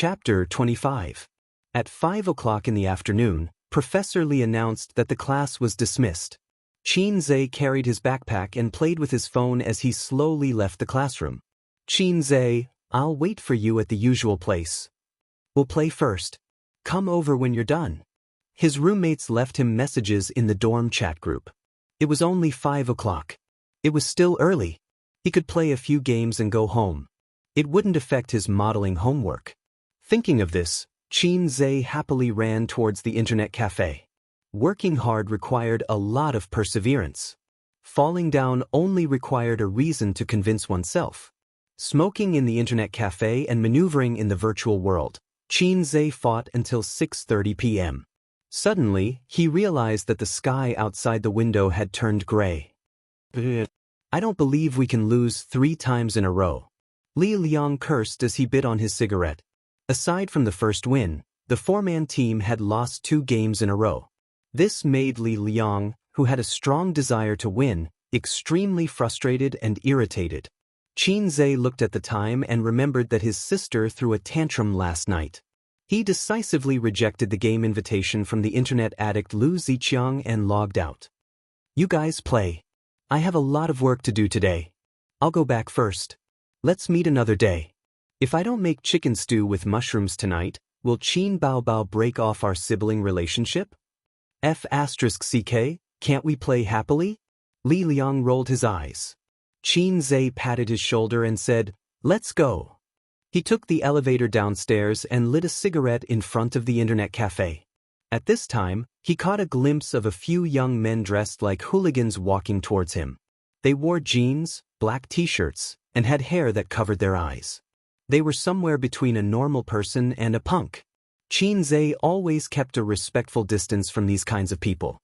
Chapter 25. At 5 o'clock in the afternoon, Professor Lee announced that the class was dismissed. Qin carried his backpack and played with his phone as he slowly left the classroom. Qin, I'll wait for you at the usual place. We'll play first. Come over when you're done. His roommates left him messages in the dorm chat group. It was only 5 o'clock. It was still early. He could play a few games and go home. It wouldn't affect his modeling homework. Thinking of this, Qin happily ran towards the internet cafe. Working hard required a lot of perseverance. Falling down only required a reason to convince oneself. Smoking in the internet cafe and maneuvering in the virtual world, Qin fought until 6:30 p.m. Suddenly, he realized that the sky outside the window had turned gray. I don't believe we can lose 3 times in a row. Li Liang cursed as he bit on his cigarette. Aside from the first win, the 4-man team had lost 2 games in a row. This made Li Liang, who had a strong desire to win, extremely frustrated and irritated. Qin looked at the time and remembered that his sister threw a tantrum last night. He decisively rejected the game invitation from the internet addict Lu Ziqiang and logged out. You guys play. I have a lot of work to do today. I'll go back first. Let's meet another day. If I don't make chicken stew with mushrooms tonight, will Qin Baobao break off our sibling relationship? F***ck, can't we play happily? Li Liang rolled his eyes. Qin patted his shoulder and said, let's go. He took the elevator downstairs and lit a cigarette in front of the internet cafe. At this time, he caught a glimpse of a few young men dressed like hooligans walking towards him. They wore jeans, black t-shirts, and had hair that covered their eyes. They were somewhere between a normal person and a punk. Qin always kept a respectful distance from these kinds of people.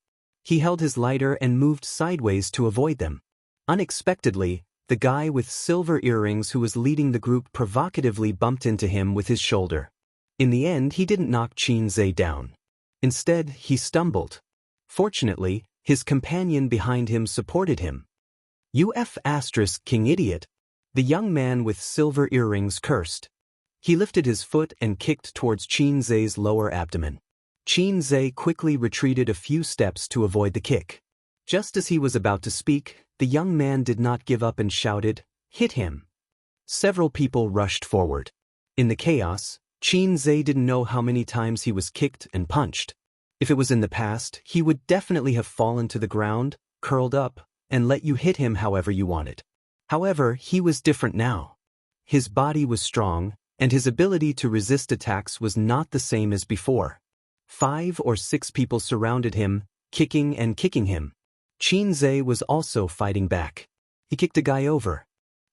He held his lighter and moved sideways to avoid them. Unexpectedly, the guy with silver earrings who was leading the group provocatively bumped into him with his shoulder. In the end, he didn't knock Qin down. Instead, he stumbled. Fortunately, his companion behind him supported him. You King idiot. The young man with silver earrings cursed. He lifted his foot and kicked towards Qin's lower abdomen. Qin quickly retreated a few steps to avoid the kick. Just as he was about to speak, the young man did not give up and shouted, hit him. Several people rushed forward. In the chaos, Qin didn't know how many times he was kicked and punched. If it was in the past, he would definitely have fallen to the ground, curled up, and let you hit him however you wanted. However, he was different now. His body was strong, and his ability to resist attacks was not the same as before. 5 or 6 people surrounded him, kicking him. Qin was also fighting back. He kicked a guy over.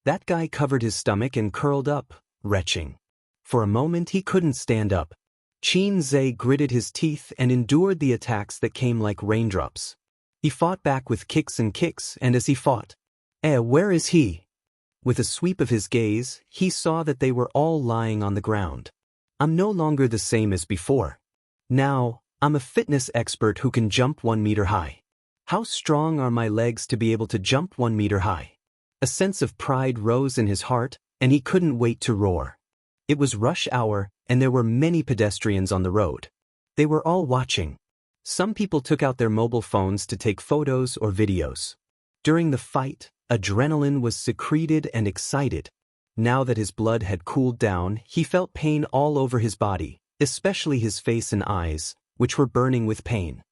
That guy covered his stomach and curled up, retching. For a moment he couldn't stand up. Qin gritted his teeth and endured the attacks that came like raindrops. He fought back with kicks, and as he fought, where is he? With a sweep of his gaze, he saw that they were all lying on the ground. I'm no longer the same as before. Now, I'm a fitness expert who can jump 1 meter high. How strong are my legs to be able to jump 1 meter high? A sense of pride rose in his heart, and he couldn't wait to roar. It was rush hour, and there were many pedestrians on the road. They were all watching. Some people took out their mobile phones to take photos or videos. During the fight, adrenaline was secreted and excited. Now that his blood had cooled down, he felt pain all over his body, especially his face and eyes, which were burning with pain.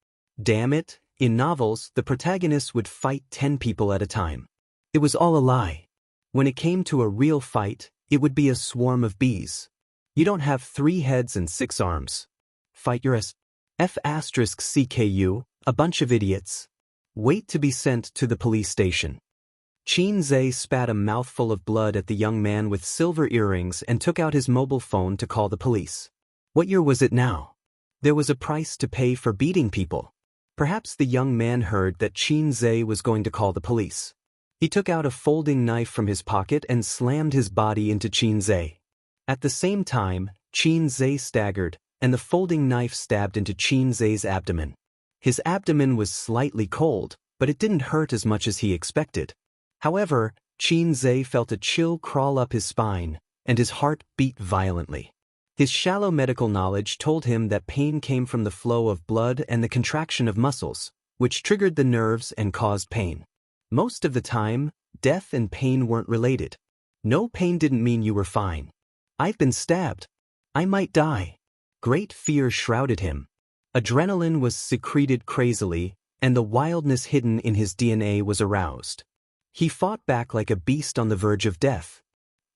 Damn it, in novels, the protagonists would fight 10 people at a time. It was all a lie. When it came to a real fight, it would be a swarm of bees. You don't have 3 heads and 6 arms. Fight your F***cku, a bunch of idiots. Wait to be sent to the police station. Qin spat a mouthful of blood at the young man with silver earrings and took out his mobile phone to call the police. What year was it now? There was a price to pay for beating people. Perhaps the young man heard that Qin was going to call the police. He took out a folding knife from his pocket and slammed his body into Qin. At the same time, Qin staggered, and the folding knife stabbed into Qin's abdomen. His abdomen was slightly cold, but it didn't hurt as much as he expected. However, Qin felt a chill crawl up his spine, and his heart beat violently. His shallow medical knowledge told him that pain came from the flow of blood and the contraction of muscles, which triggered the nerves and caused pain. Most of the time, death and pain weren't related. No pain didn't mean you were fine. I've been stabbed. I might die. Great fear shrouded him. Adrenaline was secreted crazily, and the wildness hidden in his DNA was aroused. He fought back like a beast on the verge of death.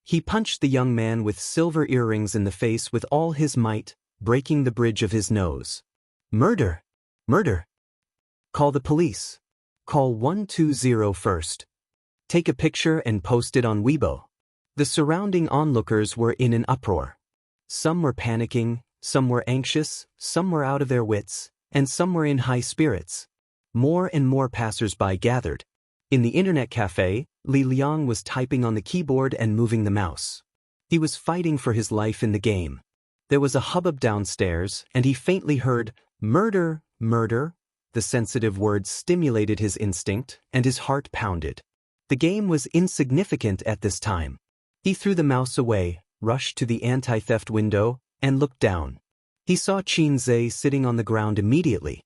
He punched the young man with silver earrings in the face with all his might, breaking the bridge of his nose. Murder! Murder! Call the police. Call 120 first. Take a picture and post it on Weibo. The surrounding onlookers were in an uproar. Some were panicking, some were anxious, some were out of their wits, and some were in high spirits. More and more passers-by gathered. In the internet cafe, Li Liang was typing on the keyboard and moving the mouse. He was fighting for his life in the game. There was a hubbub downstairs, and he faintly heard, "Murder, murder." The sensitive words stimulated his instinct, and his heart pounded. The game was insignificant at this time. He threw the mouse away, rushed to the anti-theft window, and looked down. He saw Qin Zhe sitting on the ground immediately.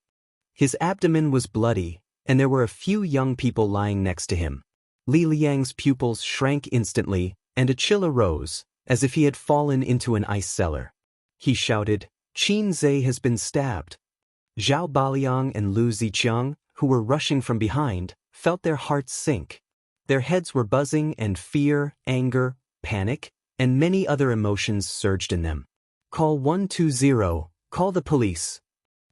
His abdomen was bloody, and there were a few young people lying next to him. Li Liang's pupils shrank instantly, and a chill arose, as if he had fallen into an ice cellar. He shouted, "Qin Zhe has been stabbed." Zhao Baliang and Lu Ziqiang, who were rushing from behind, felt their hearts sink. Their heads were buzzing, and fear, anger, panic, and many other emotions surged in them. Call 120, call the police.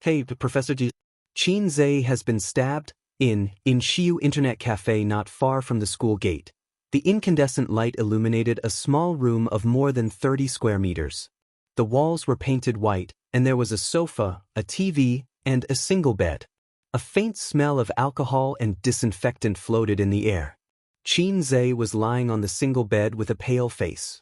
Hey, Professor Ji. Qin Zhe has been stabbed in Shiyu Internet Cafe not far from the school gate. The incandescent light illuminated a small room of more than 30 square meters. The walls were painted white, and there was a sofa, a TV, and a single bed. A faint smell of alcohol and disinfectant floated in the air. Qin Zhe was lying on the single bed with a pale face.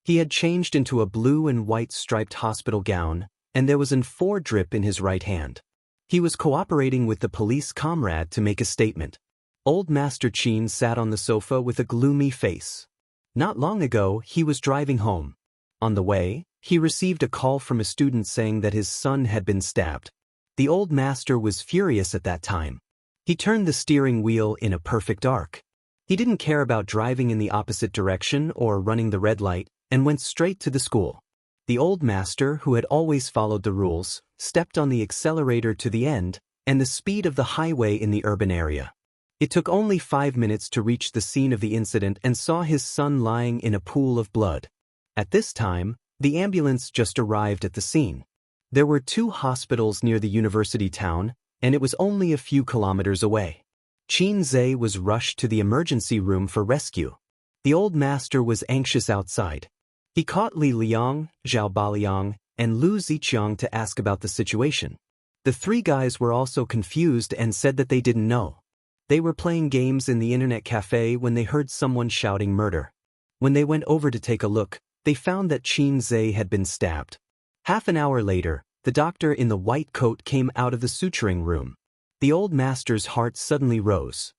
He had changed into a blue and white striped hospital gown, and there was an IV drip in his right hand. He was cooperating with the police comrade to make a statement. Old Master Qin sat on the sofa with a gloomy face. Not long ago, he was driving home. On the way, he received a call from a student saying that his son had been stabbed. The old master was furious at that time. He turned the steering wheel in a perfect arc. He didn't care about driving in the opposite direction or running the red light, and went straight to the school. The old master, who had always followed the rules, stepped on the accelerator to the end, and the speed of the highway in the urban area. It took only 5 minutes to reach the scene of the incident and saw his son lying in a pool of blood. At this time, the ambulance just arrived at the scene. There were 2 hospitals near the university town, and it was only a few kilometers away. Qin Zhe was rushed to the emergency room for rescue. The old master was anxious outside. He caught Li Liang, Zhao Baliang, and Lu Ziqiang to ask about the situation. The 3 guys were also confused and said that they didn't know. They were playing games in the internet cafe when they heard someone shouting murder. When they went over to take a look, they found that Qin Zhe had been stabbed. Half an hour later, the doctor in the white coat came out of the suturing room. The old master's heart suddenly rose.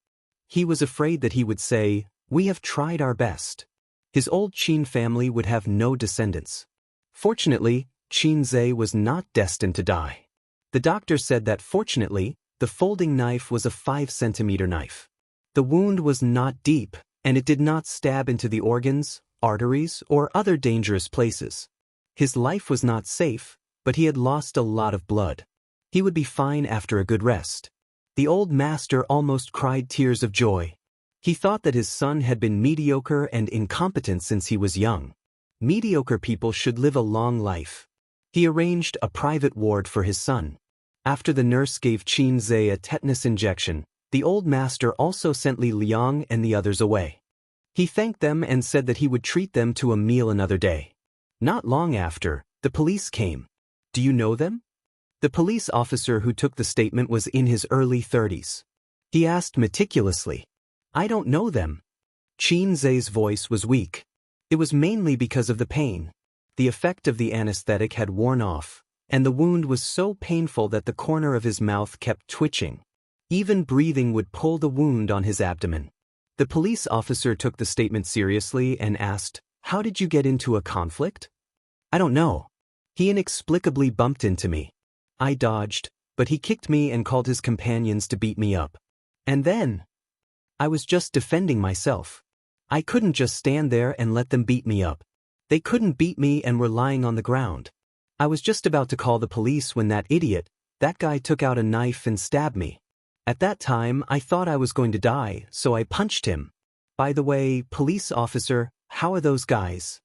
He was afraid that he would say, "We have tried our best." His old Qin family would have no descendants. Fortunately, Qin Zhe was not destined to die. The doctor said that fortunately, the folding knife was a 5-centimeter knife. The wound was not deep, and it did not stab into the organs, arteries, or other dangerous places. His life was not safe, but he had lost a lot of blood. He would be fine after a good rest. The old master almost cried tears of joy. He thought that his son had been mediocre and incompetent since he was young. Mediocre people should live a long life. He arranged a private ward for his son. After the nurse gave Qin Zhe a tetanus injection, the old master also sent Li Liang and the others away. He thanked them and said that he would treat them to a meal another day. Not long after, the police came. Do you know them? The police officer who took the statement was in his early 30s. He asked meticulously, "I don't know them." Qin Zhe's voice was weak. It was mainly because of the pain. The effect of the anesthetic had worn off, and the wound was so painful that the corner of his mouth kept twitching. Even breathing would pull the wound on his abdomen. The police officer took the statement seriously and asked, "How did you get into a conflict?" "I don't know. He inexplicably bumped into me. I dodged, but he kicked me and called his companions to beat me up. And then I was just defending myself. I couldn't just stand there and let them beat me up. They couldn't beat me and were lying on the ground. I was just about to call the police when that guy took out a knife and stabbed me. At that time, I thought I was going to die, so I punched him. By the way, police officer, how are those guys?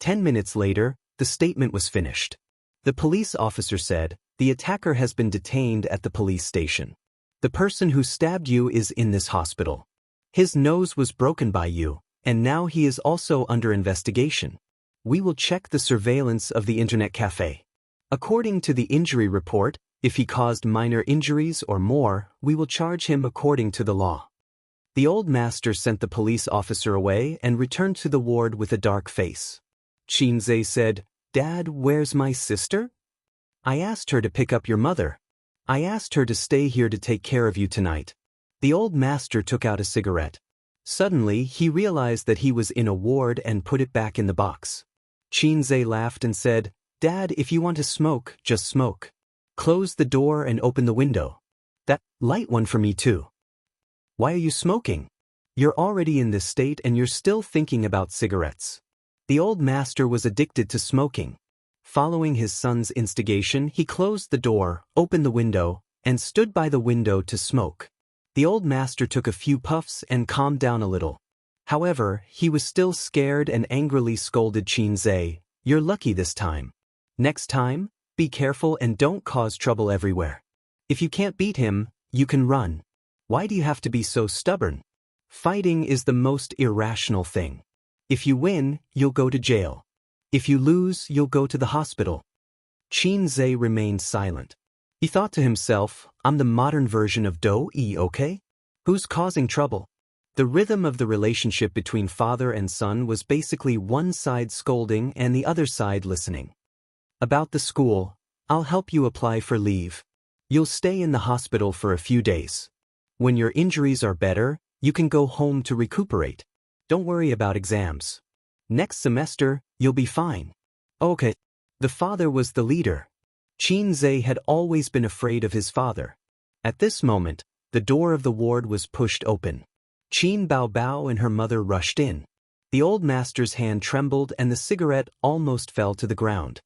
10 minutes later, the statement was finished. The police officer said, the attacker has been detained at the police station. The person who stabbed you is in this hospital. His nose was broken by you, and now he is also under investigation. We will check the surveillance of the internet cafe. According to the injury report, if he caused minor injuries or more, we will charge him according to the law. The old master sent the police officer away and returned to the ward with a dark face. Chinze said, Dad, where's my sister? I asked her to pick up your mother. I asked her to stay here to take care of you tonight. The old master took out a cigarette. Suddenly, he realized that he was in a ward and put it back in the box. Chinze laughed and said, Dad, if you want to smoke, just smoke. Close the door and open the window. Light one for me too. Why are you smoking? You're already in this state and you're still thinking about cigarettes. The old master was addicted to smoking. Following his son's instigation, he closed the door, opened the window, and stood by the window to smoke. The old master took a few puffs and calmed down a little. However, he was still scared and angrily scolded Chinze, You're lucky this time. Next time, be careful and don't cause trouble everywhere. If you can't beat him, you can run. Why do you have to be so stubborn? Fighting is the most irrational thing. If you win, you'll go to jail. If you lose, you'll go to the hospital. Chinze remained silent. He thought to himself, I'm the modern version of Do-e, okay? Who's causing trouble? The rhythm of the relationship between father and son was basically one side scolding and the other side listening. About the school, I'll help you apply for leave. You'll stay in the hospital for a few days. When your injuries are better, you can go home to recuperate. Don't worry about exams. Next semester, you'll be fine. Okay. The father was the leader. Chinze had always been afraid of his father. At this moment, the door of the ward was pushed open. Qin Baobao and her mother rushed in. The old master's hand trembled and the cigarette almost fell to the ground.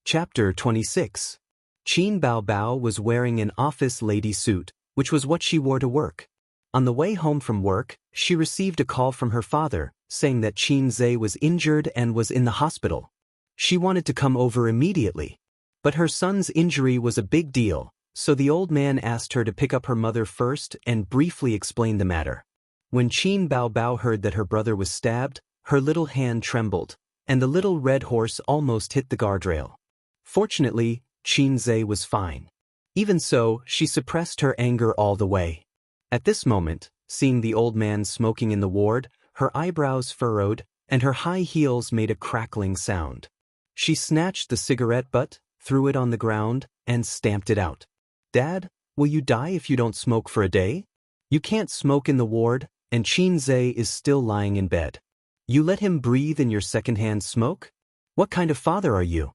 Chapter 26. Qin Baobao was wearing an office lady suit, which was what she wore to work. On the way home from work, she received a call from her father, saying that Chinze was injured and was in the hospital. She wanted to come over immediately. But her son's injury was a big deal, so the old man asked her to pick up her mother first and briefly explain the matter. When Qin Baobao heard that her brother was stabbed, her little hand trembled, and the little red horse almost hit the guardrail. Fortunately, Chinze was fine. Even so, she suppressed her anger all the way. At this moment, seeing the old man smoking in the ward, her eyebrows furrowed, and her high heels made a crackling sound. She snatched the cigarette butt, threw it on the ground, and stamped it out. Dad, will you die if you don't smoke for a day? You can't smoke in the ward, and Chinze is still lying in bed. You let him breathe in your secondhand smoke? What kind of father are you?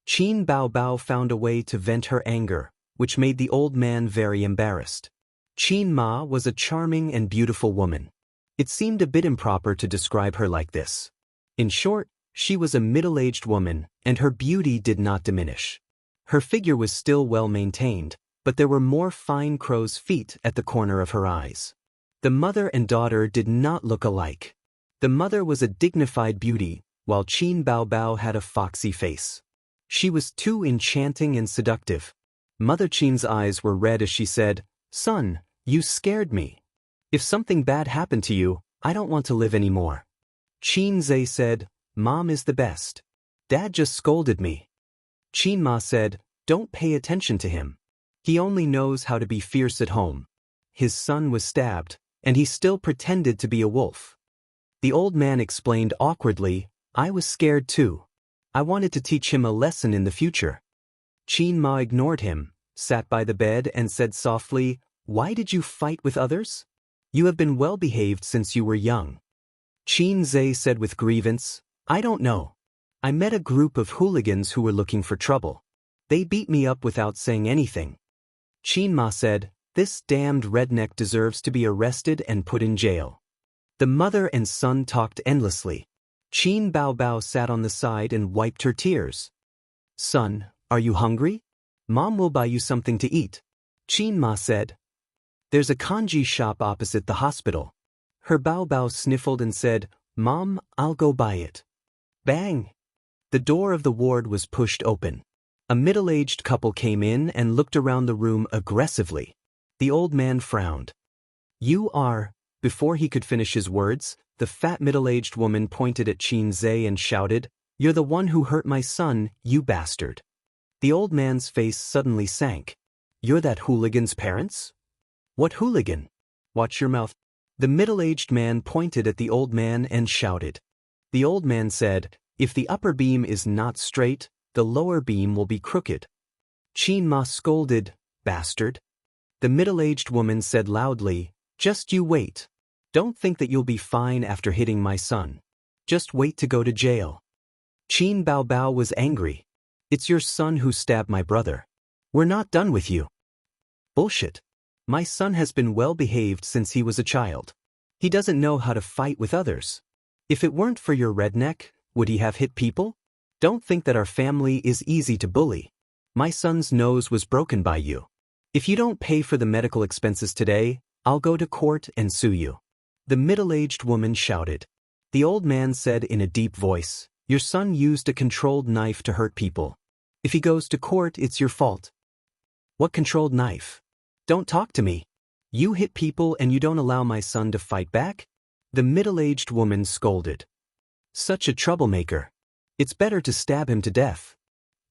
Qin Baobao found a way to vent her anger, which made the old man very embarrassed. Qin Ma was a charming and beautiful woman. It seemed a bit improper to describe her like this. In short, she was a middle-aged woman, and her beauty did not diminish. Her figure was still well maintained, but there were more fine crow's feet at the corner of her eyes. The mother and daughter did not look alike. The mother was a dignified beauty, while Qin Baobao had a foxy face. She was too enchanting and seductive. Mother Qin's eyes were red as she said, Son, you scared me. If something bad happened to you, I don't want to live anymore. Chinze said, Mom is the best. Dad just scolded me. Qin Ma said, Don't pay attention to him. He only knows how to be fierce at home. His son was stabbed, and he still pretended to be a wolf. The old man explained awkwardly, I was scared too. I wanted to teach him a lesson in the future. Qin Ma ignored him, sat by the bed and said softly, Why did you fight with others? You have been well behaved since you were young. Chinze said with grievance, I don't know. I met a group of hooligans who were looking for trouble. They beat me up without saying anything. Chin Ma said, "This damned redneck deserves to be arrested and put in jail." The mother and son talked endlessly. Chin Bao Bao sat on the side and wiped her tears. "Son, are you hungry? Mom will buy you something to eat." Chin Ma said, "There's a kanji shop opposite the hospital." Her Bao Bao sniffled and said, "Mom, I'll go buy it." Bang! The door of the ward was pushed open. A middle-aged couple came in and looked around the room aggressively. The old man frowned. "You are..." Before he could finish his words, the fat middle-aged woman pointed at Qin Zhe and shouted, "You're the one who hurt my son, you bastard." The old man's face suddenly sank. "You're that hooligan's parents?" "What hooligan?" "Watch your mouth." The middle-aged man pointed at the old man and shouted. The old man said, "If the upper beam is not straight, the lower beam will be crooked." Qin Ma scolded, "Bastard." The middle-aged woman said loudly, "Just you wait. Don't think that you'll be fine after hitting my son. Just wait to go to jail." Qin Bao Bao was angry. "It's your son who stabbed my brother. We're not done with you." "Bullshit. My son has been well-behaved since he was a child. He doesn't know how to fight with others. If it weren't for your redneck, would he have hit people? Don't think that our family is easy to bully. My son's nose was broken by you. If you don't pay for the medical expenses today, I'll go to court and sue you." The middle-aged woman shouted. The old man said in a deep voice, "Your son used a controlled knife to hurt people. If he goes to court, it's your fault." "What controlled knife? Don't talk to me. You hit people and you don't allow my son to fight back?" The middle-aged woman scolded. "Such a troublemaker. It's better to stab him to death."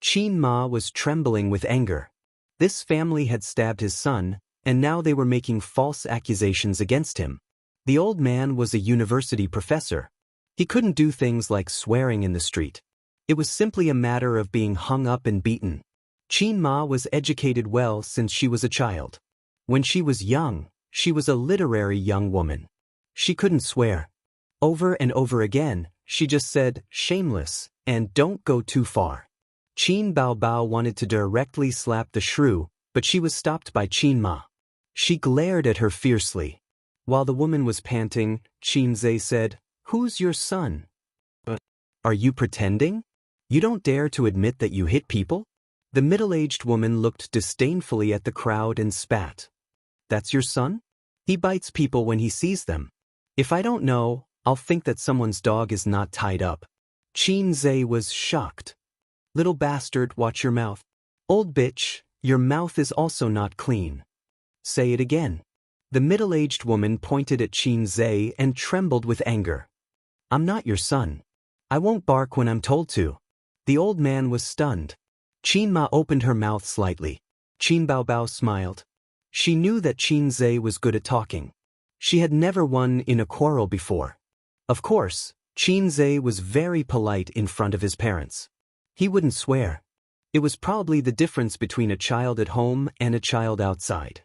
Qin Ma was trembling with anger. This family had stabbed his son, and now they were making false accusations against him. The old man was a university professor. He couldn't do things like swearing in the street. It was simply a matter of being hung up and beaten. Qin Ma was educated well since she was a child. When she was young, she was a literary young woman. She couldn't swear. Over and over again, she just said, "Shameless," and "Don't go too far." Qin Bao Bao wanted to directly slap the shrew, but she was stopped by Qin Ma. She glared at her fiercely. While the woman was panting, Qin Zhe said, "Who's your son?" "Are you pretending? You don't dare to admit that you hit people?" The middle-aged woman looked disdainfully at the crowd and spat. "That's your son? He bites people when he sees them. If I don't know, I'll think that someone's dog is not tied up." Qin Zhe was shocked. "Little bastard, watch your mouth." "Old bitch, your mouth is also not clean." "Say it again." The middle-aged woman pointed at Qin Zhe and trembled with anger. "I'm not your son. I won't bark when I'm told to." The old man was stunned. Qin Ma opened her mouth slightly. Qin Bao Bao smiled. She knew that Qin Zhe was good at talking. She had never won in a quarrel before. Of course, Qin Zhe was very polite in front of his parents. He wouldn't swear. It was probably the difference between a child at home and a child outside.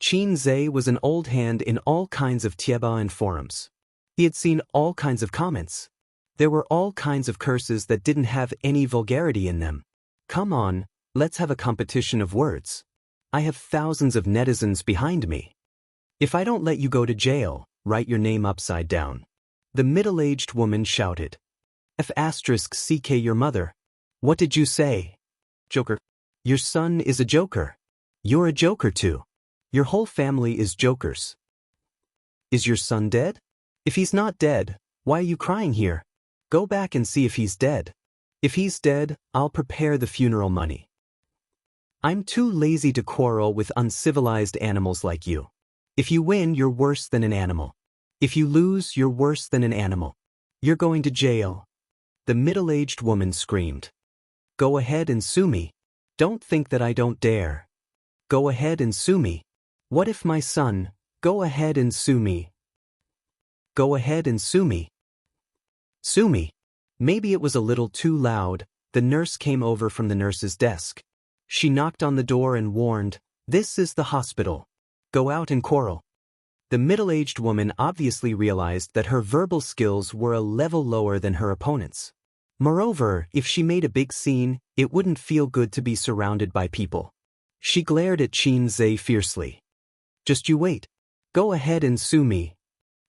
Qin Zhe was an old hand in all kinds of tieba and forums. He had seen all kinds of comments. There were all kinds of curses that didn't have any vulgarity in them. "Come on, let's have a competition of words. I have thousands of netizens behind me. If I don't let you go to jail, write your name upside down." The middle-aged woman shouted. "F***ck your mother. What did you say?" "Joker." "Your son is a joker. You're a joker too. Your whole family is jokers." "Is your son dead? If he's not dead, why are you crying here? Go back and see if he's dead. If he's dead, I'll prepare the funeral money. I'm too lazy to quarrel with uncivilized animals like you. If you win, you're worse than an animal. If you lose, you're worse than an animal. You're going to jail." The middle-aged woman screamed. "Go ahead and sue me. Don't think that I don't dare. Go ahead and sue me. What if my son? Go ahead and sue me. Go ahead and sue me. Sue me." Maybe it was a little too loud. The nurse came over from the nurse's desk. She knocked on the door and warned, "This is the hospital. Go out and quarrel." The middle-aged woman obviously realized that her verbal skills were a level lower than her opponent's. Moreover, if she made a big scene, it wouldn't feel good to be surrounded by people. She glared at Qin Zhe fiercely. Just you wait. Go ahead and sue me.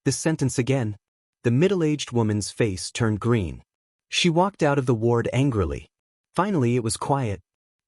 This sentence again. The middle-aged woman's face turned green. She walked out of the ward angrily. Finally it was quiet.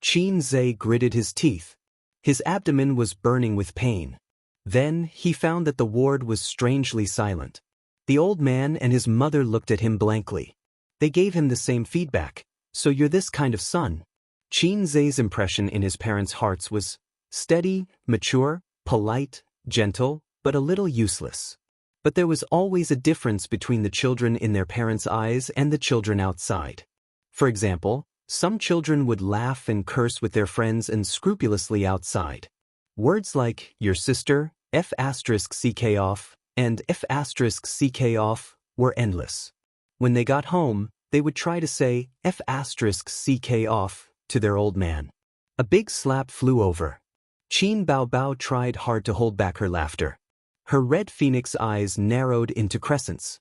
Qin Zhe gritted his teeth. His abdomen was burning with pain. Then he found that the ward was strangely silent. The old man and his mother looked at him blankly. They gave him the same feedback. So you're this kind of son. Qin Zhe's impression in his parents' hearts was steady, mature, polite, gentle, but a little useless. But there was always a difference between the children in their parents' eyes and the children outside. For example, some children would laugh and curse with their friends unscrupulously outside. Words like your sister, f*ck off, and f*ck off were endless. When they got home, they would try to say f*ck off to their old man. A big slap flew over. Qin Baobao tried hard to hold back her laughter. Her red phoenix eyes narrowed into crescents.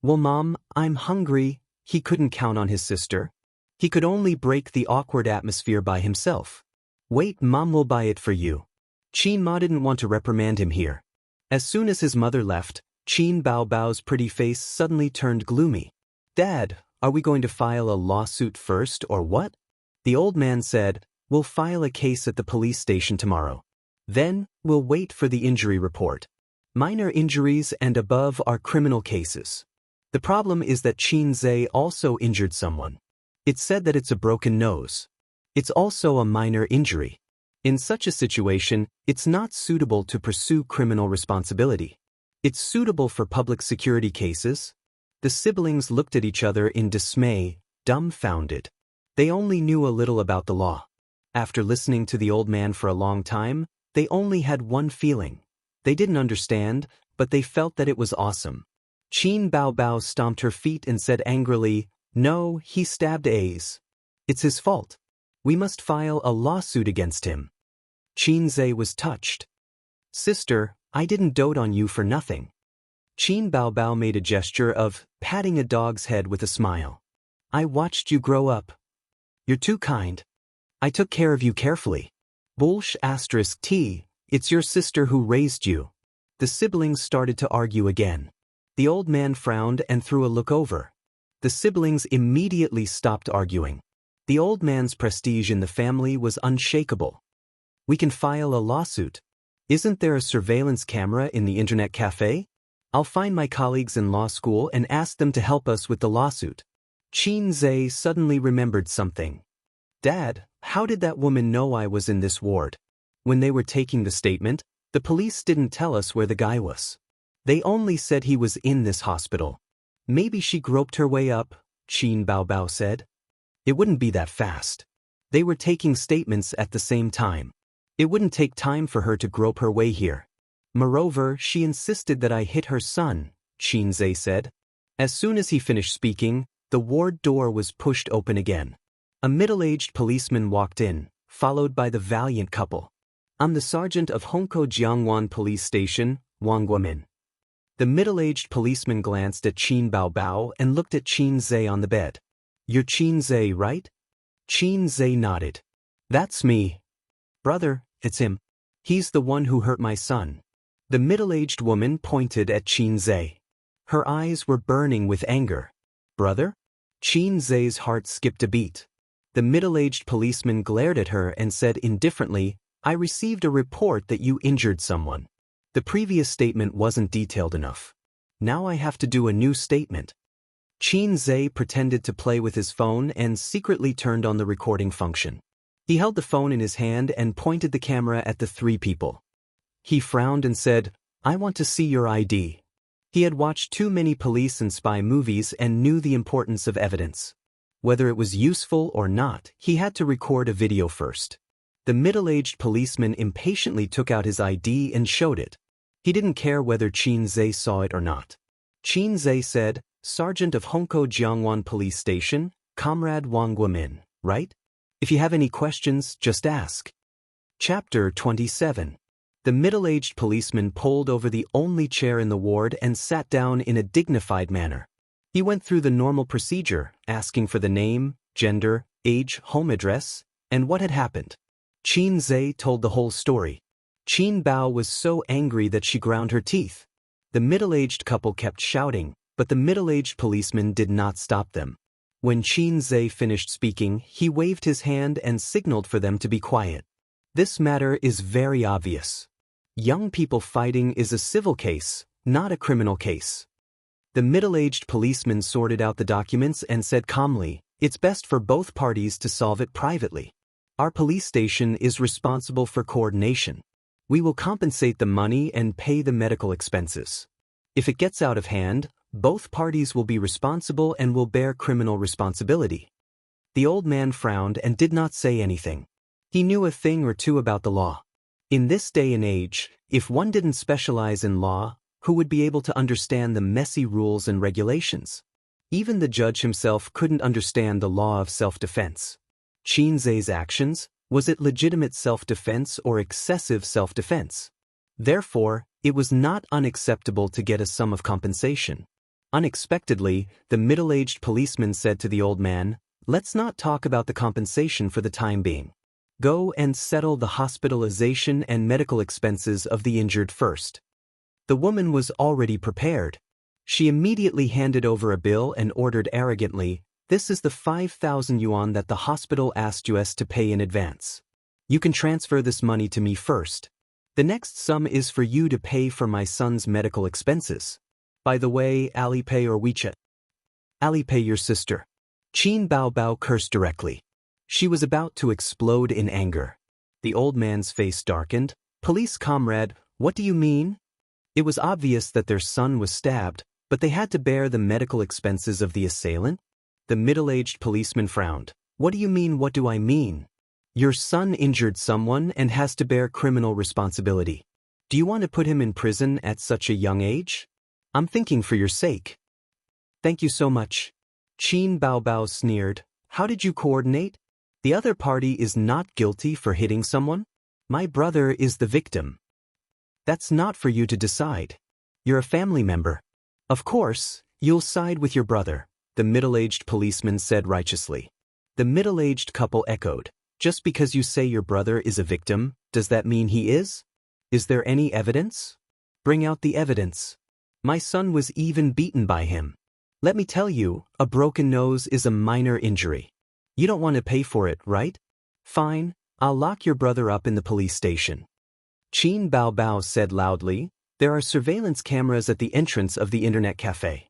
Well, Mom, I'm hungry. He couldn't count on his sister. He could only break the awkward atmosphere by himself. Wait, Mom will buy it for you. Qin Ma didn't want to reprimand him here. As soon as his mother left, Qin Baobao's pretty face suddenly turned gloomy. Dad, are we going to file a lawsuit first or what? The old man said, we'll file a case at the police station tomorrow. Then, we'll wait for the injury report. Minor injuries and above are criminal cases. The problem is that Qin Zhe also injured someone. It's said that it's a broken nose. It's also a minor injury. In such a situation, it's not suitable to pursue criminal responsibility. It's suitable for public security cases. The siblings looked at each other in dismay, dumbfounded. They only knew a little about the law. After listening to the old man for a long time, they only had one feeling. They didn't understand, but they felt that it was awesome. Qin Baobao stomped her feet and said angrily, no, he stabbed A's. It's his fault. We must file a lawsuit against him. Qin Zhe was touched. Sister, I didn't dote on you for nothing. Qin Baobao made a gesture of patting a dog's head with a smile. I watched you grow up. You're too kind. I took care of you carefully. *T, it's your sister who raised you. The siblings started to argue again. The old man frowned and threw a look over. The siblings immediately stopped arguing. The old man's prestige in the family was unshakable. We can file a lawsuit. Isn't there a surveillance camera in the internet cafe? I'll find my colleagues in law school and ask them to help us with the lawsuit. Qin Zhe suddenly remembered something. Dad, how did that woman know I was in this ward? When they were taking the statement, the police didn't tell us where the guy was. They only said he was in this hospital. Maybe she groped her way up, Qin Baobao said. It wouldn't be that fast. They were taking statements at the same time. It wouldn't take time for her to grope her way here. Moreover, she insisted that I hit her son, Qin Zhe said. As soon as he finished speaking, the ward door was pushed open again. A middle-aged policeman walked in, followed by the valiant couple. I'm the sergeant of Hongkou Jiangwan Police Station, Wang Guomin. The middle-aged policeman glanced at Qin Baobao and looked at Qin Zhe on the bed. You're Qin Zhe, right? Qin Zhe nodded. That's me. Brother, it's him. He's the one who hurt my son. The middle-aged woman pointed at Qin Zhe. Her eyes were burning with anger. Brother? Qin Zhe's heart skipped a beat. The middle-aged policeman glared at her and said indifferently, I received a report that you injured someone. The previous statement wasn't detailed enough. Now I have to do a new statement. Qin Zhe pretended to play with his phone and secretly turned on the recording function. He held the phone in his hand and pointed the camera at the three people. He frowned and said, I want to see your ID. He had watched too many police and spy movies and knew the importance of evidence. Whether it was useful or not, he had to record a video first. The middle-aged policeman impatiently took out his ID and showed it. He didn't care whether Qin Zhe saw it or not. Qin Zhe said, Sergeant of Hongkou Jiangwan Police Station, Comrade Wang Guomin, right? If you have any questions, just ask. Chapter 27. The middle-aged policeman pulled over the only chair in the ward and sat down in a dignified manner. He went through the normal procedure, asking for the name, gender, age, home address, and what had happened. Qin Zhe told the whole story. Qin Bao was so angry that she ground her teeth. The middle-aged couple kept shouting, but the middle-aged policeman did not stop them. When Qin Zhe finished speaking, he waved his hand and signaled for them to be quiet. This matter is very obvious. Young people fighting is a civil case, not a criminal case. The middle-aged policeman sorted out the documents and said calmly, "It's best for both parties to solve it privately. Our police station is responsible for coordination. We will compensate the money and pay the medical expenses. If it gets out of hand, both parties will be responsible and will bear criminal responsibility." The old man frowned and did not say anything. He knew a thing or two about the law. In this day and age, if one didn't specialize in law, who would be able to understand the messy rules and regulations? Even the judge himself couldn't understand the law of self-defense. Qin Zhe's actions, was it legitimate self-defense or excessive self-defense? Therefore, it was not unacceptable to get a sum of compensation. Unexpectedly, the middle-aged policeman said to the old man, "Let's not talk about the compensation for the time being. Go and settle the hospitalization and medical expenses of the injured first." The woman was already prepared. She immediately handed over a bill and ordered arrogantly, "This is the 5,000 yuan that the hospital asked us to pay in advance. You can transfer this money to me first. The next sum is for you to pay for my son's medical expenses. By the way, Alipay or WeChat?" "Alipay, your sister." Qin Bao cursed directly. She was about to explode in anger. The old man's face darkened. "Police comrade, what do you mean?" It was obvious that their son was stabbed, but they had to bear the medical expenses of the assailant? The middle-aged policeman frowned. "What do you mean, what do I mean? Your son injured someone and has to bear criminal responsibility. Do you want to put him in prison at such a young age? I'm thinking for your sake." "Thank you so much." Qin Bao sneered. "How did you coordinate? The other party is not guilty for hitting someone? My brother is the victim. That's not for you to decide. You're a family member. Of course, you'll side with your brother," the middle-aged policeman said righteously. The middle-aged couple echoed. "Just because you say your brother is a victim, does that mean he is? Is there any evidence? Bring out the evidence. My son was even beaten by him. Let me tell you, a broken nose is a minor injury. You don't want to pay for it, right? Fine, I'll lock your brother up in the police station." Qin Bao said loudly, "There are surveillance cameras at the entrance of the internet cafe.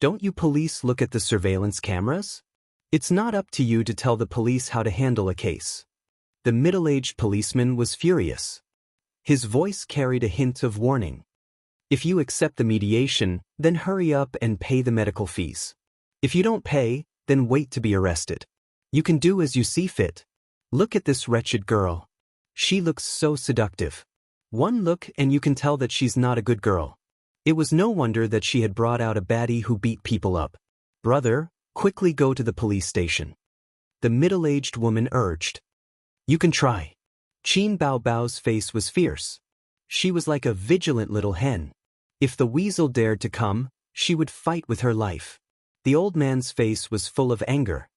Don't you police look at the surveillance cameras? It's not up to you to tell the police how to handle a case." The middle-aged policeman was furious. His voice carried a hint of warning. "If you accept the mediation, then hurry up and pay the medical fees. If you don't pay, then wait to be arrested. You can do as you see fit. Look at this wretched girl. She looks so seductive. One look and you can tell that she's not a good girl. It was no wonder that she had brought out a baddie who beat people up. Brother, quickly go to the police station." The middle-aged woman urged. "You can try." Qin Bao's face was fierce. She was like a vigilant little hen. If the weasel dared to come, she would fight with her life. The old man's face was full of anger.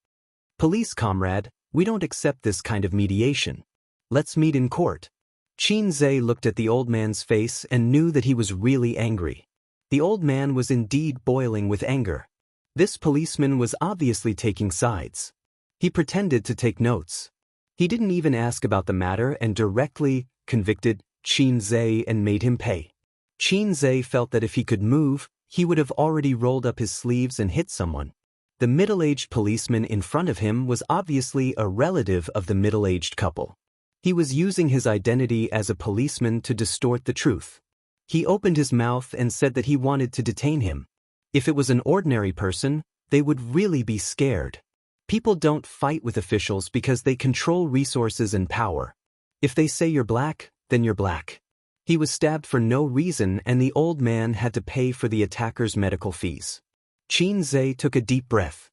"Police comrade, we don't accept this kind of mediation. Let's meet in court." Qin Zhe looked at the old man's face and knew that he was really angry. The old man was indeed boiling with anger. This policeman was obviously taking sides. He pretended to take notes. He didn't even ask about the matter and directly convicted Qin Zhe and made him pay. Qin Zhe felt that if he could move, he would have already rolled up his sleeves and hit someone. The middle-aged policeman in front of him was obviously a relative of the middle-aged couple. He was using his identity as a policeman to distort the truth. He opened his mouth and said that he wanted to detain him. If it was an ordinary person, they would really be scared. People don't fight with officials because they control resources and power. If they say you're black, then you're black. He was stabbed for no reason and the old man had to pay for the attacker's medical fees. Qin Zhe took a deep breath.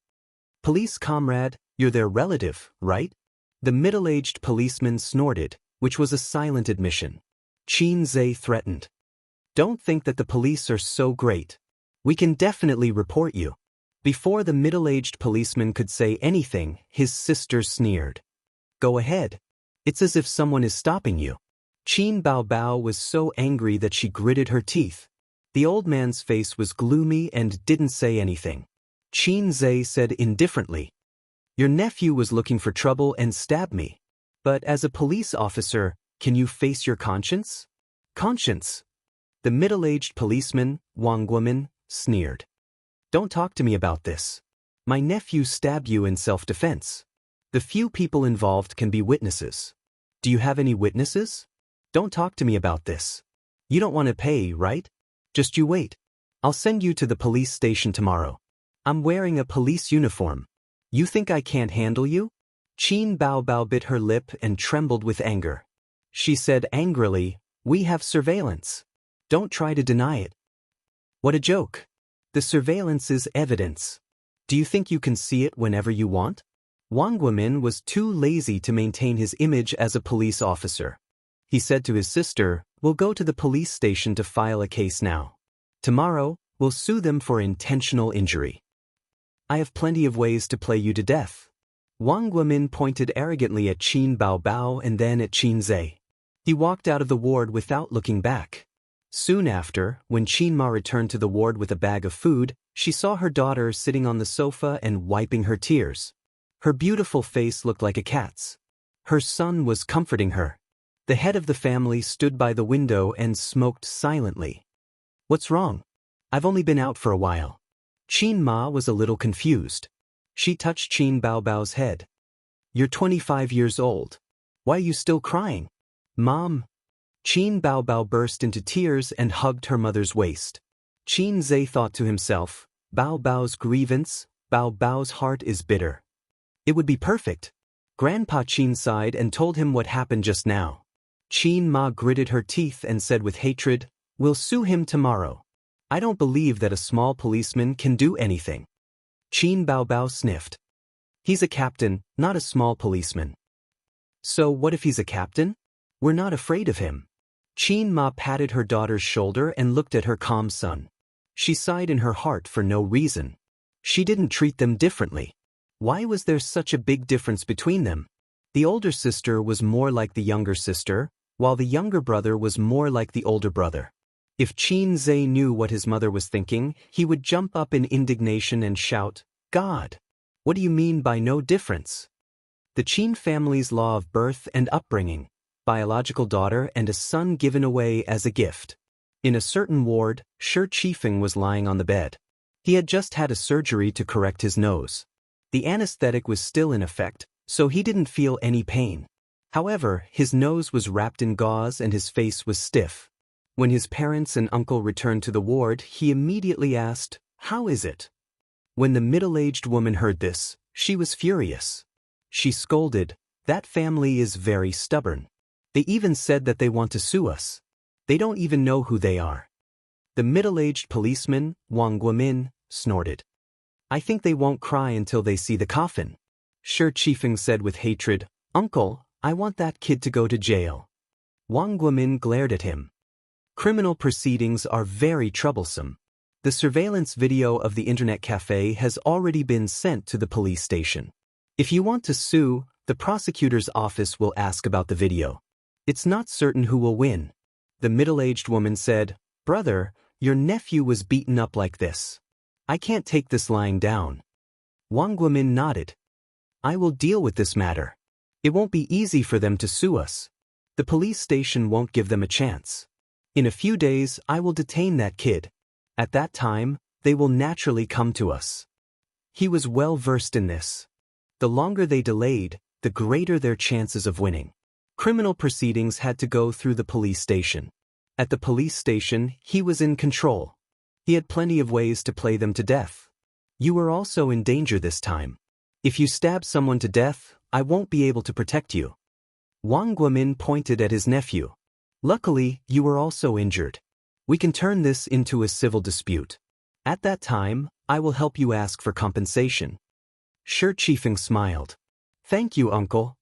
"Police comrade, you're their relative, right?" The middle-aged policeman snorted, which was a silent admission. Qin Zhe threatened. "Don't think that the police are so great. We can definitely report you. Before the middle-aged policeman could say anything, his sister sneered. Go ahead. It's as if someone is stopping you. Qin Baobao was so angry that she gritted her teeth. The old man's face was gloomy and didn't say anything. Qin Zhe said indifferently, Your nephew was looking for trouble and stabbed me. But as a police officer, can you face your conscience? Conscience. The middle-aged policeman, Wang Guomin, sneered. Don't talk to me about this. My nephew stabbed you in self-defense. The few people involved can be witnesses. Do you have any witnesses? Don't talk to me about this. You don't want to pay, right? Just you wait. I'll send you to the police station tomorrow. I'm wearing a police uniform. You think I can't handle you? Qin Baobao bit her lip and trembled with anger. She said angrily, We have surveillance. Don't try to deny it. What a joke. The surveillance is evidence. Do you think you can see it whenever you want? Wang Guomin was too lazy to maintain his image as a police officer. He said to his sister, We'll go to the police station to file a case now. Tomorrow, we'll sue them for intentional injury. I have plenty of ways to play you to death. Wang Guomin pointed arrogantly at Qin Baobao and then at Qin Zhe. He walked out of the ward without looking back. Soon after, when Qin Ma returned to the ward with a bag of food, she saw her daughter sitting on the sofa and wiping her tears. Her beautiful face looked like a cat's. Her son was comforting her. The head of the family stood by the window and smoked silently. What's wrong? I've only been out for a while. Qin Ma was a little confused. She touched Qin Baobao's head. You're 25 years old. Why are you still crying? Mom. Qin Baobao burst into tears and hugged her mother's waist. Qin Zhe thought to himself, Baobao's grievance, Baobao's heart is bitter. It would be perfect. Grandpa Qin sighed and told him what happened just now. Qin Ma gritted her teeth and said with hatred, We'll sue him tomorrow. I don't believe that a small policeman can do anything. Qin Baobao sniffed. He's a captain, not a small policeman. So what if he's a captain? We're not afraid of him. Qin Ma patted her daughter's shoulder and looked at her calm son. She sighed in her heart for no reason. She didn't treat them differently. Why was there such a big difference between them? The older sister was more like the younger sister, while the younger brother was more like the older brother. If Qin Zhe knew what his mother was thinking, he would jump up in indignation and shout, God! What do you mean by no difference? The Qin family's law of birth and upbringing, biological daughter and a son given away as a gift. In a certain ward, Shi Qifeng was lying on the bed. He had just had a surgery to correct his nose. The anesthetic was still in effect, so he didn't feel any pain. However, his nose was wrapped in gauze and his face was stiff. When his parents and uncle returned to the ward, he immediately asked, How is it? When the middle-aged woman heard this, she was furious. She scolded, That family is very stubborn. They even said that they want to sue us. They don't even know who they are. The middle-aged policeman, Wang Guomin, snorted. I think they won't cry until they see the coffin. Shi Qifeng said with hatred, Uncle, I want that kid to go to jail. Wang Guomin glared at him. Criminal proceedings are very troublesome. The surveillance video of the internet cafe has already been sent to the police station. If you want to sue, the prosecutor's office will ask about the video. It's not certain who will win. The middle-aged woman said, Brother, your nephew was beaten up like this. I can't take this lying down. Wang Guomin nodded. I will deal with this matter. It won't be easy for them to sue us. The police station won't give them a chance. In a few days, I will detain that kid. At that time, they will naturally come to us. He was well versed in this. The longer they delayed, the greater their chances of winning. Criminal proceedings had to go through the police station. At the police station, he was in control. He had plenty of ways to play them to death. You were also in danger this time. If you stab someone to death, I won't be able to protect you. Wang Guomin pointed at his nephew. Luckily, you were also injured. We can turn this into a civil dispute. At that time, I will help you ask for compensation. Shi Qifeng smiled. Thank you, uncle.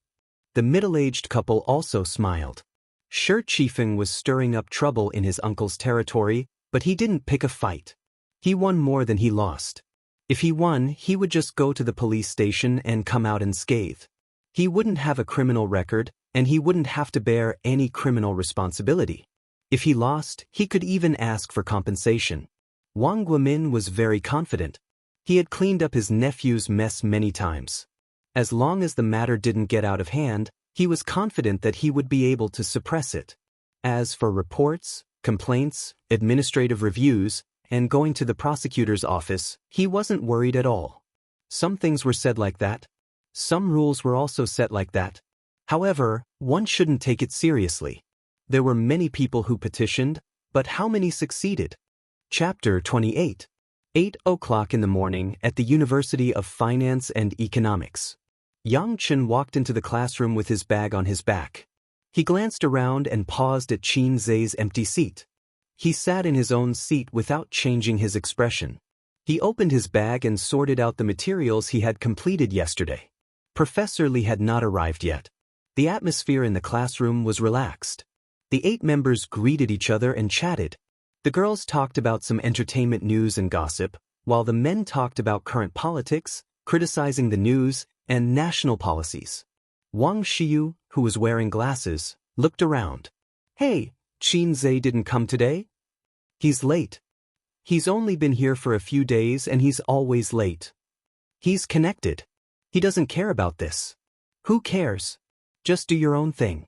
The middle-aged couple also smiled. Shi Qifeng was stirring up trouble in his uncle's territory, but he didn't pick a fight. He won more than he lost. If he won, he would just go to the police station and come out unscathed. He wouldn't have a criminal record, and he wouldn't have to bear any criminal responsibility. If he lost, he could even ask for compensation. Wang Guomin was very confident. He had cleaned up his nephew's mess many times. As long as the matter didn't get out of hand, he was confident that he would be able to suppress it. As for reports, complaints, administrative reviews, and going to the prosecutor's office, he wasn't worried at all. Some things were said like that. Some rules were also set like that. However, one shouldn't take it seriously. There were many people who petitioned, but how many succeeded? Chapter 28. 8 o'clock in the morning at the University of Finance and Economics. Yang Chen walked into the classroom with his bag on his back. He glanced around and paused at Qin Zhe's empty seat. He sat in his own seat without changing his expression. He opened his bag and sorted out the materials he had completed yesterday. Professor Li had not arrived yet. The atmosphere in the classroom was relaxed. The 8 members greeted each other and chatted. The girls talked about some entertainment news and gossip, while the men talked about current politics, criticizing the news, and national policies. Wang Xiyu, who was wearing glasses, looked around. Hey, Qin Zhe didn't come today? He's late. He's only been here for a few days and he's always late. He's connected. He doesn't care about this. Who cares? Just do your own thing.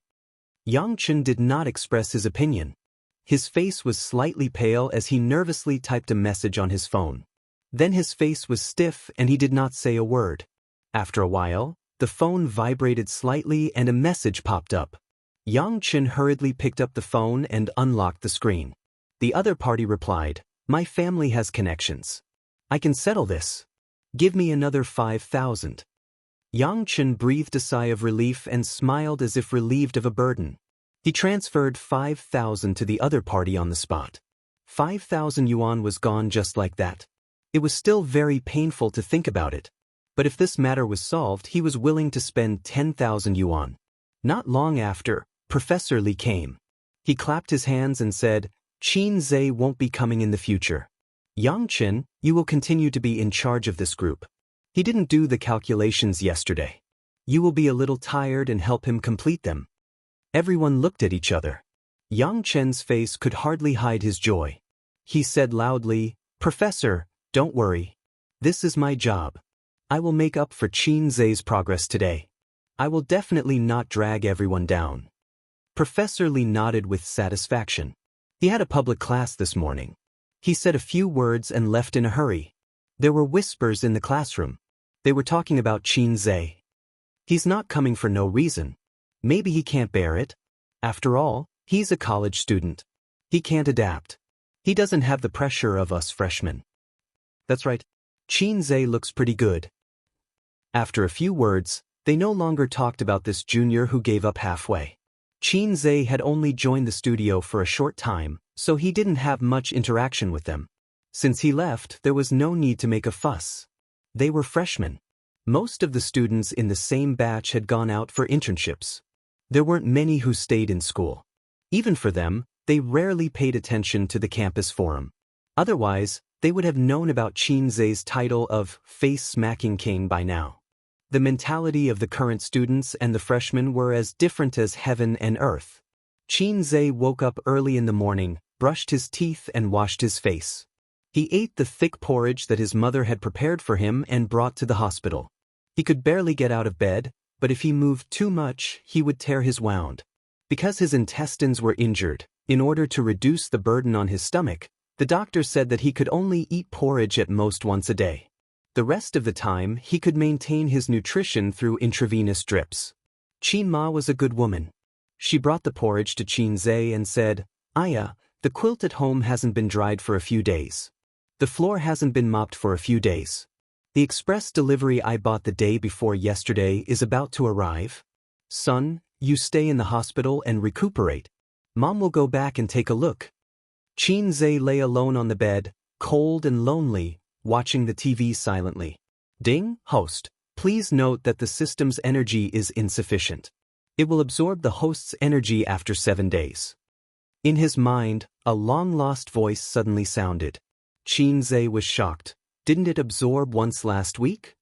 Yang Chen did not express his opinion. His face was slightly pale as he nervously typed a message on his phone. Then his face was stiff and he did not say a word. After a while, the phone vibrated slightly and a message popped up. Yang Chen hurriedly picked up the phone and unlocked the screen. The other party replied, "My family has connections. I can settle this. Give me another 5,000. Yang Chen breathed a sigh of relief and smiled as if relieved of a burden. He transferred 5,000 to the other party on the spot. 5,000 yuan was gone just like that. It was still very painful to think about it. But if this matter was solved, he was willing to spend 10,000 yuan. Not long after, Professor Li came. He clapped his hands and said, "Qin Zhe won't be coming in the future. Yang Chen, you will continue to be in charge of this group. He didn't do the calculations yesterday. You will be a little tired and help him complete them." Everyone looked at each other. Yang Chen's face could hardly hide his joy. He said loudly, "Professor, don't worry. This is my job. I will make up for Qin Zhe's progress today. I will definitely not drag everyone down." Professor Li nodded with satisfaction. He had a public class this morning. He said a few words and left in a hurry. There were whispers in the classroom. They were talking about Qin Zhe. He's not coming for no reason. Maybe he can't bear it. After all, he's a college student. He can't adapt. He doesn't have the pressure of us freshmen. That's right. Qin Zhe looks pretty good. After a few words, they no longer talked about this junior who gave up halfway. Qin Zhe had only joined the studio for a short time, so he didn't have much interaction with them. Since he left, there was no need to make a fuss. They were freshmen. Most of the students in the same batch had gone out for internships. There weren't many who stayed in school. Even for them, they rarely paid attention to the campus forum. Otherwise, they would have known about Qin Zhe's title of face-smacking king by now. The mentality of the current students and the freshmen were as different as heaven and earth. Qin Zhe woke up early in the morning, brushed his teeth and washed his face. He ate the thick porridge that his mother had prepared for him and brought to the hospital. He could barely get out of bed, but if he moved too much, he would tear his wound. Because his intestines were injured, in order to reduce the burden on his stomach, the doctor said that he could only eat porridge at most once a day. The rest of the time, he could maintain his nutrition through intravenous drips. Qin Ma was a good woman. She brought the porridge to Qin Zhe and said, "Aya, the quilt at home hasn't been dried for a few days. The floor hasn't been mopped for a few days. The express delivery I bought the day before yesterday is about to arrive. Son, you stay in the hospital and recuperate. Mom will go back and take a look." Qin Zhe lay alone on the bed, cold and lonely, watching the TV silently. Ding, host. Please note that the system's energy is insufficient. It will absorb the host's energy after 7 days. In his mind, a long-lost voice suddenly sounded. Qin Zhe was shocked. Didn't it absorb once last week?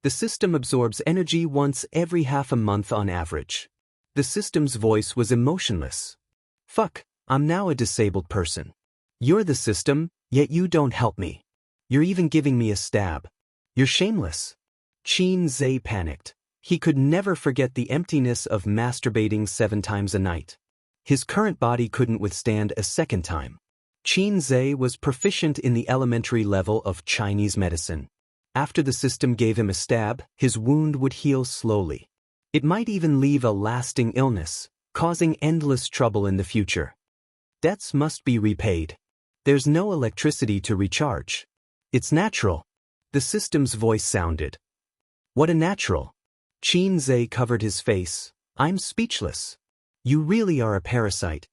The system absorbs energy once every half a month on average. The system's voice was emotionless. Fuck, I'm now a disabled person. You're the system, yet you don't help me. You're even giving me a stab. You're shameless. Qin Zhe panicked. He could never forget the emptiness of masturbating 7 times a night. His current body couldn't withstand a second time. Qin Zhe was proficient in the elementary level of Chinese medicine. After the system gave him a stab, his wound would heal slowly. It might even leave a lasting illness, causing endless trouble in the future. Debts must be repaid. There's no electricity to recharge. It's natural. The system's voice sounded. What a natural. Qin Zhe covered his face. I'm speechless. You really are a parasite.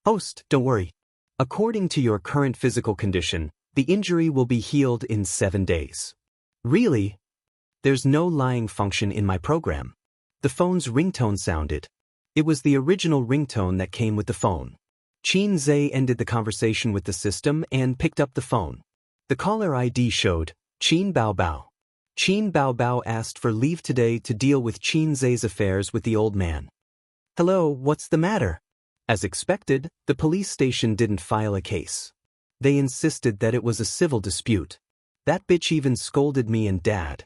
Host, don't worry. According to your current physical condition, the injury will be healed in 7 days. Really? There's no lying function in my program. The phone's ringtone sounded. It was the original ringtone that came with the phone. Qin Zhe ended the conversation with the system and picked up the phone. The caller ID showed Qin Bao Bao. Qin Bao Bao asked for leave today to deal with Qin Zhe's affairs with the old man. Hello, what's the matter? As expected, the police station didn't file a case. They insisted that it was a civil dispute. That bitch even scolded me and Dad.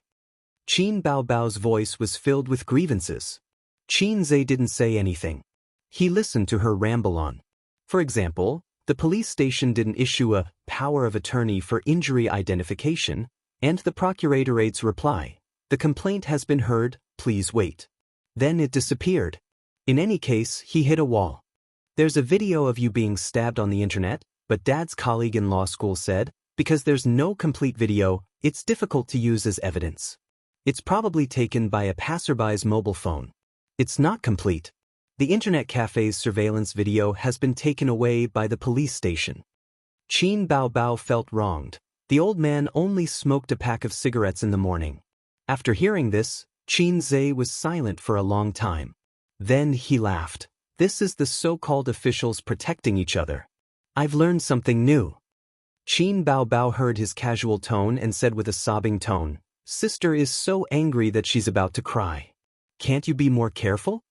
Qin Bao Bao's voice was filled with grievances. Qin Zhe didn't say anything. He listened to her ramble on. For example, the police station didn't issue a power of attorney for injury identification, and the procurator's reply, the complaint has been heard, please wait. Then it disappeared. In any case, he hit a wall. There's a video of you being stabbed on the internet, but Dad's colleague in law school said, because there's no complete video, it's difficult to use as evidence. It's probably taken by a passerby's mobile phone. It's not complete. The internet cafe's surveillance video has been taken away by the police station. Qin Bao Bao felt wronged. The old man only smoked a pack of cigarettes in the morning. After hearing this, Qin Zhe was silent for a long time. Then he laughed. This is the so-called officials protecting each other. I've learned something new. Qin Bao Bao heard his casual tone and said with a sobbing tone, Sister is so angry that she's about to cry. Can't you be more careful?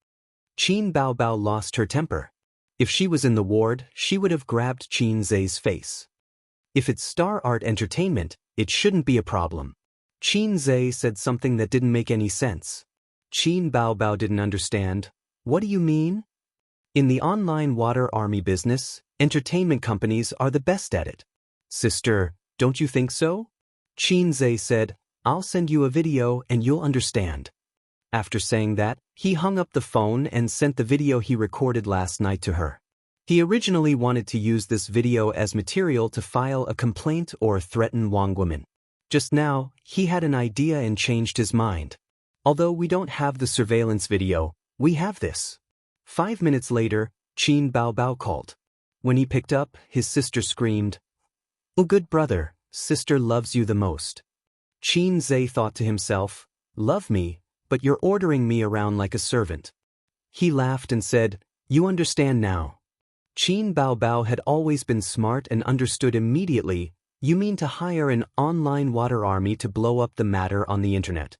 Qin Bao Bao lost her temper. If she was in the ward, she would have grabbed Qin Zhe's face. If it's Star Art Entertainment, it shouldn't be a problem. Qin Zhe said something that didn't make any sense. Qin Bao Bao didn't understand. What do you mean? In the online water army business, entertainment companies are the best at it. Sister, don't you think so? Qin Zhe said, I'll send you a video and you'll understand. After saying that, he hung up the phone and sent the video he recorded last night to her. He originally wanted to use this video as material to file a complaint or threaten Wang woman. Just now, he had an idea and changed his mind. Although we don't have the surveillance video, we have this. 5 minutes later, Qin Bao Bao called. When he picked up, his sister screamed, Oh good brother, sister loves you the most. Qin Zhe thought to himself, Love me, but you're ordering me around like a servant. He laughed and said, You understand now. Qin Bao Bao had always been smart and understood immediately, You mean to hire an online water army to blow up the matter on the internet.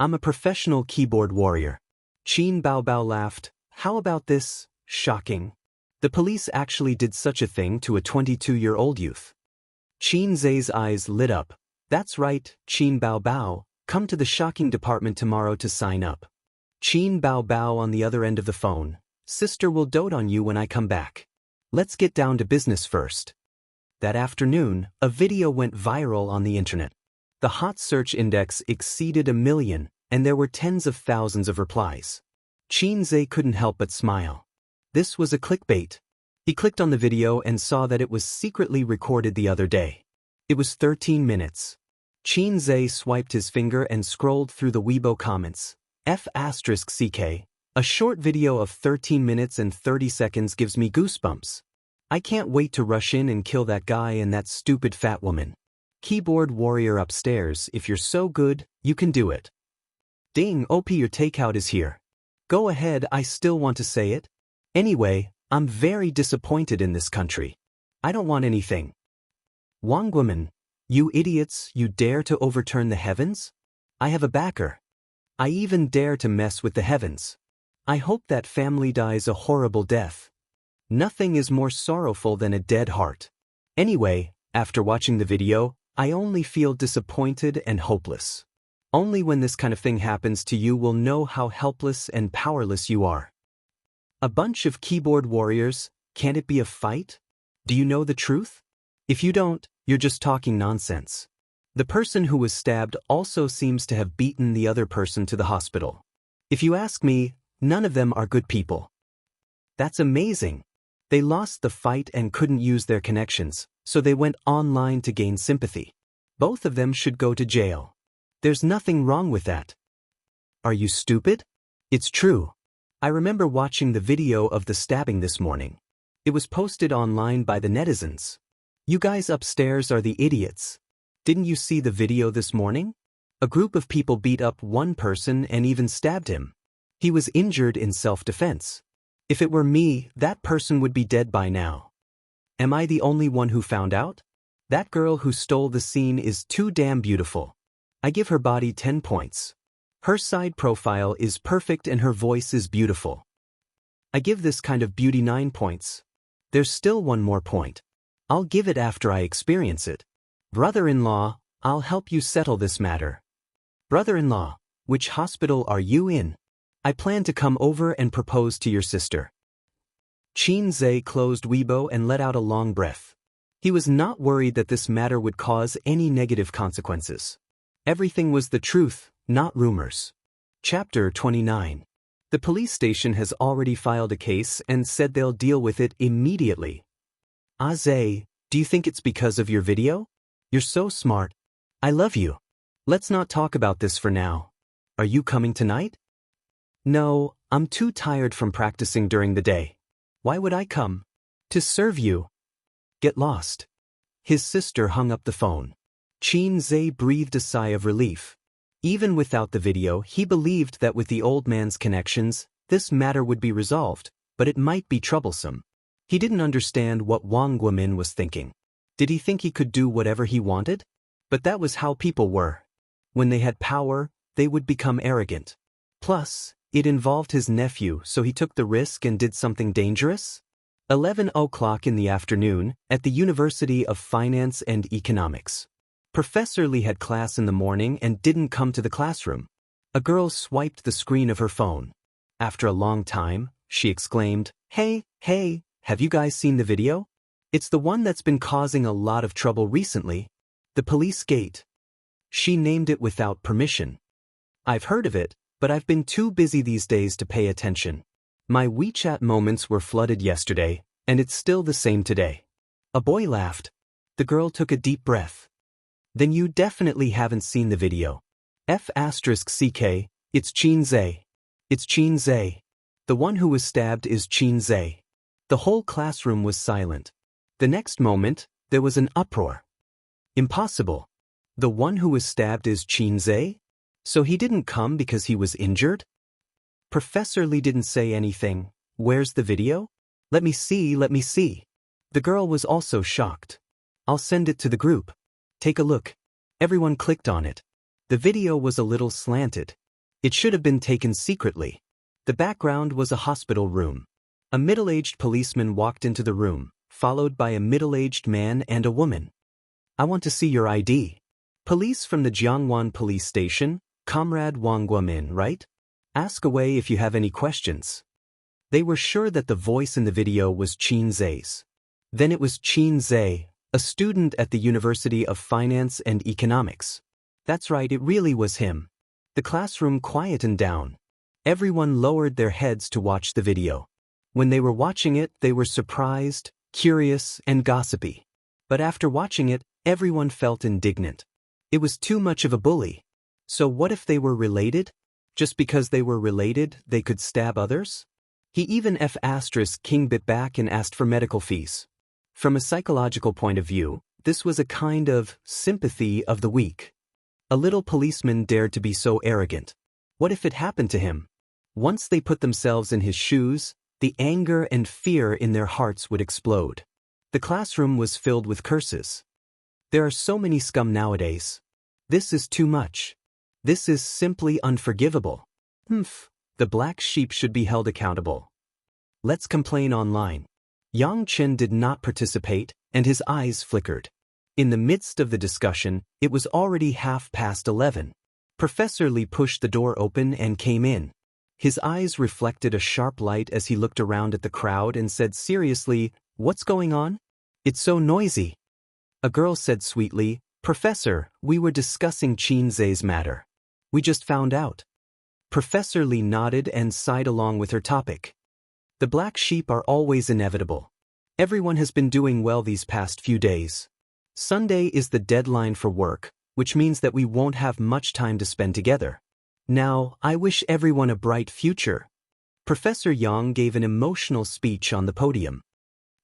I'm a professional keyboard warrior. Qin Bao Bao laughed, How about this? Shocking. The police actually did such a thing to a 22-year-old youth. Qin Zhe's eyes lit up. That's right, Qin Bao Bao, come to the shocking department tomorrow to sign up. Qin Bao Bao on the other end of the phone. Sister will dote on you when I come back. Let's get down to business first. That afternoon, a video went viral on the internet. The hot search index exceeded 1 million, and there were tens of thousands of replies. Qin Zhe couldn't help but smile. This was a clickbait. He clicked on the video and saw that it was secretly recorded the other day. It was 13 minutes. Qin Zhe swiped his finger and scrolled through the Weibo comments. F***ck. A short video of 13 minutes and 30 seconds gives me goosebumps. I can't wait to rush in and kill that guy and that stupid fat woman. Keyboard warrior upstairs, if you're so good, you can do it. Ding, OP, your takeout is here. Go ahead, I still want to say it. Anyway, I'm very disappointed in this country. I don't want anything. Wang woman, You idiots, you dare to overturn the heavens? I have a backer. I even dare to mess with the heavens. I hope that family dies a horrible death. Nothing is more sorrowful than a dead heart. Anyway, after watching the video, I only feel disappointed and hopeless. Only when this kind of thing happens to you will know how helpless and powerless you are. A bunch of keyboard warriors, can't it be a fight? Do you know the truth? If you don't, you're just talking nonsense. The person who was stabbed also seems to have beaten the other person to the hospital. If you ask me, none of them are good people. That's amazing. They lost the fight and couldn't use their connections, so they went online to gain sympathy. Both of them should go to jail. There's nothing wrong with that. Are you stupid? It's true. I remember watching the video of the stabbing this morning. It was posted online by the netizens. You guys upstairs are the idiots. Didn't you see the video this morning? A group of people beat up one person and even stabbed him. He was injured in self-defense. If it were me, that person would be dead by now. Am I the only one who found out? That girl who stole the scene is too damn beautiful. I give her body 10 points. Her side profile is perfect and her voice is beautiful. I give this kind of beauty 9 points. There's still one more point. I'll give it after I experience it. Brother-in-law, I'll help you settle this matter. Brother-in-law, which hospital are you in? I plan to come over and propose to your sister. Qin Zhe closed Weibo and let out a long breath. He was not worried that this matter would cause any negative consequences. Everything was the truth, not rumors. Chapter 29. The police station has already filed a case and said they'll deal with it immediately. Zhe, do you think it's because of your video? You're so smart. I love you. Let's not talk about this for now. Are you coming tonight? No, I'm too tired from practicing during the day. Why would I come? To serve you. Get lost. His sister hung up the phone. Qin Zhe breathed a sigh of relief. Even without the video, he believed that with the old man's connections, this matter would be resolved, but it might be troublesome. He didn't understand what Wang Guomin was thinking. Did he think he could do whatever he wanted? But that was how people were. When they had power, they would become arrogant. Plus, it involved his nephew, so he took the risk and did something dangerous? 11 o'clock in the afternoon, at the University of Finance and Economics. Professor Li had class in the morning and didn't come to the classroom. A girl swiped the screen of her phone. After a long time, she exclaimed, Hey, have you guys seen the video? It's the one that's been causing a lot of trouble recently. The police gate. She named it without permission. I've heard of it, but I've been too busy these days to pay attention. My WeChat moments were flooded yesterday, and it's still the same today. A boy laughed. The girl took a deep breath. Then you definitely haven't seen the video. F***CK, it's Qin Zhe. It's Qin Zhe. The one who was stabbed is Qin Zhe. The whole classroom was silent. The next moment, there was an uproar. Impossible. The one who was stabbed is Qin Zhe? So he didn't come because he was injured? Professor Li didn't say anything. Where's the video? Let me see. The girl was also shocked. I'll send it to the group. Take a look. Everyone clicked on it. The video was a little slanted. It should have been taken secretly. The background was a hospital room. A middle-aged policeman walked into the room, followed by a middle-aged man and a woman. I want to see your ID. Police from the Jiangwan police station, Comrade Wang Guomin, right? Ask away if you have any questions. They were sure that the voice in the video was Qin Zhe's. Then it was Qin Zhe, a student at the University of Finance and Economics. That's right, it really was him. The classroom quietened down. Everyone lowered their heads to watch the video. When they were watching it, they were surprised, curious, and gossipy. But after watching it, everyone felt indignant. It was too much of a bully. So what if they were related? Just because they were related, they could stab others? He even King bit back and asked for medical fees. From a psychological point of view, this was a kind of sympathy of the weak. A little policeman dared to be so arrogant. What if it happened to him? Once they put themselves in his shoes, the anger and fear in their hearts would explode. The classroom was filled with curses. There are so many scum nowadays. This is too much. This is simply unforgivable. Humph, the black sheep should be held accountable. Let's complain online. Yang Chen did not participate, and his eyes flickered. In the midst of the discussion, it was already 11:30. Professor Li pushed the door open and came in. His eyes reflected a sharp light as he looked around at the crowd and said seriously, "What's going on? It's so noisy." A girl said sweetly, "Professor, we were discussing Qin Zhe's matter. We just found out." Professor Li nodded and sighed along with her topic. The black sheep are always inevitable. Everyone has been doing well these past few days. Sunday is the deadline for work, which means that we won't have much time to spend together. Now, I wish everyone a bright future. Professor Yang gave an emotional speech on the podium.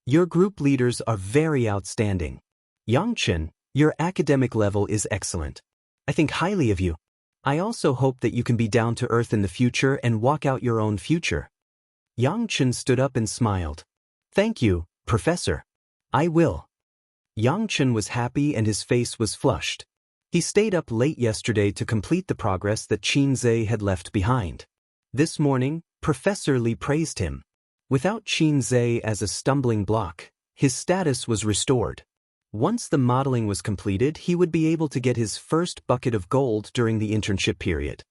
Your group leaders are very outstanding. Yang Chen, your academic level is excellent. I think highly of you. I also hope that you can be down to earth in the future and walk out your own future. Yang Chen stood up and smiled. Thank you, Professor. I will. Yang Chen was happy and his face was flushed. He stayed up late yesterday to complete the progress that Qin Zhe had left behind. This morning, Professor Li praised him. Without Qin Zhe as a stumbling block, his status was restored. Once the modeling was completed, he would be able to get his first bucket of gold during the internship period.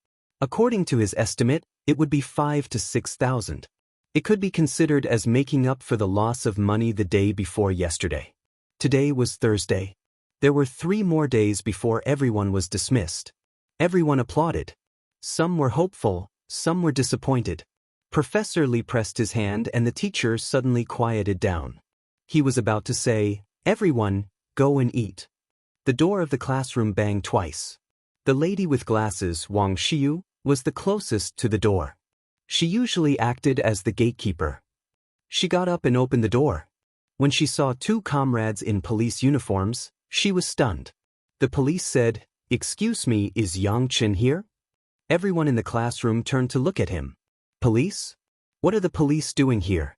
According to his estimate, it would be 5,000 to 6,000. It could be considered as making up for the loss of money the day before yesterday. Today was Thursday. There were 3 more days before everyone was dismissed. Everyone applauded. Some were hopeful, some were disappointed. Professor Li pressed his hand and the teacher suddenly quieted down. He was about to say, "Everyone, go and eat." The door of the classroom banged twice. The lady with glasses, Wang Xiu, was the closest to the door. She usually acted as the gatekeeper. She got up and opened the door. When she saw 2 comrades in police uniforms, she was stunned. The police said, "Excuse me, is Yang Chen here?" Everyone in the classroom turned to look at him. Police? What are the police doing here?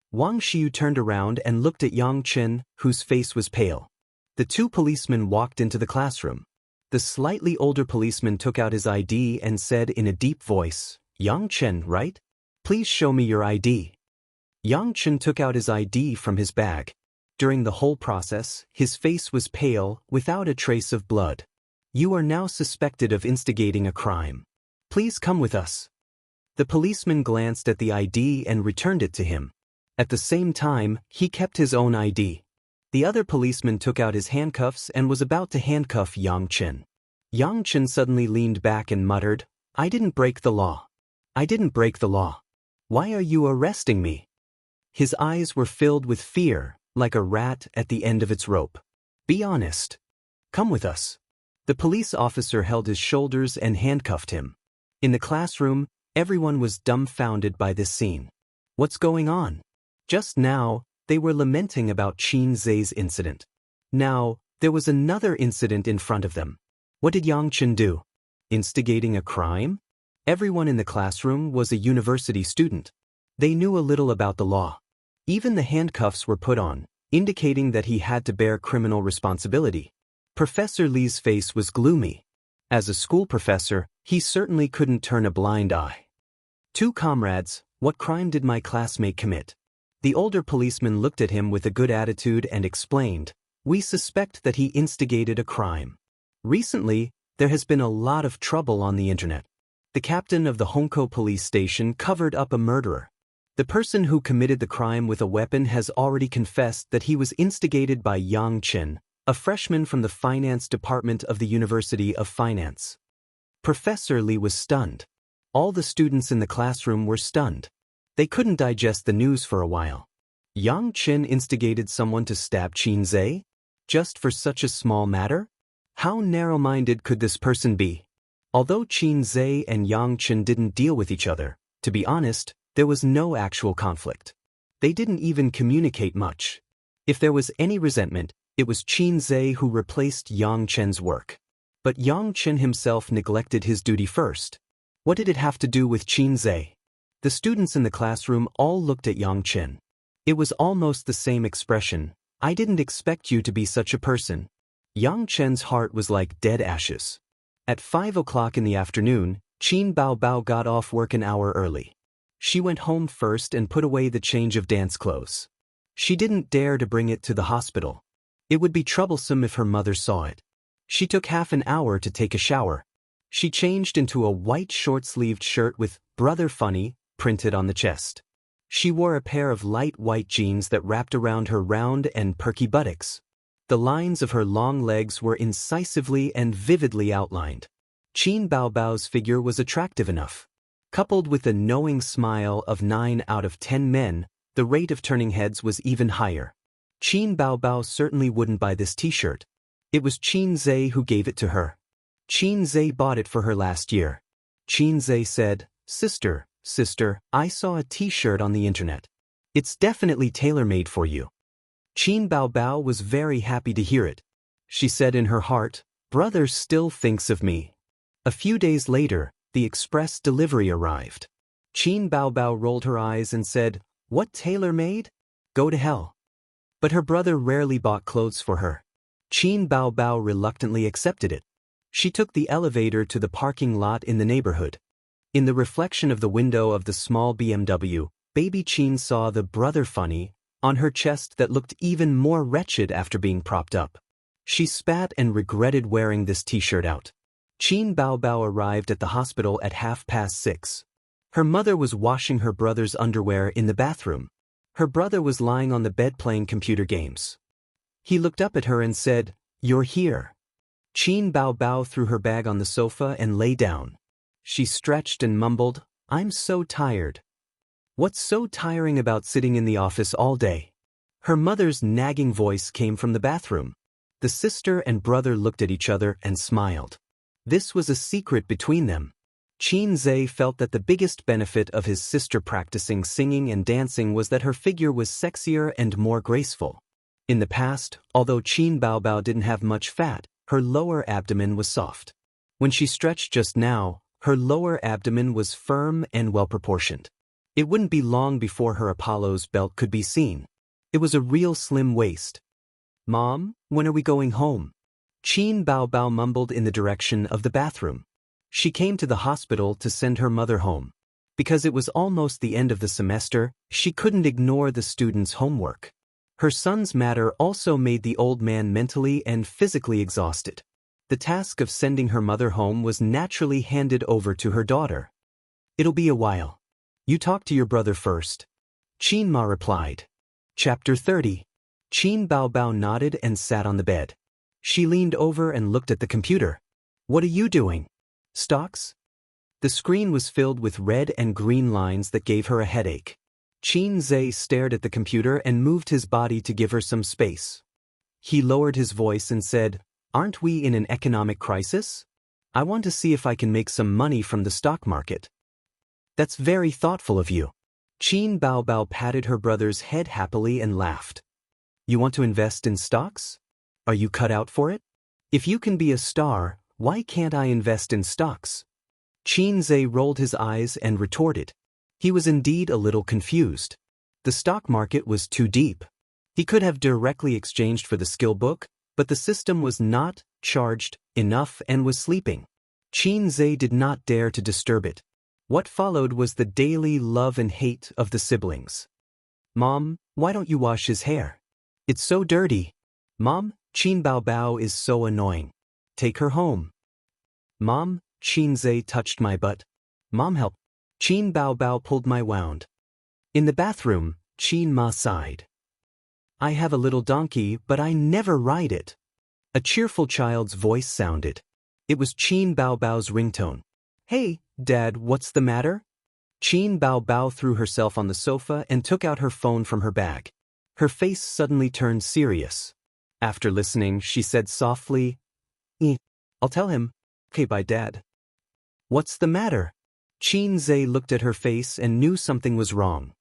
Wang Xiu turned around and looked at Yang Chen, whose face was pale. The 2 policemen walked into the classroom. The slightly older policeman took out his ID and said in a deep voice, "Yang Chen, right? Please show me your ID." Yang Chen took out his ID from his bag. During the whole process, his face was pale, without a trace of blood. "You are now suspected of instigating a crime. Please come with us." The policeman glanced at the ID and returned it to him. At the same time, he kept his own ID. The other policeman took out his handcuffs and was about to handcuff Yang Chen. Yang Chen suddenly leaned back and muttered, "I didn't break the law. I didn't break the law. Why are you arresting me?" His eyes were filled with fear, like a rat at the end of its rope. "Be honest. Come with us." The police officer held his shoulders and handcuffed him. In the classroom, everyone was dumbfounded by this scene. What's going on? Just now, they were lamenting about Qin Zhe's incident. Now, there was another incident in front of them. What did Yang Chen do? Instigating a crime? Everyone in the classroom was a university student. They knew a little about the law. Even the handcuffs were put on, indicating that he had to bear criminal responsibility. Professor Li's face was gloomy. As a school professor, he certainly couldn't turn a blind eye. "2 comrades, what crime did my classmate commit?" The older policeman looked at him with a good attitude and explained, "We suspect that he instigated a crime. Recently, there has been a lot of trouble on the internet. The captain of the Hongkou police station covered up a murderer. The person who committed the crime with a weapon has already confessed that he was instigated by Yang Chen, a freshman from the finance department of the University of Finance." Professor Li was stunned. All the students in the classroom were stunned. They couldn't digest the news for a while. Yang Chen instigated someone to stab Qin Zhe? Just for such a small matter? How narrow-minded could this person be? Although Qin Zhe and Yang Chen didn't deal with each other, to be honest, there was no actual conflict. They didn't even communicate much. If there was any resentment, it was Qin Zhe who replaced Yang Chen's work. But Yang Chen himself neglected his duty first. What did it have to do with Qin Zhe? The students in the classroom all looked at Yang Chen. It was almost the same expression, I didn't expect you to be such a person. Yang Chen's heart was like dead ashes. At 5 o'clock in the afternoon, Qin Baobao got off work an hour early. She went home first and put away the change of dance clothes. She didn't dare to bring it to the hospital. It would be troublesome if her mother saw it. She took half an hour to take a shower. She changed into a white short-sleeved shirt with "Brother Funny" printed on the chest. She wore a pair of light white jeans that wrapped around her round and perky buttocks. The lines of her long legs were incisively and vividly outlined. Qin Baobao's figure was attractive enough. Coupled with the knowing smile of 9 out of 10 men, the rate of turning heads was even higher. Qin Baobao certainly wouldn't buy this t-shirt. It was Qin Zhe who gave it to her. Qin Zhe bought it for her last year. Qin Zhe said, Sister, I saw a t-shirt on the internet. It's definitely tailor-made for you." Qin Baobao was very happy to hear it. She said in her heart, "Brother still thinks of me." A few days later, the express delivery arrived. Qin Baobao rolled her eyes and said, "What tailor-made? Go to hell." But her brother rarely bought clothes for her. Qin Baobao reluctantly accepted it. She took the elevator to the parking lot in the neighborhood. In the reflection of the window of the small BMW, baby Qin saw the "Brother Funny" on her chest that looked even more wretched after being propped up. She spat and regretted wearing this t-shirt out. Qin Baobao arrived at the hospital at 6:30. Her mother was washing her brother's underwear in the bathroom. Her brother was lying on the bed playing computer games. He looked up at her and said, "You're here." Qin Baobao threw her bag on the sofa and lay down. She stretched and mumbled, "I'm so tired." "What's so tiring about sitting in the office all day?" Her mother's nagging voice came from the bathroom. The sister and brother looked at each other and smiled. This was a secret between them. Qin Zhe felt that the biggest benefit of his sister practicing singing and dancing was that her figure was sexier and more graceful. In the past, although Qin Baobao didn't have much fat, her lower abdomen was soft. When she stretched just now, her lower abdomen was firm and well-proportioned. It wouldn't be long before her Apollo's belt could be seen. It was a real slim waist. "Mom, when are we going home?" Qin Baobao mumbled in the direction of the bathroom. She came to the hospital to send her mother home. Because it was almost the end of the semester, she couldn't ignore the students' homework. Her son's matter also made the old man mentally and physically exhausted. The task of sending her mother home was naturally handed over to her daughter. "It'll be a while. You talk to your brother first," Qin Ma replied. Chapter 30. Qin Baobao nodded and sat on the bed. She leaned over and looked at the computer. "What are you doing? Stocks?" The screen was filled with red and green lines that gave her a headache. Qin Zhe stared at the computer and moved his body to give her some space. He lowered his voice and said, "Aren't we in an economic crisis? I want to see if I can make some money from the stock market." "That's very thoughtful of you." Qin Baobao patted her brother's head happily and laughed. "You want to invest in stocks? Are you cut out for it? If you can be a star, why can't I invest in stocks?" Qin Zhe rolled his eyes and retorted. He was indeed a little confused. The stock market was too deep. He could have directly exchanged for the skill book, but the system was not charged enough and was sleeping. Qin Zhe did not dare to disturb it. What followed was the daily love and hate of the siblings. "Mom, why don't you wash his hair? It's so dirty." "Mom, Qin Baobao is so annoying. Take her home." "Mom, Qin Zhe touched my butt." "Mom, help. Qin Baobao pulled my wound." In the bathroom, Qin Ma sighed. "I have a little donkey, but I never ride it." A cheerful child's voice sounded. It was Qin Baobao's ringtone. "Hey, Dad, what's the matter?" Qin Baobao threw herself on the sofa and took out her phone from her bag. Her face suddenly turned serious. After listening, she said softly, "I'll tell him." "Okay, bye, Dad." "What's the matter?" Qin Zhe looked at her face and knew something was wrong.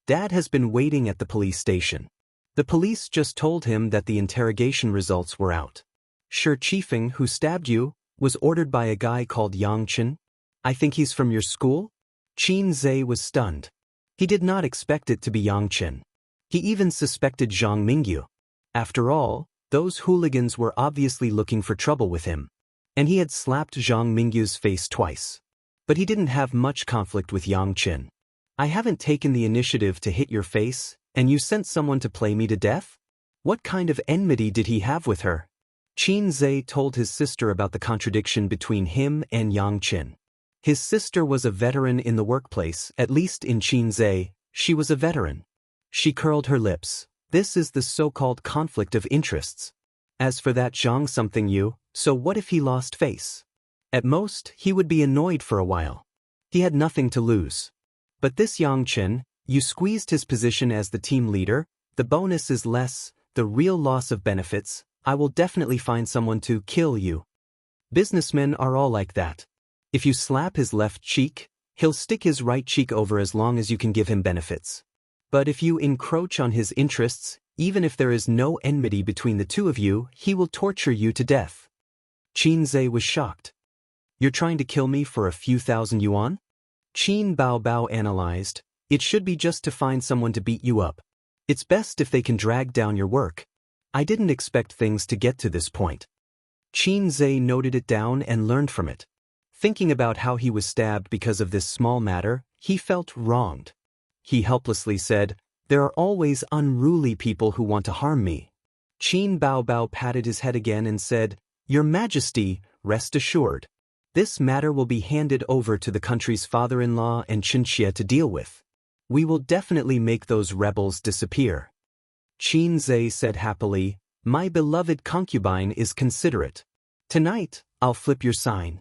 "Dad has been waiting at the police station. The police just told him that the interrogation results were out. Shi Qifeng, who stabbed you, was ordered by a guy called Yang Chen. I think he's from your school?" Qin Zhe was stunned. He did not expect it to be Yang Chen. He even suspected Zhang Mingyu. After all, those hooligans were obviously looking for trouble with him. And he had slapped Zhang Mingyu's face twice. But he didn't have much conflict with Yang Qin. I haven't taken the initiative to hit your face, and you sent someone to play me to death? What kind of enmity did he have with her? Qin Zhe told his sister about the contradiction between him and Yang Qin. His sister was a veteran in the workplace, at least in Qin Zhe, she was a veteran. She curled her lips. This is the so-called conflict of interests. As for that Zhang something you, so what if he lost face? At most, he would be annoyed for a while. He had nothing to lose. But this Yang Qin, you squeezed his position as the team leader, the bonus is less, the real loss of benefits, I will definitely find someone to kill you. Businessmen are all like that. If you slap his left cheek, he'll stick his right cheek over as long as you can give him benefits. But if you encroach on his interests, even if there is no enmity between the two of you, he will torture you to death. Qin Zhe was shocked. You're trying to kill me for a few thousand yuan? Qin Bao analyzed, it should be just to find someone to beat you up. It's best if they can drag down your work. I didn't expect things to get to this point. Qin Zhe noted it down and learned from it. Thinking about how he was stabbed because of this small matter, he felt wronged. He helplessly said, there are always unruly people who want to harm me. Qin Bao patted his head again and said, Your Majesty, rest assured. This matter will be handed over to the country's father-in-law and Qinxie to deal with. We will definitely make those rebels disappear. Qin Zhe said happily, My beloved concubine is considerate. Tonight, I'll flip your sign.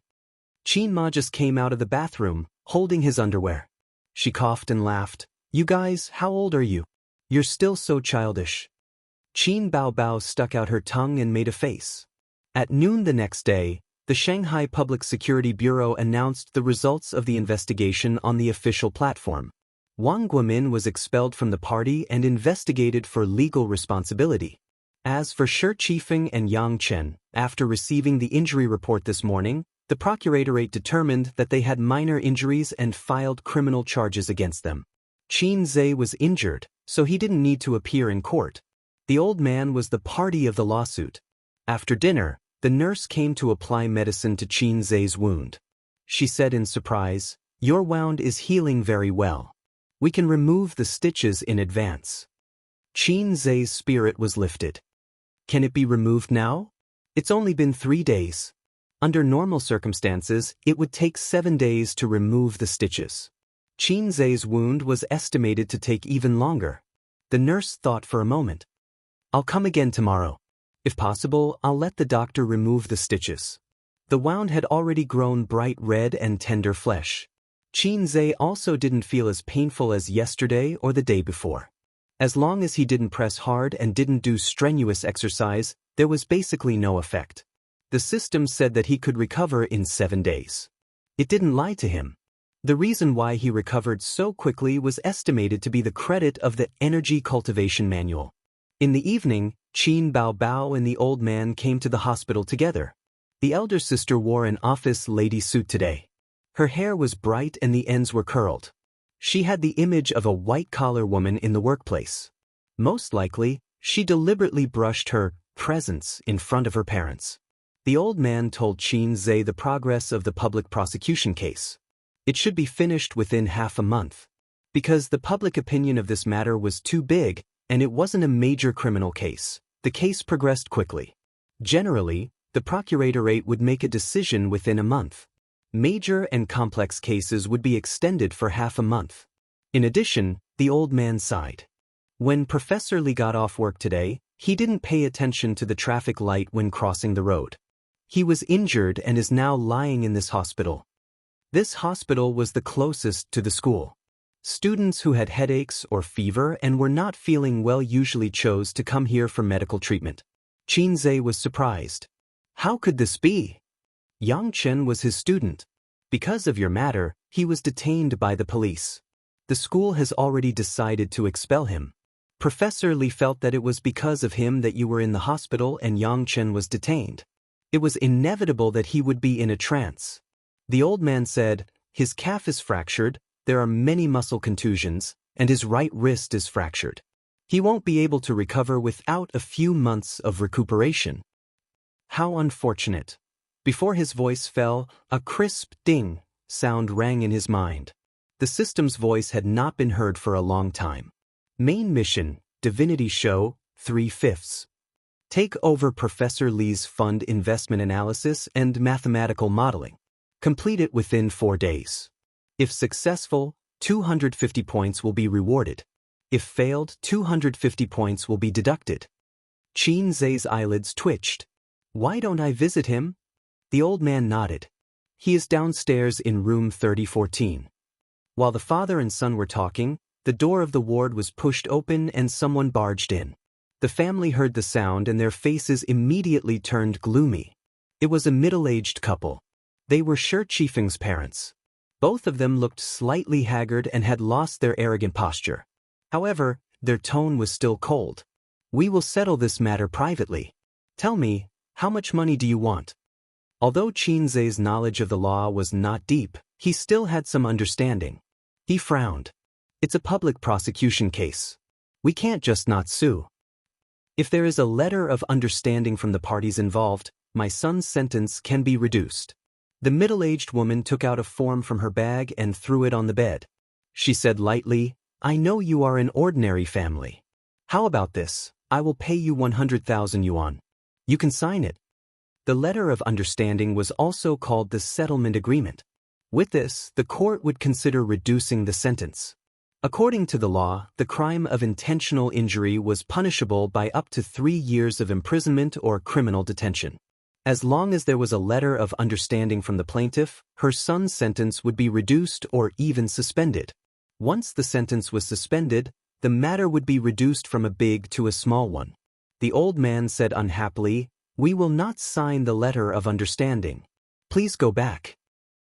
Qin Ma just came out of the bathroom, holding his underwear. She coughed and laughed. You guys, how old are you? You're still so childish. Qin Bao stuck out her tongue and made a face. At noon the next day, the Shanghai Public Security Bureau announced the results of the investigation on the official platform. Wang Guomin was expelled from the party and investigated for legal responsibility. As for Shi Qifeng and Yang Chen, after receiving the injury report this morning, the procuratorate determined that they had minor injuries and filed criminal charges against them. Qin Zhe was injured, so he didn't need to appear in court. The old man was the party of the lawsuit. After dinner, the nurse came to apply medicine to Qin Zhe's wound. She said in surprise, Your wound is healing very well. We can remove the stitches in advance. Qin Zhe's spirit was lifted. Can it be removed now? It's only been 3 days. Under normal circumstances, it would take 7 days to remove the stitches. Qin Zhe's wound was estimated to take even longer. The nurse thought for a moment. I'll come again tomorrow. If possible, I'll let the doctor remove the stitches. The wound had already grown bright red and tender flesh. Qin Zhe also didn't feel as painful as yesterday or the day before. As long as he didn't press hard and didn't do strenuous exercise, there was basically no effect. The system said that he could recover in 7 days. It didn't lie to him. The reason why he recovered so quickly was estimated to be the credit of the Energy Cultivation Manual. In the evening, Qin Bao and the old man came to the hospital together. The elder sister wore an office lady suit today. Her hair was bright and the ends were curled. She had the image of a white-collar woman in the workplace. Most likely, she deliberately brushed her presence in front of her parents. The old man told Qin Zhe the progress of the public prosecution case. It should be finished within half a month. Because the public opinion of this matter was too big, and it wasn't a major criminal case, the case progressed quickly. Generally, the procuratorate would make a decision within a month. Major and complex cases would be extended for half a month. In addition, the old man sighed. When Professor Li got off work today, he didn't pay attention to the traffic light when crossing the road. He was injured and is now lying in this hospital. This hospital was the closest to the school. Students who had headaches or fever and were not feeling well usually chose to come here for medical treatment. Qin Zhe was surprised. How could this be? Yang Chen was his student. Because of your matter, he was detained by the police. The school has already decided to expel him. Professor Li felt that it was because of him that you were in the hospital and Yang Chen was detained. It was inevitable that he would be in a trance. The old man said, his calf is fractured, there are many muscle contusions, and his right wrist is fractured. He won't be able to recover without a few months of recuperation. How unfortunate. Before his voice fell, a crisp ding sound rang in his mind. The system's voice had not been heard for a long time. Main mission, Divinity Show, 3/5. Take over Professor Lee's fund investment analysis and mathematical modeling. Complete it within 4 days. If successful, 250 points will be rewarded. If failed, 250 points will be deducted. Qin Zhe's eyelids twitched. Why don't I visit him? The old man nodded. He is downstairs in room 3014. While the father and son were talking, the door of the ward was pushed open and someone barged in. The family heard the sound and their faces immediately turned gloomy. It was a middle-aged couple. They were Shi Qifeng's parents. Both of them looked slightly haggard and had lost their arrogant posture. However, their tone was still cold. We will settle this matter privately. Tell me, how much money do you want? Although Qin Zhe's knowledge of the law was not deep, he still had some understanding. He frowned. It's a public prosecution case. We can't just not sue. If there is a letter of understanding from the parties involved, my son's sentence can be reduced. The middle-aged woman took out a form from her bag and threw it on the bed. She said lightly, I know you are an ordinary family. How about this? I will pay you 100,000 yuan. You can sign it. The letter of understanding was also called the settlement agreement. With this, the court would consider reducing the sentence. According to the law, the crime of intentional injury was punishable by up to 3 years of imprisonment or criminal detention. As long as there was a letter of understanding from the plaintiff, her son's sentence would be reduced or even suspended. Once the sentence was suspended, the matter would be reduced from a big to a small one. The old man said unhappily, We will not sign the letter of understanding. Please go back.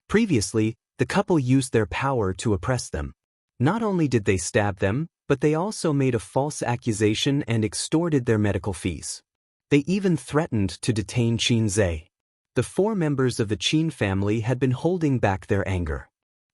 Previously, the couple used their power to oppress them. Not only did they stab them, but they also made a false accusation and extorted their medical fees. They even threatened to detain Qin Zhe. The 4 members of the Qin family had been holding back their anger.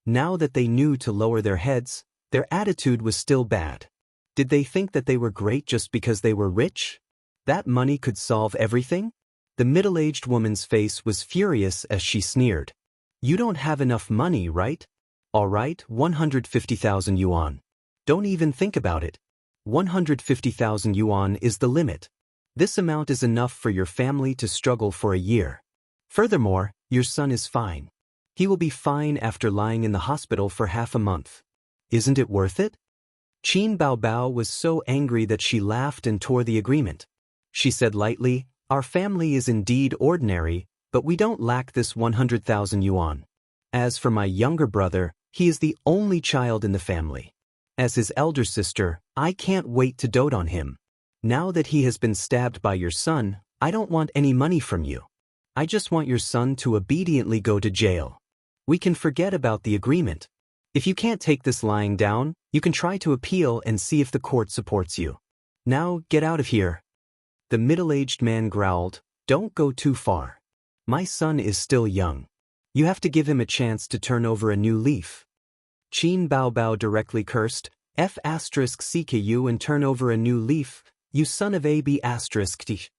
Now that they knew to lower their heads, their attitude was still bad. Did they think that they were great just because they were rich? That money could solve everything? The middle-aged woman's face was furious as she sneered. You don't have enough money, right? All right, 150,000 yuan. Don't even think about it. 150,000 yuan is the limit. This amount is enough for your family to struggle for a year. Furthermore, your son is fine. He will be fine after lying in the hospital for half a month. Isn't it worth it? Qin Baobao was so angry that she laughed and tore the agreement. She said lightly, Our family is indeed ordinary, but we don't lack this 100,000 yuan. As for my younger brother, he is the only child in the family. As his elder sister, I can't wait to dote on him. Now that he has been stabbed by your son, I don't want any money from you. I just want your son to obediently go to jail. We can forget about the agreement. If you can't take this lying down, you can try to appeal and see if the court supports you. Now get out of here. The middle-aged man growled, Don't go too far. My son is still young. You have to give him a chance to turn over a new leaf. Qin Baobao directly cursed, F*CKU and turn over a new leaf, you son of a B*T.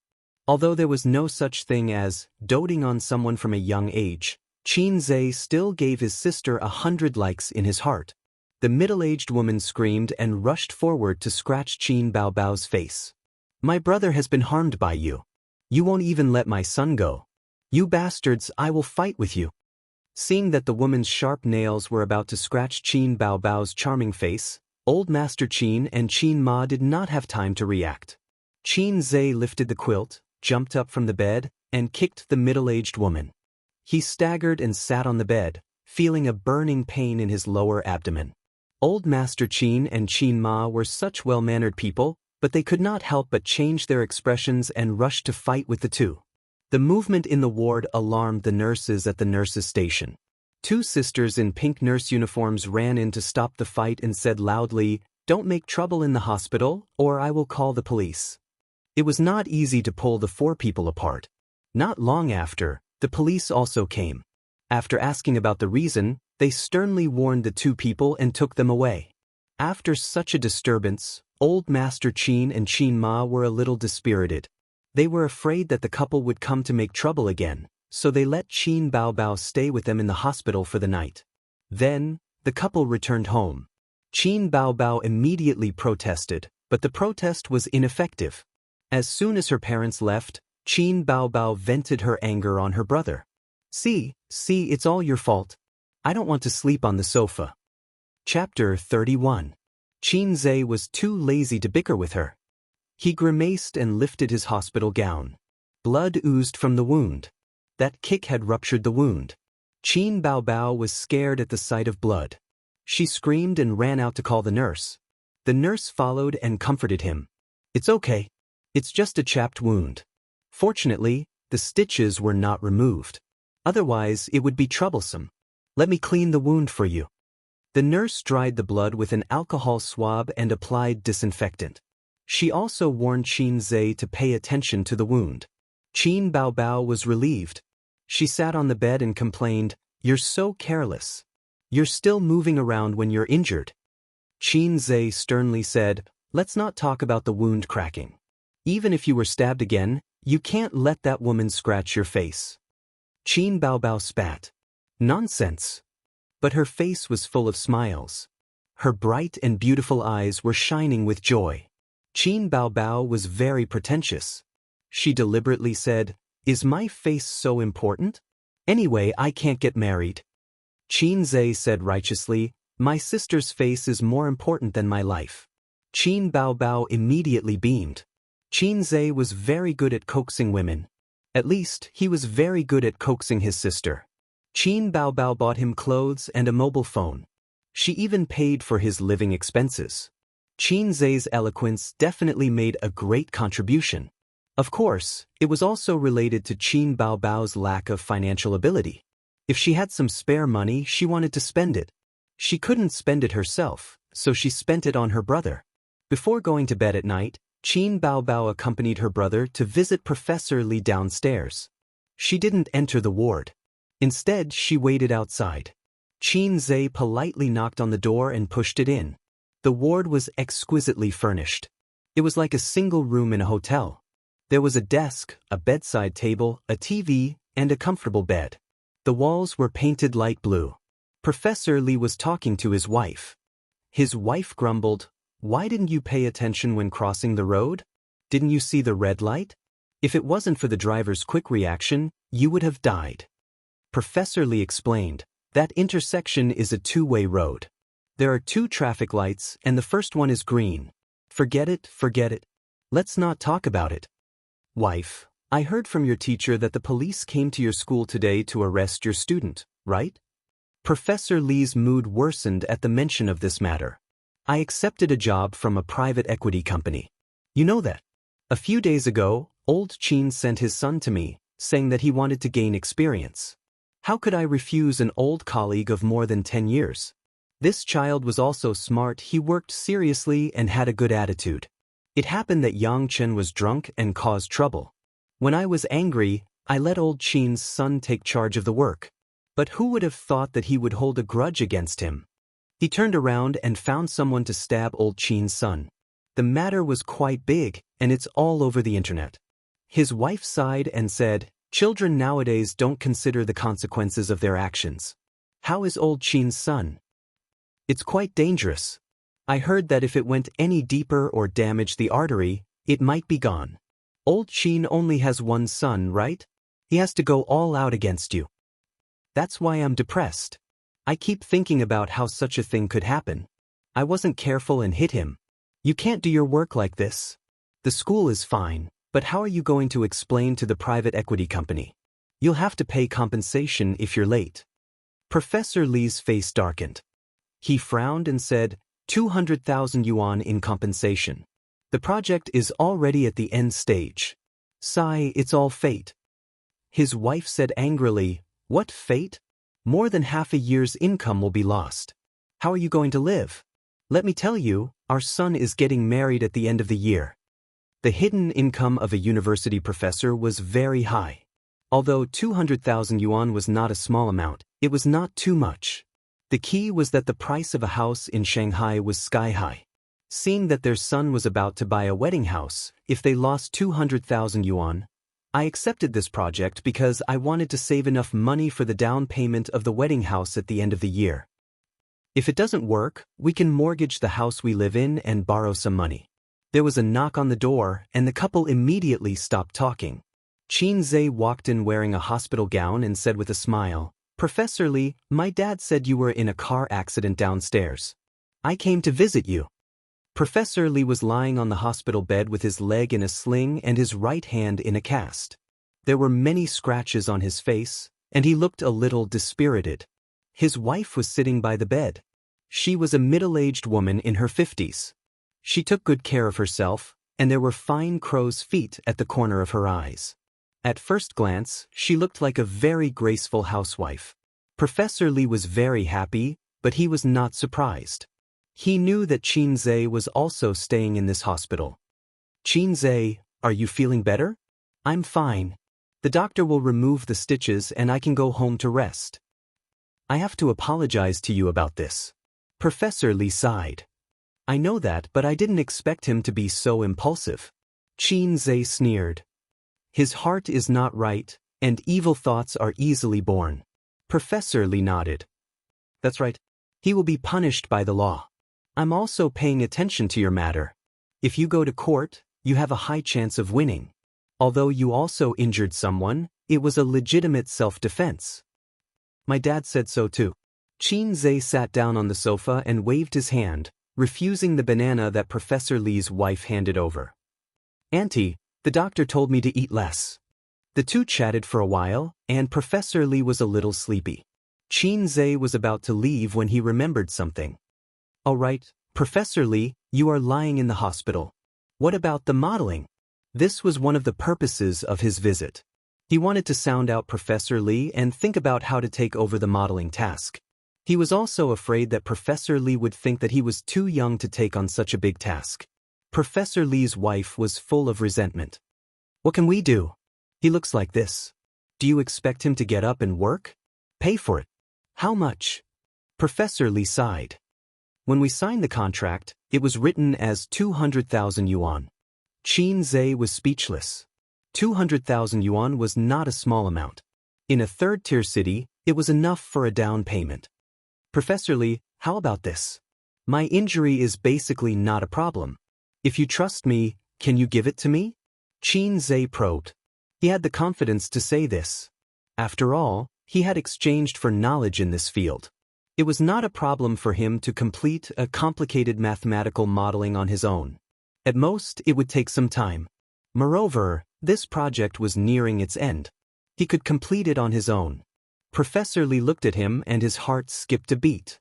Although there was no such thing as doting on someone from a young age, Qin Zhe still gave his sister 100 likes in his heart. The middle-aged woman screamed and rushed forward to scratch Qin Baobao's face. My brother has been harmed by you. You won't even let my son go. You bastards, I will fight with you. Seeing that the woman's sharp nails were about to scratch Qin Baobao's charming face, Old Master Qin and Qin Ma did not have time to react. Qin Zhe lifted the quilt, jumped up from the bed, and kicked the middle-aged woman. He staggered and sat on the bed, feeling a burning pain in his lower abdomen. Old Master Qin and Qin Ma were such well-mannered people, but they could not help but change their expressions and rush to fight with the two. The movement in the ward alarmed the nurses at the nurses' station. 2 sisters in pink nurse uniforms ran in to stop the fight and said loudly, Don't make trouble in the hospital, or I will call the police. It was not easy to pull the 4 people apart. Not long after, the police also came. After asking about the reason, they sternly warned the 2 people and took them away. After such a disturbance, old Master Qin and Qin Ma were a little dispirited. They were afraid that the couple would come to make trouble again, so they let Qin Baobao stay with them in the hospital for the night. Then, the couple returned home. Qin Baobao immediately protested, but the protest was ineffective. As soon as her parents left, Qin Baobao vented her anger on her brother. See, it's all your fault. I don't want to sleep on the sofa. Chapter 31. Qin Zhe was too lazy to bicker with her. He grimaced and lifted his hospital gown. Blood oozed from the wound. That kick had ruptured the wound. Qin Baobao was scared at the sight of blood. She screamed and ran out to call the nurse. The nurse followed and comforted him. It's okay. It's just a chapped wound. Fortunately, the stitches were not removed. Otherwise, it would be troublesome. Let me clean the wound for you. The nurse dried the blood with an alcohol swab and applied disinfectant. She also warned Qin Zhe to pay attention to the wound. Qin Baobao was relieved. She sat on the bed and complained, "You're so careless. You're still moving around when you're injured." Qin Zhe sternly said, "Let's not talk about the wound cracking. Even if you were stabbed again, you can't let that woman scratch your face." Qin Baobao spat. Nonsense. But her face was full of smiles. Her bright and beautiful eyes were shining with joy. Qin Baobao was very pretentious. She deliberately said, "Is my face so important? Anyway, I can't get married." Qin Zhe said righteously, "My sister's face is more important than my life." Qin Baobao immediately beamed. Qin Zhe was very good at coaxing women. At least, he was very good at coaxing his sister. Qin Baobao bought him clothes and a mobile phone. She even paid for his living expenses. Qin Zhe's eloquence definitely made a great contribution. Of course, it was also related to Qin Baobao's lack of financial ability. If she had some spare money, she wanted to spend it. She couldn't spend it herself, so she spent it on her brother. Before going to bed at night, Qin Baobao accompanied her brother to visit Professor Li downstairs. She didn't enter the ward. Instead, she waited outside. Qin Zhe politely knocked on the door and pushed it in. The ward was exquisitely furnished. It was like a single room in a hotel. There was a desk, a bedside table, a TV, and a comfortable bed. The walls were painted light blue. Professor Li was talking to his wife. His wife grumbled, "Why didn't you pay attention when crossing the road? Didn't you see the red light? If it wasn't for the driver's quick reaction, you would have died." Professor Li explained, "That intersection is a two-way road. There are 2 traffic lights and the first one is green. Forget it. Let's not talk about it." "Wife, I heard from your teacher that the police came to your school today to arrest your student, right?" Professor Li's mood worsened at the mention of this matter. "I accepted a job from a private equity company. You know that. A few days ago, old Qin sent his son to me, saying that he wanted to gain experience. How could I refuse an old colleague of more than 10 years? This child was also smart, he worked seriously and had a good attitude. It happened that Yang Chen was drunk and caused trouble. When I was angry, I let old Qin's son take charge of the work. But who would have thought that he would hold a grudge against him? He turned around and found someone to stab old Qin's son. The matter was quite big, and it's all over the internet." His wife sighed and said, "Children nowadays don't consider the consequences of their actions. How is old Qin's son?" "It's quite dangerous. I heard that if it went any deeper or damaged the artery, it might be gone. Old Qin only has one son, right? He has to go all out against you. That's why I'm depressed. I keep thinking about how such a thing could happen. I wasn't careful and hit him. You can't do your work like this. The school is fine, but how are you going to explain to the private equity company? You'll have to pay compensation if you're late." Professor Li's face darkened. He frowned and said, 200,000 yuan in compensation. The project is already at the end stage. Sigh, it's all fate. His wife said angrily, "What fate? More than half a year's income will be lost. How are you going to live? Let me tell you, our son is getting married at the end of the year." The hidden income of a university professor was very high. Although 200,000 yuan was not a small amount, it was not too much. The key was that the price of a house in Shanghai was sky-high. Seeing that their son was about to buy a wedding house, if they lost 200,000 yuan, I accepted this project because I wanted to save enough money for the down payment of the wedding house at the end of the year. If it doesn't work, we can mortgage the house we live in and borrow some money. There was a knock on the door, and the couple immediately stopped talking. Qin Zhe walked in wearing a hospital gown and said with a smile, "Professor Li, my dad said you were in a car accident downstairs. I came to visit you." Professor Li was lying on the hospital bed with his leg in a sling and his right hand in a cast. There were many scratches on his face, and he looked a little dispirited. His wife was sitting by the bed. She was a middle-aged woman in her 50s. She took good care of herself, and there were fine crow's feet at the corner of her eyes. At first glance, she looked like a very graceful housewife. Professor Li was very happy, but he was not surprised. He knew that Qin Zhe was also staying in this hospital. "Qin Zhe, are you feeling better?" "I'm fine. The doctor will remove the stitches and I can go home to rest." "I have to apologize to you about this." Professor Li sighed. "I know that, but I didn't expect him to be so impulsive." Qin Zhe sneered. "His heart is not right, and evil thoughts are easily born." Professor Li nodded. "That's right. He will be punished by the law. I'm also paying attention to your matter. If you go to court, you have a high chance of winning. Although you also injured someone, it was a legitimate self-defense." "My dad said so too." Qin Zhe sat down on the sofa and waved his hand, refusing the banana that Professor Li's wife handed over. "Auntie, the doctor told me to eat less." The two chatted for a while, and Professor Li was a little sleepy. Qin Zhe was about to leave when he remembered something. "All right, Professor Li, you are lying in the hospital. What about the modeling?" This was one of the purposes of his visit. He wanted to sound out Professor Li and think about how to take over the modeling task. He was also afraid that Professor Li would think that he was too young to take on such a big task. Professor Li's wife was full of resentment. "What can we do? He looks like this. Do you expect him to get up and work? Pay for it." "How much?" Professor Li sighed. "When we signed the contract, it was written as 200,000 yuan. Qin Zhe was speechless. 200,000 yuan was not a small amount. In a third-tier city, it was enough for a down payment. "Professor Li, how about this? My injury is basically not a problem. If you trust me, can you give it to me?" Qin Zhe probed. He had the confidence to say this. After all, he had exchanged for knowledge in this field. It was not a problem for him to complete a complicated mathematical modeling on his own. At most, it would take some time. Moreover, this project was nearing its end. He could complete it on his own. Professor Li looked at him and his heart skipped a beat.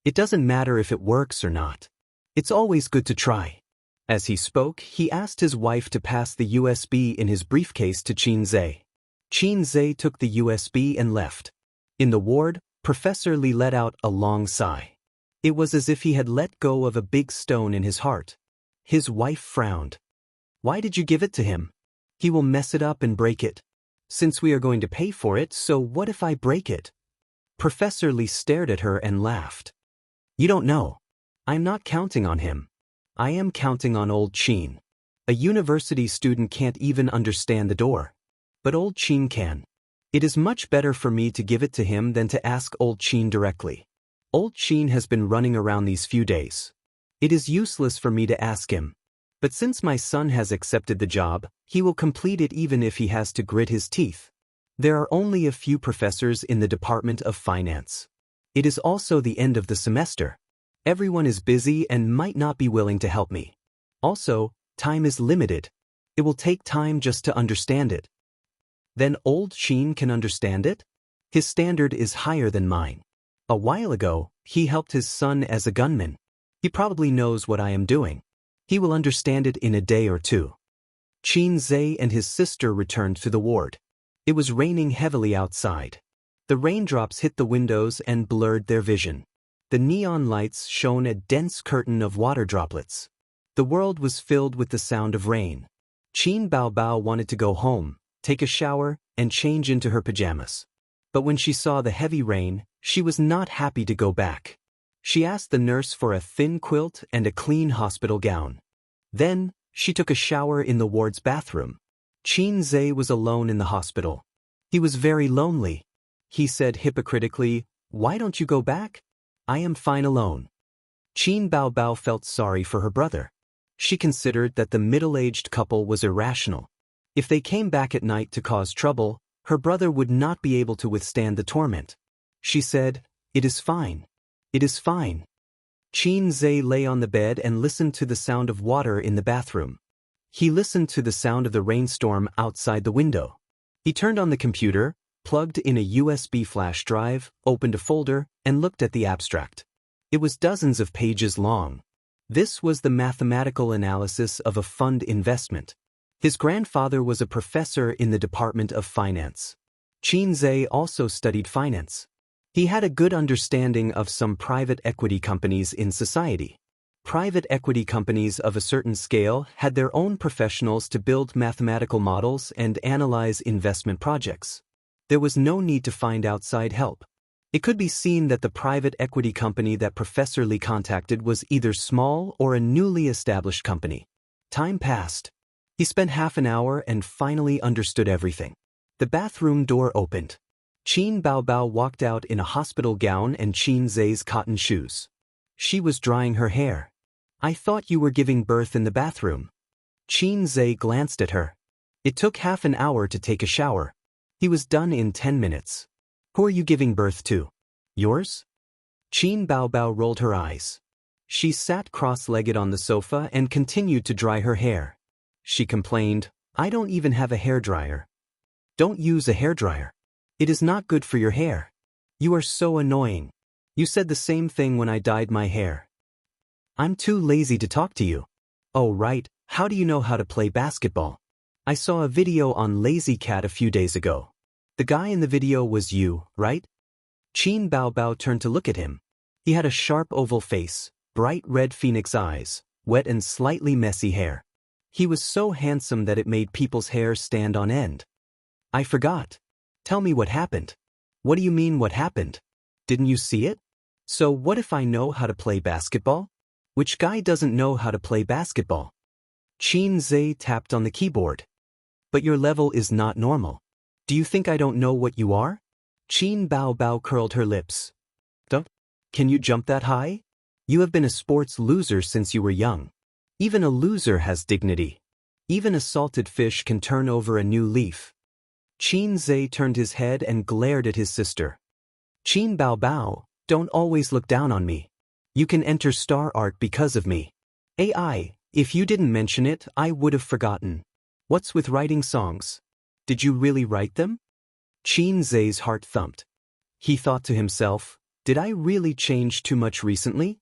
"It doesn't matter if it works or not. It's always good to try." As he spoke, he asked his wife to pass the USB in his briefcase to Qin Zhe. Qin Zhe took the USB and left. In the ward, Professor Li let out a long sigh. It was as if he had let go of a big stone in his heart. His wife frowned. "Why did you give it to him? He will mess it up and break it. Since we are going to pay for it, so what if I break it?" Professor Li stared at her and laughed. "You don't know. I'm not counting on him. I am counting on old Qin. A university student can't even understand the door. But old Qin can. It is much better for me to give it to him than to ask old Qin directly. Old Qin has been running around these few days. It is useless for me to ask him. But since my son has accepted the job, he will complete it even if he has to grit his teeth. There are only a few professors in the Department of Finance. It is also the end of the semester. Everyone is busy and might not be willing to help me. Also, time is limited. It will take time just to understand it." "Then old Qin can understand it? His standard is higher than mine. A while ago, he helped his son as a gunman. He probably knows what I am doing. He will understand it in a day or two." Qin Zhe and his sister returned to the ward. It was raining heavily outside. The raindrops hit the windows and blurred their vision. The neon lights shone a dense curtain of water droplets. The world was filled with the sound of rain. Qin Baobao wanted to go home, take a shower, and change into her pajamas. But when she saw the heavy rain, she was not happy to go back. She asked the nurse for a thin quilt and a clean hospital gown. Then, she took a shower in the ward's bathroom. Qin was alone in the hospital. He was very lonely. He said hypocritically, "Why don't you go back? I am fine alone." Qin Baobao felt sorry for her brother. She considered that the middle-aged couple was irrational. If they came back at night to cause trouble, her brother would not be able to withstand the torment. She said, "It is fine. It is fine." Qin lay on the bed and listened to the sound of water in the bathroom. He listened to the sound of the rainstorm outside the window. He turned on the computer, plugged in a USB flash drive, opened a folder, and looked at the abstract. It was dozens of pages long. This was the mathematical analysis of a fund investment. His grandfather was a professor in the Department of Finance. Qin also studied finance. He had a good understanding of some private equity companies in society. Private equity companies of a certain scale had their own professionals to build mathematical models and analyze investment projects. There was no need to find outside help. It could be seen that the private equity company that Professor Li contacted was either small or a newly established company. Time passed. He spent half an hour and finally understood everything. The bathroom door opened. Qin Baobao walked out in a hospital gown and Qin's cotton shoes. She was drying her hair. "I thought you were giving birth in the bathroom." Qin glanced at her. It took half an hour to take a shower. He was done in 10 minutes. "Who are you giving birth to? Yours?" Qin Baobao rolled her eyes. She sat cross-legged on the sofa and continued to dry her hair. She complained, "I don't even have a hairdryer." "Don't use a hairdryer. It is not good for your hair. You are so annoying. You said the same thing when I dyed my hair." "I'm too lazy to talk to you." "Oh right, how do you know how to play basketball? I saw a video on Lazy Cat a few days ago. The guy in the video was you, right?" Qin Baobao turned to look at him. He had a sharp oval face, bright red phoenix eyes, wet and slightly messy hair. He was so handsome that it made people's hair stand on end. "I forgot. Tell me what happened." "What do you mean what happened? Didn't you see it? So what if I know how to play basketball? Which guy doesn't know how to play basketball?" Qin tapped on the keyboard. "But your level is not normal. Do you think I don't know what you are?" Qin Baobao curled her lips. "Don't? Can you jump that high? You have been a sports loser since you were young. Even a loser has dignity. Even a salted fish can turn over a new leaf." Qin turned his head and glared at his sister. "Qin Baobao, don't always look down on me. You can enter star art because of me. AI, if you didn't mention it, I would have forgotten. What's with writing songs? Did you really write them?" Qin's heart thumped. He thought to himself, "Did I really change too much recently?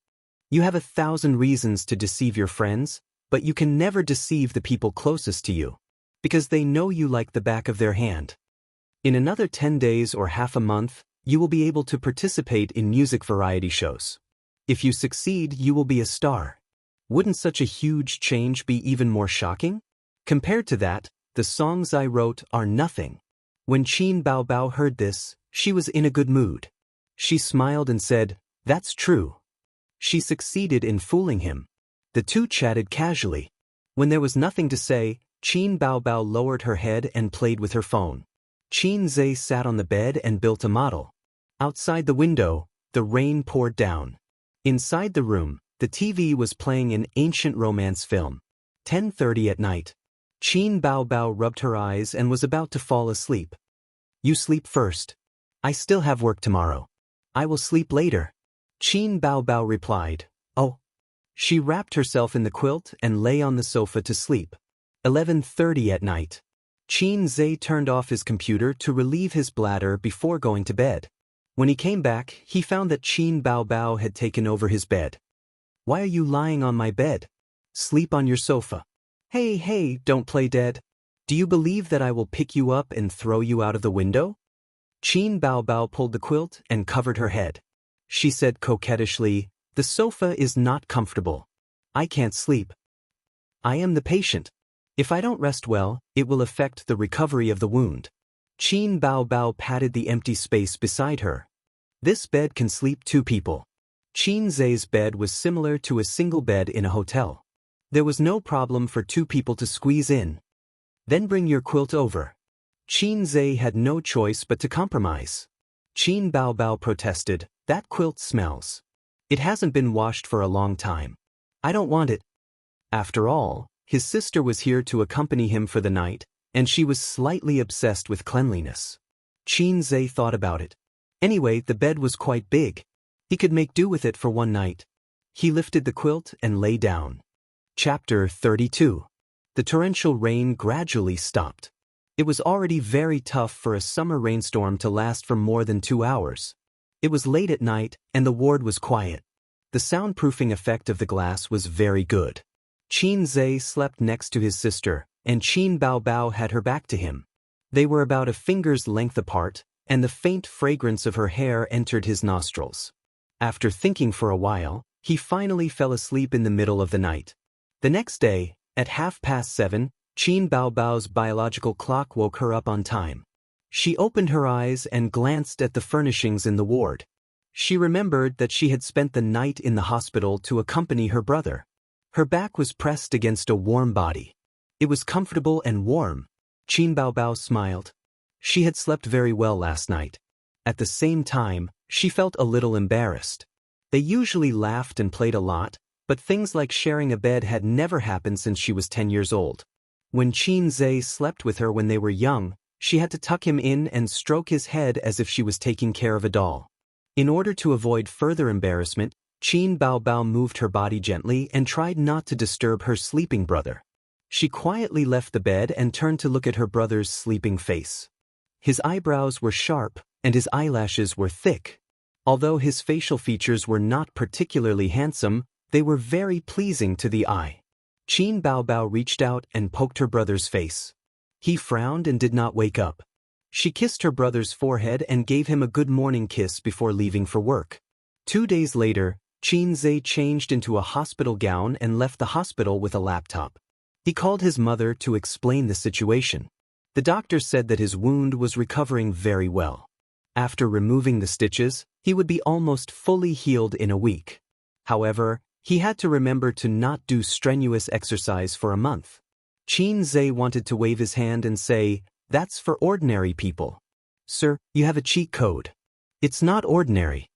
You have 1,000 reasons to deceive your friends, but you can never deceive the people closest to you, because they know you like the back of their hand. In another 10 days or half a month, you will be able to participate in music variety shows. If you succeed, you will be a star. Wouldn't such a huge change be even more shocking? Compared to that, the songs I wrote are nothing." When Qin Baobao heard this, she was in a good mood. She smiled and said, "That's true." She succeeded in fooling him. The two chatted casually. When there was nothing to say, Qin Baobao lowered her head and played with her phone. Qin sat on the bed and built a model. Outside the window, the rain poured down. Inside the room, the TV was playing an ancient romance film. 10:30 at night. Qin Baobao rubbed her eyes and was about to fall asleep. "You sleep first. I still have work tomorrow. I will sleep later." Qin Baobao replied, "Oh." She wrapped herself in the quilt and lay on the sofa to sleep. 11:30 at night. Qin turned off his computer to relieve his bladder before going to bed. When he came back, he found that Qin Baobao had taken over his bed. "Why are you lying on my bed? Sleep on your sofa." Hey, don't play dead. Do you believe that I will pick you up and throw you out of the window?" Qin Baobao pulled the quilt and covered her head. She said coquettishly, "The sofa is not comfortable. I can't sleep. I am the patient. If I don't rest well, it will affect the recovery of the wound." Qin Bao Bao patted the empty space beside her. This bed can sleep 2 people. Qin Zhe's bed was similar to a single bed in a hotel. There was no problem for 2 people to squeeze in. Then bring your quilt over. Qin Zhe had no choice but to compromise. Qin Bao Bao protested, that quilt smells. It hasn't been washed for a long time. I don't want it. After all, his sister was here to accompany him for the night, and she was slightly obsessed with cleanliness. Qin Zhe thought about it. Anyway, the bed was quite big. He could make do with it for one night. He lifted the quilt and lay down. Chapter 32. The torrential rain gradually stopped. It was already very tough for a summer rainstorm to last for more than 2 hours. It was late at night, and the ward was quiet. The soundproofing effect of the glass was very good. Qin Zhe slept next to his sister, and Qin Bao Bao had her back to him. They were about a finger's length apart, and the faint fragrance of her hair entered his nostrils. After thinking for a while, he finally fell asleep in the middle of the night. The next day, at 7:30, Qin Bao Bao's biological clock woke her up on time. She opened her eyes and glanced at the furnishings in the ward. She remembered that she had spent the night in the hospital to accompany her brother. Her back was pressed against a warm body. It was comfortable and warm. Qin Bao Bao smiled. She had slept very well last night. At the same time, she felt a little embarrassed. They usually laughed and played a lot, but things like sharing a bed had never happened since she was 10 years old. When Qin Zhe slept with her when they were young, she had to tuck him in and stroke his head as if she was taking care of a doll. In order to avoid further embarrassment, Qin Bao Bao moved her body gently and tried not to disturb her sleeping brother. She quietly left the bed and turned to look at her brother's sleeping face. His eyebrows were sharp, and his eyelashes were thick. Although his facial features were not particularly handsome, they were very pleasing to the eye. Qin Bao Bao reached out and poked her brother's face. He frowned and did not wake up. She kissed her brother's forehead and gave him a good morning kiss before leaving for work. 2 days later, Qin Zhe changed into a hospital gown and left the hospital with a laptop. He called his mother to explain the situation. The doctor said that his wound was recovering very well. After removing the stitches, he would be almost fully healed in a week. However, he had to remember to not do strenuous exercise for a month. Qin Zhe wanted to wave his hand and say, "That's for ordinary people. Sir, you have a cheat code." "It's not ordinary."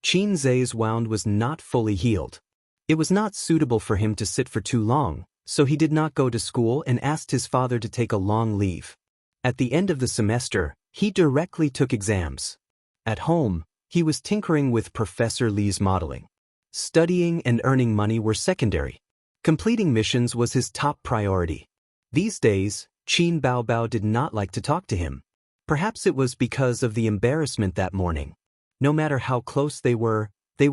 Qin Zhe's wound was not fully healed. It was not suitable for him to sit for too long, so he did not go to school and asked his father to take a long leave. At the end of the semester, he directly took exams. At home, he was tinkering with Professor Li's modeling. Studying and earning money were secondary. Completing missions was his top priority. These days, Qin Bao Bao did not like to talk to him. Perhaps it was because of the embarrassment that morning. No matter how close they were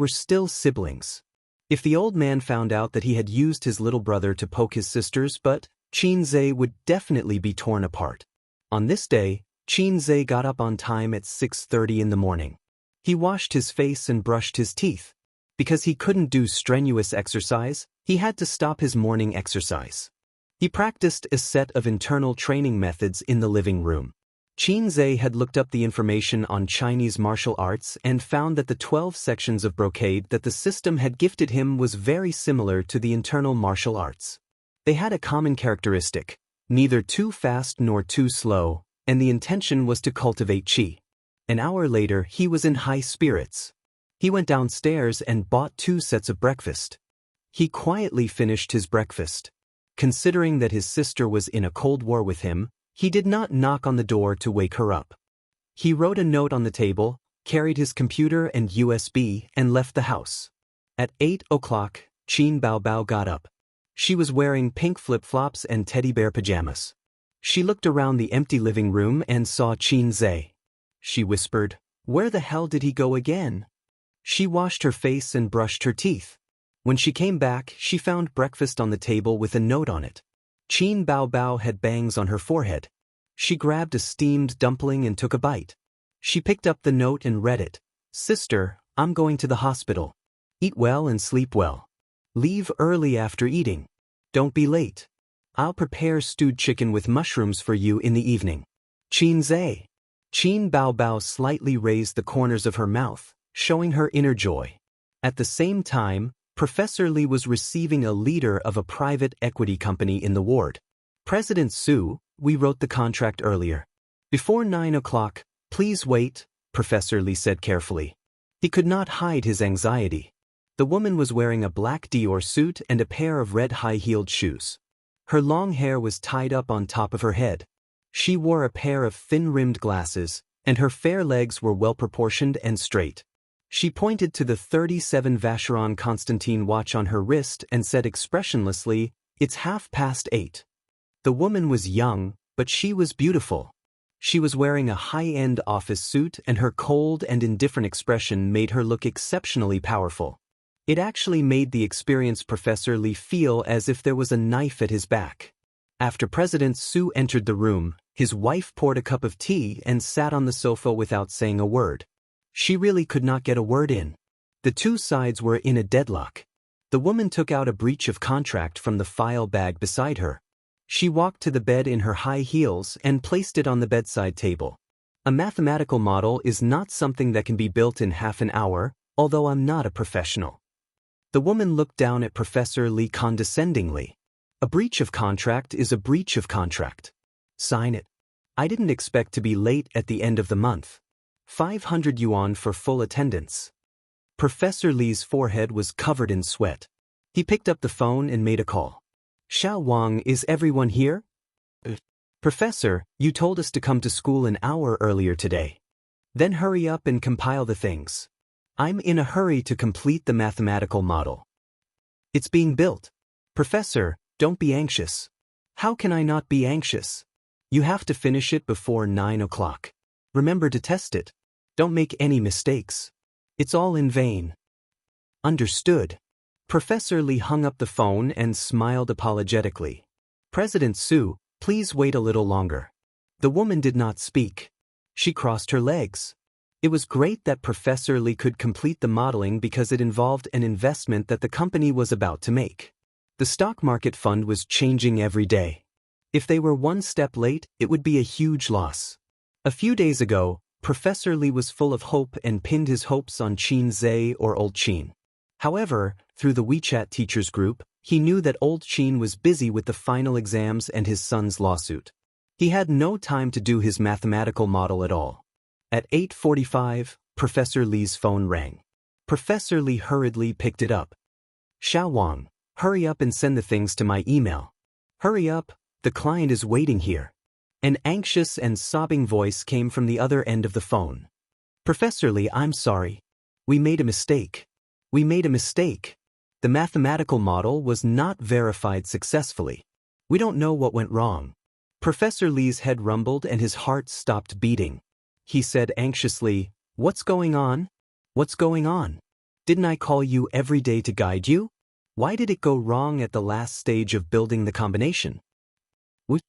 still siblings. If the old man found out that he had used his little brother to poke his sisters, but Qin Zhe would definitely be torn apart. On this day, Qin Zhe got up on time at 6:30 in the morning. He washed his face and brushed his teeth. Because he couldn't do strenuous exercise, he had to stop his morning exercise. He practiced a set of internal training methods in the living room. Qin Zhe had looked up the information on Chinese martial arts and found that the 12 sections of brocade that the system had gifted him was very similar to the internal martial arts. They had a common characteristic, neither too fast nor too slow, and the intention was to cultivate qi. An hour later, he was in high spirits. He went downstairs and bought 2 sets of breakfast. He quietly finished his breakfast. Considering that his sister was in a cold war with him, he did not knock on the door to wake her up. He wrote a note on the table, carried his computer and USB, and left the house. At 8 o'clock, Qin Bao Bao got up. She was wearing pink flip-flops and teddy bear pajamas. She looked around the empty living room and saw Qin Zhe. She whispered, "Where the hell did he go again?" She washed her face and brushed her teeth. When she came back, she found breakfast on the table with a note on it. Qin Bao Bao had bangs on her forehead. She grabbed a steamed dumpling and took a bite. She picked up the note and read it. "Sister, I'm going to the hospital. Eat well and sleep well. Leave early after eating. Don't be late. I'll prepare stewed chicken with mushrooms for you in the evening." Qinze. Qin Baobao slightly raised the corners of her mouth, showing her inner joy. At the same time, Professor Li was receiving a leader of a private equity company in the ward. President Su, we wrote the contract earlier. Before 9 o'clock, please wait, Professor Li said carefully. He could not hide his anxiety. The woman was wearing a black Dior suit and a pair of red high-heeled shoes. Her long hair was tied up on top of her head. She wore a pair of thin-rimmed glasses, and her fair legs were well-proportioned and straight. She pointed to the 37 Vacheron Constantin watch on her wrist and said expressionlessly, "It's 8:30." The woman was young, but she was beautiful. She was wearing a high-end office suit, and her cold and indifferent expression made her look exceptionally powerful. It actually made the experienced Professor Li feel as if there was a knife at his back. After President Su entered the room, his wife poured a cup of tea and sat on the sofa without saying a word. She really could not get a word in. The two sides were in a deadlock. The woman took out a breach of contract from the file bag beside her. She walked to the bed in her high heels and placed it on the bedside table. A mathematical model is not something that can be built in half an hour, although I'm not a professional. The woman looked down at Professor Li condescendingly. A breach of contract is a breach of contract. Sign it. I didn't expect to be late at the end of the month. 500 yuan for full attendance. Professor Li's forehead was covered in sweat. He picked up the phone and made a call. Xiao Wang, is everyone here? Professor, you told us to come to school an hour earlier today. Then hurry up and compile the things. I'm in a hurry to complete the mathematical model. It's being built. Professor, don't be anxious. How can I not be anxious? You have to finish it before 9 o'clock. Remember to test it. Don't make any mistakes. It's all in vain. Understood. Professor Li hung up the phone and smiled apologetically. President Su, please wait a little longer. The woman did not speak. She crossed her legs. It was great that Professor Li could complete the modeling because it involved an investment that the company was about to make. The stock market fund was changing every day. If they were one step late, it would be a huge loss. A few days ago, Professor Li was full of hope and pinned his hopes on Qinze or Old Qin. However, through the WeChat teachers group, he knew that Old Qin was busy with the final exams and his son's lawsuit. He had no time to do his mathematical model at all. At 8:45, Professor Li's phone rang. Professor Li hurriedly picked it up. Xiao Wang, hurry up and send the things to my email. Hurry up, the client is waiting here. An anxious and sobbing voice came from the other end of the phone. Professor Li, I'm sorry. We made a mistake. We made a mistake. The mathematical model was not verified successfully. We don't know what went wrong. Professor Li's head rumbled and his heart stopped beating. He said anxiously, What's going on? What's going on? Didn't I call you every day to guide you? Why did it go wrong at the last stage of building the combination?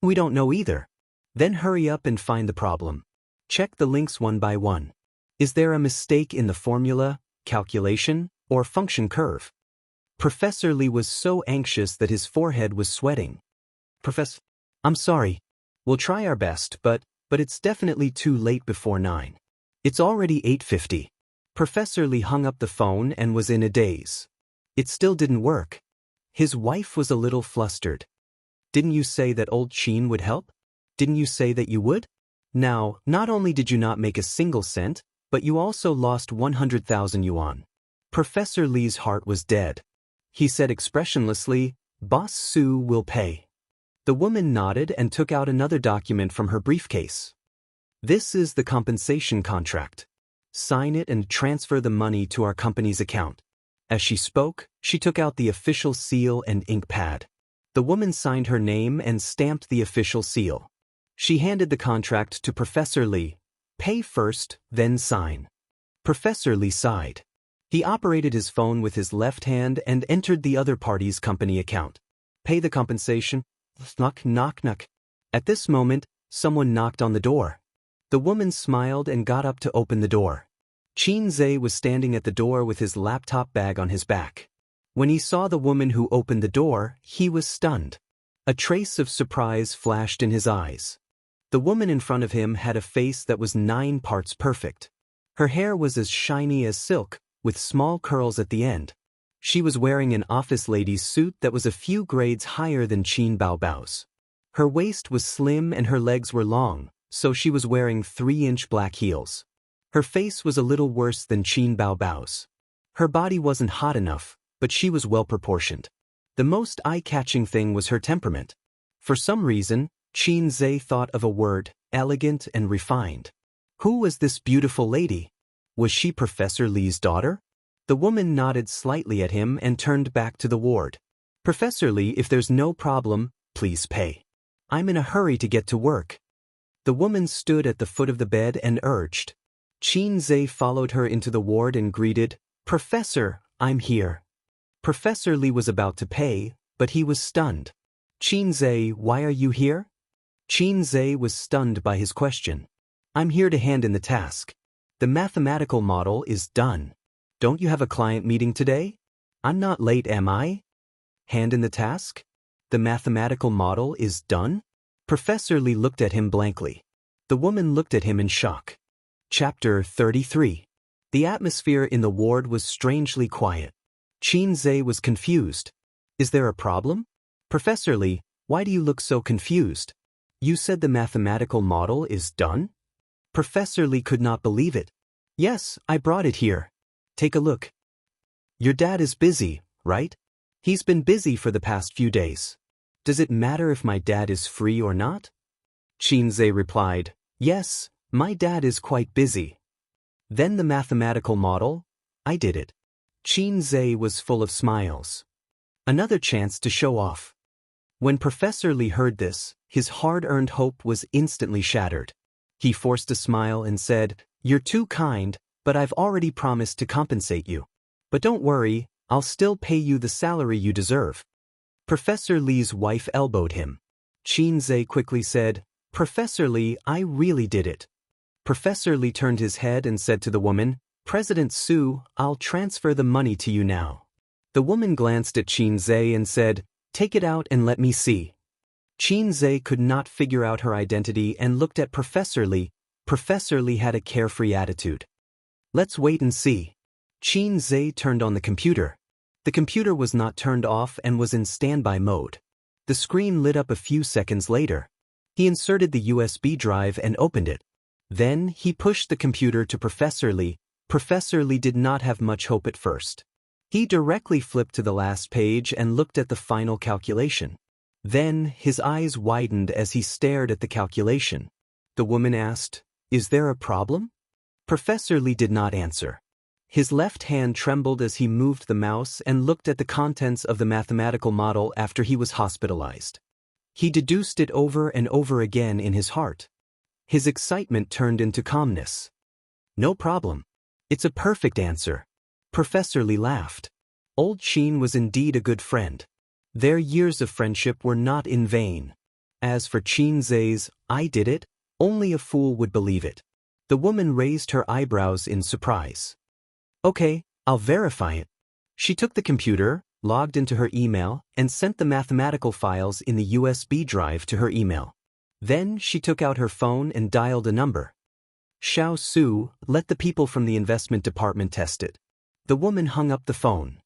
We don't know either. Then hurry up and find the problem. Check the links one by one. Is there a mistake in the formula, calculation, or function curve? Professor Li was so anxious that his forehead was sweating. Professor, I'm sorry. We'll try our best, but it's definitely too late before 9. It's already 8:50. Professor Li hung up the phone and was in a daze. It still didn't work. His wife was a little flustered. Didn't you say that Old Qin would help? Didn't you say that you would? Now, not only did you not make a single cent, but you also lost 100,000 yuan. Professor Li's heart was dead. He said expressionlessly, Boss Su will pay. The woman nodded and took out another document from her briefcase. This is the compensation contract. Sign it and transfer the money to our company's account. As she spoke, she took out the official seal and ink pad. The woman signed her name and stamped the official seal. She handed the contract to Professor Li. Pay first, then sign. Professor Li sighed. He operated his phone with his left hand and entered the other party's company account. Pay the compensation. Knock, knock, knock. At this moment, someone knocked on the door. The woman smiled and got up to open the door. Qinze was standing at the door with his laptop bag on his back. When he saw the woman who opened the door, he was stunned. A trace of surprise flashed in his eyes. The woman in front of him had a face that was 9 parts perfect. Her hair was as shiny as silk, with small curls at the end. She was wearing an office lady's suit that was a few grades higher than Qin Baobao's. Her waist was slim and her legs were long, so she was wearing 3-inch black heels. Her face was a little worse than Qin Baobao's. Her body wasn't hot enough, but she was well-proportioned. The most eye-catching thing was her temperament. For some reason, Qin Zhe thought of a word, elegant and refined. Who was this beautiful lady? Was she Professor Li's daughter? The woman nodded slightly at him and turned back to the ward. Professor Li, if there's no problem, please pay. I'm in a hurry to get to work. The woman stood at the foot of the bed and urged. Qin Zhe followed her into the ward and greeted, Professor, I'm here. Professor Li was about to pay, but he was stunned. Qin Zhe, why are you here? Qin Zhe was stunned by his question. I'm here to hand in the task. The mathematical model is done. Don't you have a client meeting today? I'm not late, am I? Hand in the task? The mathematical model is done? Professor Li looked at him blankly. The woman looked at him in shock. Chapter 33. The atmosphere in the ward was strangely quiet. Qin Zhe was confused. Is there a problem? Professor Li, why do you look so confused? You said the mathematical model is done? Professor Li could not believe it. Yes, I brought it here. Take a look. Your dad is busy, right? He's been busy for the past few days. Does it matter if my dad is free or not? Qin Zhe replied, Yes, my dad is quite busy. Then the mathematical model? I did it. Qin Zhe was full of smiles. Another chance to show off. When Professor Li heard this, his hard-earned hope was instantly shattered. He forced a smile and said, You're too kind, but I've already promised to compensate you. But don't worry, I'll still pay you the salary you deserve. Professor Li's wife elbowed him. Qin Zhe quickly said, Professor Li, I really did it. Professor Li turned his head and said to the woman, President Su, I'll transfer the money to you now. The woman glanced at Qin Zhe and said, Take it out and let me see. Qin Zhe could not figure out her identity and looked at Professor Li. Professor Li had a carefree attitude. Let's wait and see. Qin Zhe turned on the computer. The computer was not turned off and was in standby mode. The screen lit up a few seconds later. He inserted the USB drive and opened it. Then he pushed the computer to Professor Li. Professor Li did not have much hope at first. He directly flipped to the last page and looked at the final calculation. Then his eyes widened as he stared at the calculation. The woman asked, Is there a problem? Professor Li did not answer. His left hand trembled as he moved the mouse and looked at the contents of the mathematical model after he was hospitalized. He deduced it over and over again in his heart. His excitement turned into calmness. No problem. It's a perfect answer. Professor Li laughed. Old Qin was indeed a good friend. Their years of friendship were not in vain. As for Qin Zhe's, I did it, only a fool would believe it. The woman raised her eyebrows in surprise. Okay, I'll verify it. She took the computer, logged into her email, and sent the mathematical files in the USB drive to her email. Then she took out her phone and dialed a number. Xiao Su, let the people from the investment department test it. The woman hung up the phone.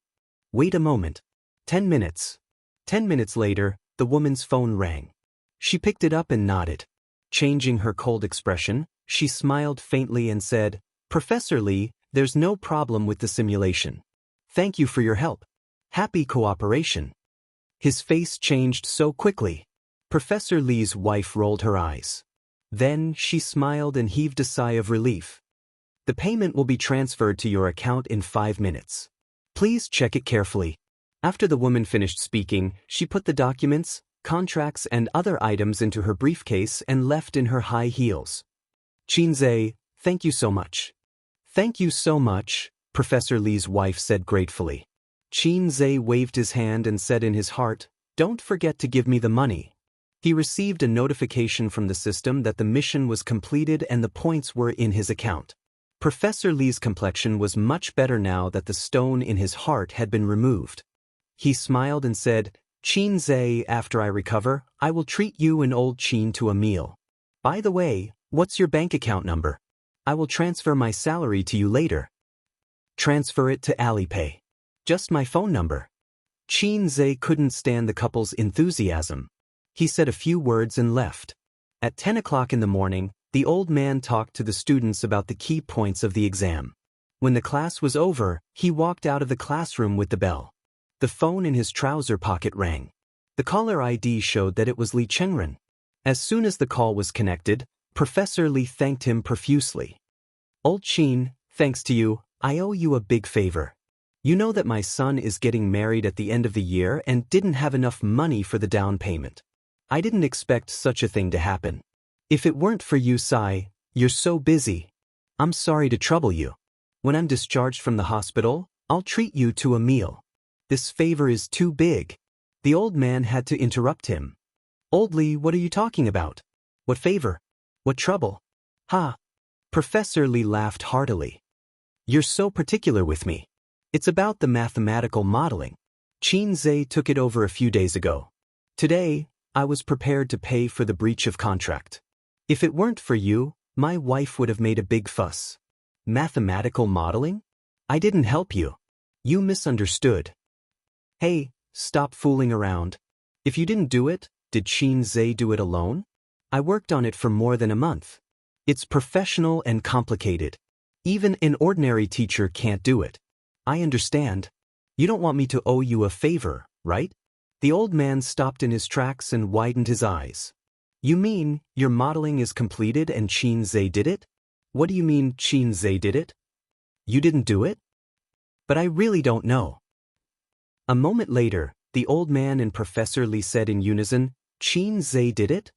Wait a moment. 10 minutes. 10 minutes later, the woman's phone rang. She picked it up and nodded. Changing her cold expression, she smiled faintly and said, Professor Li, there's no problem with the simulation. Thank you for your help. Happy cooperation. His face changed so quickly. Professor Li's wife rolled her eyes. Then she smiled and heaved a sigh of relief. The payment will be transferred to your account in 5 minutes. Please check it carefully. After the woman finished speaking, she put the documents, contracts, and other items into her briefcase and left in her high heels. Qin Zhe, thank you so much. Thank you so much, Professor Li's wife said gratefully. Qin Zhe waved his hand and said in his heart, Don't forget to give me the money. He received a notification from the system that the mission was completed and the points were in his account. Professor Li's complexion was much better now that the stone in his heart had been removed. He smiled and said, Qin Zhe, after I recover, I will treat you and old Qin to a meal. By the way, what's your bank account number? I will transfer my salary to you later. Transfer it to Alipay. Just my phone number. Qin couldn't stand the couple's enthusiasm. He said a few words and left. At 10 o'clock in the morning, the old man talked to the students about the key points of the exam. When the class was over, he walked out of the classroom with the bell. The phone in his trouser pocket rang. The caller ID showed that it was Li Chengren. As soon as the call was connected, Professor Li thanked him profusely. Old Qin, thanks to you, I owe you a big favor. You know that my son is getting married at the end of the year and didn't have enough money for the down payment. I didn't expect such a thing to happen. If it weren't for you, Sai, you're so busy. I'm sorry to trouble you. When I'm discharged from the hospital, I'll treat you to a meal. This favor is too big. The old man had to interrupt him. Old Li, what are you talking about? What favor? What trouble? Ha! Professor Li laughed heartily. You're so particular with me. It's about the mathematical modeling. Qin took it over a few days ago. Today, I was prepared to pay for the breach of contract. If it weren't for you, my wife would have made a big fuss. Mathematical modeling? I didn't help you. You misunderstood. Hey, stop fooling around. If you didn't do it, did Qin do it alone? I worked on it for more than a month. It's professional and complicated. Even an ordinary teacher can't do it. I understand. You don't want me to owe you a favor, right? The old man stopped in his tracks and widened his eyes. You mean, your modeling is completed and Qin did it? What do you mean Qin did it? You didn't do it? But I really don't know. A moment later, the old man and Professor Li said in unison, Qin did it?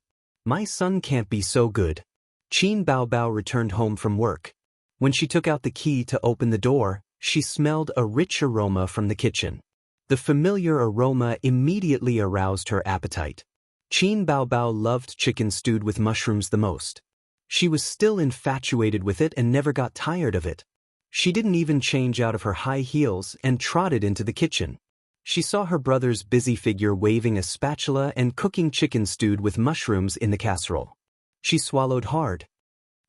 My son can't be so good. Qin Baobao returned home from work. When she took out the key to open the door, she smelled a rich aroma from the kitchen. The familiar aroma immediately aroused her appetite. Qin Baobao loved chicken stewed with mushrooms the most. She was still infatuated with it and never got tired of it. She didn't even change out of her high heels and trotted into the kitchen. She saw her brother's busy figure waving a spatula and cooking chicken stewed with mushrooms in the casserole. She swallowed hard.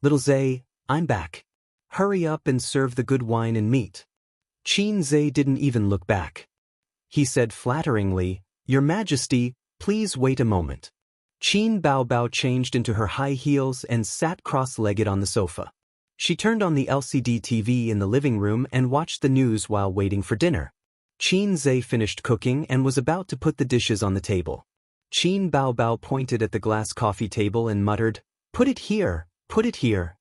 Little Zay, I'm back. Hurry up and serve the good wine and meat. Qin didn't even look back. He said flatteringly, Your Majesty, please wait a moment. Qin Baobao changed into her high heels and sat cross-legged on the sofa. She turned on the LCD TV in the living room and watched the news while waiting for dinner. Qin finished cooking and was about to put the dishes on the table. Qin Baobao pointed at the glass coffee table and muttered, Put it here, put it here.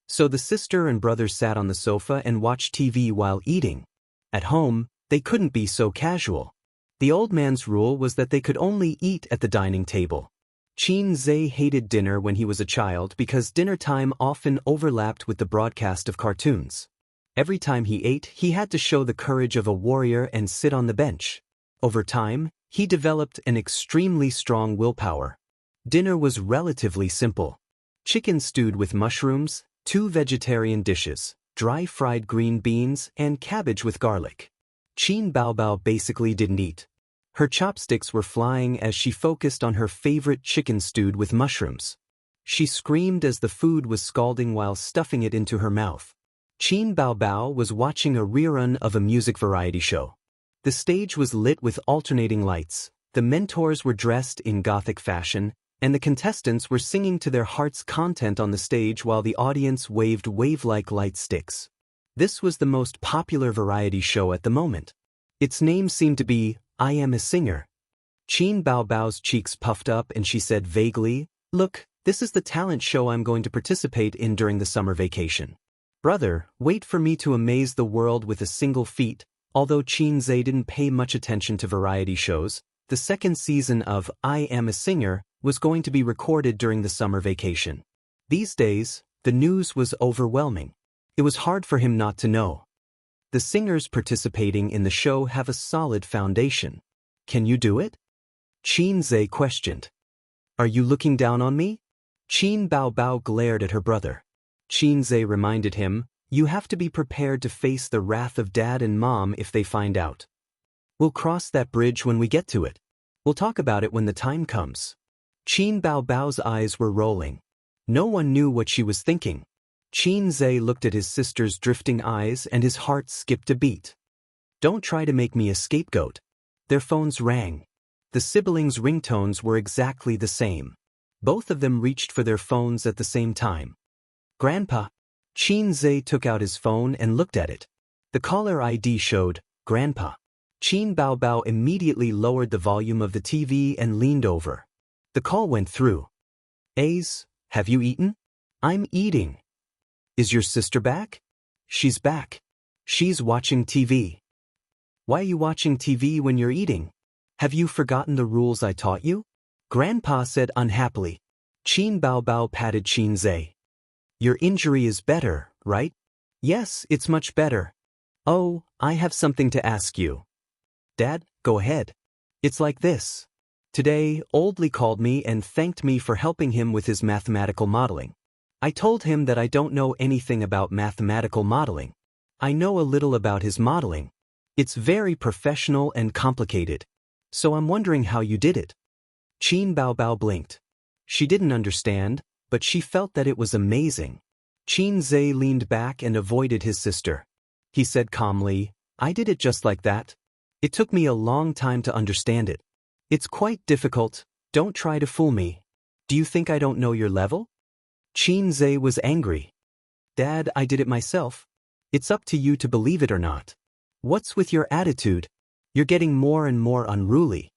So the sister and brother sat on the sofa and watched TV while eating. At home, they couldn't be so casual. The old man's rule was that they could only eat at the dining table. Qin hated dinner when he was a child because dinner time often overlapped with the broadcast of cartoons. Every time he ate, he had to show the courage of a warrior and sit on the bench. Over time, he developed an extremely strong willpower. Dinner was relatively simple. Chicken stewed with mushrooms, 2 vegetarian dishes, dry fried green beans, and cabbage with garlic. Qin Baobao basically didn't eat. Her chopsticks were flying as she focused on her favorite chicken stewed with mushrooms. She screamed as the food was scalding while stuffing it into her mouth. Qin Baobao was watching a rerun of a music variety show. The stage was lit with alternating lights, the mentors were dressed in Gothic fashion, and the contestants were singing to their heart's content on the stage while the audience waved wave-like light sticks. This was the most popular variety show at the moment. Its name seemed to be, I Am a Singer. Qin Baobao's cheeks puffed up and she said vaguely, Look, this is the talent show I'm going to participate in during the summer vacation. Brother, wait for me to amaze the world with a single feat. Although Qin didn't pay much attention to variety shows, the second season of I Am a Singer was going to be recorded during the summer vacation. These days, the news was overwhelming. It was hard for him not to know. The singers participating in the show have a solid foundation. Can you do it? Qin questioned. Are you looking down on me? Qin Baobao glared at her brother. Qin reminded him, You have to be prepared to face the wrath of Dad and Mom if they find out. We'll cross that bridge when we get to it. We'll talk about it when the time comes. Qin Baobao's eyes were rolling. No one knew what she was thinking. Qin Zhe looked at his sister's drifting eyes and his heart skipped a beat. Don't try to make me a scapegoat. Their phones rang. The siblings' ringtones were exactly the same. Both of them reached for their phones at the same time. Grandpa. Qin Zhe took out his phone and looked at it. The caller ID showed, Grandpa. Qin Baobao immediately lowered the volume of the TV and leaned over. The call went through. Ace, have you eaten? I'm eating. Is your sister back? She's back. She's watching TV. Why are you watching TV when you're eating? Have you forgotten the rules I taught you? Grandpa said unhappily. Qin Baobao patted Qin Zhe. Your injury is better, right? Yes, it's much better. Oh, I have something to ask you. Dad, go ahead. It's like this. Today, Oldley called me and thanked me for helping him with his mathematical modeling. I told him that I don't know anything about mathematical modeling. I know a little about his modeling. It's very professional and complicated. So I'm wondering how you did it. Qin Baobao blinked. She didn't understand, but she felt that it was amazing. Qin Zhe leaned back and avoided his sister. He said calmly, I did it just like that. It took me a long time to understand it. It's quite difficult, don't try to fool me. Do you think I don't know your level? Qin Zhe was angry. Dad, I did it myself. It's up to you to believe it or not. What's with your attitude? You're getting more and more unruly.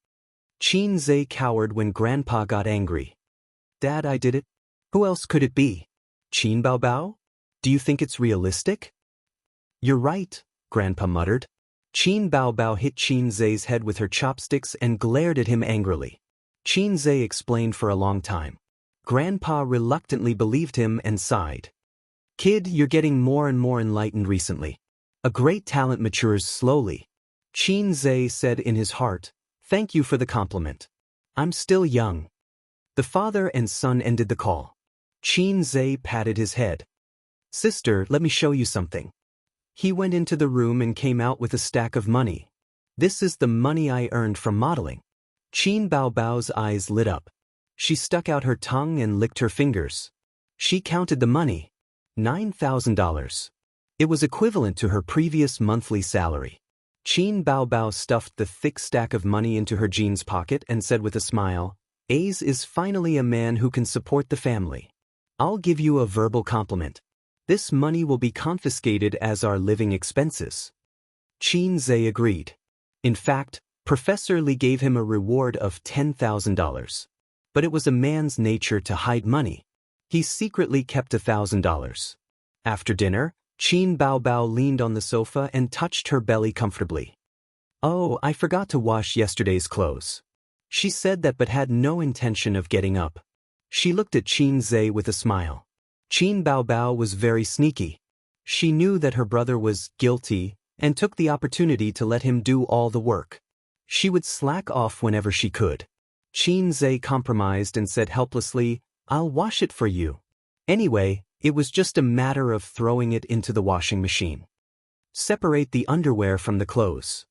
Qin Zhe cowered when Grandpa got angry. Dad, I did it. Who else could it be? Qin Baobao? Do you think it's realistic? You're right, Grandpa muttered. Qin Baobao hit Qin Zhe's head with her chopsticks and glared at him angrily. Qin Zhe explained for a long time. Grandpa reluctantly believed him and sighed. Kid, you're getting more and more enlightened recently. A great talent matures slowly. Qin Zhe said in his heart, Thank you for the compliment. I'm still young. The father and son ended the call. Qin Zhe patted his head. Sister, let me show you something. He went into the room and came out with a stack of money. This is the money I earned from modeling. Qin Baobao's eyes lit up. She stuck out her tongue and licked her fingers. She counted the money. $9,000. It was equivalent to her previous monthly salary. Qin Baobao stuffed the thick stack of money into her jeans pocket and said with a smile, Ace is finally a man who can support the family. I'll give you a verbal compliment. This money will be confiscated as our living expenses. Qin Zhe agreed. In fact, Professor Li gave him a reward of $10,000. But it was a man's nature to hide money. He secretly kept $1,000. After dinner, Qin Baobao leaned on the sofa and touched her belly comfortably. Oh, I forgot to wash yesterday's clothes. She said that but had no intention of getting up. She looked at Qin Zhe with a smile. Qin Baobao was very sneaky. She knew that her brother was guilty and took the opportunity to let him do all the work. She would slack off whenever she could. Qin Zhe compromised and said helplessly, I'll wash it for you. Anyway, it was just a matter of throwing it into the washing machine. Separate the underwear from the clothes.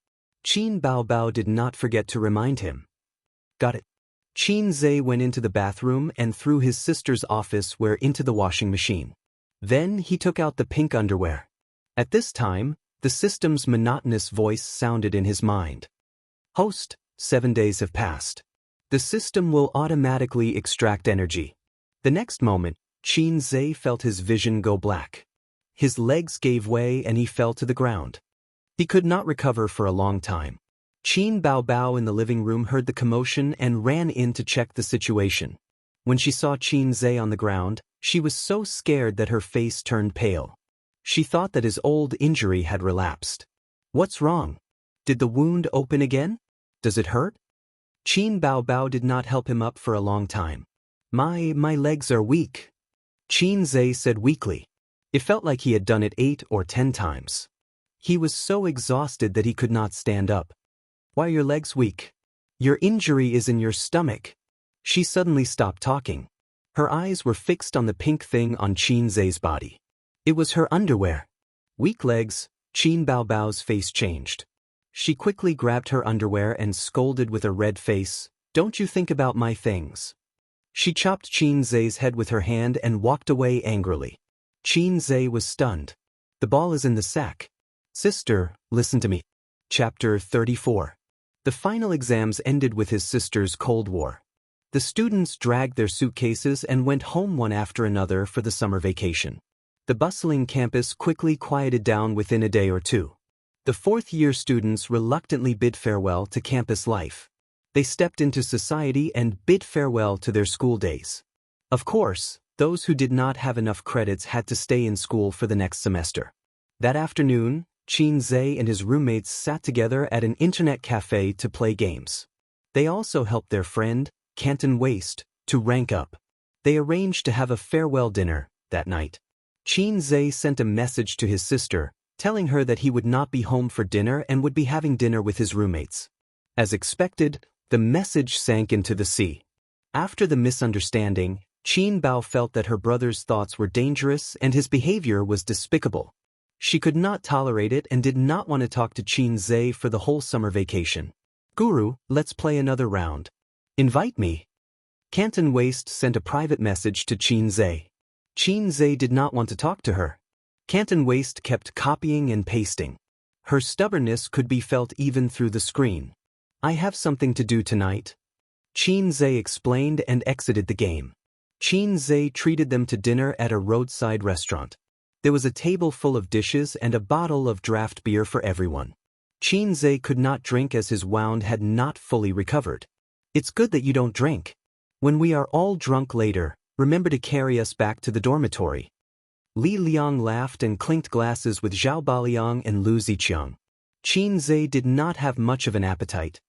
Qin Baobao did not forget to remind him. Got it. Qin Zhe went into the bathroom and threw his sister's office wear into the washing machine. Then he took out the pink underwear. At this time, the system's monotonous voice sounded in his mind. Host, 7 days have passed. The system will automatically extract energy. The next moment, Qin Zhe felt his vision go black. His legs gave way and he fell to the ground. He could not recover for a long time. Qin Baobao in the living room heard the commotion and ran in to check the situation. When she saw Qin Zhe on the ground, she was so scared that her face turned pale. She thought that his old injury had relapsed. What's wrong? Did the wound open again? Does it hurt? Qin Baobao did not help him up for a long time. My legs are weak. Qin Zhe said weakly. It felt like he had done it 8 or 10 times. He was so exhausted that he could not stand up. Why are your legs weak? Your injury is in your stomach. She suddenly stopped talking. Her eyes were fixed on the pink thing on Qin Zhe's body. It was her underwear. Weak legs. Qin Baobao's face changed. She quickly grabbed her underwear and scolded with a red face, Don't you think about my things. She chopped Qin Zhe's head with her hand and walked away angrily. Qin Zhe was stunned. The ball is in the sack. Sister, listen to me. Chapter 34. The final exams ended with his sister's Cold War. The students dragged their suitcases and went home one after another for the summer vacation. The bustling campus quickly quieted down within a day or two. The fourth-year students reluctantly bid farewell to campus life. They stepped into society and bid farewell to their school days. Of course, those who did not have enough credits had to stay in school for the next semester. That afternoon, Qin Zhe and his roommates sat together at an internet cafe to play games. They also helped their friend, Canton Waste, to rank up. They arranged to have a farewell dinner that night. Qin Zhe sent a message to his sister, telling her that he would not be home for dinner and would be having dinner with his roommates. As expected, the message sank into the sea. After the misunderstanding, Qin Bao felt that her brother's thoughts were dangerous and his behavior was despicable. She could not tolerate it and did not want to talk to Qin Zhe for the whole summer vacation. Guru, let's play another round. Invite me. Canton Waste sent a private message to Qin Zhe. Qin Zhe did not want to talk to her. Canton Waste kept copying and pasting. Her stubbornness could be felt even through the screen. I have something to do tonight. Qin Zhe explained and exited the game. Qin Zhe treated them to dinner at a roadside restaurant. There was a table full of dishes and a bottle of draft beer for everyone. Qin Zhe could not drink as his wound had not fully recovered. It's good that you don't drink. When we are all drunk later, remember to carry us back to the dormitory. Li Liang laughed and clinked glasses with Zhao Baliang and Lu Ziqiang. Qin Zhe did not have much of an appetite.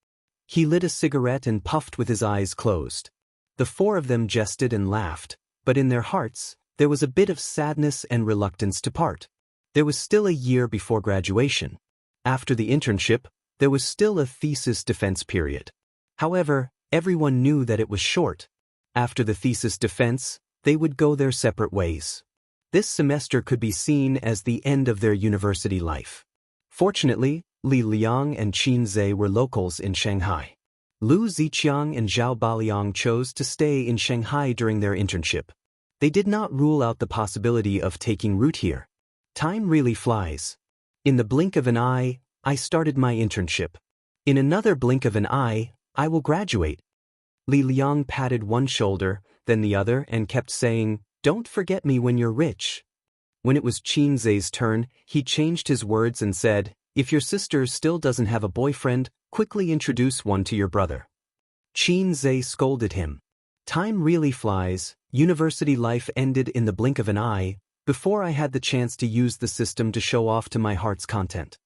He lit a cigarette and puffed with his eyes closed. The four of them jested and laughed, but in their hearts, there was a bit of sadness and reluctance to part. There was still a year before graduation. After the internship, there was still a thesis defense period. However, everyone knew that it was short. After the thesis defense, they would go their separate ways. This semester could be seen as the end of their university life. Fortunately, Li Liang and Qin Zhe were locals in Shanghai. Lu Ziqiang and Zhao Baliang chose to stay in Shanghai during their internship. They did not rule out the possibility of taking root here. Time really flies. In the blink of an eye, I started my internship. In another blink of an eye, I will graduate. Li Liang patted one shoulder, then the other, and kept saying, "Don't forget me when you're rich." When it was Qin Zhe's turn, he changed his words and said, "If your sister still doesn't have a boyfriend, quickly introduce one to your brother." Qin Zhe scolded him. Time really flies. University life ended in the blink of an eye, before I had the chance to use the system to show off to my heart's content.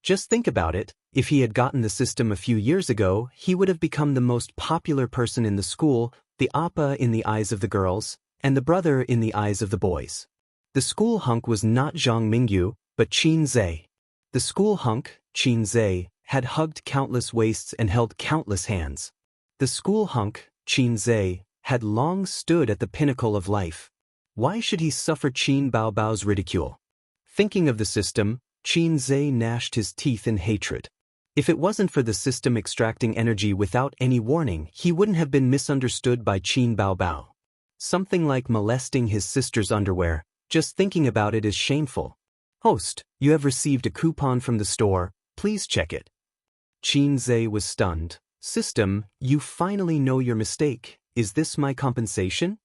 Just think about it, if he had gotten the system a few years ago, he would have become the most popular person in the school, the appa in the eyes of the girls, and the brother in the eyes of the boys. The school hunk was not Zhang Mingyu, but Qin Zhe. The school hunk, Qin Zhe, had hugged countless waists and held countless hands. The school hunk, Qin Zhe, had long stood at the pinnacle of life. Why should he suffer Qin Baobao's ridicule? Thinking of the system, Qin Zhe gnashed his teeth in hatred. If it wasn't for the system extracting energy without any warning, he wouldn't have been misunderstood by Qin Baobao. Something like molesting his sister's underwear. Just thinking about it is shameful. Host, you have received a coupon from the store, please check it. Qin Zhe was stunned. System, you finally know your mistake. Is this my compensation?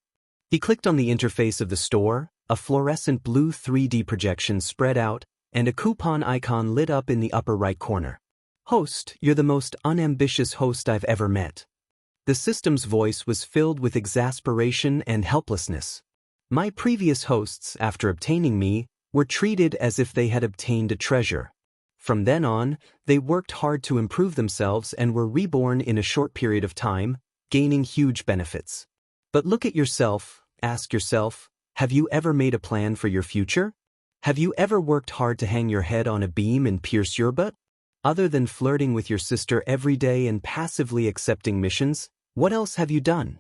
He clicked on the interface of the store, a fluorescent blue 3D projection spread out, and a coupon icon lit up in the upper right corner. Host, you're the most unambitious host I've ever met. The system's voice was filled with exasperation and helplessness. My previous hosts, after obtaining me, were treated as if they had obtained a treasure. From then on, they worked hard to improve themselves and were reborn in a short period of time, gaining huge benefits. But look at yourself, ask yourself, have you ever made a plan for your future? Have you ever worked hard to hang your head on a beam and pierce your butt? Other than flirting with your sister every day and passively accepting missions, what else have you done?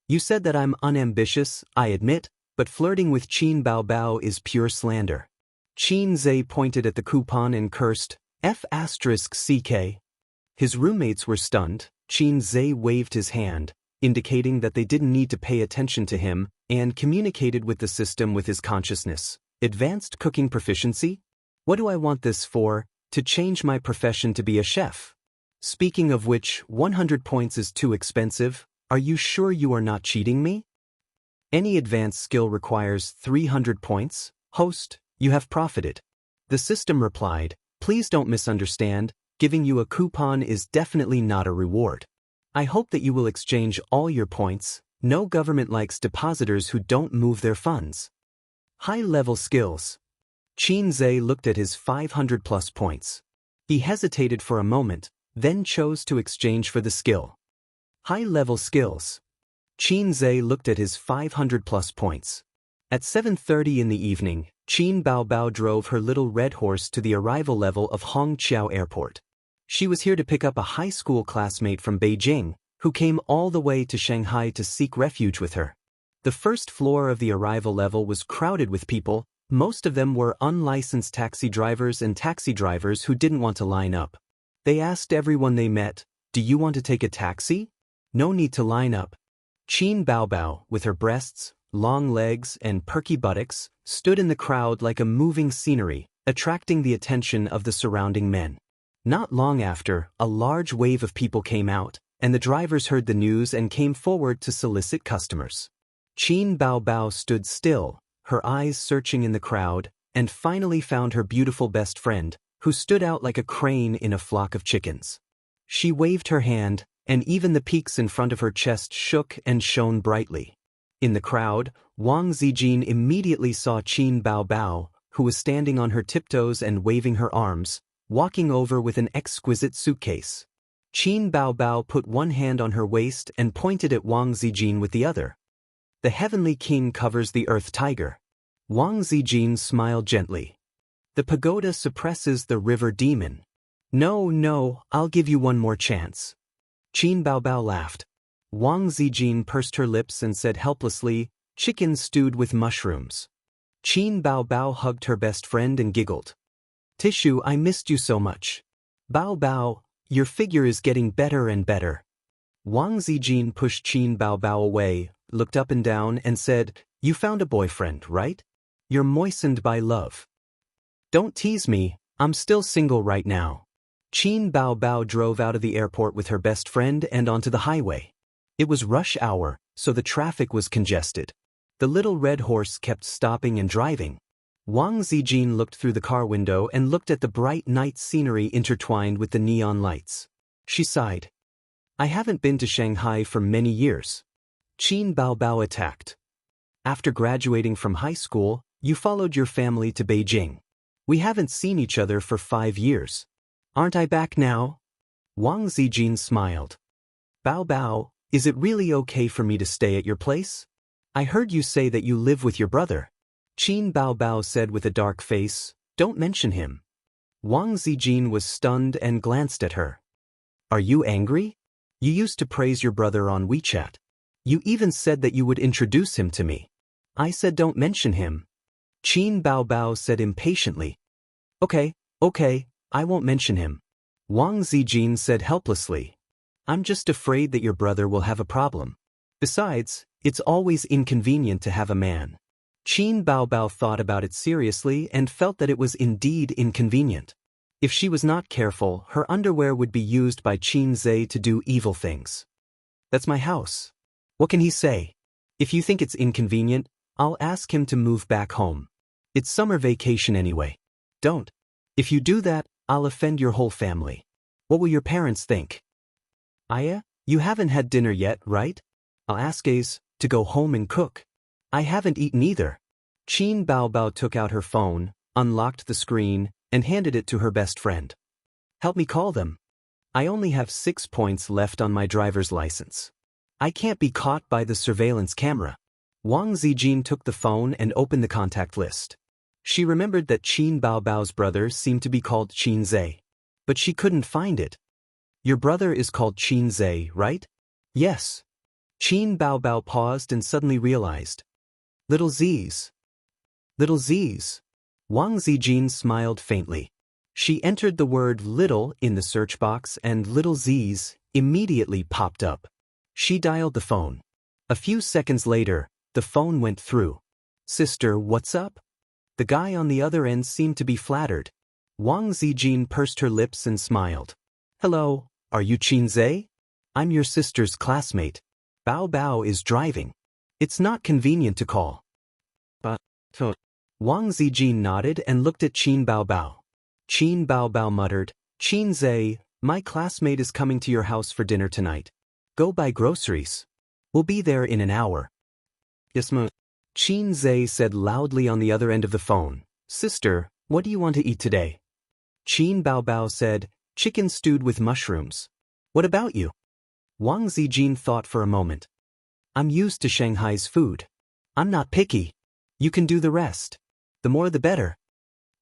You said that I'm unambitious, I admit, but flirting with Qin Baobao is pure slander. Qin Zhe pointed at the coupon and cursed, F***CK. His roommates were stunned. Qin Zhe waved his hand. indicating that they didn't need to pay attention to him, and communicated with the system with his consciousness. Advanced cooking proficiency? What do I want this for? To change my profession to be a chef. Speaking of which, 100 points is too expensive. Are you sure you are not cheating me? Any advanced skill requires 300 points. Host, you have profited. The system replied, please don't misunderstand, giving you a coupon is definitely not a reward. I hope that you will exchange all your points. No government likes depositors who don't move their funds. High-level skills. Qin Zhe looked at his 500-plus points. He hesitated for a moment, then chose to exchange for the skill. High-level skills. Qin Zhe looked at his 500-plus points. At 7:30 in the evening, Qin Baobao drove her little red horse to the arrival level of Hongqiao Airport. She was here to pick up a high school classmate from Beijing, who came all the way to Shanghai to seek refuge with her. The first floor of the arrival level was crowded with people. Most of them were unlicensed taxi drivers and taxi drivers who didn't want to line up. They asked everyone they met, do you want to take a taxi? No need to line up. Qin Baobao, with her breasts, long legs, and perky buttocks, stood in the crowd like a moving scenery, attracting the attention of the surrounding men. Not long after, a large wave of people came out, and the drivers heard the news and came forward to solicit customers. Qin Baobao stood still, her eyes searching in the crowd, and finally found her beautiful best friend, who stood out like a crane in a flock of chickens. She waved her hand, and even the peaks in front of her chest shook and shone brightly. In the crowd, Wang Zijin immediately saw Qin Baobao, who was standing on her tiptoes and waving her arms, walking over with an exquisite suitcase. Qin Baobao put one hand on her waist and pointed at Wang Zijin with the other. The heavenly king covers the earth tiger. Wang Zijin smiled gently. The pagoda suppresses the river demon. No, I'll give you one more chance. Qin Baobao laughed. Wang Zijin pursed her lips and said helplessly, chicken stewed with mushrooms. Qin Baobao hugged her best friend and giggled. Tissue, I missed you so much. Baobao, your figure is getting better and better. Wang Zijin pushed Qin Baobao away, looked up and down, and said, you found a boyfriend, right? You're moistened by love. Don't tease me, I'm still single right now. Qin Baobao drove out of the airport with her best friend and onto the highway. It was rush hour, so the traffic was congested. The little red horse kept stopping and driving. Wang Zijin looked through the car window and looked at the bright night scenery intertwined with the neon lights. She sighed. I haven't been to Shanghai for many years. Qin Baobao attacked. After graduating from high school, you followed your family to Beijing. We haven't seen each other for 5 years. Aren't I back now? Wang Zijin smiled. Baobao, is it really okay for me to stay at your place? I heard you say that you live with your brother. Qin Baobao said with a dark face, don't mention him. Wang Zijin was stunned and glanced at her. Are you angry? You used to praise your brother on WeChat. You even said that you would introduce him to me. I said don't mention him. Qin Baobao said impatiently. Okay, I won't mention him. Wang Zijin said helplessly. I'm just afraid that your brother will have a problem. Besides, it's always inconvenient to have a man. Qin Baobao thought about it seriously and felt that it was indeed inconvenient. If she was not careful, her underwear would be used by Qin Zhe to do evil things. That's my house. What can he say? If you think it's inconvenient, I'll ask him to move back home. It's summer vacation anyway. Don't. If you do that, I'll offend your whole family. What will your parents think? Aya, you haven't had dinner yet, right? I'll ask Ace to go home and cook. I haven't eaten either. Qin Baobao took out her phone, unlocked the screen, and handed it to her best friend. Help me call them. I only have 6 points left on my driver's license. I can't be caught by the surveillance camera. Wang Zijin took the phone and opened the contact list. She remembered that Qin Baobao's brother seemed to be called Qin Zhe, but she couldn't find it. Your brother is called Qin Zhe, right? Yes. Qin Baobao paused and suddenly realized. Little Z's. Little Z's. Wang Zijin smiled faintly. She entered the word little in the search box and little Z's immediately popped up. She dialed the phone. A few seconds later, the phone went through. Sister, what's up? The guy on the other end seemed to be flattered. Wang Zijin pursed her lips and smiled. Hello, are you Qinze? I'm your sister's classmate. Bao Bao is driving. It's not convenient to call. But, Wang Zijin nodded and looked at Qin Bao Bao. Qin Bao Bao muttered, Qinze, my classmate is coming to your house for dinner tonight. Go buy groceries. We'll be there in an hour. Yes, ma. Qinze said loudly on the other end of the phone. Sister, what do you want to eat today? Qin Bao Bao said, chicken stewed with mushrooms. What about you? Wang Zijin thought for a moment. I'm used to Shanghai's food. I'm not picky. You can do the rest. The more the better.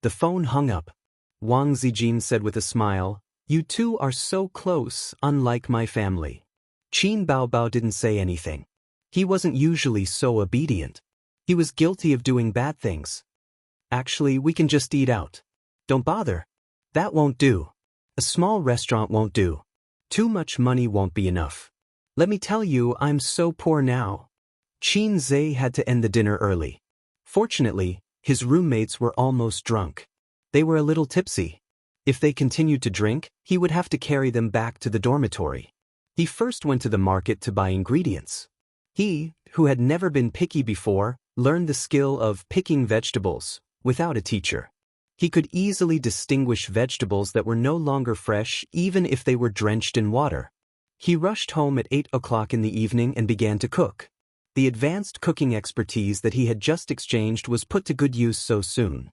The phone hung up. Wang Zijin said with a smile, you two are so close, unlike my family. Qin Bao Bao didn't say anything. He wasn't usually so obedient. He was guilty of doing bad things. Actually, we can just eat out. Don't bother. That won't do. A small restaurant won't do. Too much money won't be enough. Let me tell you, I'm so poor now. Qinze had to end the dinner early. Fortunately, his roommates were almost drunk. They were a little tipsy. If they continued to drink, he would have to carry them back to the dormitory. He first went to the market to buy ingredients. He, who had never been picky before, learned the skill of picking vegetables without a teacher. He could easily distinguish vegetables that were no longer fresh even if they were drenched in water. He rushed home at 8 o'clock in the evening and began to cook. The advanced cooking expertise that he had just exchanged was put to good use so soon.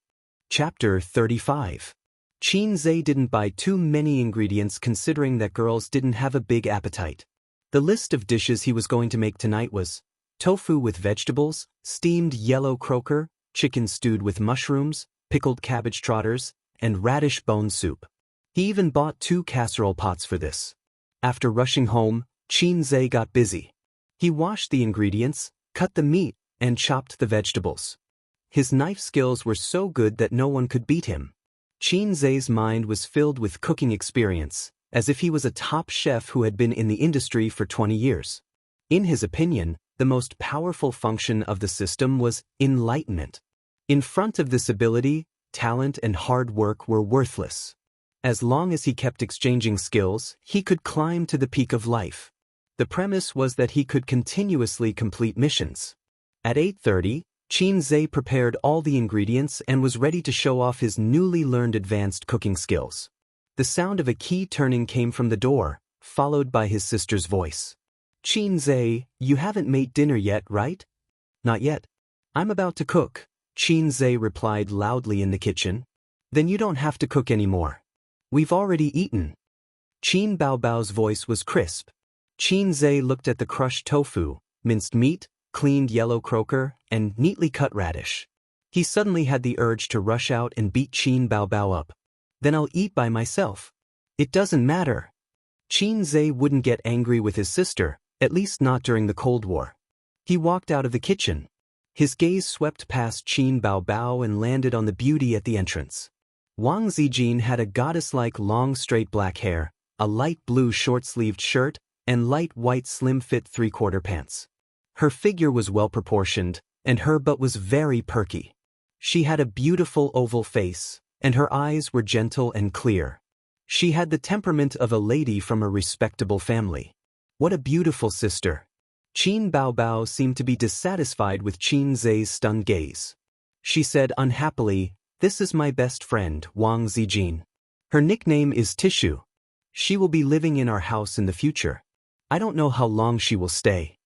Chapter 35. Qinze didn't buy too many ingredients considering that girls didn't have a big appetite. The list of dishes he was going to make tonight was tofu with vegetables, steamed yellow croaker, chicken stewed with mushrooms, pickled cabbage trotters, and radish bone soup. He even bought 2 casserole pots for this. After rushing home, Qinze got busy. He washed the ingredients, cut the meat, and chopped the vegetables. His knife skills were so good that no one could beat him. Qinze's mind was filled with cooking experience, as if he was a top chef who had been in the industry for 20 years. In his opinion, the most powerful function of the system was enlightenment. In front of this ability, talent and hard work were worthless. As long as he kept exchanging skills, he could climb to the peak of life. The premise was that he could continuously complete missions. At 8:30, Qinze prepared all the ingredients and was ready to show off his newly learned advanced cooking skills. The sound of a key turning came from the door, followed by his sister's voice. Qinze, you haven't made dinner yet, right? Not yet. I'm about to cook, Qinze replied loudly in the kitchen. Then you don't have to cook anymore. We've already eaten. Qin Bao Bao's voice was crisp. Qinze looked at the crushed tofu, minced meat, cleaned yellow croaker, and neatly cut radish. He suddenly had the urge to rush out and beat Qin Bao Bao up. Then I'll eat by myself. It doesn't matter. Qinze wouldn't get angry with his sister, at least not during the Cold War. He walked out of the kitchen. His gaze swept past Qin Bao Bao and landed on the beauty at the entrance. Wang Zijin had a goddess-like long straight black hair, a light blue short-sleeved shirt, and light white slim-fit three-quarter pants. Her figure was well-proportioned, and her butt was very perky. She had a beautiful oval face, and her eyes were gentle and clear. She had the temperament of a lady from a respectable family. What a beautiful sister. Qin Bao Bao seemed to be dissatisfied with Qinze's stunned gaze. She said unhappily, "This is my best friend, Wang Zijin. Her nickname is Tissue. She will be living in our house in the future. I don't know how long she will stay."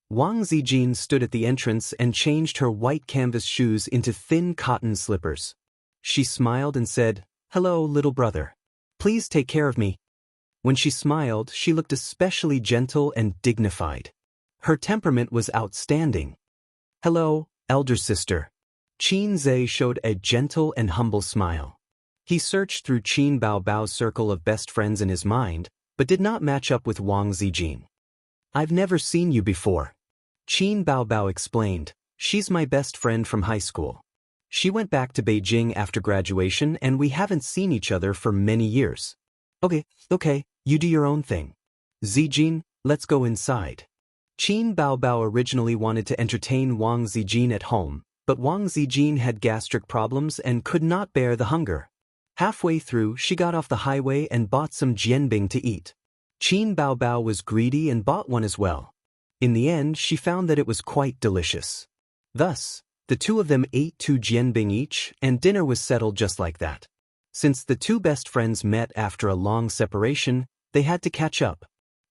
Wang Zijin stood at the entrance and changed her white canvas shoes into thin cotton slippers. She smiled and said, "Hello, little brother. Please take care of me." When she smiled, she looked especially gentle and dignified. Her temperament was outstanding. "Hello, elder sister." Qinze showed a gentle and humble smile. He searched through Qin Bao Bao's circle of best friends in his mind, but did not match up with Wang Zijin. "I've never seen you before." Qin Bao Bao explained, "She's my best friend from high school. She went back to Beijing after graduation and we haven't seen each other for many years." Okay, you do your own thing. Zijin, Let's go inside. Qin Baobao originally wanted to entertain Wang Zijin at home, but Wang Zijin had gastric problems and could not bear the hunger. Halfway through, she got off the highway and bought some jianbing to eat. Qin Baobao was greedy and bought one as well. In the end, she found that it was quite delicious. Thus, the two of them ate 2 jianbing each, and dinner was settled just like that. Since the two best friends met after a long separation, they had to catch up.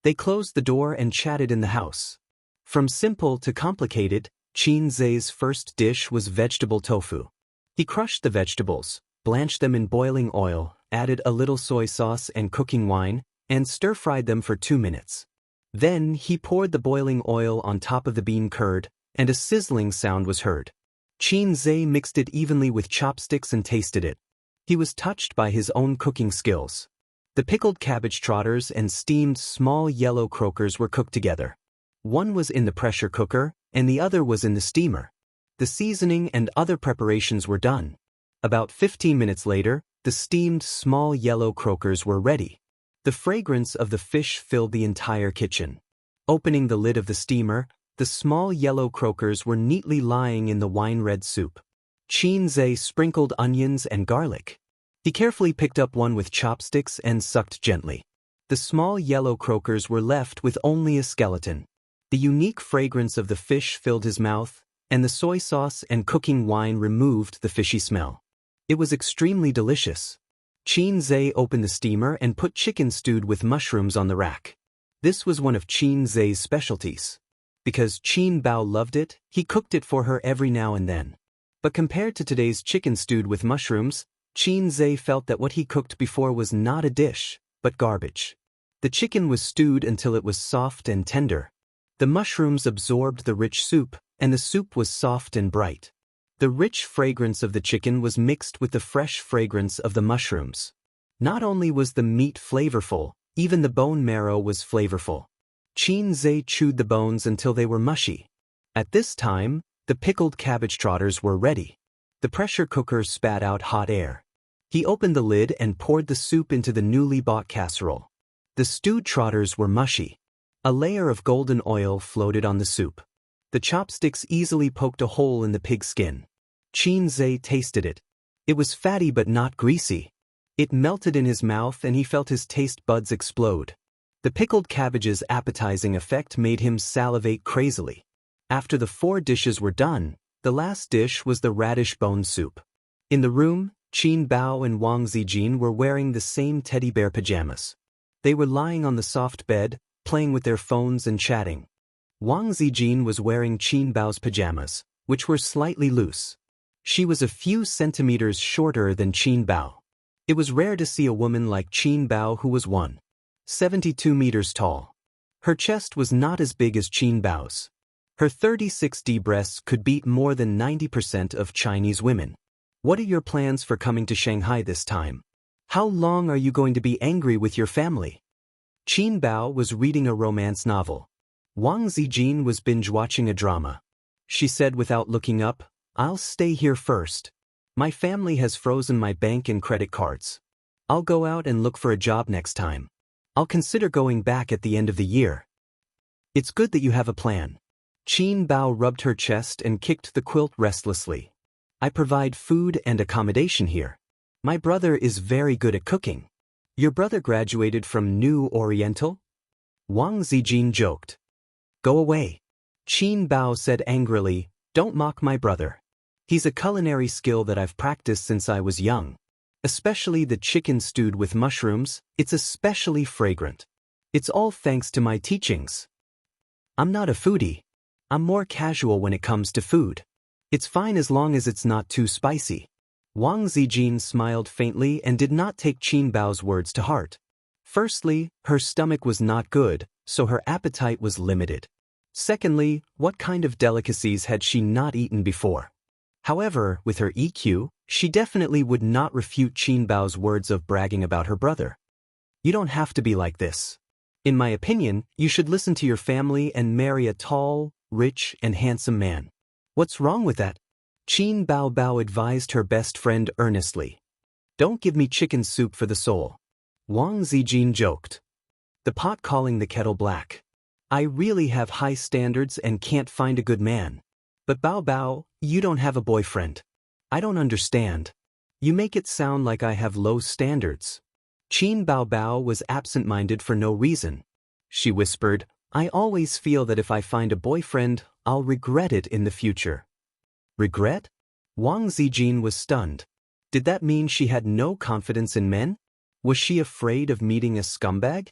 They closed the door and chatted in the house. From simple to complicated, Qin Zai's first dish was vegetable tofu. He crushed the vegetables, blanched them in boiling oil, added a little soy sauce and cooking wine, and stir-fried them for 2 minutes. Then he poured the boiling oil on top of the bean curd, and a sizzling sound was heard. Qin Zai mixed it evenly with chopsticks and tasted it. He was touched by his own cooking skills. The pickled cabbage trotters and steamed small yellow croakers were cooked together. One was in the pressure cooker, and the other was in the steamer. The seasoning and other preparations were done. About 15 minutes later, the steamed small yellow croakers were ready. The fragrance of the fish filled the entire kitchen. Opening the lid of the steamer, the small yellow croakers were neatly lying in the wine-red soup. Qin Zai sprinkled onions and garlic. He carefully picked up one with chopsticks and sucked gently. The small yellow croakers were left with only a skeleton. The unique fragrance of the fish filled his mouth, and the soy sauce and cooking wine removed the fishy smell. It was extremely delicious. Qin Zai opened the steamer and put chicken stewed with mushrooms on the rack. This was one of Qin Zai's specialties. Because Qin Bao loved it, he cooked it for her every now and then. But compared to today's chicken stewed with mushrooms, Qin Zai felt that what he cooked before was not a dish, but garbage. The chicken was stewed until it was soft and tender. The mushrooms absorbed the rich soup, and the soup was soft and bright. The rich fragrance of the chicken was mixed with the fresh fragrance of the mushrooms. Not only was the meat flavorful, even the bone marrow was flavorful. Qin Zai chewed the bones until they were mushy. At this time, the pickled cabbage trotters were ready. The pressure cooker spat out hot air. He opened the lid and poured the soup into the newly bought casserole. The stewed trotters were mushy. A layer of golden oil floated on the soup. The chopsticks easily poked a hole in the pig skin. Qin Zai tasted it. It was fatty but not greasy. It melted in his mouth and he felt his taste buds explode. The pickled cabbage's appetizing effect made him salivate crazily. After the 4 dishes were done, the last dish was the radish bone soup. In the room, Qin Bao and Wang Zijin were wearing the same teddy bear pajamas. They were lying on the soft bed, playing with their phones and chatting. Wang Zijin was wearing Qin Bao's pajamas, which were slightly loose. She was a few centimeters shorter than Qin Bao. It was rare to see a woman like Qin Bao who was 1.72 meters tall. Her chest was not as big as Qin Bao's. Her 36D breasts could beat more than 90% of Chinese women. What are your plans for coming to Shanghai this time? How long are you going to be angry with your family? Qin Bao was reading a romance novel. Wang Zijin was binge-watching a drama. She said without looking up, "I'll stay here first. My family has frozen my bank and credit cards. I'll go out and look for a job next time. I'll consider going back at the end of the year." "It's good that you have a plan." Qin Bao rubbed her chest and kicked the quilt restlessly. "I provide food and accommodation here. My brother is very good at cooking." "Your brother graduated from New Oriental?" Wang Zijin joked. "Go away." Qin Bao said angrily, "Don't mock my brother. He's a culinary skill that I've practiced since I was young. Especially the chicken stewed with mushrooms, it's especially fragrant. It's all thanks to my teachings. I'm not a foodie. I'm more casual when it comes to food. It's fine as long as it's not too spicy." Wang Zijin smiled faintly and did not take Qin Bao's words to heart. Firstly, her stomach was not good, so her appetite was limited. Secondly, what kind of delicacies had she not eaten before? However, with her EQ, she definitely would not refute Qin Bao's words of bragging about her brother. "You don't have to be like this. In my opinion, you should listen to your family and marry a tall, rich, and handsome man." "What's wrong with that?" Qin Bao advised her best friend earnestly. "Don't give me chicken soup for the soul." Wang Zijin joked. "The pot calling the kettle black." I really have high standards and can't find a good man. But Bao Bao, you don't have a boyfriend. I don't understand. You make it sound like I have low standards. Qin Bao Bao was absent-minded for no reason. She whispered, I always feel that if I find a boyfriend, I'll regret it in the future. Regret? Wang Zijin was stunned. Did that mean she had no confidence in men? Was she afraid of meeting a scumbag?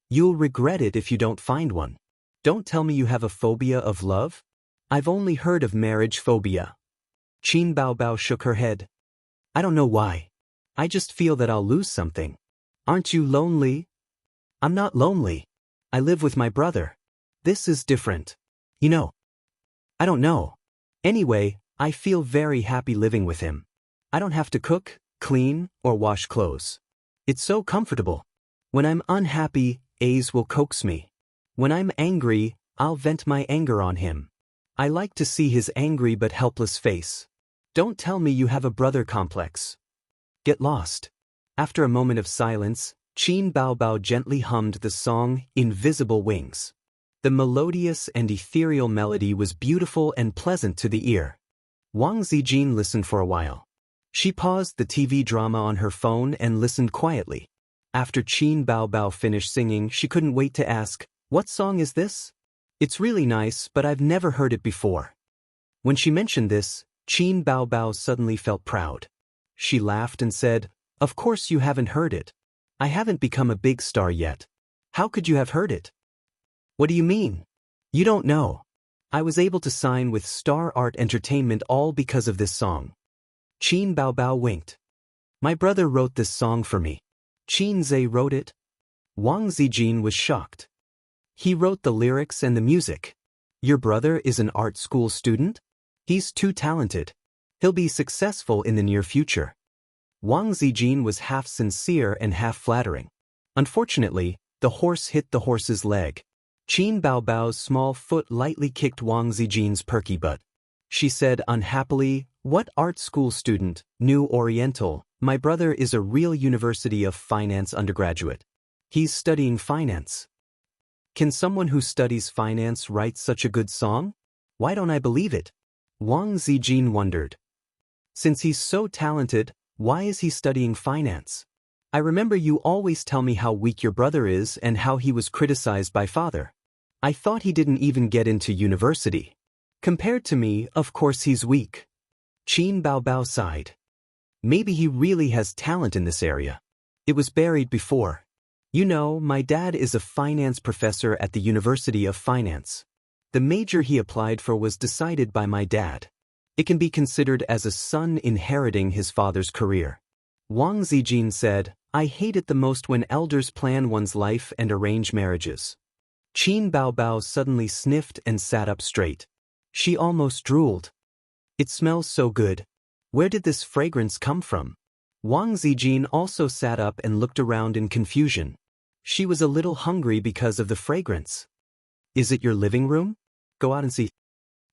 You'll regret it if you don't find one. Don't tell me you have a phobia of love? I've only heard of marriage phobia. Qin Bao Bao shook her head. I don't know why. I just feel that I'll lose something. Aren't you lonely? I'm not lonely. I live with my brother. This is different. You know. I don't know. Anyway, I feel very happy living with him. I don't have to cook, clean, or wash clothes. It's so comfortable. When I'm unhappy, Ace will coax me. When I'm angry, I'll vent my anger on him. I like to see his angry but helpless face. Don't tell me you have a brother complex. Get lost. After a moment of silence, Qin Bao Bao gently hummed the song Invisible Wings. The melodious and ethereal melody was beautiful and pleasant to the ear. Wang Zijin listened for a while. She paused the TV drama on her phone and listened quietly. After Qin Bao Bao finished singing, she couldn't wait to ask, what song is this? It's really nice, but I've never heard it before. When she mentioned this, Qin Bao Bao suddenly felt proud. She laughed and said, Of course you haven't heard it. I haven't become a big star yet. How could you have heard it? What do you mean? You don't know. I was able to sign with Star Art Entertainment all because of this song. Qin Bao Bao winked. My brother wrote this song for me. Qin Zhe wrote it? Wang Zijin was shocked. He wrote the lyrics and the music. Your brother is an art school student? He's too talented. He'll be successful in the near future. Wang Zijin was half sincere and half flattering. Unfortunately, the horse hit the horse's leg. Qin Bao Bao's small foot lightly kicked Wang Zijin's perky butt. She said unhappily, What art school student, New Oriental? My brother is a real University of Finance undergraduate. He's studying finance. Can someone who studies finance write such a good song? Why don't I believe it? Wang Zijin wondered. Since he's so talented, why is he studying finance? I remember you always tell me how weak your brother is and how he was criticized by father. I thought he didn't even get into university. Compared to me, of course he's weak. Qin Bao Bao sighed. Maybe he really has talent in this area. It was buried before. You know, my dad is a finance professor at the University of Finance. The major he applied for was decided by my dad. It can be considered as a son inheriting his father's career. Wang Zijin said, I hate it the most when elders plan one's life and arrange marriages. Qin Bao Bao suddenly sniffed and sat up straight. She almost drooled. It smells so good. Where did this fragrance come from? Wang Zijin also sat up and looked around in confusion. She was a little hungry because of the fragrance. Is it your living room? Go out and see.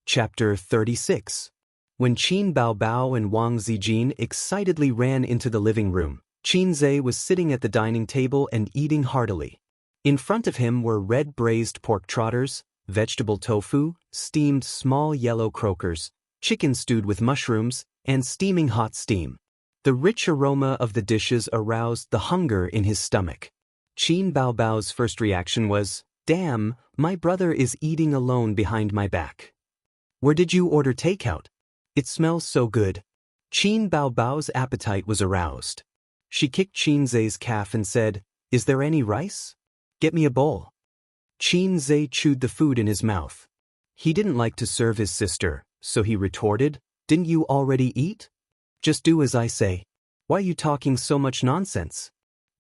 Chapter 36. When Qin Bao Bao and Wang Zijin excitedly ran into the living room, Qin Zhe was sitting at the dining table and eating heartily. In front of him were red braised pork trotters, vegetable tofu, steamed small yellow croakers, chicken stewed with mushrooms, and steaming hot steam. The rich aroma of the dishes aroused the hunger in his stomach. Qin Bao Bao's first reaction was, Damn, my brother is eating alone behind my back. Where did you order takeout? It smells so good. Qin Bao Bao's appetite was aroused. She kicked Qin Zhe's calf and said, Is there any rice? Get me a bowl. Qin Zhe chewed the food in his mouth. He didn't like to serve his sister, so he retorted, Didn't you already eat? Just do as I say. Why are you talking so much nonsense?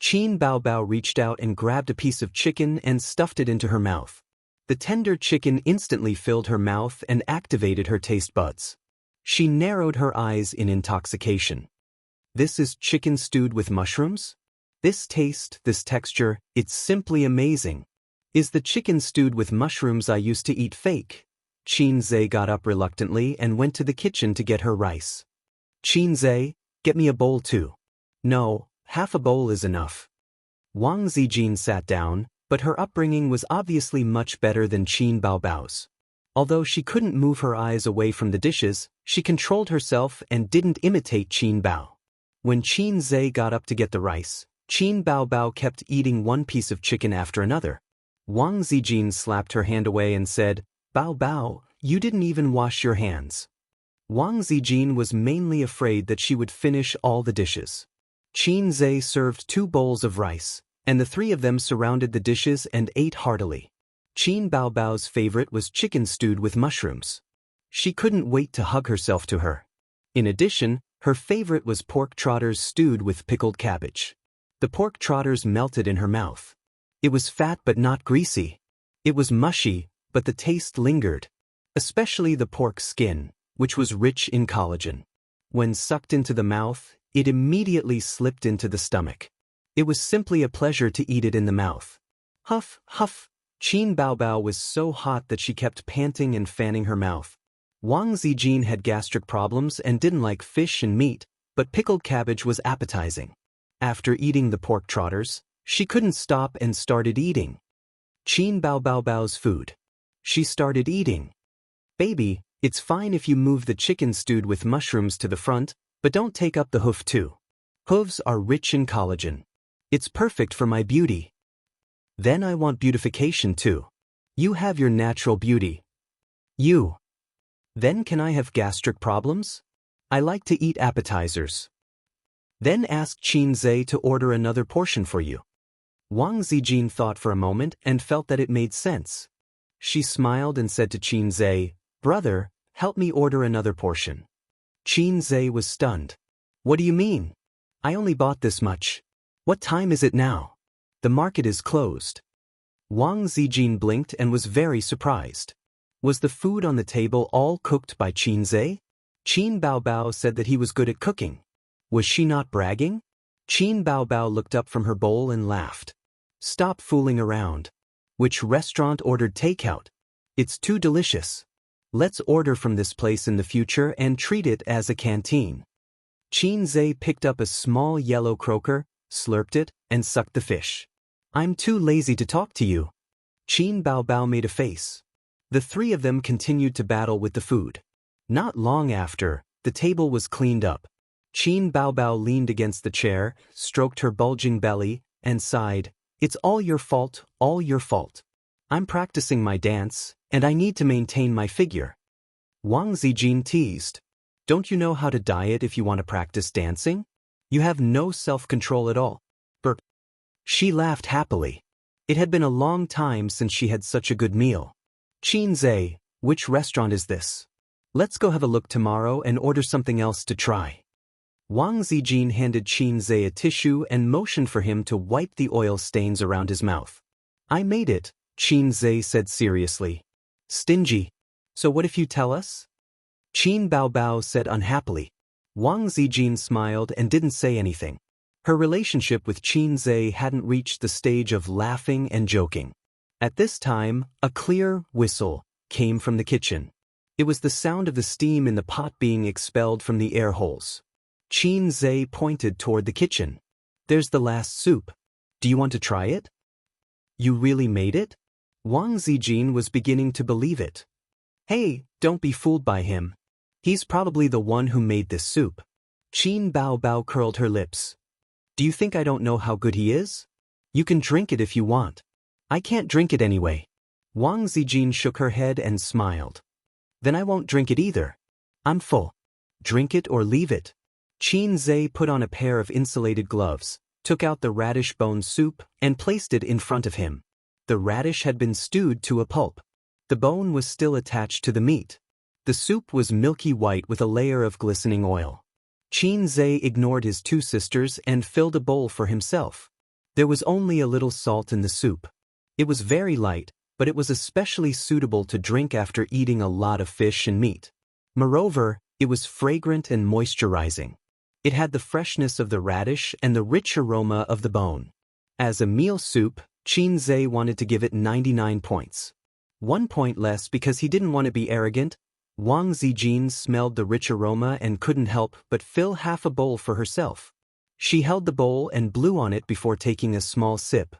Qin Bao Bao reached out and grabbed a piece of chicken and stuffed it into her mouth. The tender chicken instantly filled her mouth and activated her taste buds. She narrowed her eyes in intoxication. This is chicken stewed with mushrooms? This taste, this texture, it's simply amazing. Is the chicken stewed with mushrooms I used to eat fake? Qin Zhe got up reluctantly and went to the kitchen to get her rice. Qin Zhe, get me a bowl too. No, half a bowl is enough. Wang Zijin sat down, But her upbringing was obviously much better than Qin Baobao's. Although she couldn't move her eyes away from the dishes, she controlled herself and didn't imitate Qin Bao. When Qin Zhe got up to get the rice, Qin Baobao kept eating one piece of chicken after another. Wang Zijin slapped her hand away and said, "Bao Bao, you didn't even wash your hands." Wang Zijin was mainly afraid that she would finish all the dishes. Qin Zhe served 2 bowls of rice, and the 3 of them surrounded the dishes and ate heartily. Qin Baobao's favorite was chicken stewed with mushrooms. She couldn't wait to hug herself to her. In addition, her favorite was pork trotters stewed with pickled cabbage. The pork trotters melted in her mouth. It was fat but not greasy. It was mushy, but the taste lingered. Especially the pork skin, which was rich in collagen. When sucked into the mouth, it immediately slipped into the stomach. It was simply a pleasure to eat it in the mouth. Huff, huff. Qin Baobao was so hot that she kept panting and fanning her mouth. Wang Zijin had gastric problems and didn't like fish and meat, but pickled cabbage was appetizing. After eating the pork trotters, she couldn't stop and started eating. Qin Baobao's food. She started eating. "Baby, it's fine if you move the chicken stewed with mushrooms to the front, but don't take up the hoof too. Hooves are rich in collagen. It's perfect for my beauty. Then I want beautification too. You have your natural beauty. You. Then can I have gastric problems? I like to eat appetizers." Then ask Qin Zhe to order another portion for you. Wang Zijin thought for a moment and felt that it made sense. She smiled and said to Qin Zhe, "Brother, help me order another portion." Qin Zhe was stunned. "What do you mean? I only bought this much. What time is it now? The market is closed." Wang Zijin blinked and was very surprised. Was the food on the table all cooked by Qin Zhe? Qin Baobao said that he was good at cooking. Was she not bragging? Qin Baobao looked up from her bowl and laughed. "Stop fooling around. Which restaurant ordered takeout? It's too delicious. Let's order from this place in the future and treat it as a canteen." Qin Zhe picked up a small yellow croaker, slurped it, and sucked the fish. "I'm too lazy to talk to you." Qin Baobao made a face. The 3 of them continued to battle with the food. Not long after, the table was cleaned up. Qin Baobao leaned against the chair, stroked her bulging belly, and sighed, "It's all your fault, all your fault. I'm practicing my dance, and I need to maintain my figure." Wang Zijin teased, "Don't you know how to diet if you want to practice dancing? You have no self-control at all." Burp. She laughed happily. It had been a long time since she had such a good meal. "Qin Zhe, which restaurant is this? Let's go have a look tomorrow and order something else to try." Wang Zijin handed Qin Zhe a tissue and motioned for him to wipe the oil stains around his mouth. "I made it," Qin Zhe said seriously. "Stingy. So what if you tell us?" Qin Baobao said unhappily. Wang Zijin smiled and didn't say anything. Her relationship with Qin Zhe hadn't reached the stage of laughing and joking. At this time, a clear whistle came from the kitchen. It was the sound of the steam in the pot being expelled from the air holes. Qin Zhe pointed toward the kitchen. "There's the last soup. Do you want to try it?" "You really made it?" Wang Zijin was beginning to believe it. "Hey, don't be fooled by him. He's probably the one who made this soup." Qin Baobao curled her lips. "Do you think I don't know how good he is? You can drink it if you want. I can't drink it anyway." Wang Zijin shook her head and smiled. "Then I won't drink it either. I'm full. Drink it or leave it." Qin Zhe put on a pair of insulated gloves, took out the radish bone soup, and placed it in front of him. The radish had been stewed to a pulp. The bone was still attached to the meat. The soup was milky white with a layer of glistening oil. Qin Zhe ignored his 2 sisters and filled a bowl for himself. There was only a little salt in the soup. It was very light, but it was especially suitable to drink after eating a lot of fish and meat. Moreover, it was fragrant and moisturizing. It had the freshness of the radish and the rich aroma of the bone. As a meal soup, Qin Zhe wanted to give it 99 points. 1 point less because he didn't want to be arrogant. Wang Zijin smelled the rich aroma and couldn't help but fill half a bowl for herself. She held the bowl and blew on it before taking a small sip.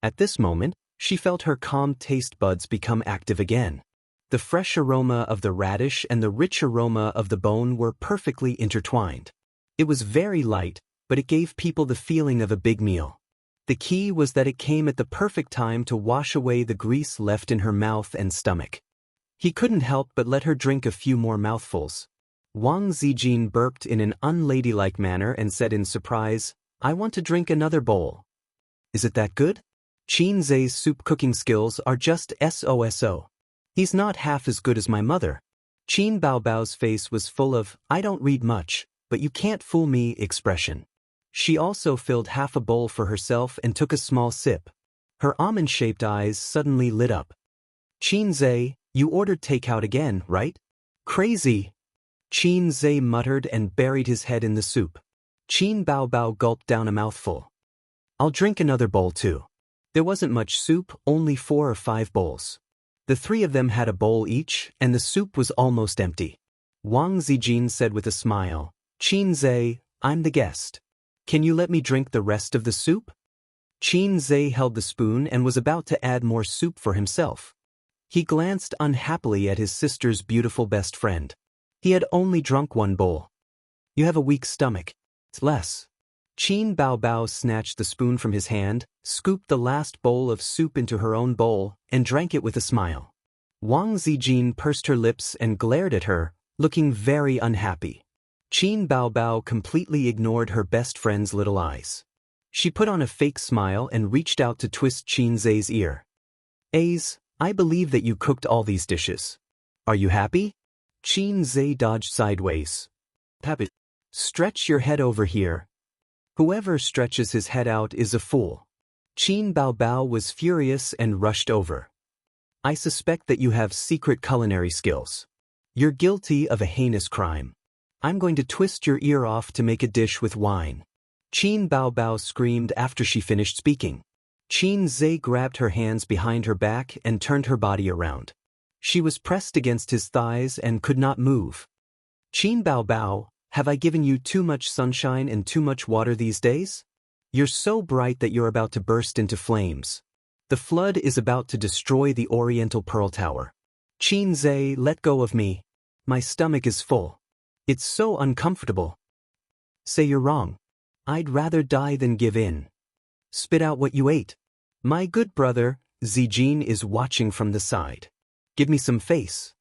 At this moment, She felt her calm taste buds become active again. The fresh aroma of the radish and the rich aroma of the bone were perfectly intertwined. It was very light, but it gave people the feeling of a big meal. The key was that it came at the perfect time to wash away the grease left in her mouth and stomach. He couldn't help but let her drink a few more mouthfuls. Wang Zijin burped in an unladylike manner and said in surprise, "I want to drink another bowl." "Is it that good?" Qin Zhe's soup cooking skills are just so. "He's not half as good as my mother." Qin Baobao's face was full of, "I don't read much, but you can't fool me" expression. She also filled half a bowl for herself and took a small sip. Her almond-shaped eyes suddenly lit up. "Qin Zhe, you ordered takeout again, right?" "Crazy!" Qin Zhe muttered and buried his head in the soup. Qin Baobao gulped down a mouthful. "I'll drink another bowl too." There wasn't much soup, only 4 or 5 bowls. The 3 of them had a bowl each, and the soup was almost empty. Wang Zijin said with a smile, "Qin Zhe, I'm the guest. Can you let me drink the rest of the soup?" Qin Zhe held the spoon and was about to add more soup for himself. He glanced unhappily at his sister's beautiful best friend. He had only drunk 1 bowl. "You have a weak stomach. It's less." Qin Baobao snatched the spoon from his hand, scooped the last bowl of soup into her own bowl, and drank it with a smile. Wang Zijin pursed her lips and glared at her, looking very unhappy. Qin Baobao completely ignored her best friend's little eyes. She put on a fake smile and reached out to twist Qin Zhe's ear. I believe that you cooked all these dishes. Are you happy?" Qin Zhe dodged sideways. "Happy. Stretch your head over here." Whoever stretches his head out is a fool. Qin Baobao was furious and rushed over. "I suspect that you have secret culinary skills. You're guilty of a heinous crime. I'm going to twist your ear off to make a dish with wine." Qin Baobao screamed after she finished speaking. Qin Zhe grabbed her hands behind her back and turned her body around. She was pressed against his thighs and could not move. "Qin Baobao, have I given you too much sunshine and too much water these days? You're so bright that you're about to burst into flames. The flood is about to destroy the Oriental Pearl Tower. Qin Zhe, let go of me. My stomach is full. It's so uncomfortable." "Say you're wrong. I'd rather die than give in. Spit out what you ate." "My good brother, Zijin is watching from the side. Give me some face."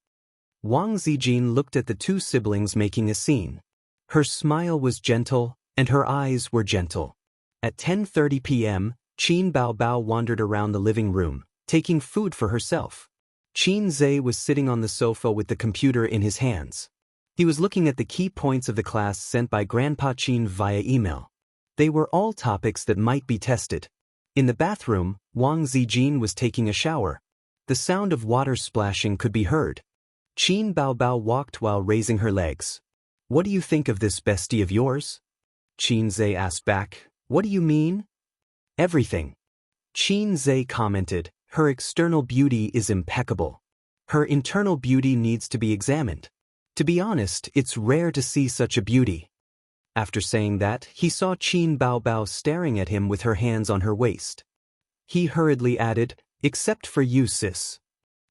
Wang Zijin looked at the 2 siblings making a scene. Her smile was gentle, and her eyes were gentle. At 10:30 p.m., Qin Baobao wandered around the living room, taking food for herself. Qin Zhe was sitting on the sofa with the computer in his hands. He was looking at the key points of the class sent by Grandpa Qin via email. They were all topics that might be tested. In the bathroom, Wang Zijin was taking a shower. The sound of water splashing could be heard. Qin Baobao walked while raising her legs. "What do you think of this bestie of yours?" Qin Zhe asked back. "What do you mean?" "Everything." Qin Zhe commented, "Her external beauty is impeccable. Her internal beauty needs to be examined. To be honest, it's rare to see such a beauty." After saying that, he saw Qin Baobao staring at him with her hands on her waist. He hurriedly added, "Except for you, sis."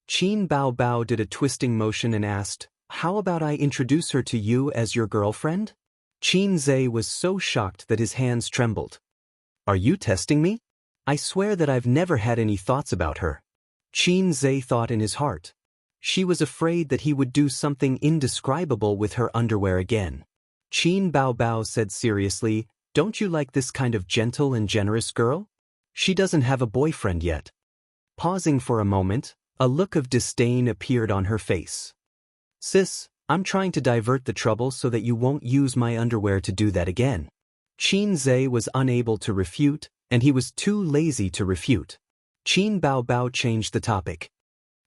Qin Baobao did a twisting motion and asked, "How about I introduce her to you as your girlfriend?" Qin Zhe was so shocked that his hands trembled. "Are you testing me? I swear that I've never had any thoughts about her." Qin Zhe thought in his heart. She was afraid that he would do something indescribable with her underwear again. Qin Baobao said seriously, "Don't you like this kind of gentle and generous girl? She doesn't have a boyfriend yet." Pausing for a moment, a look of disdain appeared on her face. "Sis, I'm trying to divert the trouble so that you won't use my underwear to do that again." Qin Zhe was unable to refute, and he was too lazy to refute. Qin Baobao changed the topic.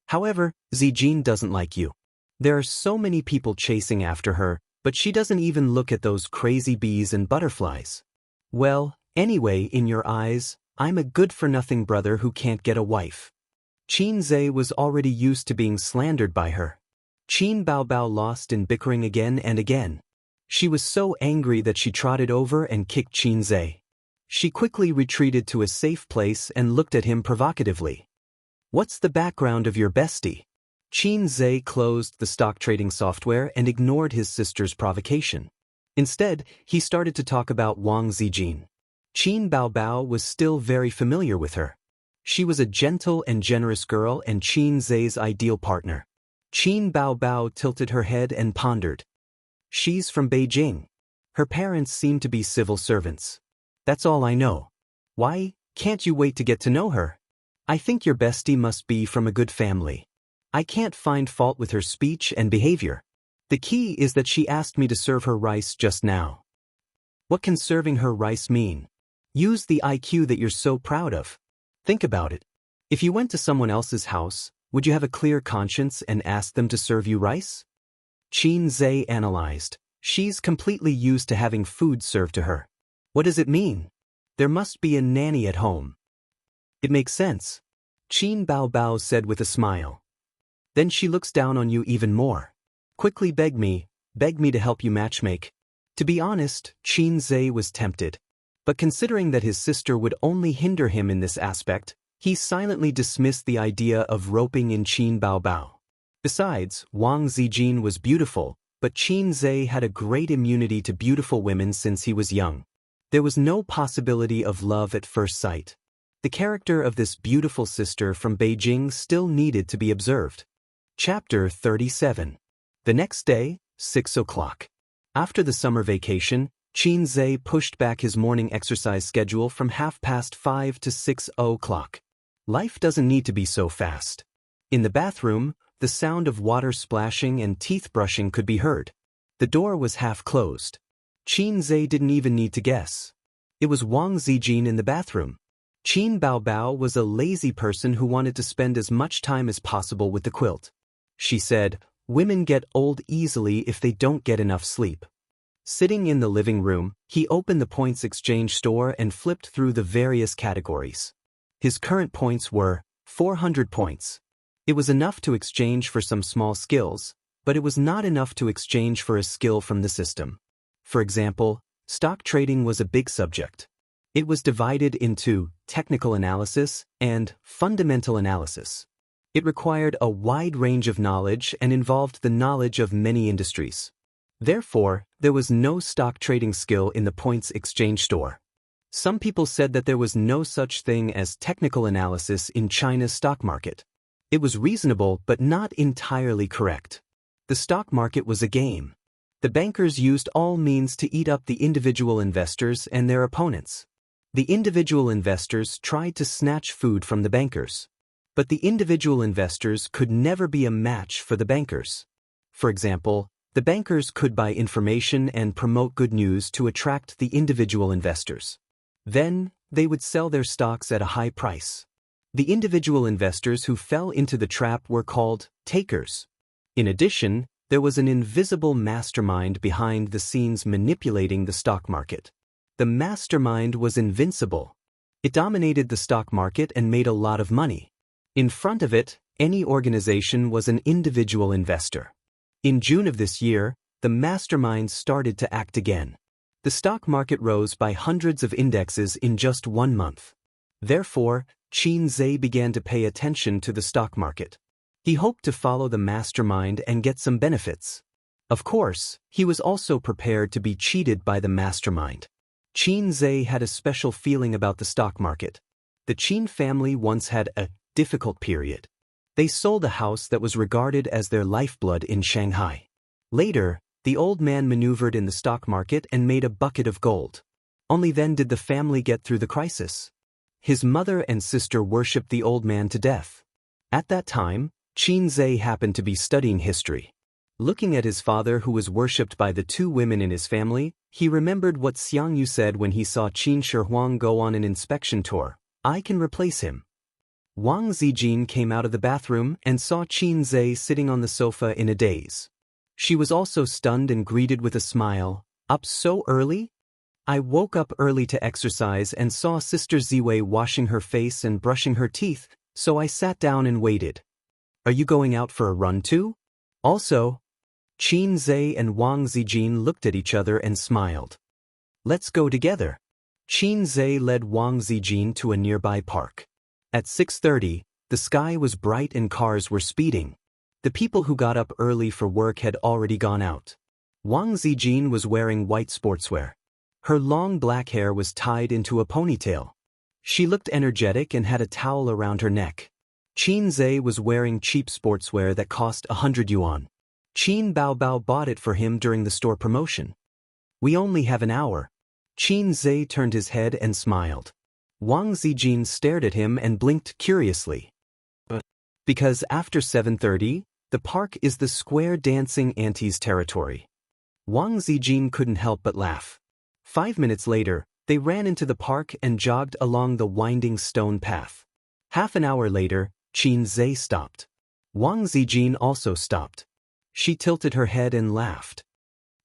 "However, Zijin doesn't like you. There are so many people chasing after her, but she doesn't even look at those crazy bees and butterflies. Well, anyway, in your eyes, I'm a good-for-nothing brother who can't get a wife." Qin Zhe was already used to being slandered by her. Qin Baobao lost in bickering again and again. She was so angry that she trotted over and kicked Qin Zhe. She quickly retreated to a safe place and looked at him provocatively. What's the background of your bestie? Qin Zhe closed the stock trading software and ignored his sister's provocation. Instead, he started to talk about Wang Zijin. Qin Baobao was still very familiar with her. She was a gentle and generous girl and Qin Zhe's ideal partner. Qin Baobao tilted her head and pondered. She's from Beijing. Her parents seem to be civil servants. That's all I know. Why can't you wait to get to know her? I think your bestie must be from a good family. I can't find fault with her speech and behavior. The key is that she asked me to serve her rice just now. What can serving her rice mean? Use the IQ that you're so proud of. Think about it. If you went to someone else's house, would you have a clear conscience and ask them to serve you rice? Qin Zhe analyzed. She's completely used to having food served to her. What does it mean? There must be a nanny at home. It makes sense, Qin Baobao said with a smile. Then she looks down on you even more. Quickly beg me to help you matchmake. To be honest, Qin Zhe was tempted. But considering that his sister would only hinder him in this aspect, he silently dismissed the idea of roping in Qin Baobao. Besides, Wang Zijin was beautiful, but Qin Zhe had a great immunity to beautiful women since he was young. There was no possibility of love at first sight. The character of this beautiful sister from Beijing still needed to be observed. Chapter 37. The next day, 6 o'clock. After the summer vacation, Qin Zhe pushed back his morning exercise schedule from 5:30 to 6 o'clock. Life doesn't need to be so fast. In the bathroom, the sound of water splashing and teeth brushing could be heard. The door was half closed. Qin Zhe didn't even need to guess. It was Wang Zijin in the bathroom. Qin Baobao was a lazy person who wanted to spend as much time as possible with the quilt. She said, "Women get old easily if they don't get enough sleep." Sitting in the living room, he opened the points exchange store and flipped through the various categories. His current points were 400 points. It was enough to exchange for some small skills, but it was not enough to exchange for a skill from the system. For example, stock trading was a big subject. It was divided into technical analysis and fundamental analysis. It required a wide range of knowledge and involved the knowledge of many industries. Therefore, there was no stock trading skill in the points exchange store. Some people said that there was no such thing as technical analysis in China's stock market. It was reasonable but not entirely correct. The stock market was a game. The bankers used all means to eat up the individual investors and their opponents. The individual investors tried to snatch food from the bankers. But the individual investors could never be a match for the bankers. For example, the bankers could buy information and promote good news to attract the individual investors. Then, they would sell their stocks at a high price. The individual investors who fell into the trap were called takers. In addition, there was an invisible mastermind behind the scenes manipulating the stock market. The mastermind was invincible. It dominated the stock market and made a lot of money. In front of it, any organization was an individual investor. In June of this year, the mastermind started to act again. The stock market rose by hundreds of indexes in just 1 month. Therefore, Qin Zhe began to pay attention to the stock market. He hoped to follow the mastermind and get some benefits. Of course, he was also prepared to be cheated by the mastermind. Qin Zhe had a special feeling about the stock market. The Qin family once had a difficult period. They sold a house that was regarded as their lifeblood in Shanghai. Later, the old man maneuvered in the stock market and made a bucket of gold. Only then did the family get through the crisis. His mother and sister worshipped the old man to death. At that time, Qin Zhe happened to be studying history. Looking at his father who was worshipped by the 2 women in his family, he remembered what Xiang Yu said when he saw Qin Shihuang go on an inspection tour. "I can replace him." Wang Zijin came out of the bathroom and saw Qin Zhe sitting on the sofa in a daze. She was also stunned and greeted with a smile. "Up so early?" "I woke up early to exercise and saw Sister Ziwei washing her face and brushing her teeth, so I sat down and waited." "Are you going out for a run too?" "Also." Qin Zhe and Wang Zijin looked at each other and smiled. "Let's go together." Qin Zhe led Wang Zijin to a nearby park. At 6:30, The sky was bright and cars were speeding. The people who got up early for work had already gone out. Wang Zijin was wearing white sportswear. Her long black hair was tied into a ponytail. She looked energetic and had a towel around her neck. Qin Zhe was wearing cheap sportswear that cost 100 yuan. Qin Baobao bought it for him during the store promotion. We only have an hour. Qin Zhe turned his head and smiled. Wang Zijin stared at him and blinked curiously. Because after 7:30, the park is the square dancing aunties territory. Wang Zijin couldn't help but laugh. 5 minutes later, they ran into the park and jogged along the winding stone path. Half an hour later, Qin Zhe stopped. Wang Zijin also stopped. She tilted her head and laughed.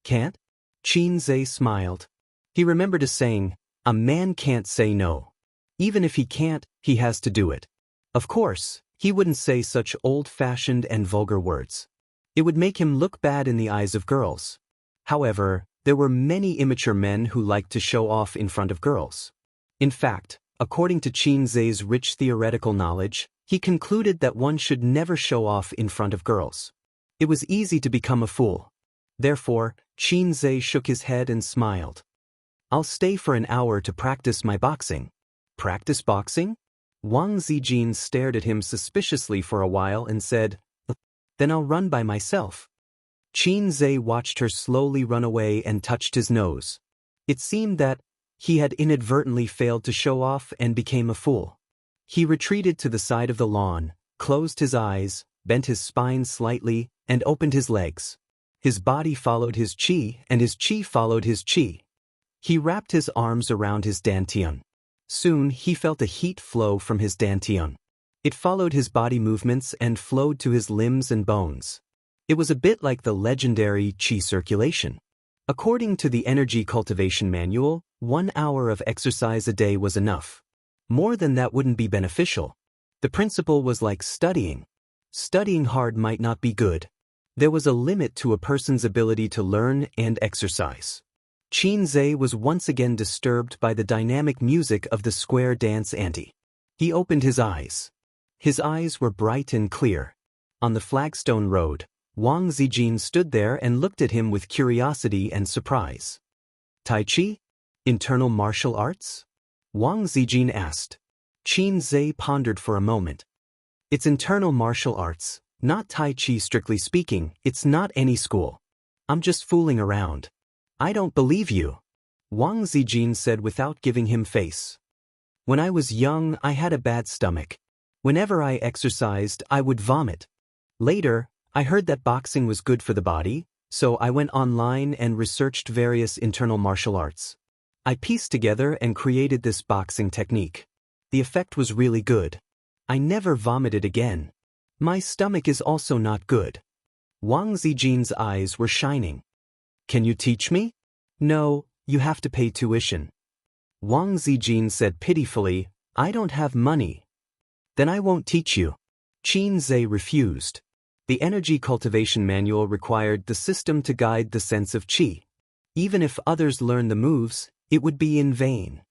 Can't? Qin Zhe smiled. He remembered a saying, a man can't say no. Even if he can't, he has to do it. Of course, he wouldn't say such old-fashioned and vulgar words. It would make him look bad in the eyes of girls. However, there were many immature men who liked to show off in front of girls. In fact, according to Qin Zhe's rich theoretical knowledge, he concluded that one should never show off in front of girls. It was easy to become a fool. Therefore, Qin Zhe shook his head and smiled. I'll stay for an hour to practice my boxing. Practice boxing? Wang Zijin stared at him suspiciously for a while and said, Then I'll run by myself. Qin Zhe watched her slowly run away and touched his nose. It seemed that he had inadvertently failed to show off and became a fool. He retreated to the side of the lawn, closed his eyes, bent his spine slightly, and opened his legs. His body followed his qi, and his qi followed his qi. He wrapped his arms around his dantian. Soon he felt a heat flow from his dantian. It followed his body movements and flowed to his limbs and bones. It was a bit like the legendary qi circulation. According to the Energy Cultivation Manual, 1 hour of exercise a day was enough. More than that wouldn't be beneficial. The principle was like studying. Studying hard might not be good. There was a limit to a person's ability to learn and exercise. Qin Zhe was once again disturbed by the dynamic music of the square dance ante. He opened his eyes. His eyes were bright and clear. On the flagstone road, Wang Zijin stood there and looked at him with curiosity and surprise. Tai Chi? Internal martial arts? Wang Zijin asked. Qin Zhe pondered for a moment. It's internal martial arts, not Tai Chi strictly speaking, it's not any school. I'm just fooling around. I don't believe you. Wang Zijin said without giving him face. When I was young, I had a bad stomach. Whenever I exercised, I would vomit. Later, I heard that boxing was good for the body, so I went online and researched various internal martial arts. I pieced together and created this boxing technique. The effect was really good. I never vomited again. My stomach is also not good. Wang Zijin's eyes were shining. Can you teach me? No, you have to pay tuition. Wang Zijin said pitifully, I don't have money. Then I won't teach you. Qin Zhe refused. The Energy Cultivation Manual required the system to guide the sense of qi. Even if others learn the moves, it would be in vain.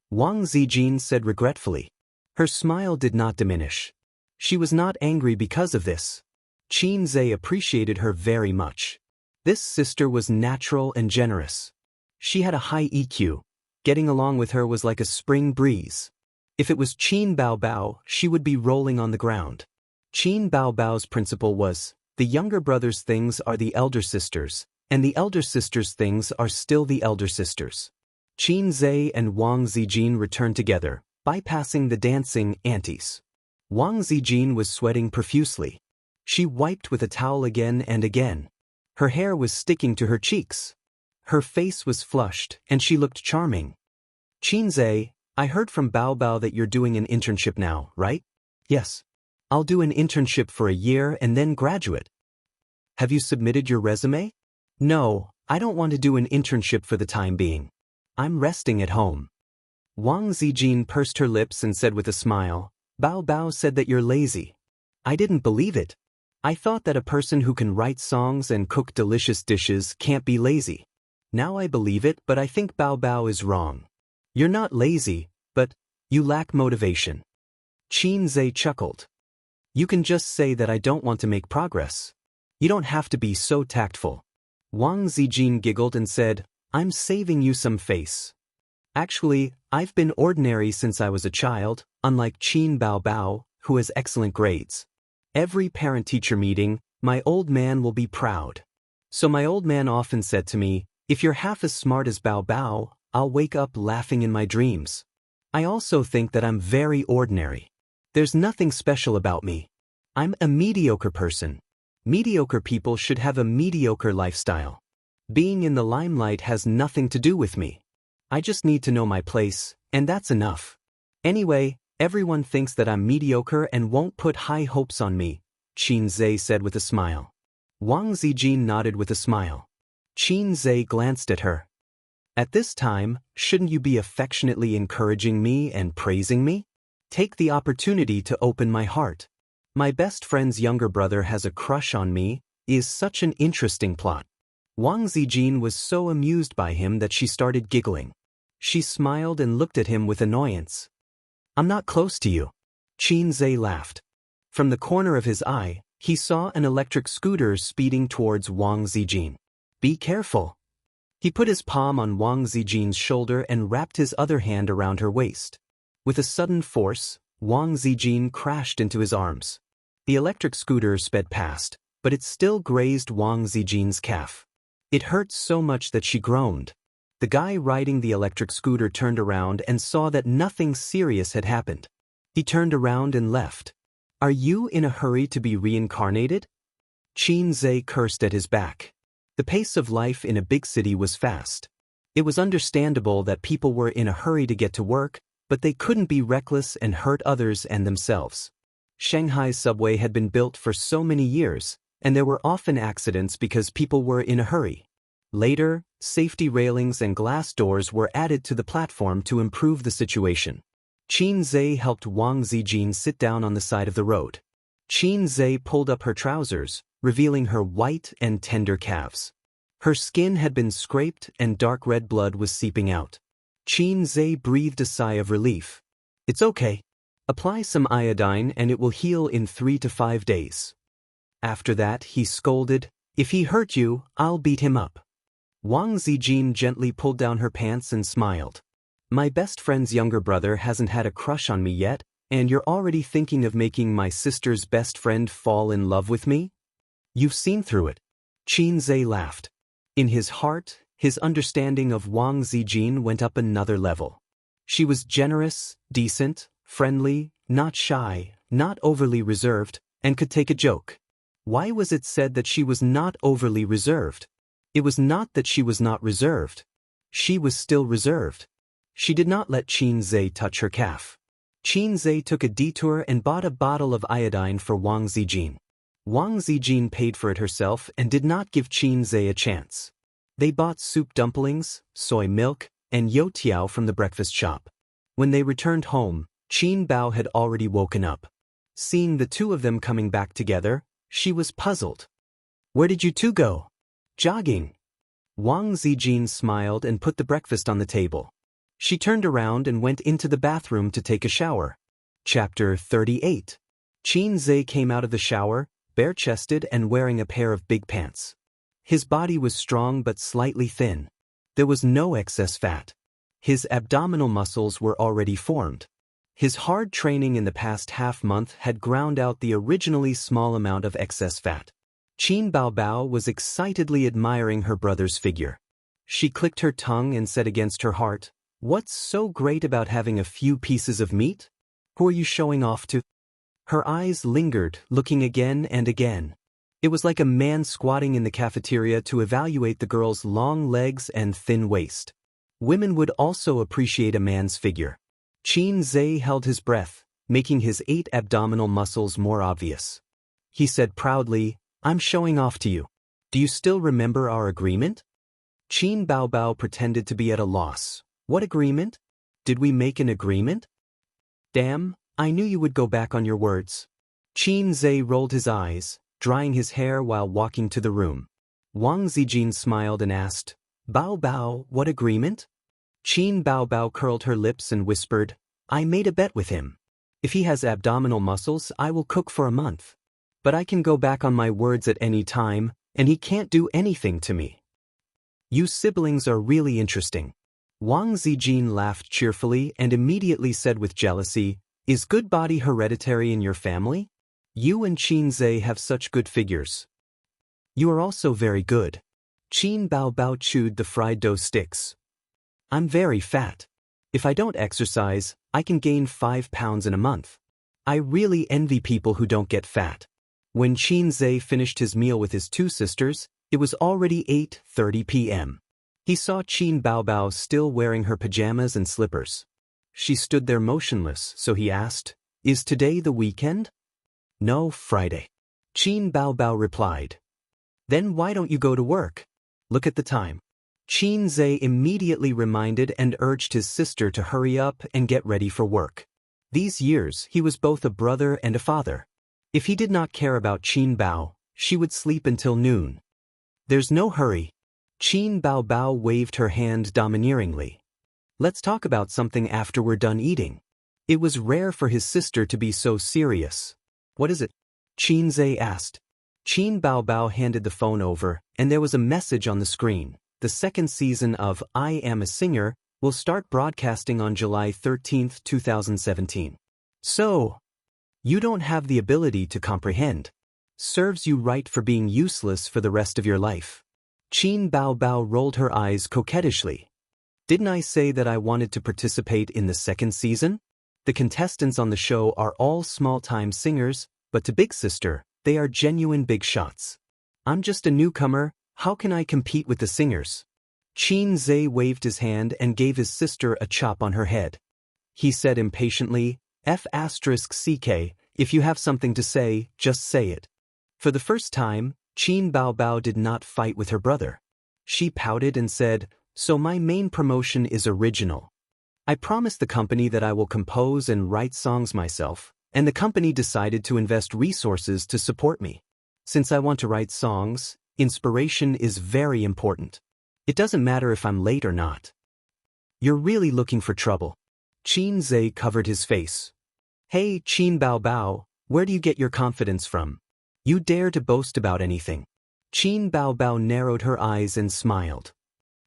Wang Zijin said regretfully. Her smile did not diminish. She was not angry because of this. Qin Zhe appreciated her very much. This sister was natural and generous. She had a high EQ. Getting along with her was like a spring breeze. If it was Qin Baobao, she would be rolling on the ground. Qin Baobao's principle was, the younger brother's things are the elder sister's, and the elder sister's things are still the elder sister's. Qin Zhe and Wang Zijin returned together, bypassing the dancing aunties. Wang Zijin was sweating profusely. She wiped with a towel again and again. Her hair was sticking to her cheeks. Her face was flushed, and she looked charming. Qin Zhe, I heard from Baobao that you're doing an internship now, right? Yes. I'll do an internship for a year and then graduate. Have you submitted your resume? No, I don't want to do an internship for the time being. I'm resting at home. Wang Zijin pursed her lips and said with a smile, Baobao said that you're lazy. I didn't believe it. I thought that a person who can write songs and cook delicious dishes can't be lazy. Now I believe it, but I think Baobao is wrong. You're not lazy, but you lack motivation. Qin Zhe chuckled. You can just say that I don't want to make progress. You don't have to be so tactful. Wang Zijin giggled and said, I'm saving you some face. Actually, I've been ordinary since I was a child, unlike Qin Baobao, who has excellent grades. Every parent-teacher meeting, my old man will be proud. So my old man often said to me, if you're half as smart as Baobao, I'll wake up laughing in my dreams. I also think that I'm very ordinary. There's nothing special about me. I'm a mediocre person. Mediocre people should have a mediocre lifestyle. Being in the limelight has nothing to do with me. I just need to know my place, and that's enough. Anyway, everyone thinks that I'm mediocre and won't put high hopes on me, Qin Zhe said with a smile. Wang Zijin nodded with a smile. Qin Zhe glanced at her. At this time, shouldn't you be affectionately encouraging me and praising me? Take the opportunity to open my heart. My best friend's younger brother has a crush on me, is such an interesting plot. Wang Zijin was so amused by him that she started giggling. She smiled and looked at him with annoyance. I'm not close to you. Qin Zhe laughed. From the corner of his eye, he saw an electric scooter speeding towards Wang Zijin. Be careful. He put his palm on Wang Zijin's shoulder and wrapped his other hand around her waist. With a sudden force, Wang Zijin crashed into his arms. The electric scooter sped past, but it still grazed Wang Zijin's calf. It hurt so much that she groaned. The guy riding the electric scooter turned around and saw that nothing serious had happened. He turned around and left. Are you in a hurry to be reincarnated? Qin Zhe cursed at his back. The pace of life in a big city was fast. It was understandable that people were in a hurry to get to work, but they couldn't be reckless and hurt others and themselves. Shanghai's subway had been built for so many years, and there were often accidents because people were in a hurry. Later, safety railings and glass doors were added to the platform to improve the situation. Qin Zhe helped Wang Zijin sit down on the side of the road. Qin Zhe pulled up her trousers, revealing her white and tender calves. Her skin had been scraped and dark red blood was seeping out. Qin Zhe breathed a sigh of relief. It's okay. Apply some iodine and it will heal in 3 to 5 days. After that, he scolded, if he hurt you, I'll beat him up. Wang Zijin gently pulled down her pants and smiled. My best friend's younger brother hasn't had a crush on me yet, and you're already thinking of making my sister's best friend fall in love with me? You've seen through it. Qin Zhe laughed. In his heart, his understanding of Wang Zijin went up another level. She was generous, decent, friendly, not shy, not overly reserved, and could take a joke. Why was it said that she was not overly reserved? It was not that she was not reserved. She was still reserved. She did not let Qin Zhe touch her calf. Qin Zhe took a detour and bought a bottle of iodine for Wang Zijin. Wang Zijin paid for it herself and did not give Qin Zhe a chance. They bought soup dumplings, soy milk, and youtiao from the breakfast shop. When they returned home, Qin Bao had already woken up. Seeing the two of them coming back together, she was puzzled. Where did you two go? Jogging. Wang Zijin smiled and put the breakfast on the table. She turned around and went into the bathroom to take a shower. Chapter 38. Qin Zhe came out of the shower, bare-chested and wearing a pair of big pants. His body was strong but slightly thin. There was no excess fat. His abdominal muscles were already formed. His hard training in the past half-month had ground out the originally small amount of excess fat. Qin Baobao was excitedly admiring her brother's figure. She clicked her tongue and said against her heart, "What's so great about having a few pieces of meat? Who are you showing off to?" Her eyes lingered, looking again and again. It was like a man squatting in the cafeteria to evaluate the girl's long legs and thin waist. Women would also appreciate a man's figure. Qin Zhe held his breath, making his 8 abdominal muscles more obvious. He said proudly, "I'm showing off to you. Do you still remember our agreement?" Qin Baobao pretended to be at a loss. What agreement? Did we make an agreement? Damn, I knew you would go back on your words. Qin Zhe rolled his eyes, drying his hair while walking to the room. Wang Zijin smiled and asked, "Bao Bao, what agreement?" Qin Baobao curled her lips and whispered, "I made a bet with him. If he has abdominal muscles, I will cook for a month. But I can go back on my words at any time, and he can't do anything to me. You siblings are really interesting. Wang Zijin laughed cheerfully and immediately said with jealousy, "Is good body hereditary in your family? You and Qin Zhe have such good figures. You are also very good." Qin Bao Bao chewed the fried dough sticks. "I'm very fat. If I don't exercise, I can gain 5 pounds in a month. I really envy people who don't get fat." When Qin Zhe finished his meal with his two sisters, it was already 8:30 p.m. He saw Qin Bao Bao still wearing her pajamas and slippers. She stood there motionless, so he asked, "Is today the weekend?" "No, Friday." Qin Bao Bao replied. "Then why don't you go to work? Look at the time." Qin Zhe immediately reminded and urged his sister to hurry up and get ready for work. These years, he was both a brother and a father. If he did not care about Qin Bao, she would sleep until noon. "There's no hurry." Qin Bao Bao waved her hand domineeringly. "Let's talk about something after we're done eating." It was rare for his sister to be so serious. "What is it?" Qin Zhe asked. Qin Bao Bao handed the phone over, and there was a message on the screen. The second season of I Am a Singer will start broadcasting on July 13, 2017. So, you don't have the ability to comprehend. Serves you right for being useless for the rest of your life. Qin Bao Bao rolled her eyes coquettishly. "Didn't I say that I wanted to participate in the second season? The contestants on the show are all small-time singers, but to Big Sister, they are genuine big shots. I'm just a newcomer, how can I compete with the singers?" Qin Zhe waved his hand and gave his sister a chop on her head. He said impatiently, "F***CK, if you have something to say, just say it." For the first time, Qin Bao Bao did not fight with her brother. She pouted and said, "So my main promotion is original. I promised the company that I will compose and write songs myself, and the company decided to invest resources to support me. Since I want to write songs, inspiration is very important. It doesn't matter if I'm late or not." "You're really looking for trouble." Qin Zhe covered his face. "Hey, Qin Bao Bao, where do you get your confidence from? You dare to boast about anything?" Qin Bao Bao narrowed her eyes and smiled.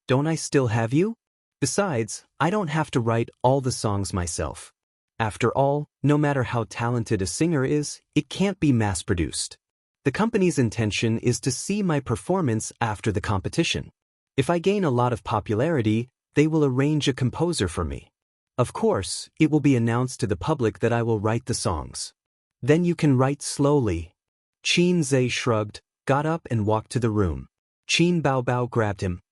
"Don't I still have you? Besides, I don't have to write all the songs myself. After all, no matter how talented a singer is, it can't be mass-produced. The company's intention is to see my performance after the competition. If I gain a lot of popularity, they will arrange a composer for me. Of course, it will be announced to the public that I will write the songs. Then you can write slowly." Qin Zhe shrugged, got up and walked to the room. Qin Bao Bao grabbed him.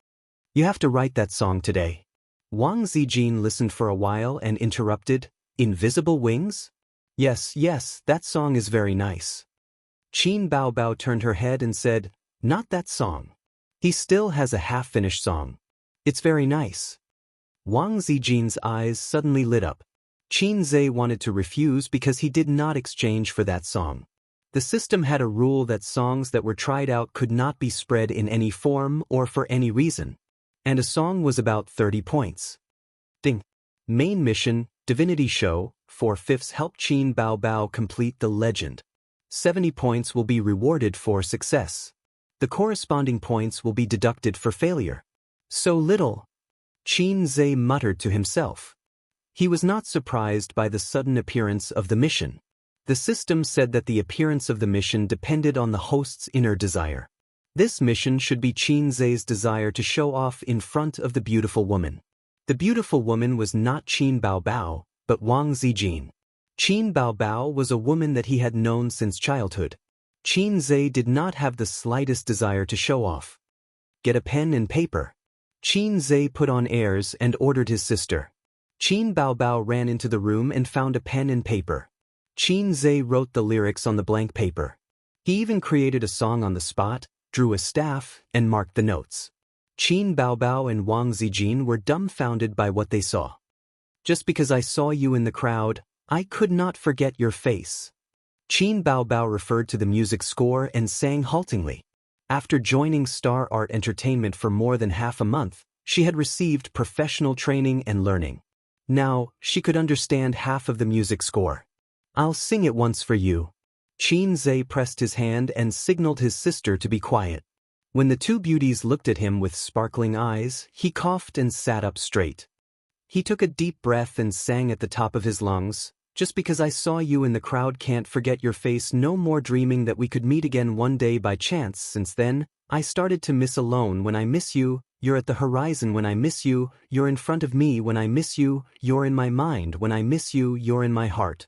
"You have to write that song today." Wang Zijin listened for a while and interrupted, "Invisible Wings? Yes, that song is very nice." Qin Bao Bao turned her head and said, "Not that song. He still has a half-finished song. It's very nice." Wang Zijin's eyes suddenly lit up. Qin Zhe wanted to refuse because he did not exchange for that song. The system had a rule that songs that were tried out could not be spread in any form or for any reason. And a song was about 30 points. Ding. Main mission, Divinity Show, 4/5 help Qin Bao Bao complete the legend. 70 points will be rewarded for success. The corresponding points will be deducted for failure. So little. Qin Zhe muttered to himself. He was not surprised by the sudden appearance of the mission. The system said that the appearance of the mission depended on the host's inner desire. This mission should be Qin Zhe's desire to show off in front of the beautiful woman. The beautiful woman was not Qin Bao Bao, but Wang Zijin. Qin Bao Bao was a woman that he had known since childhood. Qin Zhe did not have the slightest desire to show off. "Get a pen and paper." Qin Zhe put on airs and ordered his sister. Qin Bao Bao ran into the room and found a pen and paper. Qin Zhe wrote the lyrics on the blank paper. He even created a song on the spot, drew a staff, and marked the notes. Qin Bao Bao and Wang Zijin were dumbfounded by what they saw. "Just because I saw you in the crowd, I could not forget your face." Qin Bao Bao referred to the music score and sang haltingly. After joining Star Art Entertainment for more than half a month, she had received professional training and learning. Now, she could understand half of the music score. I'll sing it once for you. Qin Zhe pressed his hand and signaled his sister to be quiet. When the two beauties looked at him with sparkling eyes, he coughed and sat up straight. He took a deep breath and sang at the top of his lungs, "Just because I saw you in the crowd can't forget your face, no more dreaming that we could meet again one day by chance. Since then, I started to miss alone. When I miss you, you're at the horizon. When I miss you, you're in front of me. When I miss you, you're in my mind. When I miss you, you're in my heart."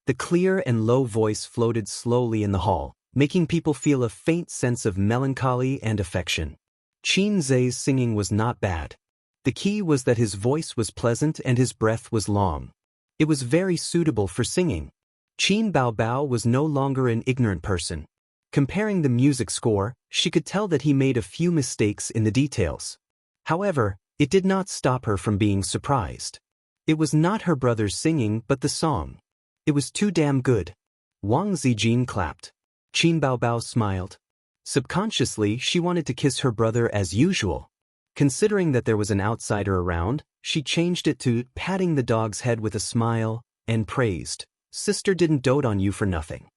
The clear and low voice floated slowly in the hall, making people feel a faint sense of melancholy and affection. Qin Zhe's singing was not bad. The key was that his voice was pleasant and his breath was long. It was very suitable for singing. Qin Baobao was no longer an ignorant person. Comparing the music score, she could tell that he made a few mistakes in the details. However, it did not stop her from being surprised. It was not her brother's singing but the song. It was too damn good. Wang Zijin clapped. Qin Baobao smiled. Subconsciously, she wanted to kiss her brother as usual. Considering that there was an outsider around, she changed it to patting the dog's head with a smile and praised, "Sister didn't dote on you for nothing."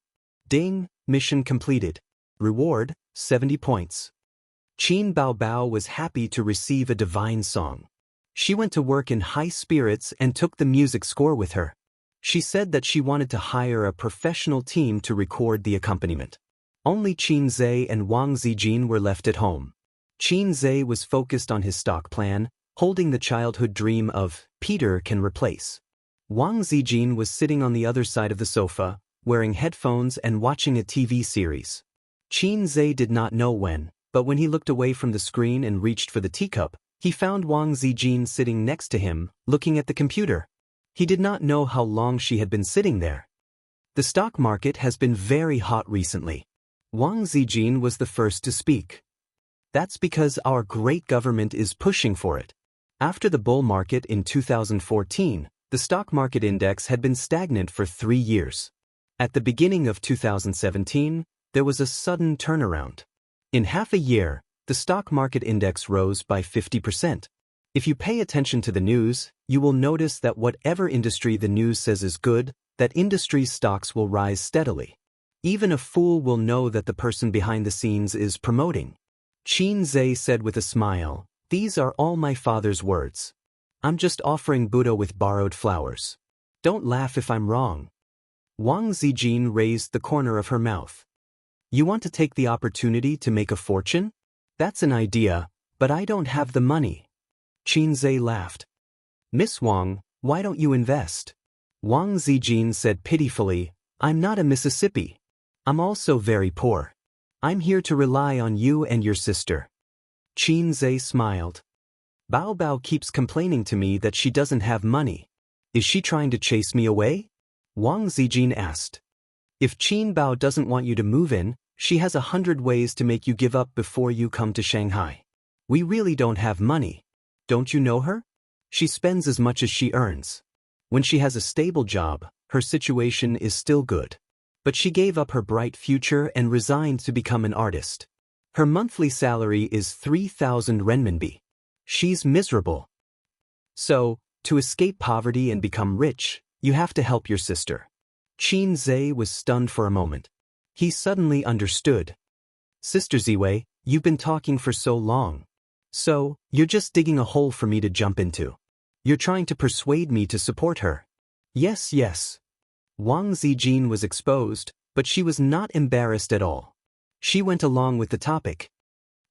Ding, mission completed. Reward, 70 points. Qin Baobao was happy to receive a divine song. She went to work in high spirits and took the music score with her. She said that she wanted to hire a professional team to record the accompaniment. Only Qin Zhe and Wang Zijin were left at home. Qin Zhe was focused on his stock plan, holding the childhood dream of Peter can replace. Wang Zijin was sitting on the other side of the sofa, wearing headphones and watching a TV series. Qin Zhe did not know when, but when he looked away from the screen and reached for the teacup, he found Wang Zijin sitting next to him, looking at the computer. He did not know how long she had been sitting there. "The stock market has been very hot recently." Wang Zijin was the first to speak. "That's because our great government is pushing for it." After the bull market in 2014, the stock market index had been stagnant for 3 years. At the beginning of 2017, there was a sudden turnaround. In half a year, the stock market index rose by 50%. If you pay attention to the news, you will notice that whatever industry the news says is good, that industry's stocks will rise steadily. Even a fool will know that the person behind the scenes is promoting. Qin Zhe said with a smile, "These are all my father's words. I'm just offering Buddha with borrowed flowers. Don't laugh if I'm wrong." Wang Zijin raised the corner of her mouth. "You want to take the opportunity to make a fortune? That's an idea, but I don't have the money." Qin Zhe laughed. "Miss Wang, why don't you invest?" Wang Zijin said pitifully, "I'm not a Mississippi. I'm also very poor. I'm here to rely on you and your sister." Qin Zhe smiled. "Bao Bao keeps complaining to me that she doesn't have money. Is she trying to chase me away?" Wang Zijin asked. "If Qin Bao doesn't want you to move in, she has 100 ways to make you give up before you come to Shanghai. We really don't have money. Don't you know her? She spends as much as she earns. When she has a stable job, her situation is still good. But she gave up her bright future and resigned to become an artist. Her monthly salary is 3,000 renminbi. She's miserable. So, to escape poverty and become rich, you have to help your sister." Qin Zhe was stunned for a moment. He suddenly understood. "Sister Ziwei, you've been talking for so long. So, you're just digging a hole for me to jump into. You're trying to persuade me to support her." "Yes, yes." Wang Zijin was exposed, but she was not embarrassed at all. She went along with the topic.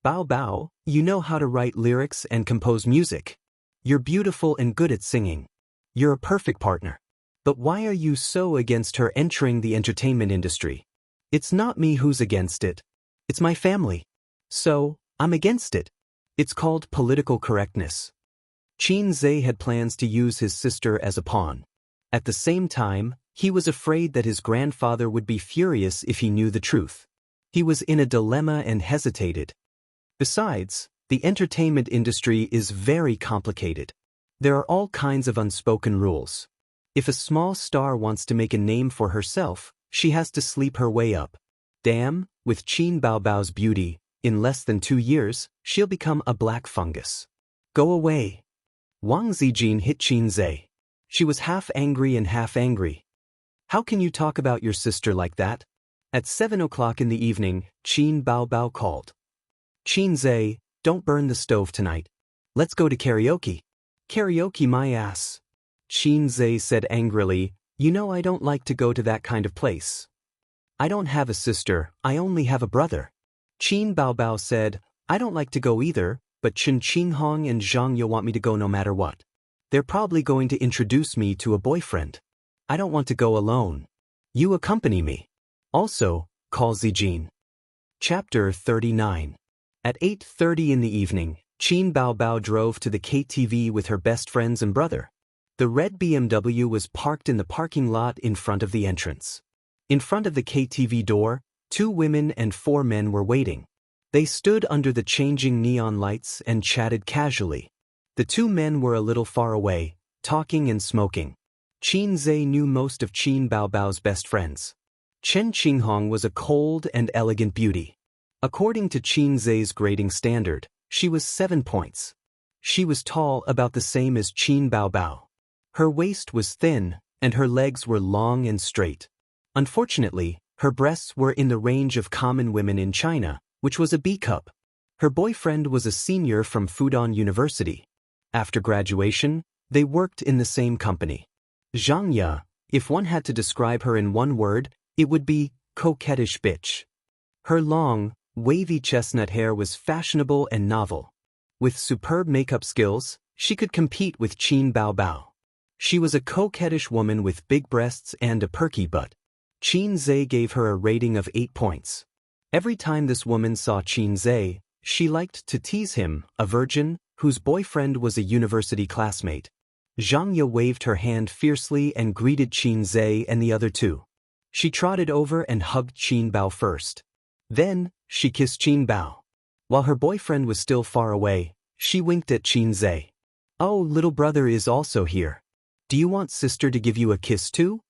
"Bao Bao, you know how to write lyrics and compose music. You're beautiful and good at singing. You're a perfect partner. But why are you so against her entering the entertainment industry?" "It's not me who's against it. It's my family. So, I'm against it. It's called political correctness." Qin Zhe had plans to use his sister as a pawn. At the same time, he was afraid that his grandfather would be furious if he knew the truth. He was in a dilemma and hesitated. Besides, the entertainment industry is very complicated. There are all kinds of unspoken rules. If a small star wants to make a name for herself, she has to sleep her way up. Damn, with Qin Baobao's beauty, in less than 2 years, she'll become a black fungus. "Go away." Wang Zijin hit Qin Zhe. She was half angry and half angry. How can you talk about your sister like that? At 7 o'clock in the evening, Qin Baobao called. Qin, don't burn the stove tonight. Let's go to karaoke. Karaoke my ass. Qin said angrily, you know I don't like to go to that kind of place. I don't have a sister, I only have a brother. Qin Baobao said, I don't like to go either, but Chen Qinghong and Zhang Ye want me to go no matter what. They're probably going to introduce me to a boyfriend. I don't want to go alone. You accompany me. Also, call Zijin. Chapter 39. At 8:30 in the evening, Qin Baobao drove to the KTV with her best friends and brother. The red BMW was parked in the parking lot in front of the entrance. In front of the KTV door, 2 women and 4 men were waiting. They stood under the changing neon lights and chatted casually. The 2 men were a little far away, talking and smoking. Qin knew most of Qin Baobao's best friends. Chen Qinghong was a cold and elegant beauty. According to Qin's grading standard, she was 7 points. She was tall, about the same as Qin Baobao. Her waist was thin, and her legs were long and straight. Unfortunately, her breasts were in the range of common women in China, which was a B cup. Her boyfriend was a senior from Fudan University. After graduation, they worked in the same company. Zhang Ye, if one had to describe her in one word, it would be coquettish bitch. Her long, wavy chestnut hair was fashionable and novel. With superb makeup skills, she could compete with Qin Baobao. She was a coquettish woman with big breasts and a perky butt. Qin gave her a rating of 8 points. Every time this woman saw Qin, she liked to tease him, a virgin, whose boyfriend was a university classmate. Zhang Ye waved her hand fiercely and greeted Qin and the other 2. She trotted over and hugged Qin Bao first. Then, she kissed Qin Bao. While her boyfriend was still far away, she winked at Qin. Oh, little brother is also here. Do you want sister to give you a kiss too?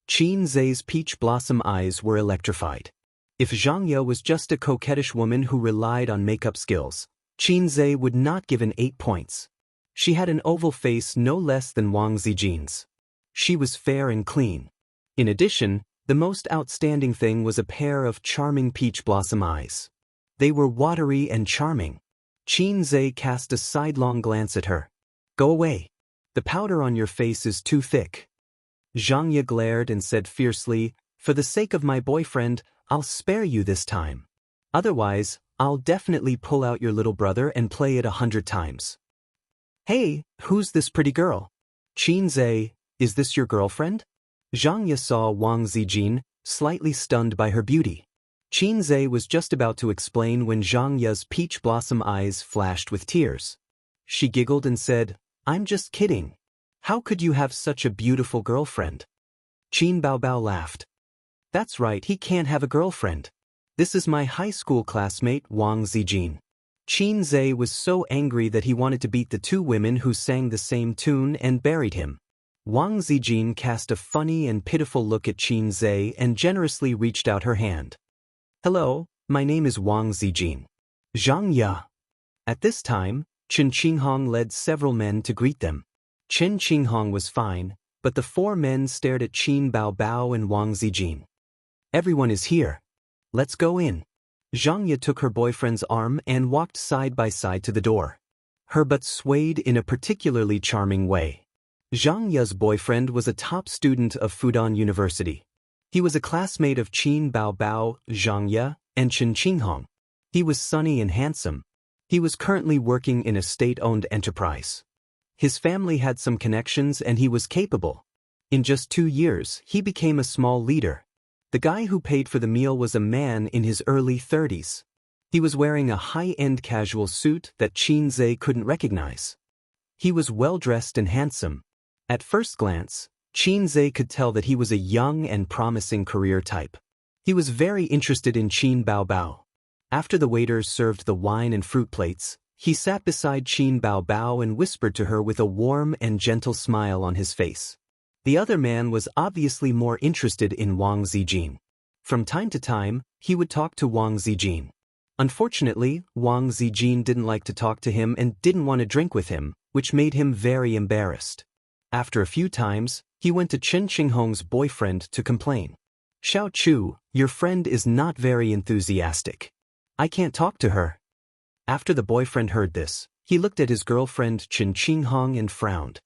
Qin's peach blossom eyes were electrified. If Zhang Ye was just a coquettish woman who relied on makeup skills, Qin would not give an 8 points. She had an oval face no less than Wang Zijin's. She was fair and clean. In addition, the most outstanding thing was a pair of charming peach blossom eyes. They were watery and charming. Qin cast a sidelong glance at her. Go away. The powder on your face is too thick. Zhang Ye glared and said fiercely, for the sake of my boyfriend, I'll spare you this time. Otherwise, I'll definitely pull out your little brother and play it 100 times. Hey, who's this pretty girl? Qin, is this your girlfriend? Zhang Ye saw Wang Zijin, slightly stunned by her beauty. Qin was just about to explain when Zhang Ye's peach blossom eyes flashed with tears. She giggled and said, I'm just kidding. How could you have such a beautiful girlfriend? Qin Baobao laughed. That's right, he can't have a girlfriend. This is my high school classmate Wang Zijin. Qin was so angry that he wanted to beat the 2 women who sang the same tune and buried him. Wang Zijin cast a funny and pitiful look at Qin and generously reached out her hand. Hello, my name is Wang Zijin. Zhang Ye. At this time, Chen Qinghong led several men to greet them. Chen Qinghong was fine, but the 4 men stared at Qin Baobao and Wang Zijin. Everyone is here. Let's go in. Zhang Ye took her boyfriend's arm and walked side by side to the door. Her butt swayed in a particularly charming way. Zhang Ye's boyfriend was a top student of Fudan University. He was a classmate of Qin Baobao, Zhang Ye, and Chen Qinghong. He was sunny and handsome. He was currently working in a state-owned enterprise. His family had some connections and he was capable. In just 2 years, he became a small leader. The guy who paid for the meal was a man in his early 30s. He was wearing a high-end casual suit that Qin couldn't recognize. He was well-dressed and handsome. At first glance, Qin could tell that he was a young and promising career type. He was very interested in Qin Baobao. After the waiters served the wine and fruit plates, he sat beside Qin Baobao and whispered to her with a warm and gentle smile on his face. The other man was obviously more interested in Wang Zijin. From time to time, he would talk to Wang Zijin. Unfortunately, Wang Zijin didn't like to talk to him and didn't want to drink with him, which made him very embarrassed. After a few times, He went to Chen Qinghong's boyfriend to complain. Xiao Chu, your friend is not very enthusiastic. I can't talk to her. After the boyfriend heard this, he looked at his girlfriend Chen Qinghong and frowned.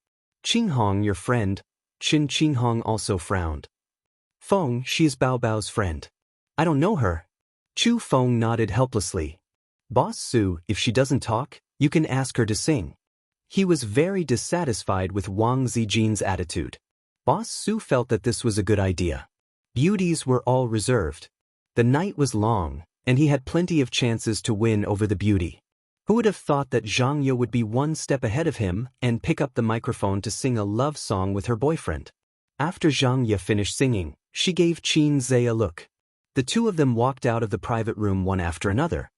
Qinghong, your friend. Chen Qinghong also frowned. Feng, she is Bao Bao's friend. I don't know her. Chu Feng nodded helplessly. Boss Su, if she doesn't talk, you can ask her to sing. He was very dissatisfied with Wang Zijin's attitude. Boss Su felt that this was a good idea. Beauties were all reserved. The night was long, and he had plenty of chances to win over the beauty. Who would have thought that Zhang Ye would be one step ahead of him and pick up the microphone to sing a love song with her boyfriend? After Zhang Ye finished singing, she gave Qin Zhe a look. The two of them walked out of the private room one after another.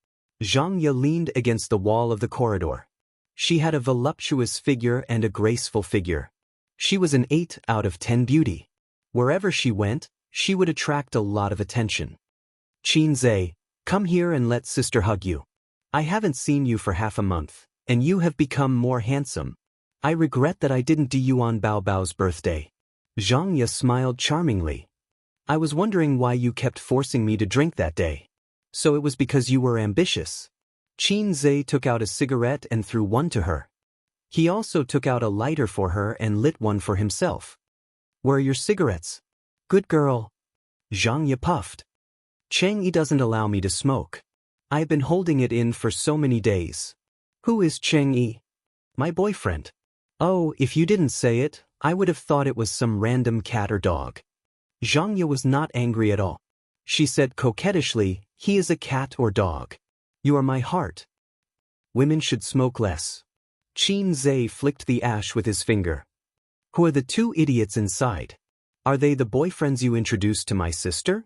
Zhang Ye leaned against the wall of the corridor. She had a voluptuous figure and a graceful figure. She was an 8 out of 10 beauty. Wherever she went, she would attract a lot of attention. Qin Zhe, come here and let sister hug you. I haven't seen you for half a month, and you have become more handsome. I regret that I didn't do you on Bao Bao's birthday. Zhang Ye smiled charmingly. I was wondering why you kept forcing me to drink that day. So it was because you were ambitious. Qin Zhe took out a cigarette and threw one to her. He also took out a lighter for her and lit one for himself. Where are your cigarettes? Good girl. Zhang Ye puffed. Cheng Yi doesn't allow me to smoke. I've been holding it in for so many days. Who is Cheng Yi? My boyfriend. Oh, if you didn't say it, I would have thought it was some random cat or dog. Zhang Ye was not angry at all. She said coquettishly, he is a cat or dog. You are my heart. Women should smoke less. Qin Zhe flicked the ash with his finger. Who are the two idiots inside? Are they the boyfriends you introduced to my sister?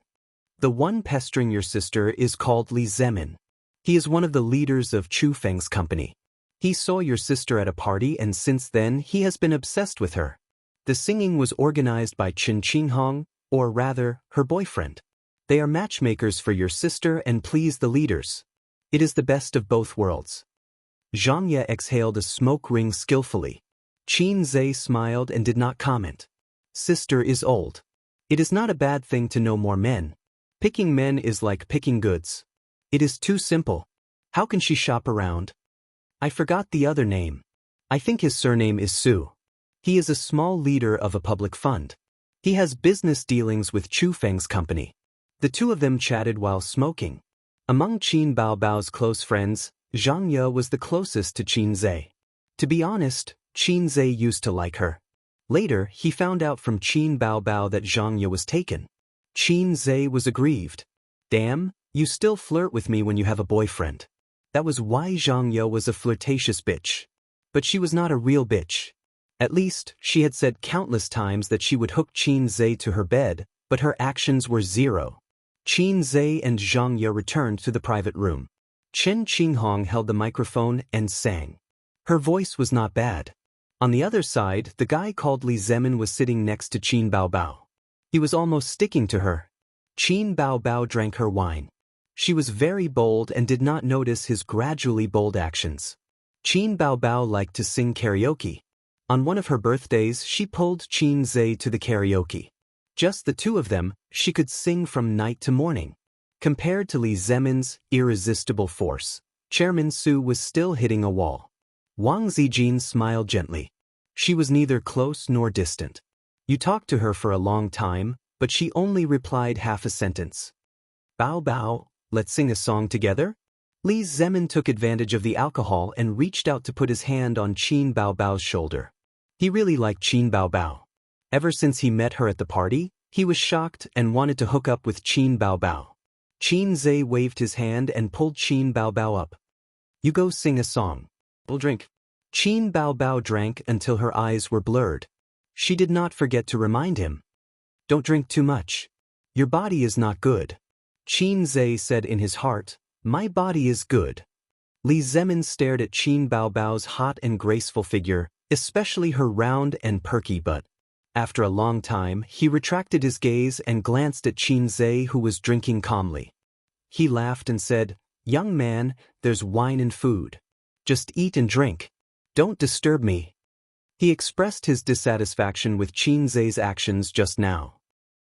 The one pestering your sister is called Li Zemin. He is one of the leaders of Chu Feng's company. He saw your sister at a party and since then he has been obsessed with her. The singing was organized by Chen Qinghong, or rather, her boyfriend. They are matchmakers for your sister and please the leaders. It is the best of both worlds. Zhang Ye exhaled a smoke ring skillfully. Qin Zhe smiled and did not comment. Sister is old. It is not a bad thing to know more men. Picking men is like picking goods. It is too simple. How can she shop around? I forgot the other name. I think his surname is Su. He is a small leader of a public fund. He has business dealings with Chu Feng's company. The two of them chatted while smoking. Among Qin Bao Bao's close friends, Zhang Ye was the closest to Qin Zhe. To be honest, Qin Zhe used to like her. Later, he found out from Qin Bao Bao that Zhang Ye was taken. Qin Zhe was aggrieved. Damn, you still flirt with me when you have a boyfriend. That was why Zhang Ye was a flirtatious bitch. But she was not a real bitch. At least, she had said countless times that she would hook Qin Zhe to her bed, but her actions were zero. Qin Zhe and Zhang Ye returned to the private room. Chen Qinghong held the microphone and sang. Her voice was not bad. On the other side, the guy called Li Zemin was sitting next to Qin Bao Bao. He was almost sticking to her. Qin Bao Bao drank her wine. She was very bold and did not notice his gradually bold actions. Qin Bao Bao liked to sing karaoke. On one of her birthdays, she pulled Qin Zhe to the karaoke. Just the two of them, she could sing from night to morning. Compared to Li Zemin's irresistible force, Chairman Su was still hitting a wall. Wang Zijin smiled gently. She was neither close nor distant. You talked to her for a long time, but she only replied half a sentence. Bao Bao, let's sing a song together? Li Zemin took advantage of the alcohol and reached out to put his hand on Qin Bao Bao's shoulder. He really liked Qin Bao Bao. Ever since he met her at the party, he was shocked and wanted to hook up with Qin Bao Bao. Qin Zhe waved his hand and pulled Qin Bao Bao up. You go sing a song. We'll drink. Qin Bao Bao drank until her eyes were blurred. She did not forget to remind him. Don't drink too much. Your body is not good. Qin Zhe said in his heart, my body is good. Li Zemin stared at Qin Bao Bao's hot and graceful figure, especially her round and perky butt. After a long time, he retracted his gaze and glanced at Qin Zhe, who was drinking calmly. He laughed and said, young man, there's wine and food. Just eat and drink. Don't disturb me. He expressed his dissatisfaction with Qin Zhe's actions just now.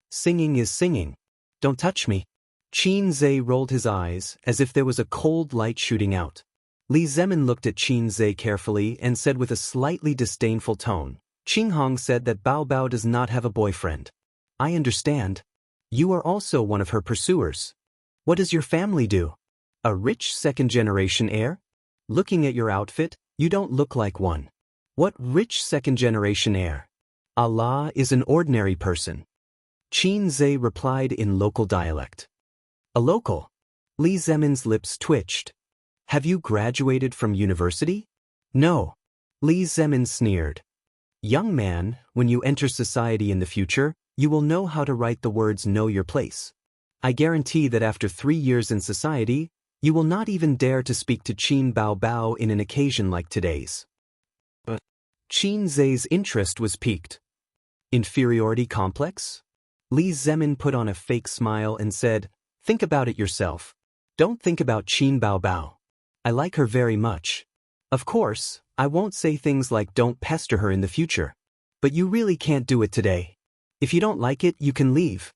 Singing is singing. Don't touch me. Qin Zhe rolled his eyes as if there was a cold light shooting out. Li Zemin looked at Qin Zhe carefully and said with a slightly disdainful tone, Qing Hong said that Bao Bao does not have a boyfriend. I understand. You are also one of her pursuers. What does your family do? A rich second-generation heir? Looking at your outfit, you don't look like one. What rich second-generation heir? Allah is an ordinary person. Qin Zhe replied in local dialect. A local? Li Zemin's lips twitched. Have you graduated from university? No. Li Zemin sneered. Young man, when you enter society in the future, you will know how to write the words know your place. I guarantee that after 3 years in society, you will not even dare to speak to Qin Bao Bao in an occasion like today's. But Qin Zhe's interest was piqued. Inferiority complex? Li Zemin put on a fake smile and said, think about it yourself. Don't think about Qin Bao Bao. I like her very much. Of course, I won't say things like don't pester her in the future. But you really can't do it today. If you don't like it, you can leave.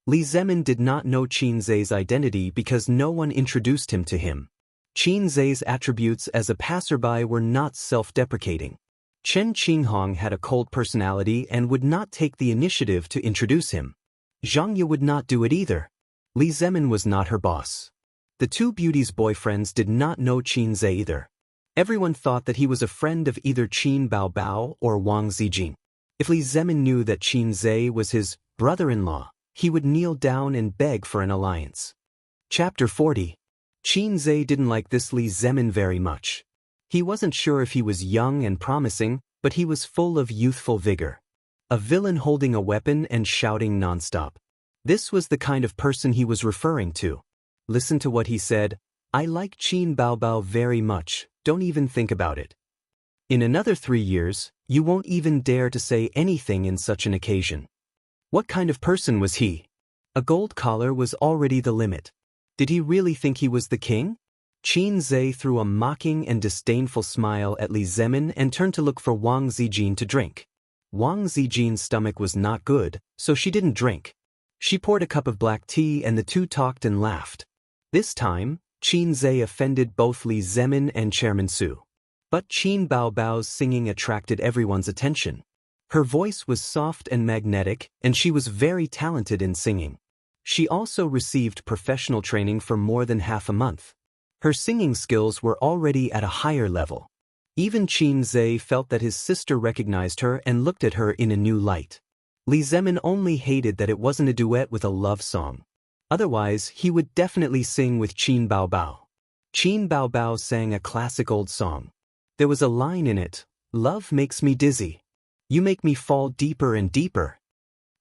Li Zemin did not know Qin Zhe's identity because no one introduced him to him. Qin Zhe's attributes as a passerby were not self-deprecating. Chen Qinghong had a cold personality and would not take the initiative to introduce him. Zhang Ye would not do it either. Li Zemin was not her boss. The two beauties' boyfriends did not know Qin Zhe either. Everyone thought that he was a friend of either Qin Bao Bao or Wang Zijing. If Li Zemin knew that Qin Zhe was his brother-in-law, he would kneel down and beg for an alliance. Chapter 40. Qin Zhe didn't like this Li Zemin very much. He wasn't sure if he was young and promising, but he was full of youthful vigor. A villain holding a weapon and shouting nonstop. This was the kind of person he was referring to. Listen to what he said. I like Qin Bao Bao very much, don't even think about it. In another 3 years, you won't even dare to say anything in such an occasion. What kind of person was he? A gold collar was already the limit. Did he really think he was the king? Qin Zhe threw a mocking and disdainful smile at Li Zemin and turned to look for Wang Zijing to drink. Wang Zijing's stomach was not good, so she didn't drink. She poured a cup of black tea and the two talked and laughed. This time, Qin Zhe offended both Li Zemin and Chairman Su. But Qin Bao Bao's singing attracted everyone's attention. Her voice was soft and magnetic, and she was very talented in singing. She also received professional training for more than half a month. Her singing skills were already at a higher level. Even Qin Zhe felt that his sister recognized her and looked at her in a new light. Li Zemin only hated that it wasn't a duet with a love song. Otherwise, he would definitely sing with Qin Bao Bao. Qin Bao Bao sang a classic old song. There was a line in it, "Love makes me dizzy. You make me fall deeper and deeper."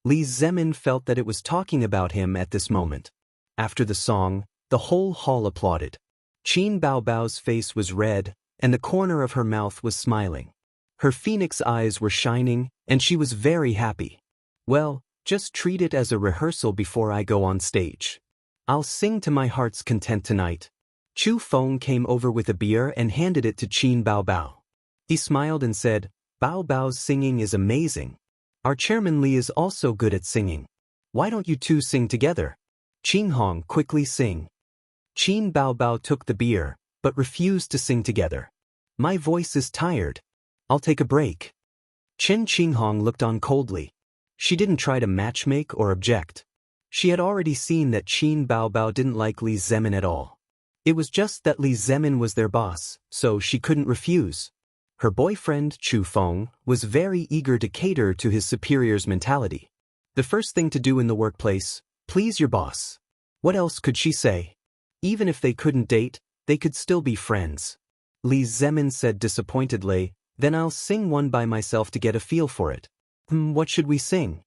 Li Zemin felt that it was talking about him at this moment. After the song, the whole hall applauded. Qin Bao Bao's face was red, and the corner of her mouth was smiling. Her phoenix eyes were shining, and she was very happy. Well, just treat it as a rehearsal before I go on stage. I'll sing to my heart's content tonight. Chu Feng came over with a beer and handed it to Qin Bao Bao. He smiled and said, Bao Bao's singing is amazing. Our chairman Li is also good at singing. Why don't you two sing together? Qing Hong, quickly sing. Qin Bao Bao took the beer, but refused to sing together. My voice is tired. I'll take a break. Chen Qinghong looked on coldly. She didn't try to matchmake or object. She had already seen that Qin Bao Bao didn't like Li Zemin at all. It was just that Li Zemin was their boss, so she couldn't refuse. Her boyfriend, Chu Feng, was very eager to cater to his superior's mentality. The first thing to do in the workplace, please your boss. What else could she say? Even if they couldn't date, they could still be friends. Li Zemin said disappointedly, then I'll sing one by myself to get a feel for it. What should we sing?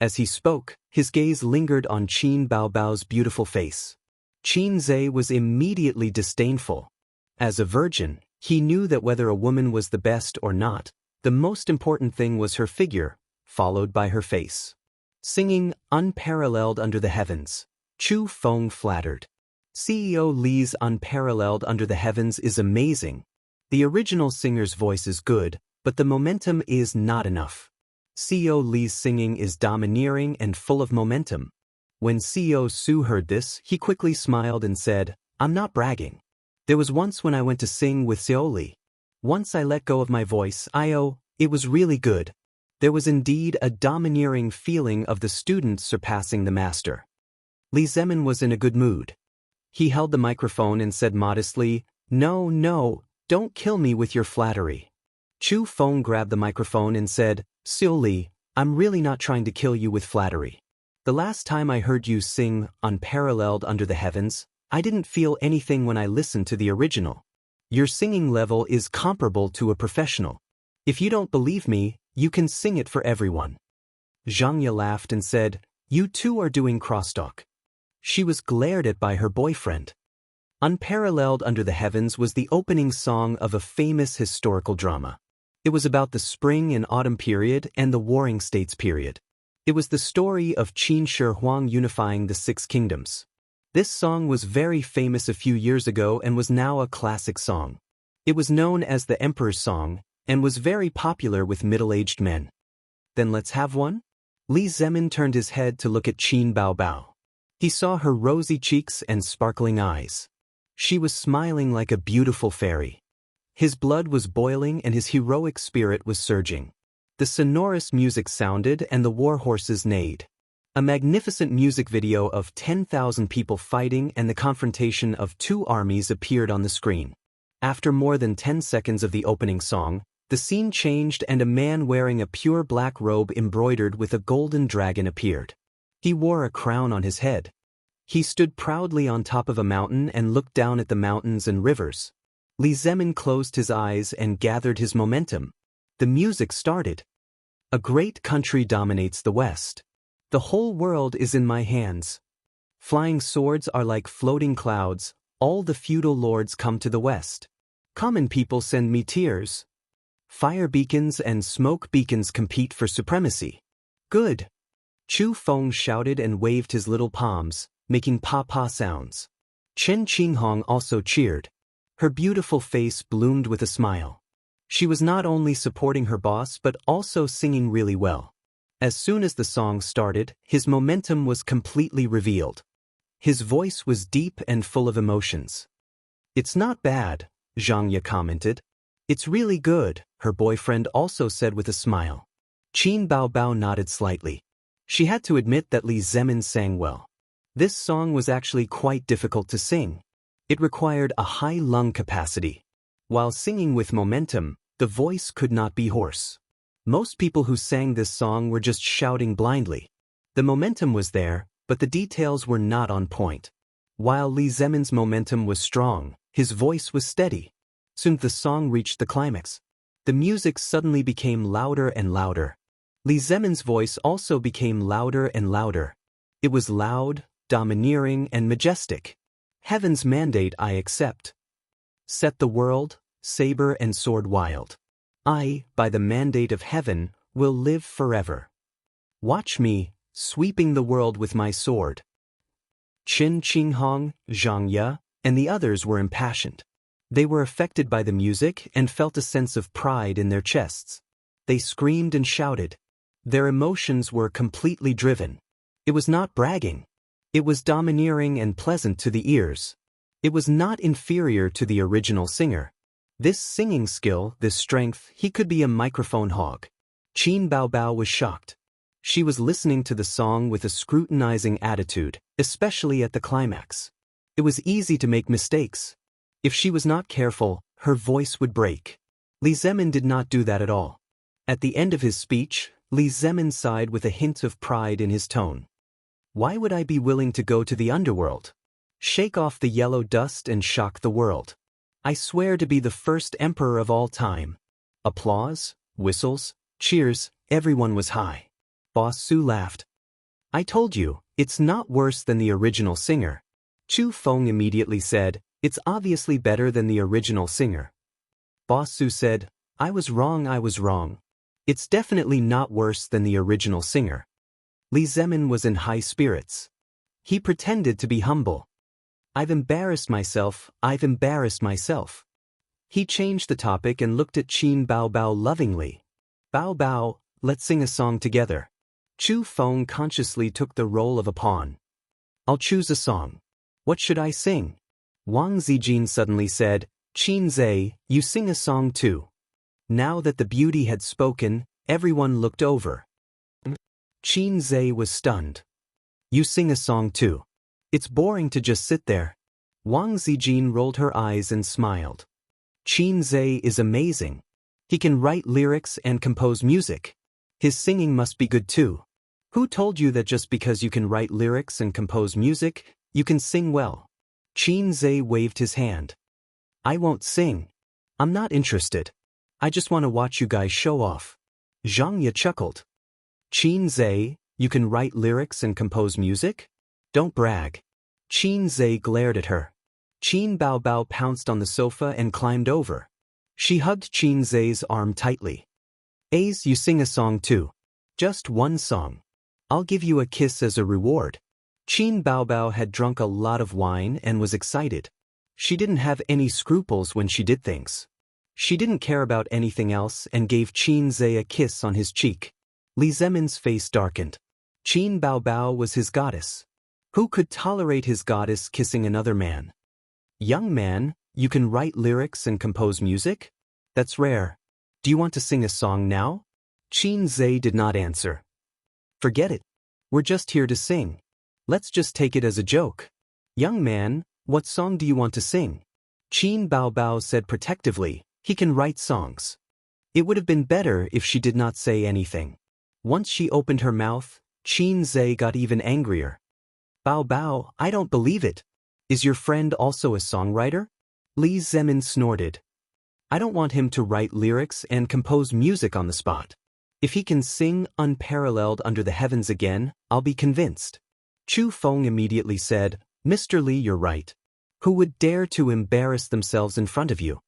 As he spoke, his gaze lingered on Qin Bao Bao's beautiful face. Qin Zhe was immediately disdainful. As a virgin, he knew that whether a woman was the best or not, the most important thing was her figure, followed by her face. Singing Unparalleled Under the Heavens, Chu Feng flattered. CEO Li's Unparalleled Under the Heavens is amazing. The original singer's voice is good, But the momentum is not enough. CEO Lee's singing is domineering and full of momentum. When CEO Su heard this, he quickly smiled and said, "I'm not bragging. There was once when I went to sing with CEO Lee. Once I let go of my voice, it was really good." There was indeed a domineering feeling of the student surpassing the master. Lee Zemin was in a good mood. He held the microphone and said modestly, No, don't kill me with your flattery." Chu Feng grabbed the microphone and said, "CEO Lee, I'm really not trying to kill you with flattery. The last time I heard you sing Unparalleled Under the Heavens, I didn't feel anything when I listened to the original. Your singing level is comparable to a professional. If you don't believe me, you can sing it for everyone." Zhang Ye laughed and said, "You two are doing crosstalk." She was glared at by her boyfriend. Unparalleled Under the Heavens was the opening song of a famous historical drama. It was about the spring and autumn period and the warring states period. It was the story of Qin Shi Huang unifying the six kingdoms. This song was very famous a few years ago and was now a classic song. It was known as the Emperor's Song and was very popular with middle-aged men. "Then let's have one?" Lee Zemin turned his head to look at Qin Baobao. He saw her rosy cheeks and sparkling eyes. She was smiling like a beautiful fairy. His blood was boiling and his heroic spirit was surging. The sonorous music sounded and the war horses neighed. A magnificent music video of 10,000 people fighting and the confrontation of two armies appeared on the screen. After more than 10 seconds of the opening song, the scene changed and a man wearing a pure black robe embroidered with a golden dragon appeared. He wore a crown on his head. He stood proudly on top of a mountain and looked down at the mountains and rivers. Lee Zemin closed his eyes and gathered his momentum. The music started. "A great country dominates the West. The whole world is in my hands. Flying swords are like floating clouds, all the feudal lords come to the West. Common people send me tears. Fire beacons and smoke beacons compete for supremacy. Good." Chu Feng shouted and waved his little palms, making pa-pa sounds. Chen Qinghong also cheered. Her beautiful face bloomed with a smile. She was not only supporting her boss but also singing really well. As soon as the song started, his momentum was completely revealed. His voice was deep and full of emotions. "It's not bad," Zhang Ye commented. "It's really good," her boyfriend also said with a smile. Qin Baobao nodded slightly. She had to admit that Lee Zemin sang well. This song was actually quite difficult to sing. It required a high lung capacity. While singing with momentum, the voice could not be hoarse. Most people who sang this song were just shouting blindly. The momentum was there, but the details were not on point. While Lee Zemin's momentum was strong, his voice was steady. Soon the song reached the climax. The music suddenly became louder and louder. Lee Zemin's voice also became louder and louder. It was loud, domineering, and majestic. "Heaven's mandate I accept. Set the world, saber and sword wild. I, by the mandate of heaven, will live forever. Watch me, sweeping the world with my sword." Chen Qinghong, Zhang Ye, and the others were impassioned. They were affected by the music and felt a sense of pride in their chests. They screamed and shouted. Their emotions were completely driven. It was not bragging. It was domineering and pleasant to the ears. It was not inferior to the original singer. This singing skill, this strength, he could be a microphone hog. Qin Baobao was shocked. She was listening to the song with a scrutinizing attitude, especially at the climax. It was easy to make mistakes. If she was not careful, her voice would break. Lee Zemin did not do that at all. At the end of his speech, Lee Zemin sighed with a hint of pride in his tone. "Why would I be willing to go to the underworld? Shake off the yellow dust and shock the world. I swear to be the first emperor of all time." Applause, whistles, cheers, everyone was high. Boss Su laughed. "I told you, it's not worse than the original singer." Chu Feng immediately said, "It's obviously better than the original singer." Boss Su said, I was wrong. It's definitely not worse than the original singer." Lee Zemin was in high spirits. He pretended to be humble. I've embarrassed myself. He changed the topic and looked at Qin Bao Bao lovingly. Bao Bao, let's sing a song together. Chu Feng consciously took the role of a pawn. I'll choose a song. What should I sing? Wang Zijin suddenly said, Qin Zhe, you sing a song too. Now that the beauty had spoken, everyone looked over. Qin Zhe was stunned. You sing a song too. It's boring to just sit there. Wang Zijin rolled her eyes and smiled. Qin Zhe is amazing. He can write lyrics and compose music. His singing must be good too. Who told you that just because you can write lyrics and compose music, you can sing well? Qin Zhe waved his hand. I won't sing. I'm not interested. I just want to watch you guys show off. Zhang Ye chuckled. Qin Zhe, you can write lyrics and compose music? Don't brag. Qin Zhe glared at her. Qin Bao Bao pounced on the sofa and climbed over. She hugged Qin Zhe's arm tightly. Ace, you sing a song too. Just one song. I'll give you a kiss as a reward. Qin Bao Bao had drunk a lot of wine and was excited. She didn't have any scruples when she did things. She didn't care about anything else and gave Qin Zhe a kiss on his cheek. Li Zemin's face darkened. Qin Bao Bao was his goddess. Who could tolerate his goddess kissing another man? Young man, you can write lyrics and compose music? That's rare. Do you want to sing a song now? Qin Zhe did not answer. Forget it. We're just here to sing. Let's just take it as a joke. Young man, what song do you want to sing? Qin Bao Bao said protectively, he can write songs. It would have been better if she did not say anything. Once she opened her mouth, Qin Zhe got even angrier. Bao Bao, I don't believe it. Is your friend also a songwriter? Li Zemin snorted. I don't want him to write lyrics and compose music on the spot. If he can sing Unparalleled Under the Heavens again, I'll be convinced. Chu Feng immediately said, Mr. Li, you're right. Who would dare to embarrass themselves in front of you?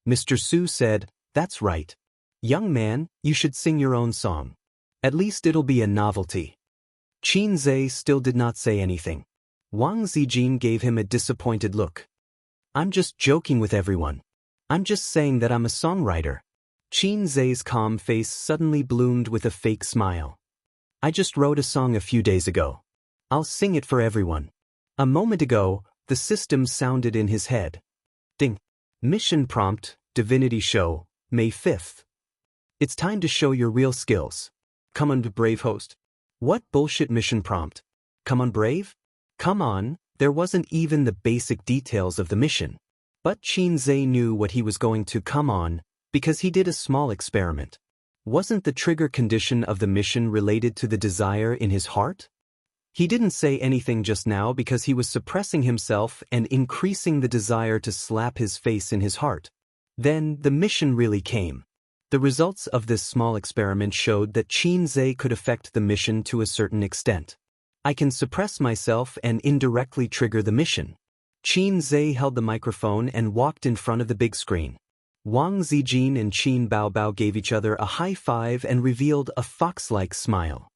Mr. Su said, that's right. Young man, you should sing your own song. At least it'll be a novelty. Qin Zhe still did not say anything. Wang Zijin gave him a disappointed look. I'm just joking with everyone. I'm just saying that I'm a songwriter. Qin Zhe's calm face suddenly bloomed with a fake smile. I just wrote a song a few days ago. I'll sing it for everyone. A moment ago, the system sounded in his head. Ding. Mission prompt, Divinity Show, May 5th. It's time to show your real skills. Come on, brave host. What bullshit mission prompt? Come on, brave? Come on, there wasn't even the basic details of the mission. But Qin Zhe knew what he was going to come on, because he did a small experiment. Wasn't the trigger condition of the mission related to the desire in his heart? He didn't say anything just now because he was suppressing himself and increasing the desire to slap his face in his heart. Then the mission really came. The results of this small experiment showed that Qin Zhe could affect the mission to a certain extent. I can suppress myself and indirectly trigger the mission. Qin Zhe held the microphone and walked in front of the big screen. Wang Zijin and Qin Bao Bao gave each other a high five and revealed a fox-like smile.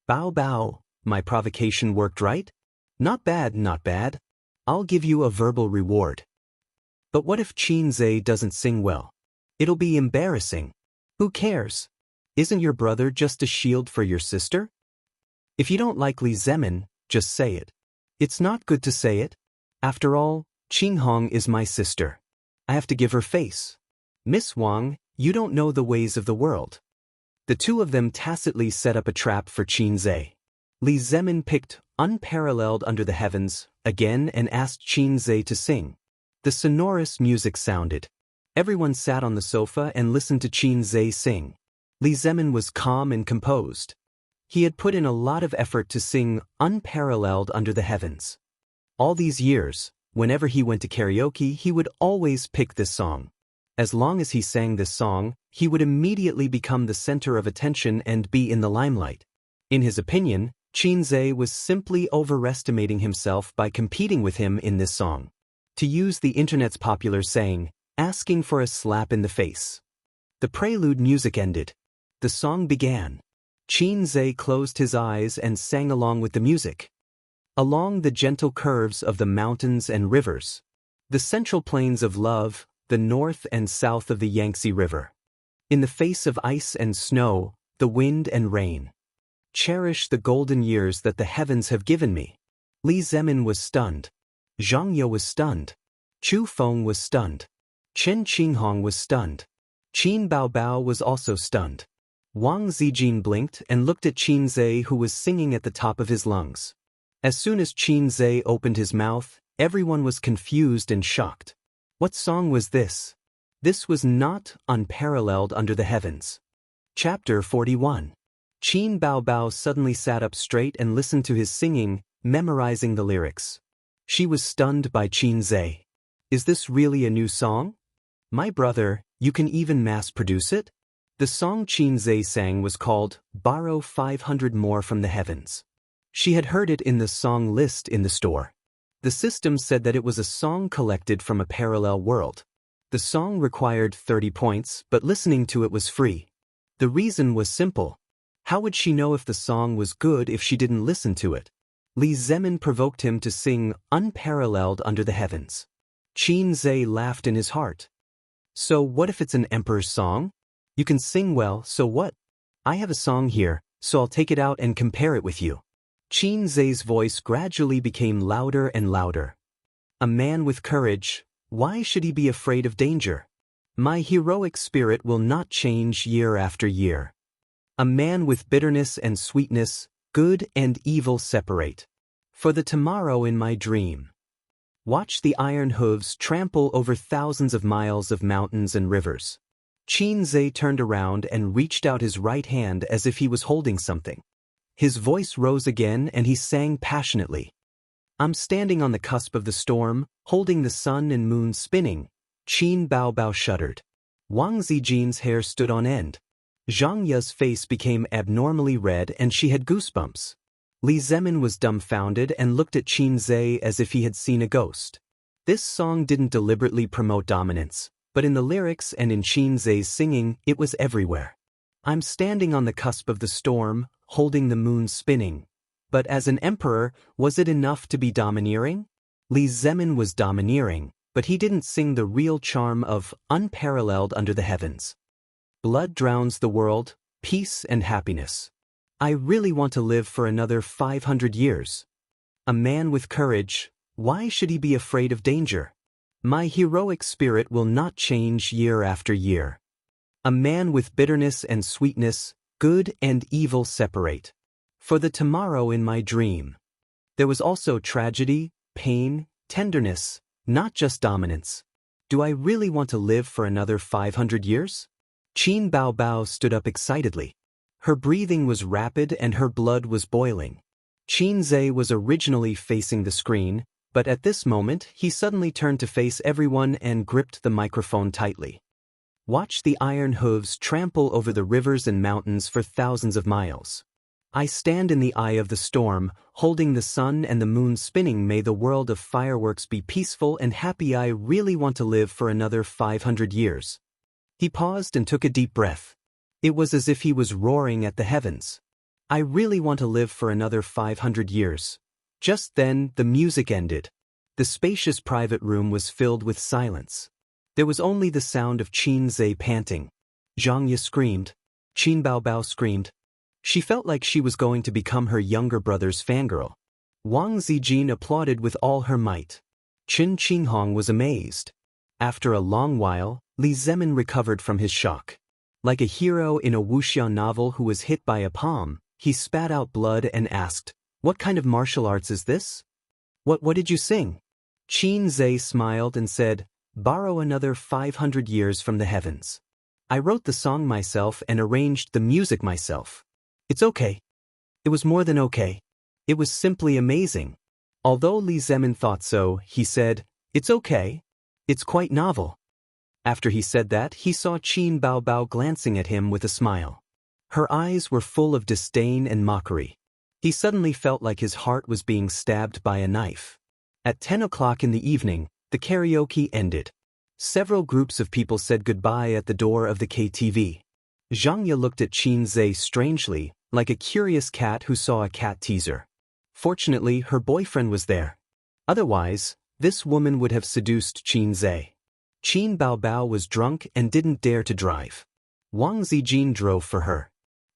Bao Bao, my provocation worked right? Not bad, not bad. I'll give you a verbal reward. But what if Qin Zhe doesn't sing well? It'll be embarrassing. Who cares? Isn't your brother just a shield for your sister? If you don't like Li Zemin, just say it. It's not good to say it. After all, Qing Hong is my sister. I have to give her face. Miss Wang, you don't know the ways of the world. The two of them tacitly set up a trap for Qin Zhe. Li Zemin picked Unparalleled Under the Heavens again and asked Qin Zhe to sing. The sonorous music sounded. Everyone sat on the sofa and listened to Qin Zhe sing. Li Zemin was calm and composed. He had put in a lot of effort to sing Unparalleled Under the Heavens. All these years, whenever he went to karaoke, he would always pick this song. As long as he sang this song, he would immediately become the center of attention and be in the limelight. In his opinion, Qin Zhe was simply overestimating himself by competing with him in this song. To use the internet's popular saying, asking for a slap in the face. The prelude music ended. The song began. Qin Zhe closed his eyes and sang along with the music. Along the gentle curves of the mountains and rivers, the central plains of love, the north and south of the Yangtze River. In the face of ice and snow, the wind and rain. Cherish the golden years that the heavens have given me. Li Zemin was stunned. Zhang Ye was stunned. Chu Feng was stunned. Chen Qinghong was stunned. Qin Baobao was also stunned. Wang Zijin blinked and looked at Qin Zhe, who was singing at the top of his lungs. As soon as Qin Zhe opened his mouth, everyone was confused and shocked. What song was this? This was not Unparalleled Under the Heavens. Chapter 41. Qin Baobao suddenly sat up straight and listened to his singing, memorizing the lyrics. She was stunned by Qin Zhe. Is this really a new song? My brother, you can even mass-produce it? The song Qin Zhe sang was called Borrow 500 More from the Heavens. She had heard it in the song list in the store. The system said that it was a song collected from a parallel world. The song required 30 points, but listening to it was free. The reason was simple. How would she know if the song was good if she didn't listen to it? Li Zemin provoked him to sing Unparalleled Under the Heavens. Qin Zhe laughed in his heart. So what if it's an emperor's song? You can sing well, so what? I have a song here, so I'll take it out and compare it with you. Qin Zhe's voice gradually became louder and louder. A man with courage, why should he be afraid of danger? My heroic spirit will not change year after year. A man with bitterness and sweetness, good and evil separate. For the tomorrow in my dream. Watch the iron hooves trample over thousands of miles of mountains and rivers. Qin Zhe turned around and reached out his right hand as if he was holding something. His voice rose again and he sang passionately. I'm standing on the cusp of the storm, holding the sun and moon spinning. Qin Baobao shuddered. Wang Zijin's hair stood on end. Zhang Ye's face became abnormally red and she had goosebumps. Li Zemin was dumbfounded and looked at Qin Zhe as if he had seen a ghost. This song didn't deliberately promote dominance, but in the lyrics and in Qin Zhe's singing, it was everywhere. I'm standing on the cusp of the storm, holding the moon spinning. But as an emperor, was it enough to be domineering? Li Zemin was domineering, but he didn't sing the real charm of Unparalleled Under the Heavens. Blood drowns the world, peace and happiness. I really want to live for another 500 years. A man with courage, why should he be afraid of danger? My heroic spirit will not change year after year. A man with bitterness and sweetness, good and evil separate. For the tomorrow in my dream. There was also tragedy, pain, tenderness, not just dominance. Do I really want to live for another 500 years? Qin Baobao stood up excitedly. Her breathing was rapid and her blood was boiling. Qin Zhe was originally facing the screen, but at this moment he suddenly turned to face everyone and gripped the microphone tightly. Watch the iron hooves trample over the rivers and mountains for thousands of miles. I stand in the eye of the storm, holding the sun and the moon spinning. May the world of fireworks be peaceful and happy. I really want to live for another 500 years. He paused and took a deep breath. It was as if he was roaring at the heavens. I really want to live for another 500 years. Just then, the music ended. The spacious private room was filled with silence. There was only the sound of Qin Zhe panting. Zhang Ye screamed. Qin Baobao screamed. She felt like she was going to become her younger brother's fangirl. Wang Zijin applauded with all her might. Chen Qinghong was amazed. After a long while, Li Zemin recovered from his shock. Like a hero in a wuxia novel who was hit by a palm, he spat out blood and asked, "What kind of martial arts is this? What did you sing?" Qin Zhe smiled and said, "Borrow another 500 years from the heavens. I wrote the song myself and arranged the music myself. It's okay." It was more than okay. It was simply amazing. Although Li Zemin thought so, he said, "It's okay. It's quite novel." After he said that, he saw Qin Baobao glancing at him with a smile. Her eyes were full of disdain and mockery. He suddenly felt like his heart was being stabbed by a knife. At 10 o'clock in the evening, the karaoke ended. Several groups of people said goodbye at the door of the KTV. Zhang Ye looked at Qin Zhe strangely, like a curious cat who saw a cat teaser. Fortunately, her boyfriend was there. Otherwise, this woman would have seduced Qin Zhe. Qin Baobao was drunk and didn't dare to drive. Wang Zijin drove for her.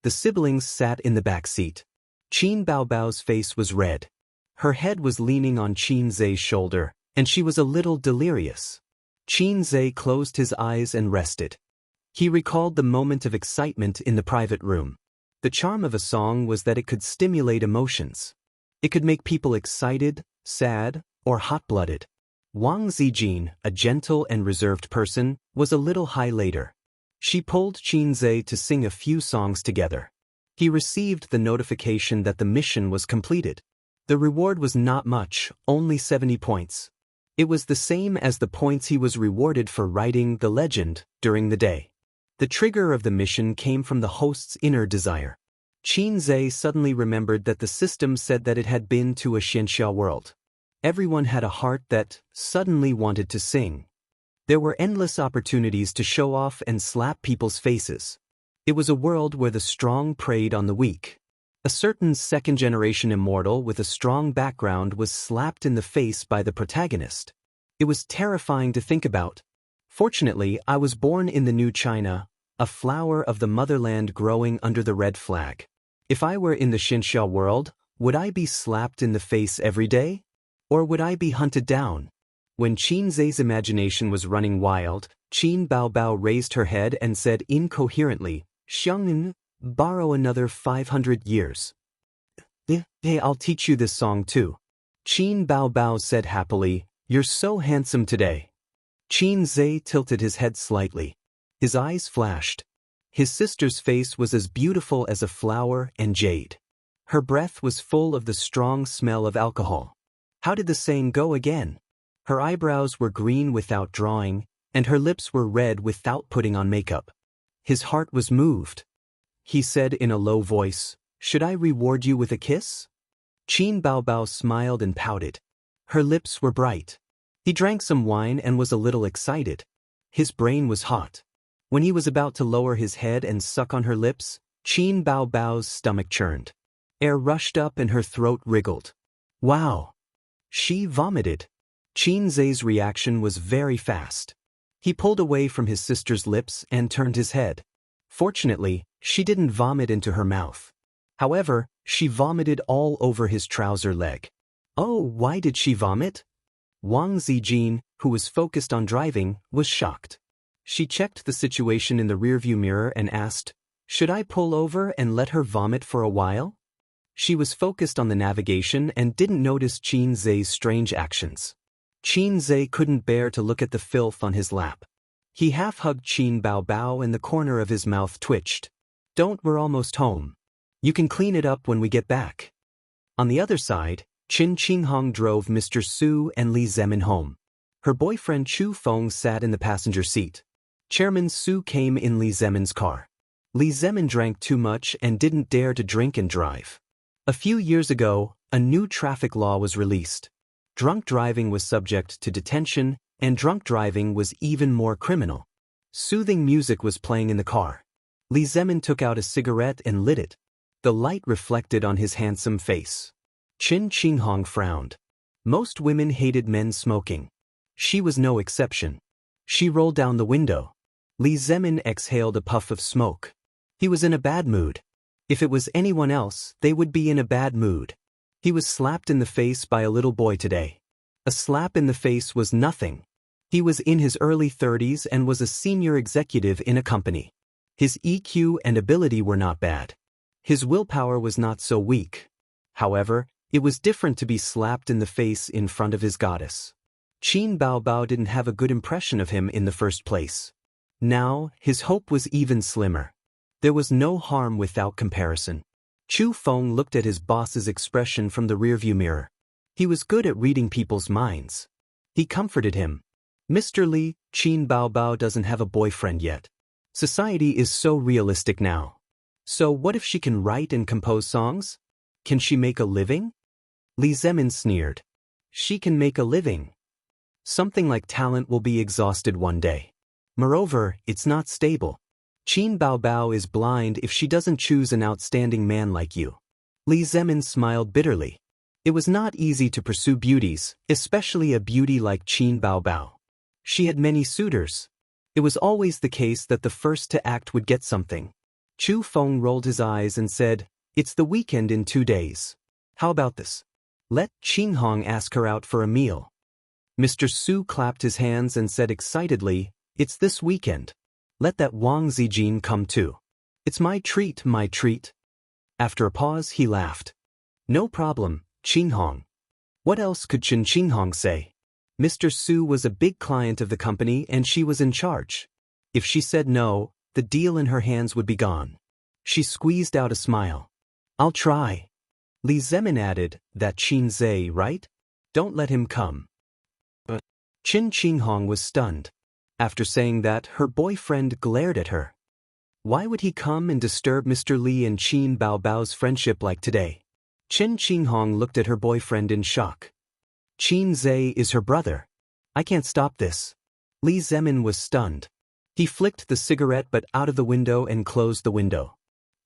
The siblings sat in the back seat. Qin Baobao's face was red. Her head was leaning on Qin Zhe's shoulder, and she was a little delirious. Qin Zhe closed his eyes and rested. He recalled the moment of excitement in the private room. The charm of a song was that it could stimulate emotions. It could make people excited, sad, or hot-blooded. Wang Zijin, a gentle and reserved person, was a little high later. She pulled Qin Zhe to sing a few songs together. He received the notification that the mission was completed. The reward was not much, only 70 points. It was the same as the points he was rewarded for writing the legend during the day. The trigger of the mission came from the host's inner desire. Qin Zhe suddenly remembered that the system said that it had been to a Xianxia world. Everyone had a heart that suddenly wanted to sing. There were endless opportunities to show off and slap people's faces. It was a world where the strong preyed on the weak. A certain second-generation immortal with a strong background was slapped in the face by the protagonist. It was terrifying to think about. Fortunately, I was born in the new China, a flower of the motherland growing under the red flag. If I were in the Xianxia world, would I be slapped in the face every day? Or would I be hunted down? When Qin Zhe's imagination was running wild, Qin Baobao raised her head and said incoherently, "Xiang'an, borrow another 500 years. Hey, I'll teach you this song too." Qin Baobao said happily, "You're so handsome today." Qin Zhe tilted his head slightly. His eyes flashed. His sister's face was as beautiful as a flower and jade. Her breath was full of the strong smell of alcohol. How did the saying go again? Her eyebrows were green without drawing, and her lips were red without putting on makeup. His heart was moved. He said in a low voice, "Should I reward you with a kiss?" Qin Baobao smiled and pouted. Her lips were bright. He drank some wine and was a little excited. His brain was hot. When he was about to lower his head and suck on her lips, Qin Baobao's stomach churned. Air rushed up and her throat wriggled. Wow! She vomited. Qin Zhe's reaction was very fast. He pulled away from his sister's lips and turned his head. Fortunately, she didn't vomit into her mouth. However, she vomited all over his trouser leg. Oh, why did she vomit? Wang Zijin, who was focused on driving, was shocked. She checked the situation in the rearview mirror and asked, "Should I pull over and let her vomit for a while?" She was focused on the navigation and didn't notice Qin Zhe's strange actions. Qin Zhe couldn't bear to look at the filth on his lap. He half-hugged Qin Baobao and the corner of his mouth twitched. "Don't, we're almost home. You can clean it up when we get back." On the other side, Qin Qinghong drove Mr. Su and Li Zemin home. Her boyfriend Chu Feng sat in the passenger seat. Chairman Su came in Li Zemin's car. Li Zemin drank too much and didn't dare to drink and drive. A few years ago, a new traffic law was released. Drunk driving was subject to detention, and drunk driving was even more criminal. Soothing music was playing in the car. Li Zemin took out a cigarette and lit it. The light reflected on his handsome face. Qin Qinghong frowned. Most women hated men smoking. She was no exception. She rolled down the window. Li Zemin exhaled a puff of smoke. He was in a bad mood. If it was anyone else, they would be in a bad mood. He was slapped in the face by a little boy today. A slap in the face was nothing. He was in his early 30s and was a senior executive in a company. His EQ and ability were not bad. His willpower was not so weak. However, it was different to be slapped in the face in front of his goddess. Qin Baobao didn't have a good impression of him in the first place. Now, his hope was even slimmer. There was no harm without comparison. Chu Feng looked at his boss's expression from the rearview mirror. He was good at reading people's minds. He comforted him. "Mr. Li, Qin Baobao doesn't have a boyfriend yet. Society is so realistic now. So what if she can write and compose songs? Can she make a living?" Li Zemin sneered. "She can make a living. Something like talent will be exhausted one day. Moreover, it's not stable. Qin Baobao is blind if she doesn't choose an outstanding man like you." Li Zemin smiled bitterly. It was not easy to pursue beauties, especially a beauty like Qin Baobao. She had many suitors. It was always the case that the first to act would get something. Chu Feng rolled his eyes and said, "It's the weekend in 2 days. How about this? Let Qin Hong ask her out for a meal." Mr. Su clapped his hands and said excitedly, "It's this weekend. Let that Wang Zijin come too. It's my treat, my treat." After a pause, he laughed. "No problem, Qin Hong." What else could Qin Hong say? Mr. Su was a big client of the company and she was in charge. If she said no, the deal in her hands would be gone. She squeezed out a smile. "I'll try." Li Zemin added, "That Qin Zhe, right? Don't let him come." But Qin Hong was stunned. After saying that, her boyfriend glared at her. Why would he come and disturb Mr. Li and Qin Baobao's friendship like today? Qin Hong looked at her boyfriend in shock. "Qin Zhe is her brother. I can't stop this." Li Zemin was stunned. He flicked the cigarette butt out of the window and closed the window.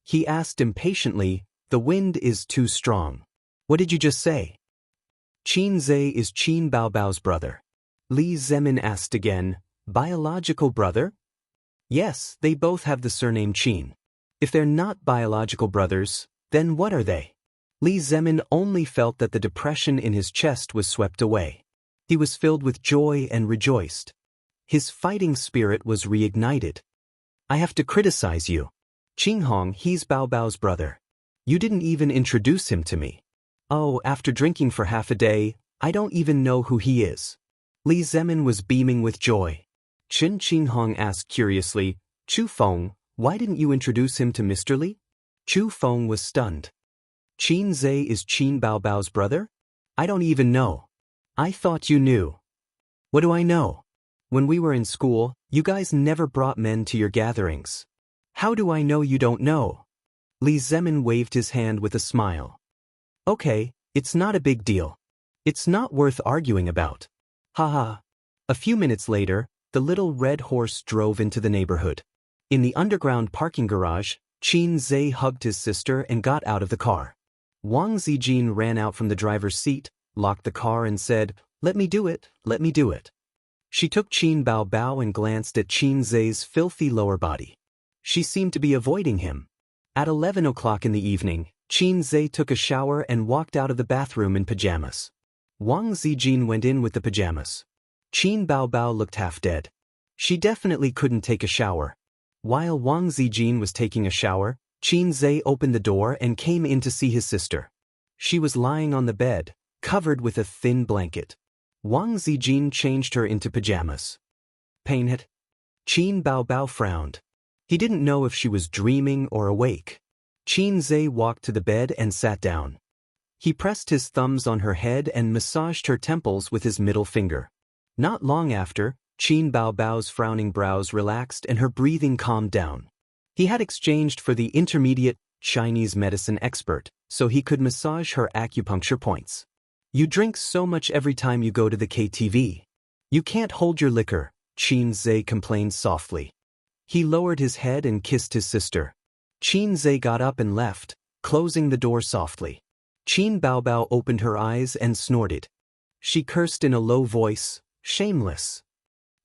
He asked impatiently, "The wind is too strong. What did you just say?" "Qin Zhe is Qin Baobao's brother." Li Zemin asked again, "Biological brother?" "Yes, they both have the surname Qin. If they're not biological brothers, then what are they?" Li Zemin only felt that the depression in his chest was swept away. He was filled with joy and rejoiced. His fighting spirit was reignited. "I have to criticize you. Qin Hong, he's Baobao's brother. You didn't even introduce him to me. Oh, after drinking for half a day, I don't even know who he is." Li Zemin was beaming with joy. Qin Hong asked curiously, "Chu Feng, why didn't you introduce him to Mr. Li?" Chu Feng was stunned. "Qin Zhe is Qin Baobao's brother? I don't even know. I thought you knew." "What do I know? When we were in school, you guys never brought men to your gatherings. How do I know you don't know?" Li Zemin waved his hand with a smile. "Okay, it's not a big deal. It's not worth arguing about. Haha." A few minutes later, the little red horse drove into the neighborhood. In the underground parking garage, Qin Zhe hugged his sister and got out of the car. Wang Zijin ran out from the driver's seat, locked the car and said, "Let me do it, let me do it." She took Qin Baobao and glanced at Qin Zhe's filthy lower body. She seemed to be avoiding him. At 11 o'clock in the evening, Qin Zhe took a shower and walked out of the bathroom in pajamas. Wang Zijin went in with the pajamas. Qin Baobao looked half dead. She definitely couldn't take a shower. While Wang Zijin was taking a shower, Qin Zhe opened the door and came in to see his sister. She was lying on the bed, covered with a thin blanket. Wang Zijin changed her into pajamas. "Pain it?" Qin Baobao frowned. He didn't know if she was dreaming or awake. Qin Zhe walked to the bed and sat down. He pressed his thumbs on her head and massaged her temples with his middle finger. Not long after, Qin Baobao's frowning brows relaxed and her breathing calmed down. He had exchanged for the intermediate Chinese medicine expert, so he could massage her acupuncture points. "You drink so much every time you go to the KTV. You can't hold your liquor," Qin Zhe complained softly. He lowered his head and kissed his sister. Qin Zhe got up and left, closing the door softly. Qin Baobao opened her eyes and snorted. She cursed in a low voice, "Shameless."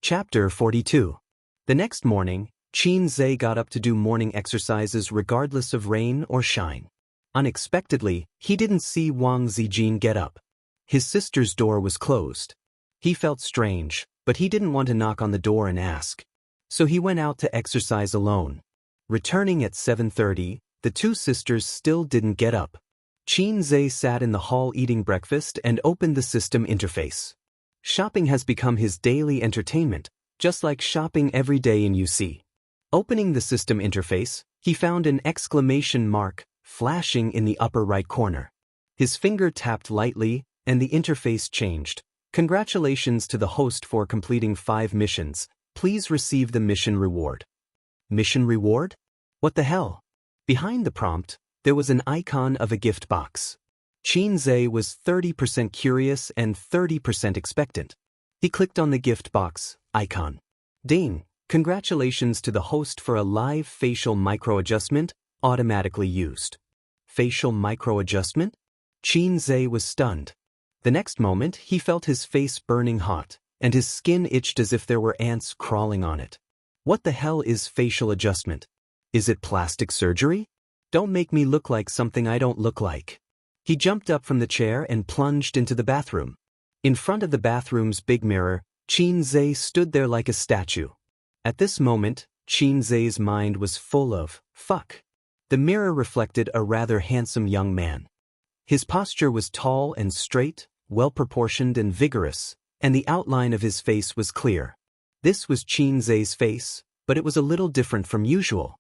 Chapter 42. The next morning, Qin Zhe got up to do morning exercises regardless of rain or shine. Unexpectedly, he didn't see Wang Zijin get up. His sister's door was closed. He felt strange, but he didn't want to knock on the door and ask. So he went out to exercise alone. Returning at 7:30, the two sisters still didn't get up. Qin Zhe sat in the hall eating breakfast and opened the system interface. Shopping has become his daily entertainment, just like shopping every day in UC. Opening the system interface, he found an exclamation mark flashing in the upper right corner. His finger tapped lightly, and the interface changed. "Congratulations to the host for completing 5 missions. Please receive the mission reward." Mission reward? What the hell? Behind the prompt, there was an icon of a gift box. Qin Zhe was 30% curious and 30% expectant. He clicked on the gift box icon. Ding! Congratulations to the host for a live facial micro-adjustment automatically used. Facial micro-adjustment? Qin Zhe was stunned. The next moment, he felt his face burning hot. and his skin itched as if there were ants crawling on it. What the hell is facial adjustment? Is it plastic surgery? Don't make me look like something I don't look like. He jumped up from the chair and plunged into the bathroom. In front of the bathroom's big mirror, Qin Zhe stood there like a statue. At this moment, Qin Zhe's mind was full of, fuck. The mirror reflected a rather handsome young man. His posture was tall and straight, well-proportioned and vigorous, and the outline of his face was clear. This was Qin Zhe's face, but it was a little different from usual.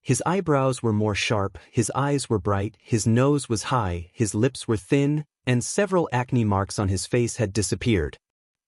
His eyebrows were more sharp, his eyes were bright, his nose was high, his lips were thin, and several acne marks on his face had disappeared.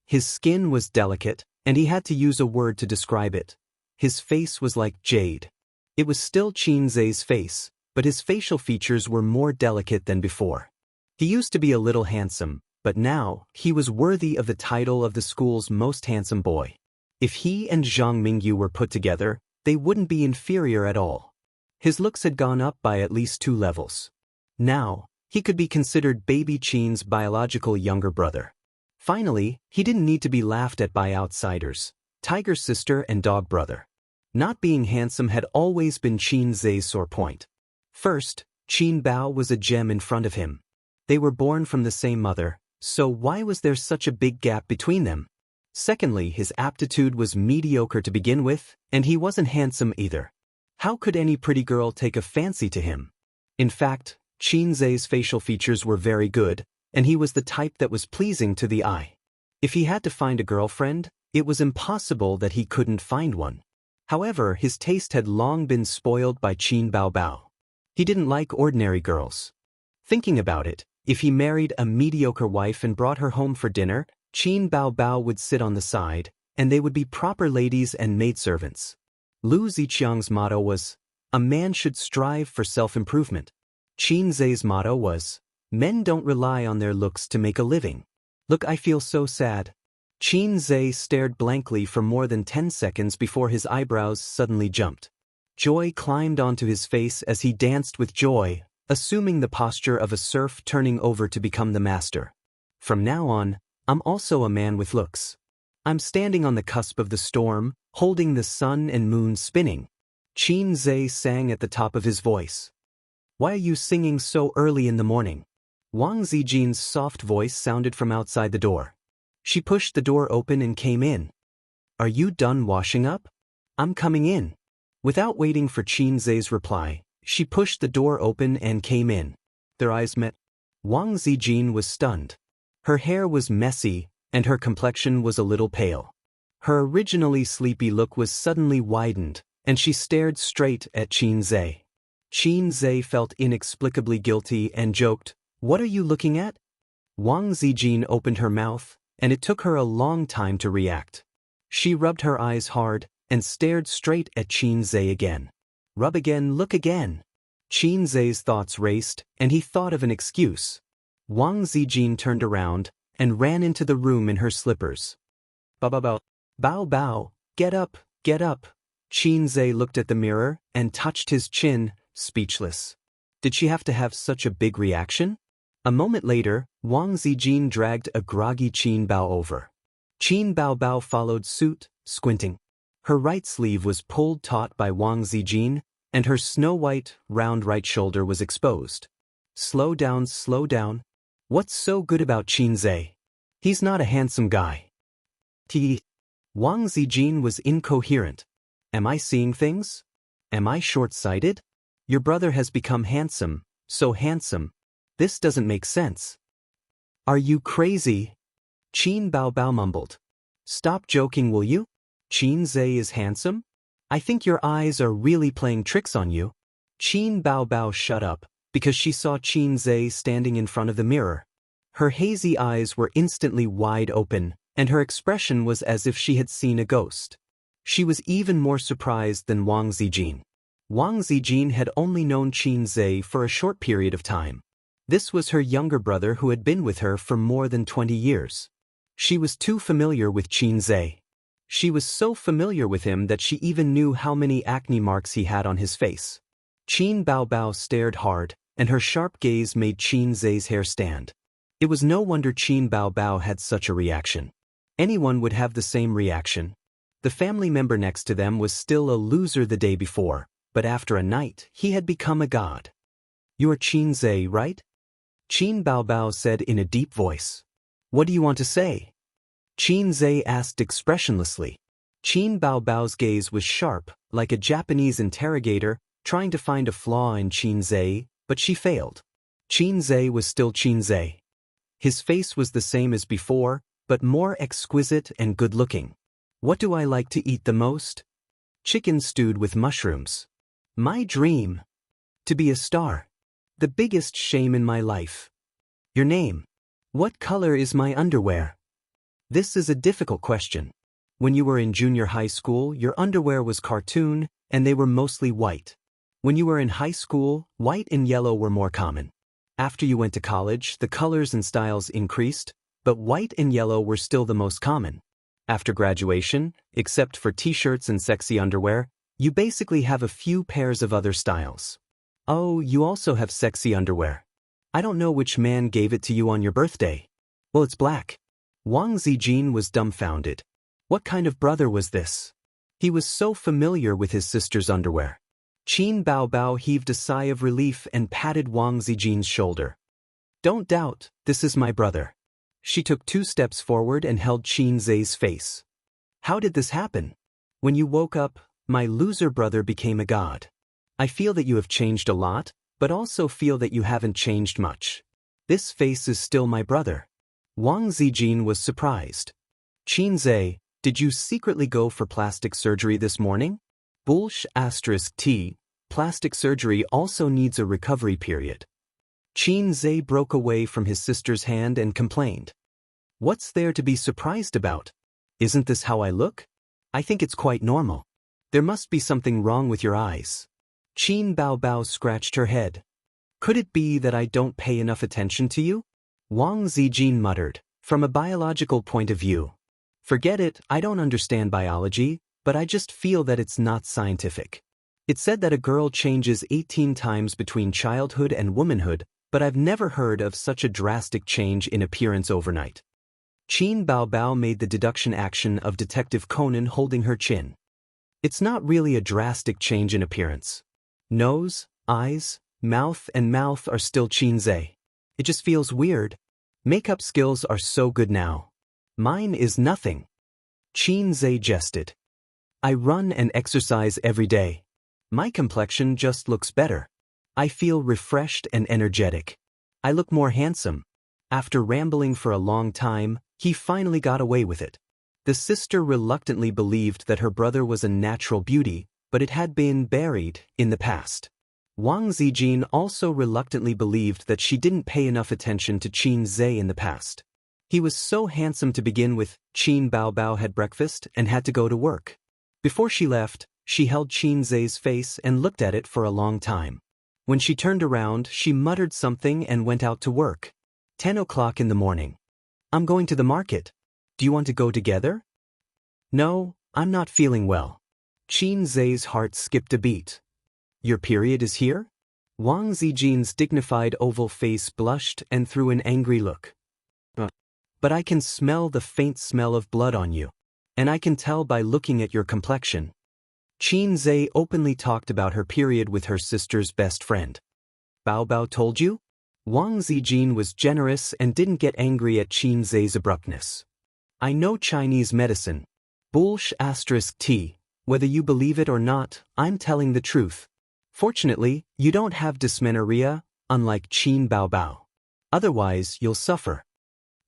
His skin was delicate, and he had to use a word to describe it. His face was like jade. It was still Qin Zhe's face, but his facial features were more delicate than before. He used to be a little handsome, but now, he was worthy of the title of the school's most handsome boy. If he and Zhang Mingyu were put together, they wouldn't be inferior at all. His looks had gone up by at least 2 levels. Now, he could be considered baby Qin's biological younger brother. Finally, he didn't need to be laughed at by outsiders, tiger sister and dog brother. Not being handsome had always been Qin Zhe's sore point. First, Qin Bao was a gem in front of him. They were born from the same mother, so why was there such a big gap between them? Secondly, his aptitude was mediocre to begin with, and he wasn't handsome either. How could any pretty girl take a fancy to him? In fact, Qin Zhe's facial features were very good, and he was the type that was pleasing to the eye. If he had to find a girlfriend, it was impossible that he couldn't find one. However, his taste had long been spoiled by Qin Baobao. He didn't like ordinary girls. Thinking about it, if he married a mediocre wife and brought her home for dinner, Qin Baobao would sit on the side, and they would be proper ladies and maidservants. Lu Ziqiang's motto was, "A man should strive for self-improvement." Qin Zhe's motto was, "Men don't rely on their looks to make a living." Look, I feel so sad. Qin Zhe stared blankly for more than 10 seconds before his eyebrows suddenly jumped. Joy climbed onto his face as he danced with joy, assuming the posture of a serf turning over to become the master. From now on, I'm also a man with looks. I'm standing on the cusp of the storm, holding the sun and moon spinning. Qin Zhe sang at the top of his voice. Why are you singing so early in the morning? Wang Zijin's soft voice sounded from outside the door. She pushed the door open and came in. Are you done washing up? I'm coming in. Without waiting for Qin Zhe's reply, she pushed the door open and came in. Their eyes met. Wang Zijin was stunned. Her hair was messy, and her complexion was a little pale. Her originally sleepy look was suddenly widened, and she stared straight at Qin Zhe. Qin Zhe felt inexplicably guilty and joked, "What are you looking at?" Wang Zijin opened her mouth, and it took her a long time to react. She rubbed her eyes hard and stared straight at Qin Zhe again. Rub again, look again. Qin Zhe's thoughts raced, and he thought of an excuse. Wang Zijin turned around and ran into the room in her slippers. Bao, bao, get up, get up. Qin Zhe looked at the mirror and touched his chin, speechless. Did she have to have such a big reaction? A moment later, Wang Zijin dragged a groggy Qin Bao over. Qin Baobao followed suit, squinting. Her right sleeve was pulled taut by Wang Zijin, and her snow-white, round right shoulder was exposed. Slow down, slow down. What's so good about Qin Zhe? He's not a handsome guy. Wang Zijin was incoherent. Am I seeing things? Am I short-sighted? Your brother has become handsome, so handsome. This doesn't make sense. Are you crazy? Qin Baobao mumbled. Stop joking, will you? Qin Zhe is handsome? I think your eyes are really playing tricks on you. Qin Baobao shut up, because she saw Qin Zhe standing in front of the mirror. Her hazy eyes were instantly wide open, and her expression was as if she had seen a ghost. She was even more surprised than Wang Zijin. Wang Zijin had only known Qin Zhe for a short period of time. This was her younger brother who had been with her for more than 20 years. She was too familiar with Qin Zhe. She was so familiar with him that she even knew how many acne marks he had on his face. Qin Baobao stared hard, and her sharp gaze made Qin Zhe's hair stand. It was no wonder Qin Baobao had such a reaction. Anyone would have the same reaction. The family member next to them was still a loser the day before, but after a night, he had become a god. "You're Qin Zhe, right?" Qin Baobao said in a deep voice. "What do you want to say?" Qin Zhe asked expressionlessly. Qin Baobao's gaze was sharp, like a Japanese interrogator, trying to find a flaw in Qin Zhe, but she failed. Qin Zhe was still Qin Zhe. His face was the same as before, but more exquisite and good-looking. "What do I like to eat the most?" "Chicken stewed with mushrooms." "My dream? To be a star. The biggest shame in my life." "Your name? What color is my underwear?" This is a difficult question. When you were in junior high school, your underwear was cartoon, and they were mostly white. When you were in high school, white and yellow were more common. After you went to college, the colors and styles increased, but white and yellow were still the most common. After graduation, except for t-shirts and sexy underwear, you basically have a few pairs of other styles. Oh, you also have sexy underwear. I don't know which man gave it to you on your birthday. Well, it's black. Wang Zijin was dumbfounded. What kind of brother was this? He was so familiar with his sister's underwear. Qin Baobao heaved a sigh of relief and patted Wang Zijin's shoulder. "Don't doubt, this is my brother." She took 2 steps forward and held Qin Zhe's face. "How did this happen? When you woke up, my loser brother became a god. I feel that you have changed a lot, but also feel that you haven't changed much. This face is still my brother." Wang Zijin was surprised. "Qin Zhe, did you secretly go for plastic surgery this morning?" *T. Plastic surgery also needs a recovery period. Qin Zhe broke away from his sister's hand and complained. "What's there to be surprised about? Isn't this how I look? I think it's quite normal. There must be something wrong with your eyes." Qin Baobao scratched her head. "Could it be that I don't pay enough attention to you?" Wang Zijin muttered. "From a biological point of view. Forget it, I don't understand biology, but I just feel that it's not scientific. It's said that a girl changes 18 times between childhood and womanhood, but I've never heard of such a drastic change in appearance overnight." Qin Baobao made the deduction action of Detective Conan holding her chin. "It's not really a drastic change in appearance. Nose, eyes, mouth are still Qin Zhe. It just feels weird. Makeup skills are so good now. Mine is nothing." Qin Zhe jested. "I run and exercise every day. My complexion just looks better. I feel refreshed and energetic. I look more handsome." After rambling for a long time, he finally got away with it. The sister reluctantly believed that her brother was a natural beauty, but it had been buried in the past. Wang Zijin also reluctantly believed that she didn't pay enough attention to Qin Zhe in the past. He was so handsome to begin with. Qin Baobao had breakfast and had to go to work. Before she left, she held Qin Zhe's face and looked at it for a long time. When she turned around, she muttered something and went out to work. 10 o'clock in the morning. "I'm going to the market. Do you want to go together?" "No, I'm not feeling well." Qin Zhe's heart skipped a beat. "Your period is here?" Wang Zijin's dignified oval face blushed and threw an angry look. "But I can smell the faint smell of blood on you. And I can tell by looking at your complexion." Qin Zhe openly talked about her period with her sister's best friend. "Baobao told you?" Wang Zijin was generous and didn't get angry at Qin Zhe's abruptness. "I know Chinese medicine. *T. Whether you believe it or not, I'm telling the truth. Fortunately, you don't have dysmenorrhea, unlike Qin Baobao. Otherwise, you'll suffer."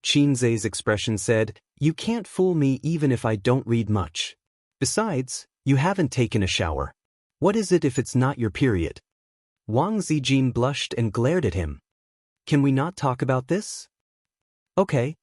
Qin Zhe's expression said, "You can't fool me even if I don't read much. Besides, you haven't taken a shower. What is it if it's not your period?" Wang Zijin blushed and glared at him. "Can we not talk about this?" Okay,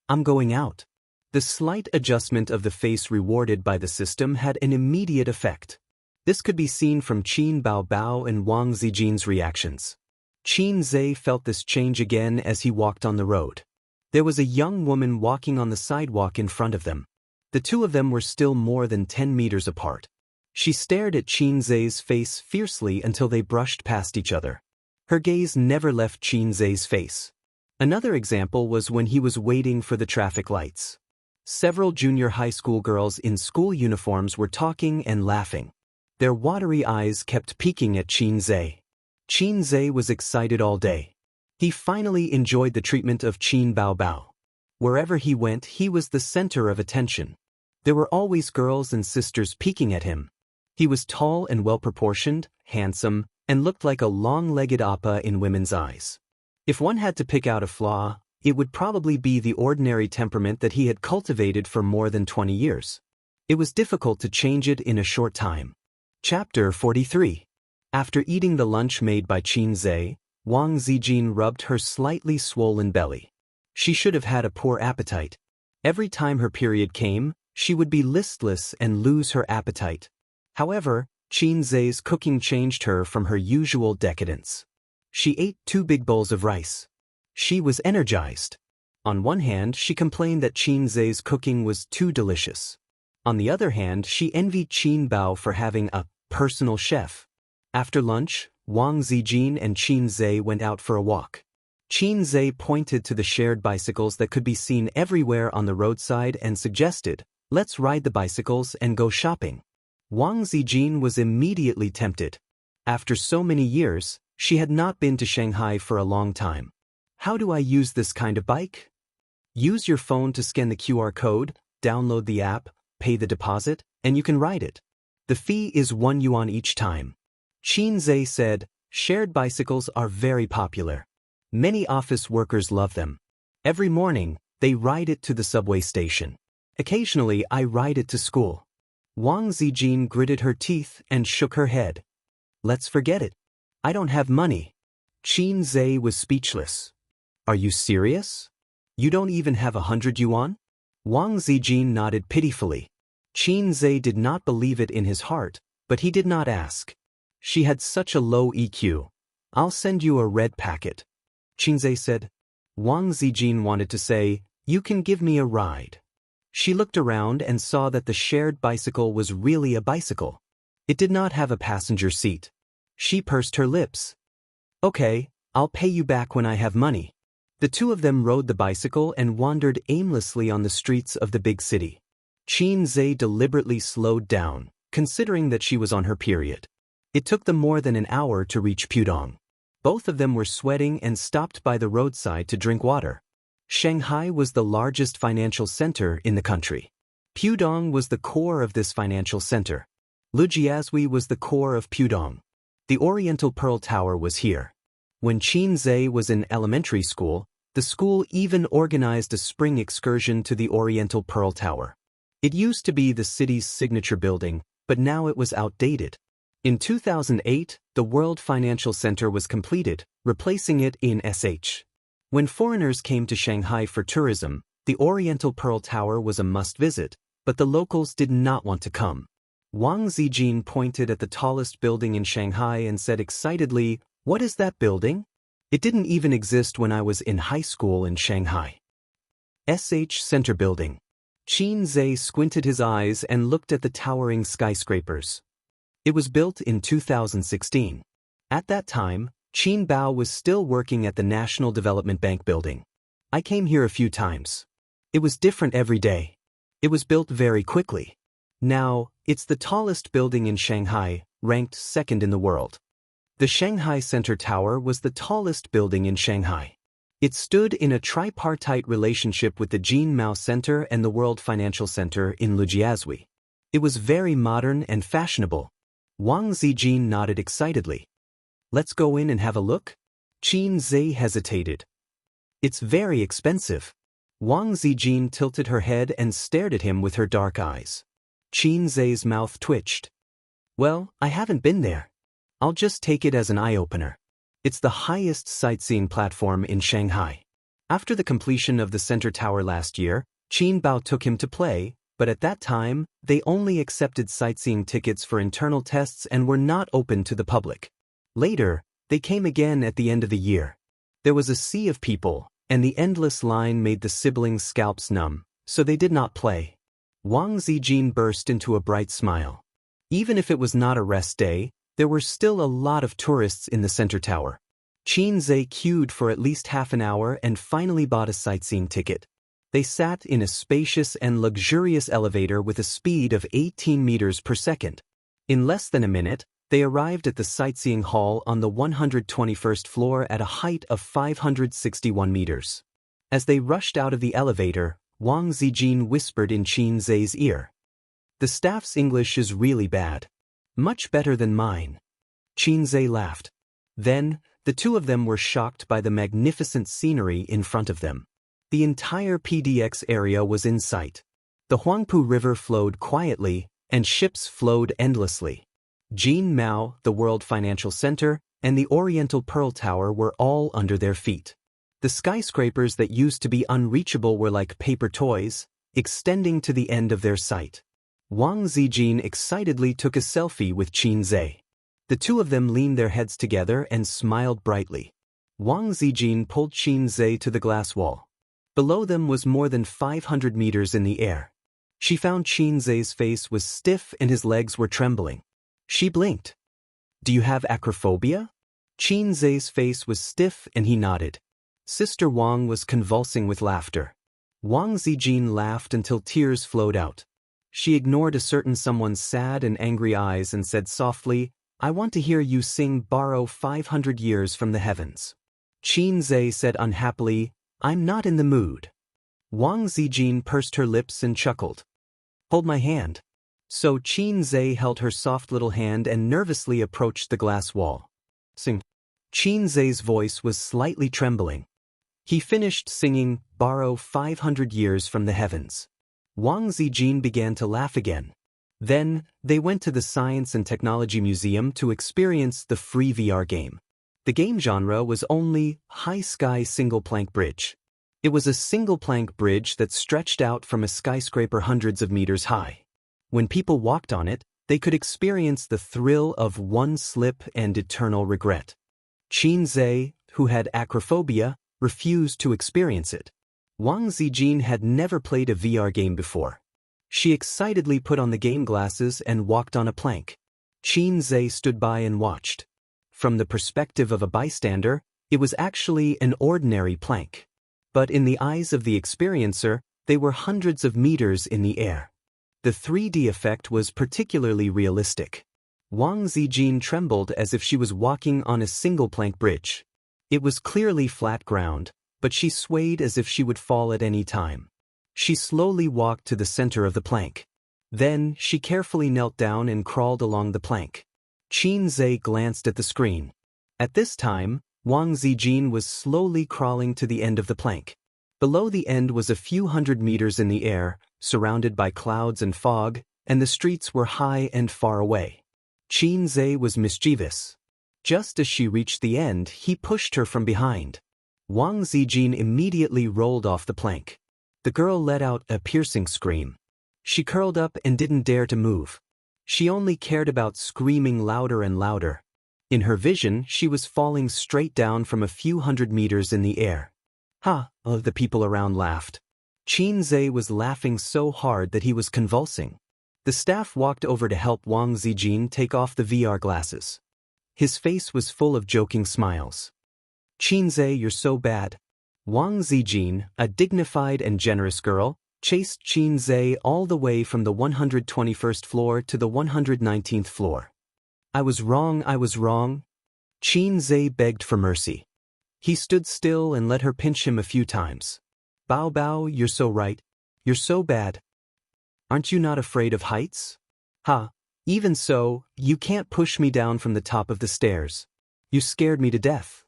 I'm going out." The slight adjustment of the face rewarded by the system had an immediate effect. This could be seen from Qin Baobao and Wang Zijin's reactions. Qin Zhe felt this change again as he walked on the road. There was a young woman walking on the sidewalk in front of them. The two of them were still more than 10 meters apart. She stared at Qin Zhe's face fiercely until they brushed past each other. Her gaze never left Qin Zhe's face. Another example was when he was waiting for the traffic lights. Several junior high school girls in school uniforms were talking and laughing. Their watery eyes kept peeking at Qin Zhe was excited all day. He finally enjoyed the treatment of Qin Bao. Wherever he went, he was the center of attention. There were always girls and sisters peeking at him. He was tall and well-proportioned, handsome, and looked like a long-legged appa in women's eyes. If one had to pick out a flaw, it would probably be the ordinary temperament that he had cultivated for more than 20 years. It was difficult to change it in a short time. Chapter 43. After eating the lunch made by Qin Zhe, Wang Zijin rubbed her slightly swollen belly. She should have had a poor appetite. Every time her period came, she would be listless and lose her appetite. However, Qin Zhe's cooking changed her from her usual decadence. She ate 2 big bowls of rice. She was energized. On one hand, she complained that Qin Zhe's cooking was too delicious. On the other hand, she envied Qin Bao for having a personal chef. After lunch, Wang Zijin and Qin Zhe went out for a walk. Qin Zhe pointed to the shared bicycles that could be seen everywhere on the roadside and suggested, "Let's ride the bicycles and go shopping." Wang Zijin was immediately tempted. After so many years, she had not been to Shanghai for a long time. How do I use this kind of bike? Use your phone to scan the QR code, download the app, pay the deposit, and you can ride it. The fee is 1 yuan each time. Qin Zhe said, shared bicycles are very popular. Many office workers love them. Every morning, they ride it to the subway station. Occasionally, I ride it to school. Wang Zijin gritted her teeth and shook her head. Let's forget it. I don't have money. Qin Zhe was speechless. Are you serious? You don't even have 100 yuan? Wang Zijin nodded pitifully. Qin Zhe did not believe it in his heart, but he did not ask. She had such a low EQ. I'll send you a red packet. Qin Zhe said. Wang Zijin wanted to say, you can give me a ride. She looked around and saw that the shared bicycle was really a bicycle. It did not have a passenger seat. She pursed her lips. Okay, I'll pay you back when I have money. The two of them rode the bicycle and wandered aimlessly on the streets of the big city. Qin Zhe deliberately slowed down, considering that she was on her period. It took them more than an hour to reach Pudong. Both of them were sweating and stopped by the roadside to drink water. Shanghai was the largest financial center in the country. Pudong was the core of this financial center. Lujiazui was the core of Pudong. The Oriental Pearl Tower was here. When Qin Zhe was in elementary school, the school even organized a spring excursion to the Oriental Pearl Tower. It used to be the city's signature building, but now it was outdated. In 2008, the World Financial Center was completed, replacing it in SH. When foreigners came to Shanghai for tourism, the Oriental Pearl Tower was a must-visit, but the locals did not want to come. Wang Zijin pointed at the tallest building in Shanghai and said excitedly, "What is that building? It didn't even exist when I was in high school in Shanghai." SH Center Building. Qin Zhe squinted his eyes and looked at the towering skyscrapers. It was built in 2016. At that time, Qin Bao was still working at the National Development Bank building. I came here a few times. It was different every day. It was built very quickly. Now, it's the tallest building in Shanghai, ranked second in the world. The Shanghai Center Tower was the tallest building in Shanghai. It stood in a tripartite relationship with the Jin Mao Center and the World Financial Center in Lujiazui. It was very modern and fashionable. Wang Zijin nodded excitedly. Let's go in and have a look? Qin Zhe hesitated. It's very expensive. Wang Zijin tilted her head and stared at him with her dark eyes. Qin Zhe's mouth twitched. Well, I haven't been there. I'll just take it as an eye-opener. It's the highest sightseeing platform in Shanghai. After the completion of the center tower last year, Qin Bao took him to play, but at that time, they only accepted sightseeing tickets for internal tests and were not open to the public. Later, they came again at the end of the year. There was a sea of people, and the endless line made the siblings' scalps numb, so they did not play. Wang Zijin burst into a bright smile. Even if it was not a rest day, there were still a lot of tourists in the center tower. Qin Zhe queued for at least half an hour and finally bought a sightseeing ticket. They sat in a spacious and luxurious elevator with a speed of 18 meters per second. In less than a minute, they arrived at the sightseeing hall on the 121st floor at a height of 561 meters. As they rushed out of the elevator, Wang Zijin whispered in Qin Zhe's ear. "The staff's English is really bad. Much better than mine." Qin Zhe laughed. Then, the two of them were shocked by the magnificent scenery in front of them. The entire PDX area was in sight. The Huangpu River flowed quietly, and ships flowed endlessly. Jin Mao, the World Financial Center, and the Oriental Pearl Tower were all under their feet. The skyscrapers that used to be unreachable were like paper toys, extending to the end of their sight. Wang Zijin excitedly took a selfie with Qin Zhe. The two of them leaned their heads together and smiled brightly. Wang Zijin pulled Qin Zhe to the glass wall. Below them was more than 500 meters in the air. She found Qin Zhe's face was stiff and his legs were trembling. She blinked. "Do you have acrophobia?" Qin Zhe's face was stiff and he nodded. Sister Wang was convulsing with laughter. Wang Zijin laughed until tears flowed out. She ignored a certain someone's sad and angry eyes and said softly, "I want to hear you sing Borrow 500 Years from the Heavens." Qin Zhe said unhappily, "I'm not in the mood." Wang Zijin pursed her lips and chuckled. "Hold my hand." So Qin Zhe held her soft little hand and nervously approached the glass wall. "Sing." Qin Zhe's voice was slightly trembling. He finished singing Borrow 500 Years from the Heavens. Wang Zijin began to laugh again. Then, they went to the Science and Technology Museum to experience the free VR game. The game genre was only High Sky Single Plank Bridge. It was a single plank bridge that stretched out from a skyscraper hundreds of meters high. When people walked on it, they could experience the thrill of one slip and eternal regret. Qin Zhe, who had acrophobia, refused to experience it. Wang Zijin had never played a VR game before. She excitedly put on the game glasses and walked on a plank. Qin Zhe stood by and watched. From the perspective of a bystander, it was actually an ordinary plank. But in the eyes of the experiencer, they were hundreds of meters in the air. The 3D effect was particularly realistic. Wang Zijin trembled as if she was walking on a single plank bridge. It was clearly flat ground, but she swayed as if she would fall at any time. She slowly walked to the center of the plank. Then, she carefully knelt down and crawled along the plank. Qin Zhe glanced at the screen. At this time, Wang Zijin was slowly crawling to the end of the plank. Below the end was a few hundred meters in the air, surrounded by clouds and fog, and the streets were high and far away. Qin Zhe was mischievous. Just as she reached the end, he pushed her from behind. Wang Zijin immediately rolled off the plank. The girl let out a piercing scream. She curled up and didn't dare to move. She only cared about screaming louder and louder. In her vision, she was falling straight down from a few hundred meters in the air. "Ha!" The people around laughed. Qin Zhe was laughing so hard that he was convulsing. The staff walked over to help Wang Zijin take off the VR glasses. His face was full of joking smiles. "Qin Zhe, you're so bad." Wang Zijin, a dignified and generous girl, chased Qin Zhe all the way from the 121st floor to the 119th floor. I was wrong. Qin Zhe begged for mercy. He stood still and let her pinch him a few times. "Bao Bao, you're so right. You're so bad. Aren't you not afraid of heights?" "Ha, even so, you can't push me down from the top of the stairs. You scared me to death."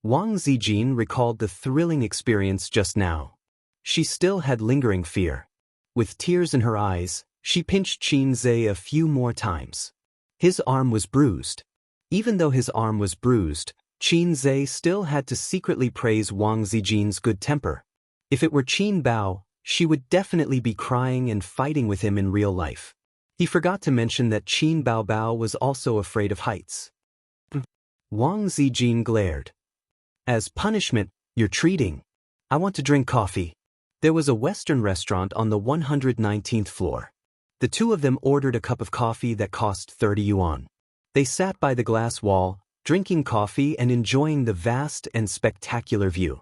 Wang Zijin recalled the thrilling experience just now. She still had lingering fear. With tears in her eyes, she pinched Qin Zhe a few more times. His arm was bruised. Even though his arm was bruised, Qin Zhe still had to secretly praise Wang Zijin's good temper. If it were Qin Bao, she would definitely be crying and fighting with him in real life. He forgot to mention that Qin Bao Bao was also afraid of heights. Wang Zijin glared. "As punishment, you're treating. I want to drink coffee." There was a Western restaurant on the 119th floor. The two of them ordered a cup of coffee that cost 30 yuan. They sat by the glass wall, drinking coffee and enjoying the vast and spectacular view.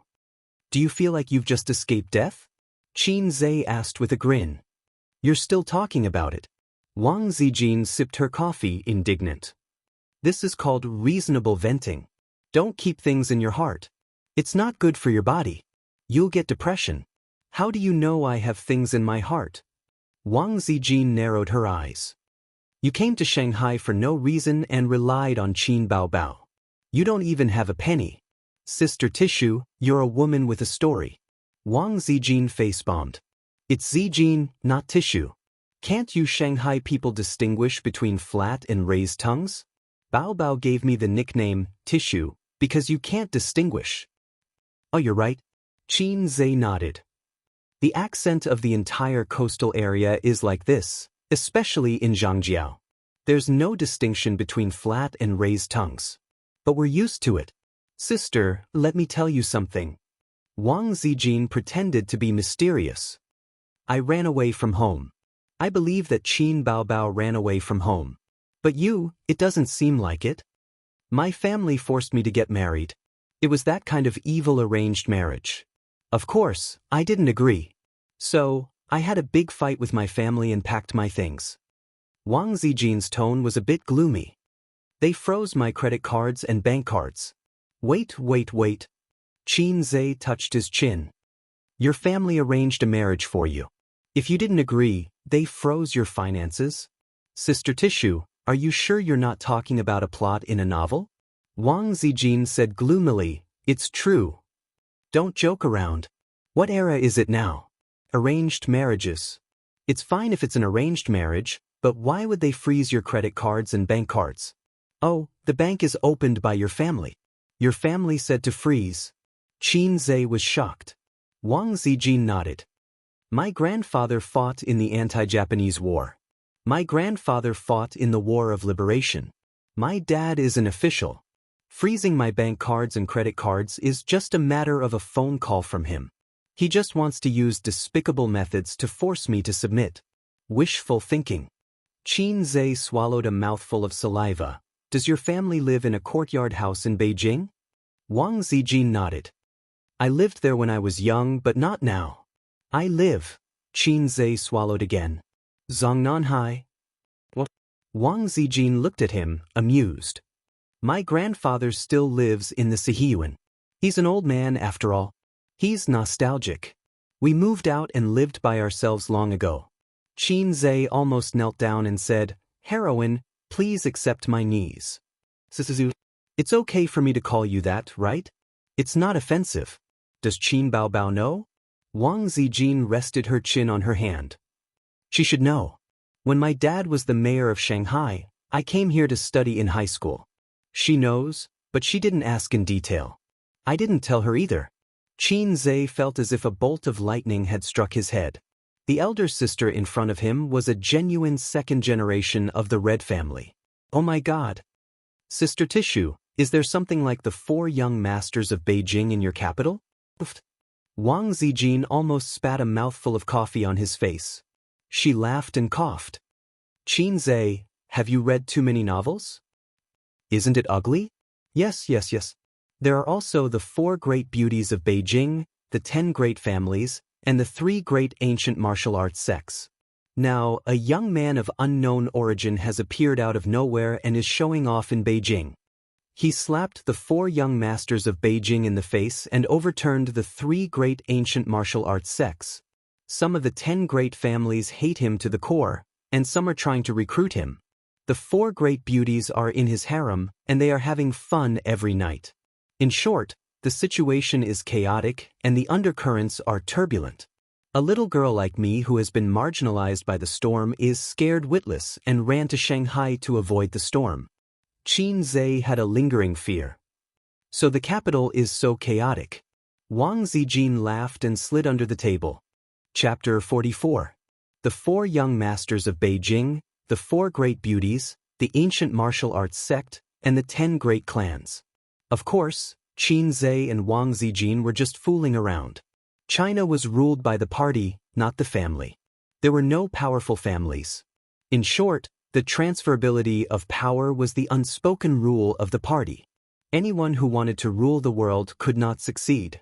"Do you feel like you've just escaped death?" Qin Zhe asked with a grin. You're still talking about it. Wang Zijin sipped her coffee, indignant. This is called reasonable venting. Don't keep things in your heart. It's not good for your body. You'll get depression. How do you know I have things in my heart? Wang Zijin narrowed her eyes. You came to Shanghai for no reason and relied on Qin Baobao. You don't even have a penny. Sister Tissue, you're a woman with a story. Wang Zijin face-bombed. It's Zijin, not Tissue. Can't you Shanghai people distinguish between flat and raised tongues? Baobao gave me the nickname, Tissue, because you can't distinguish. Oh, you're right. Qin Zhe nodded. The accent of the entire coastal area is like this, especially in Zhangjiao. There's no distinction between flat and raised tongues. But we're used to it. Sister, let me tell you something. Wang Zijin pretended to be mysterious. I ran away from home. I believe that Qin Baobao ran away from home. But you, it doesn't seem like it. My family forced me to get married. It was that kind of evil arranged marriage. Of course, I didn't agree. So, I had a big fight with my family and packed my things. Wang Zijin's tone was a bit gloomy. They froze my credit cards and bank cards. Wait. Qin Zhe touched his chin. Your family arranged a marriage for you. If you didn't agree, they froze your finances? Sister Tissue, are you sure you're not talking about a plot in a novel? Wang Zijin said gloomily, It's true. Don't joke around. What era is it now? Arranged marriages. It's fine if it's an arranged marriage, but why would they freeze your credit cards and bank cards? Oh, the bank is opened by your family. Your family said to freeze. Qin Zhe was shocked. Wang Zijin nodded. My grandfather fought in the anti-Japanese war. My grandfather fought in the War of Liberation. My dad is an official. Freezing my bank cards and credit cards is just a matter of a phone call from him. He just wants to use despicable methods to force me to submit. Wishful thinking. Qin Zhe swallowed a mouthful of saliva. Does your family live in a courtyard house in Beijing? Wang Zijin nodded. I lived there when I was young, but not now. I live. Qin Zhe swallowed again. Zongnanhai? What? Wang Zijin looked at him, amused. My grandfather still lives in the Sihiyuan. He's an old man after all. He's nostalgic. We moved out and lived by ourselves long ago. Qin Zhe almost knelt down and said, Heroine, please accept my knees. Susu, it's okay for me to call you that, right? It's not offensive. Does Qin Baobao know? Wang Zijin rested her chin on her hand. She should know. When my dad was the mayor of Shanghai, I came here to study in high school. She knows, but she didn't ask in detail. I didn't tell her either. Qin Zhe felt as if a bolt of lightning had struck his head. The elder sister in front of him was a genuine second generation of the Red family. Oh my God. Sister Tissue, is there something like the 4 young masters of Beijing in your capital? Wang Zijin almost spat a mouthful of coffee on his face. She laughed and coughed. Qin Zhe, have you read too many novels? Isn't it ugly? Yes. There are also the 4 great beauties of Beijing, the 10 great families, and the 3 great ancient martial arts sects. Now, a young man of unknown origin has appeared out of nowhere and is showing off in Beijing. He slapped the 4 young masters of Beijing in the face and overturned the 3 great ancient martial arts sects. Some of the 10 great families hate him to the core, and some are trying to recruit him. The 4 great beauties are in his harem, and they are having fun every night. In short, the situation is chaotic and the undercurrents are turbulent. A little girl like me who has been marginalized by the storm is scared witless and ran to Shanghai to avoid the storm. Qin Zhe had a lingering fear. So the capital is so chaotic. Wang Zijin laughed and slid under the table. Chapter 44. The 4 young masters of Beijing, the 4 great beauties, the ancient martial arts sect, and the 10 great clans. Of course, Qin Zhe and Wang Zijin were just fooling around. China was ruled by the party, not the family. There were no powerful families. In short, the transferability of power was the unspoken rule of the party. Anyone who wanted to rule the world could not succeed.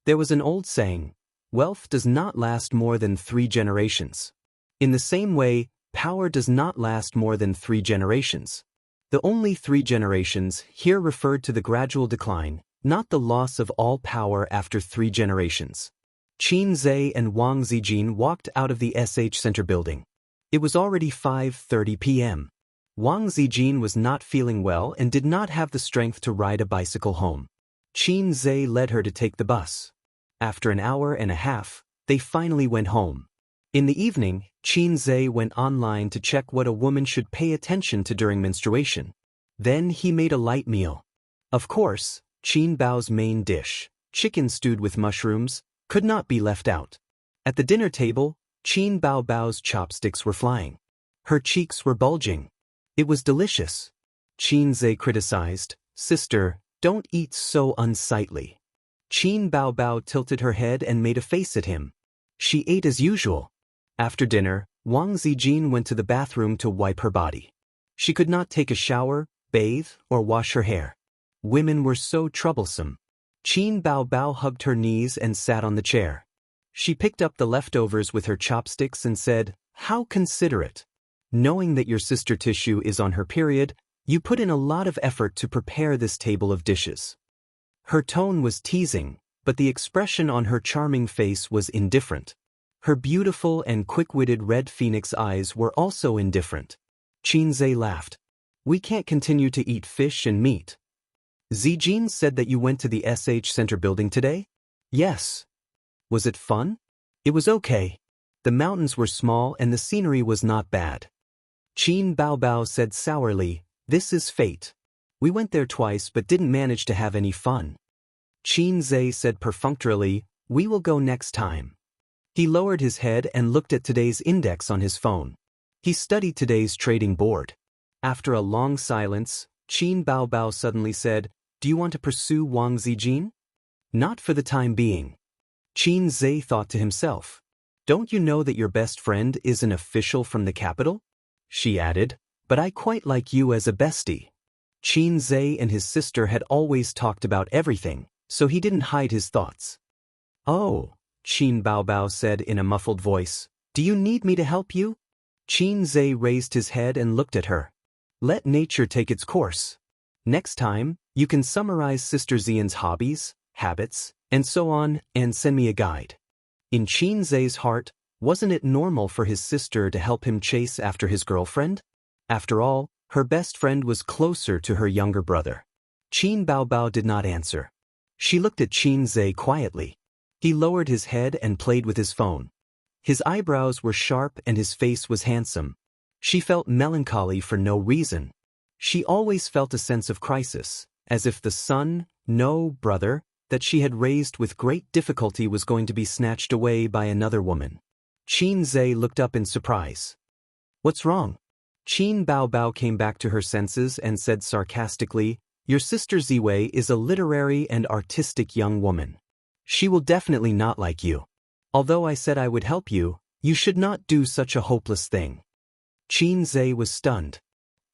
There was an old saying, Wealth does not last more than 3 generations. In the same way, power does not last more than 3 generations. The only 3 generations here referred to the gradual decline, not the loss of all power after 3 generations. Qin Zhe and Wang Zijin walked out of the SH Center building. It was already 5:30 p.m. Wang Zijin was not feeling well and did not have the strength to ride a bicycle home. Qin Zhe led her to take the bus. After an hour and a half, they finally went home. In the evening, Qin Zhe went online to check what a woman should pay attention to during menstruation. Then he made a light meal. Of course, Qin Bao's main dish, chicken stewed with mushrooms, could not be left out. At the dinner table, Qin Bao's chopsticks were flying. Her cheeks were bulging. It was delicious. Qin Zhe criticized, "Sister, don't eat so unsightly." Qin Bao tilted her head and made a face at him. She ate as usual. After dinner, Wang Zijin went to the bathroom to wipe her body. She could not take a shower, bathe, or wash her hair. Women were so troublesome. Qin Bao hugged her knees and sat on the chair. She picked up the leftovers with her chopsticks and said, "How considerate. Knowing that your sister Tissue is on her period, you put in a lot of effort to prepare this table of dishes." Her tone was teasing, but the expression on her charming face was indifferent. Her beautiful and quick-witted red phoenix eyes were also indifferent. Qin Zhe laughed. "We can't continue to eat fish and meat." "Zijin said that you went to the SH Center building today?" "Yes." "Was it fun?" "It was okay. The mountains were small and the scenery was not bad." Qin Bao said sourly, "This is fate. We went there twice but didn't manage to have any fun." Qin Zhe said perfunctorily, "We will go next time." He lowered his head and looked at today's index on his phone. He studied today's trading board. After a long silence, Qin Bao suddenly said, "Do you want to pursue Wang Zijin?" "Not for the time being." Qin Zhe thought to himself, "Don't you know that your best friend is an official from the capital?" She added, "But I quite like you as a bestie." Qin Zhe and his sister had always talked about everything, so he didn't hide his thoughts. "Oh," Qin Bao said in a muffled voice, "do you need me to help you?" Qin Zhe raised his head and looked at her. "Let nature take its course. Next time, you can summarize Sister Xian's hobbies, habits, and so on, and send me a guide." In Qin Zhe's heart, wasn't it normal for his sister to help him chase after his girlfriend? After all, her best friend was closer to her younger brother. Qin Bao did not answer. She looked at Qin Zhe quietly. He lowered his head and played with his phone. His eyebrows were sharp and his face was handsome. She felt melancholy for no reason. She always felt a sense of crisis, as if the son, no brother, that she had raised with great difficulty was going to be snatched away by another woman. Qin Zhe looked up in surprise. "What's wrong?" Qin Bao came back to her senses and said sarcastically, "Your sister Ziwei is a literary and artistic young woman. She will definitely not like you. Although I said I would help you, you should not do such a hopeless thing." Qin Zhe was stunned.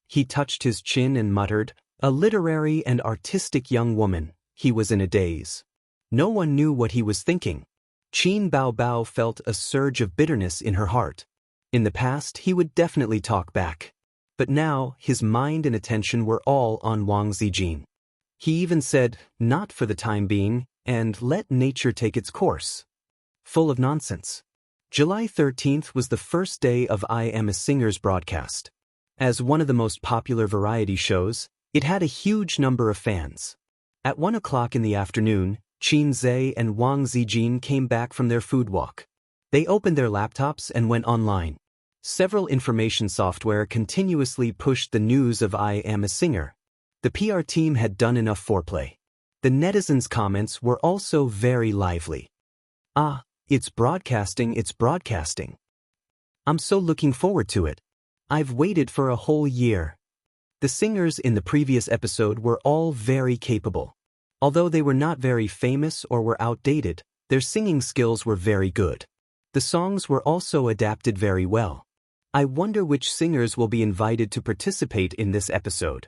He touched his chin and muttered, "A literary and artistic young woman." He was in a daze. No one knew what he was thinking. Qin Bao felt a surge of bitterness in her heart. In the past, he would definitely talk back. But now, his mind and attention were all on Wang Zijin. He even said, "Not for the time being," and "let nature take its course." Full of nonsense. July 13th was the first day of I Am a Singer's broadcast. As one of the most popular variety shows, it had a huge number of fans. At 1 o'clock in the afternoon, Qin Zhe and Wang Zijin came back from their food walk. They opened their laptops and went online. Several information software continuously pushed the news of I Am a Singer. The PR team had done enough foreplay. The netizens' comments were also very lively. "Ah, it's broadcasting, it's broadcasting. I'm so looking forward to it. I've waited for a whole year." The singers in the previous episode were all very capable. Although they were not very famous or were outdated, their singing skills were very good. The songs were also adapted very well. I wonder which singers will be invited to participate in this episode.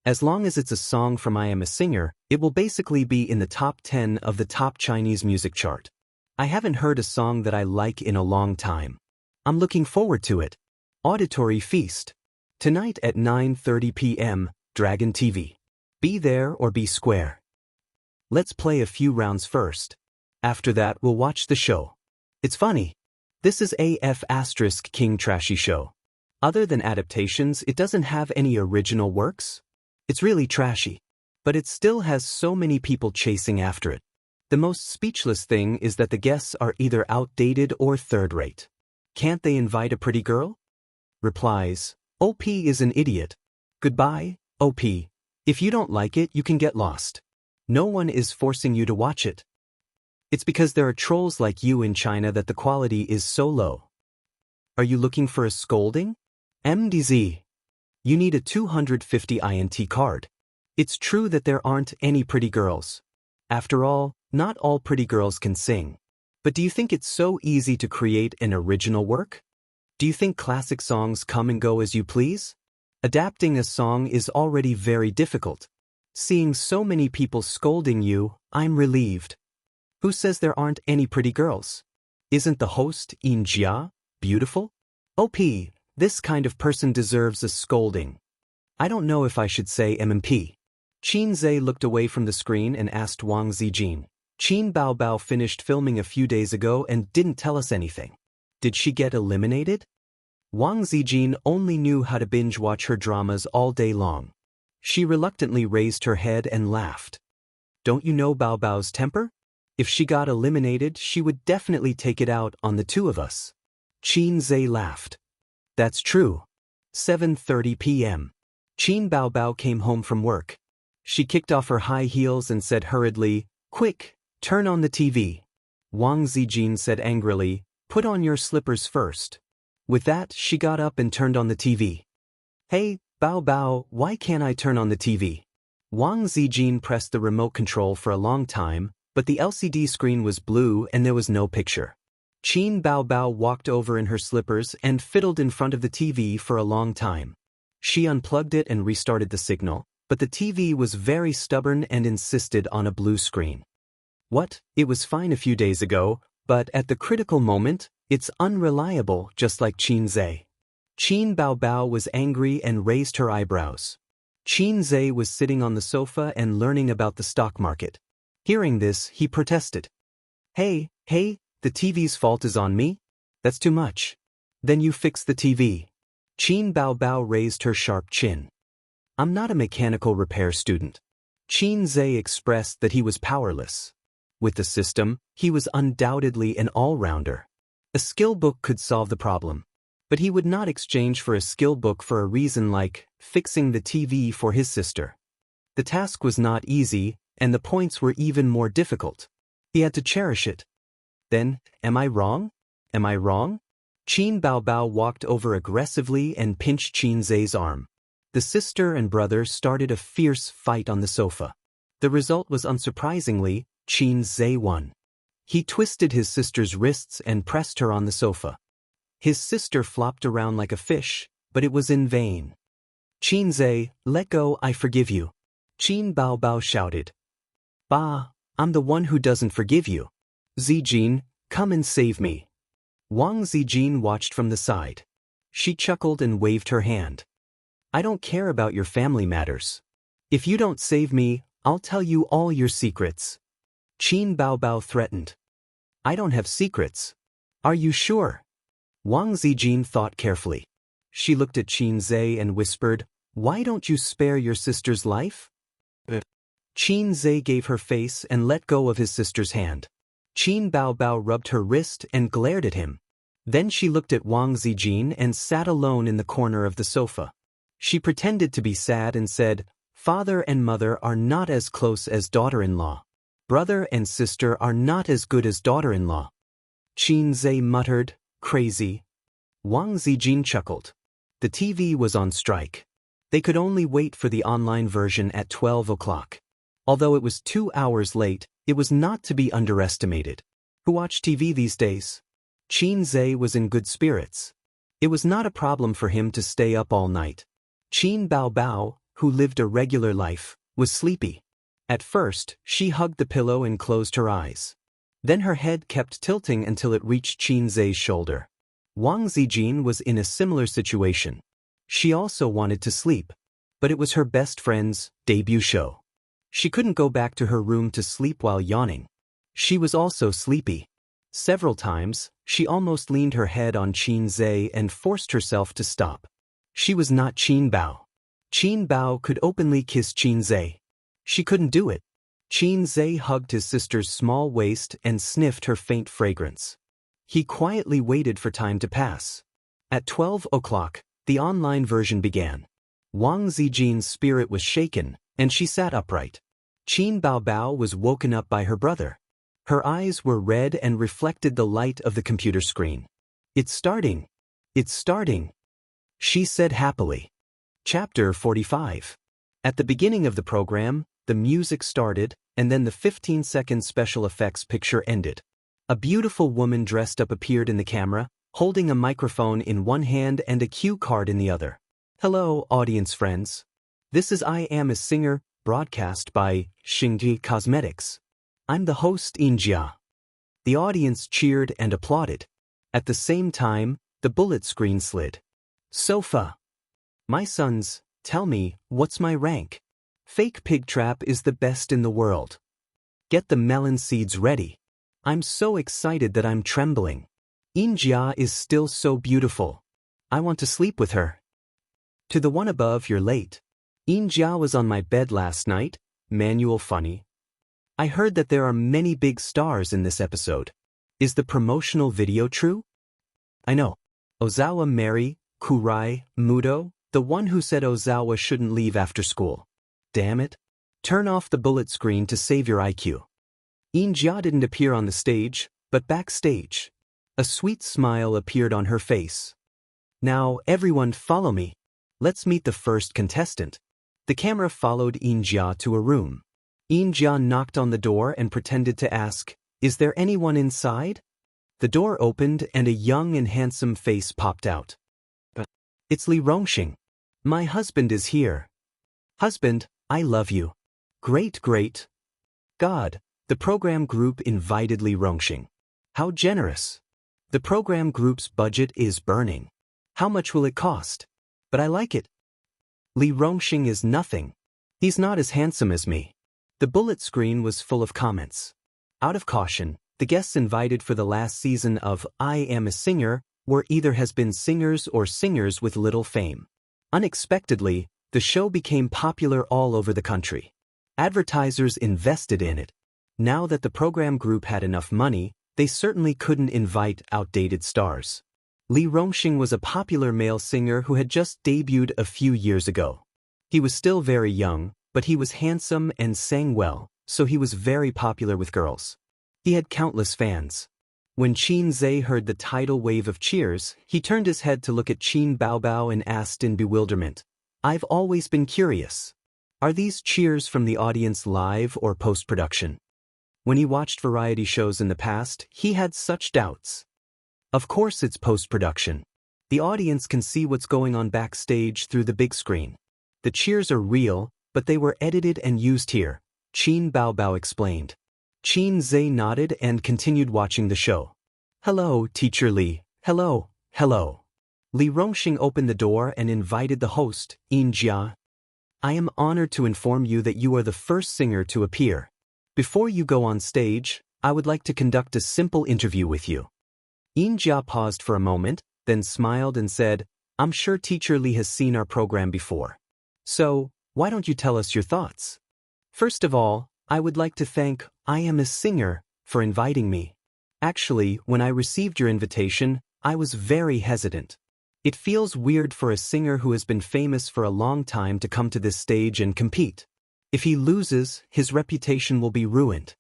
As long as it's a song from I Am a Singer, it will basically be in the top 10 of the top Chinese music chart. I haven't heard a song that I like in a long time. I'm looking forward to it. Auditory Feast. Tonight at 9:30 p.m., Dragon TV. Be there or be square. Let's play a few rounds first. After that, we'll watch the show. It's funny. This is AF * King Trashy Show. Other than adaptations, it doesn't have any original works. It's really trashy. But it still has so many people chasing after it. The most speechless thing is that the guests are either outdated or third-rate. Can't they invite a pretty girl? Replies, OP is an idiot. Goodbye, OP. If you don't like it, you can get lost. No one is forcing you to watch it. It's because there are trolls like you in China that the quality is so low. Are you looking for a scolding? MDZ. You need a 250 INT card. It's true that there aren't any pretty girls. After all, not all pretty girls can sing. But do you think it's so easy to create an original work? Do you think classic songs come and go as you please? Adapting a song is already very difficult. Seeing so many people scolding you, I'm relieved. Who says there aren't any pretty girls? Isn't the host, In Jia, beautiful? OP, this kind of person deserves a scolding. I don't know if I should say MMP. Qin Zhe looked away from the screen and asked Wang Zijin. Qin Baobao finished filming a few days ago and didn't tell us anything. Did she get eliminated? Wang Zijin only knew how to binge-watch her dramas all day long. She reluctantly raised her head and laughed. Don't you know Baobao's temper? If she got eliminated, she would definitely take it out on the two of us. Qin Zhe laughed. That's true. 7:30 p.m. Qin Baobao came home from work. She kicked off her high heels and said hurriedly, Quick, turn on the TV. Wang Zijin said angrily, Put on your slippers first. With that, she got up and turned on the TV. Hey, Baobao, why can't I turn on the TV? Wang Zijin pressed the remote control for a long time, but the LCD screen was blue and there was no picture. Qin Baobao walked over in her slippers and fiddled in front of the TV for a long time. She unplugged it and restarted the signal, but the TV was very stubborn and insisted on a blue screen. What? It was fine a few days ago, but at the critical moment, it's unreliable, just like Qin Zhe. Qin Baobao was angry and raised her eyebrows. Qin Zhe was sitting on the sofa and learning about the stock market. Hearing this, he protested. Hey, the TV's fault is on me? That's too much. Then you fix the TV. Qin Baobao raised her sharp chin. I'm not a mechanical repair student. Qin Zhe expressed that he was powerless. With the system, he was undoubtedly an all-rounder. A skill book could solve the problem. But he would not exchange for a skill book for a reason like fixing the TV for his sister. The task was not easy, and the points were even more difficult. He had to cherish it. Then, am I wrong? Am I wrong? Qin Baobao walked over aggressively and pinched Qin Zhe's arm. The sister and brother started a fierce fight on the sofa. The result was unsurprisingly, Qin Zhe won. He twisted his sister's wrists and pressed her on the sofa. His sister flopped around like a fish, but it was in vain. Qin Zhe, let go, I forgive you. Qin Baobao shouted. Bah, I'm the one who doesn't forgive you. Zijin, come and save me. Wang Zijin watched from the side. She chuckled and waved her hand. I don't care about your family matters. If you don't save me, I'll tell you all your secrets. Qin Baobao threatened. I don't have secrets. Are you sure? Wang Zijin thought carefully. She looked at Qin Zhe and whispered, Why don't you spare your sister's life? Qin Zhe gave her face and let go of his sister's hand. Qin Baobao rubbed her wrist and glared at him. Then she looked at Wang Zijin and sat alone in the corner of the sofa. She pretended to be sad and said, Father and mother are not as close as daughter-in-law. Brother and sister are not as good as daughter-in-law. Qin Zhe muttered, Crazy. Wang Zijin chuckled. The TV was on strike. They could only wait for the online version at 12 o'clock. Although it was 2 hours late, it was not to be underestimated. Who watch TV these days? Qin Zhe was in good spirits. It was not a problem for him to stay up all night. Qin Baobao, who lived a regular life, was sleepy. At first, she hugged the pillow and closed her eyes. Then her head kept tilting until it reached Qin Zhe's shoulder. Wang Zijin was in a similar situation. She also wanted to sleep, but it was her best friend's debut show. She couldn't go back to her room to sleep while yawning. She was also sleepy. Several times, she almost leaned her head on Qin Zhe and forced herself to stop. She was not Qin Bao. Qin Bao could openly kiss Qin Zhe. She couldn't do it. Qin Zhe hugged his sister's small waist and sniffed her faint fragrance. He quietly waited for time to pass. At 12 o'clock, the online version began. Wang Zijin's spirit was shaken, and she sat upright. Qin Bao was woken up by her brother. Her eyes were red and reflected the light of the computer screen. "It's starting. It's starting," she said happily. Chapter 45. At the beginning of the program, the music started, and then the 15-second special effects picture ended. A beautiful woman dressed up appeared in the camera, holding a microphone in one hand and a cue card in the other. "Hello, audience friends. This is I Am a Singer, broadcast by Xingji Cosmetics. I'm the host Injia." The audience cheered and applauded. At the same time, the bullet screen slid. "Sofa. My sons, tell me, what's my rank? Fake pig trap is the best in the world. Get the melon seeds ready. I'm so excited that I'm trembling. Injia is still so beautiful. I want to sleep with her." To the one above, "You're late. Injia was on my bed last night." Manual funny. "I heard that there are many big stars in this episode. Is the promotional video true?" "I know. Ozawa Mary, Kurai, Mudo, the one who said Ozawa shouldn't leave after school. Damn it. Turn off the bullet screen to save your IQ." Injia didn't appear on the stage, but backstage. A sweet smile appeared on her face. "Now, everyone follow me. Let's meet the first contestant." The camera followed Injia to a room. Injia knocked on the door and pretended to ask, "Is there anyone inside?" The door opened and a young and handsome face popped out. "It's Li Rongxing. My husband is here." "Husband, I love you." "Great, great." "God, the program group invited Li Rongxing. How generous." "The program group's budget is burning. How much will it cost?" "But I like it." "Li Rongxing is nothing. He's not as handsome as me." The bullet screen was full of comments. Out of caution, the guests invited for the last season of I Am a Singer were either has-been singers or singers with little fame. Unexpectedly, the show became popular all over the country. Advertisers invested in it. Now that the program group had enough money, they certainly couldn't invite outdated stars. Li Rongxing was a popular male singer who had just debuted a few years ago. He was still very young, but he was handsome and sang well, so he was very popular with girls. He had countless fans. When Qin Zhe heard the tidal wave of cheers, he turned his head to look at Qin Bao and asked in bewilderment, "I've always been curious. Are these cheers from the audience live or post-production?" When he watched variety shows in the past, he had such doubts. Of course it's post-production. The audience can see what's going on backstage through the big screen. The cheers are real, but they were edited and used here, Qin Bao explained. Qin Zhe nodded and continued watching the show. "Hello, Teacher Li. Hello, hello." Li Rongxing opened the door and invited the host, Injia. "I am honored to inform you that you are the first singer to appear. Before you go on stage, I would like to conduct a simple interview with you." Injia paused for a moment, then smiled and said, "I'm sure Teacher Li has seen our program before. So, why don't you tell us your thoughts?" "First of all, I would like to thank I Am a Singer for inviting me. Actually, when I received your invitation, I was very hesitant. It feels weird for a singer who has been famous for a long time to come to this stage and compete. If he loses, his reputation will be ruined.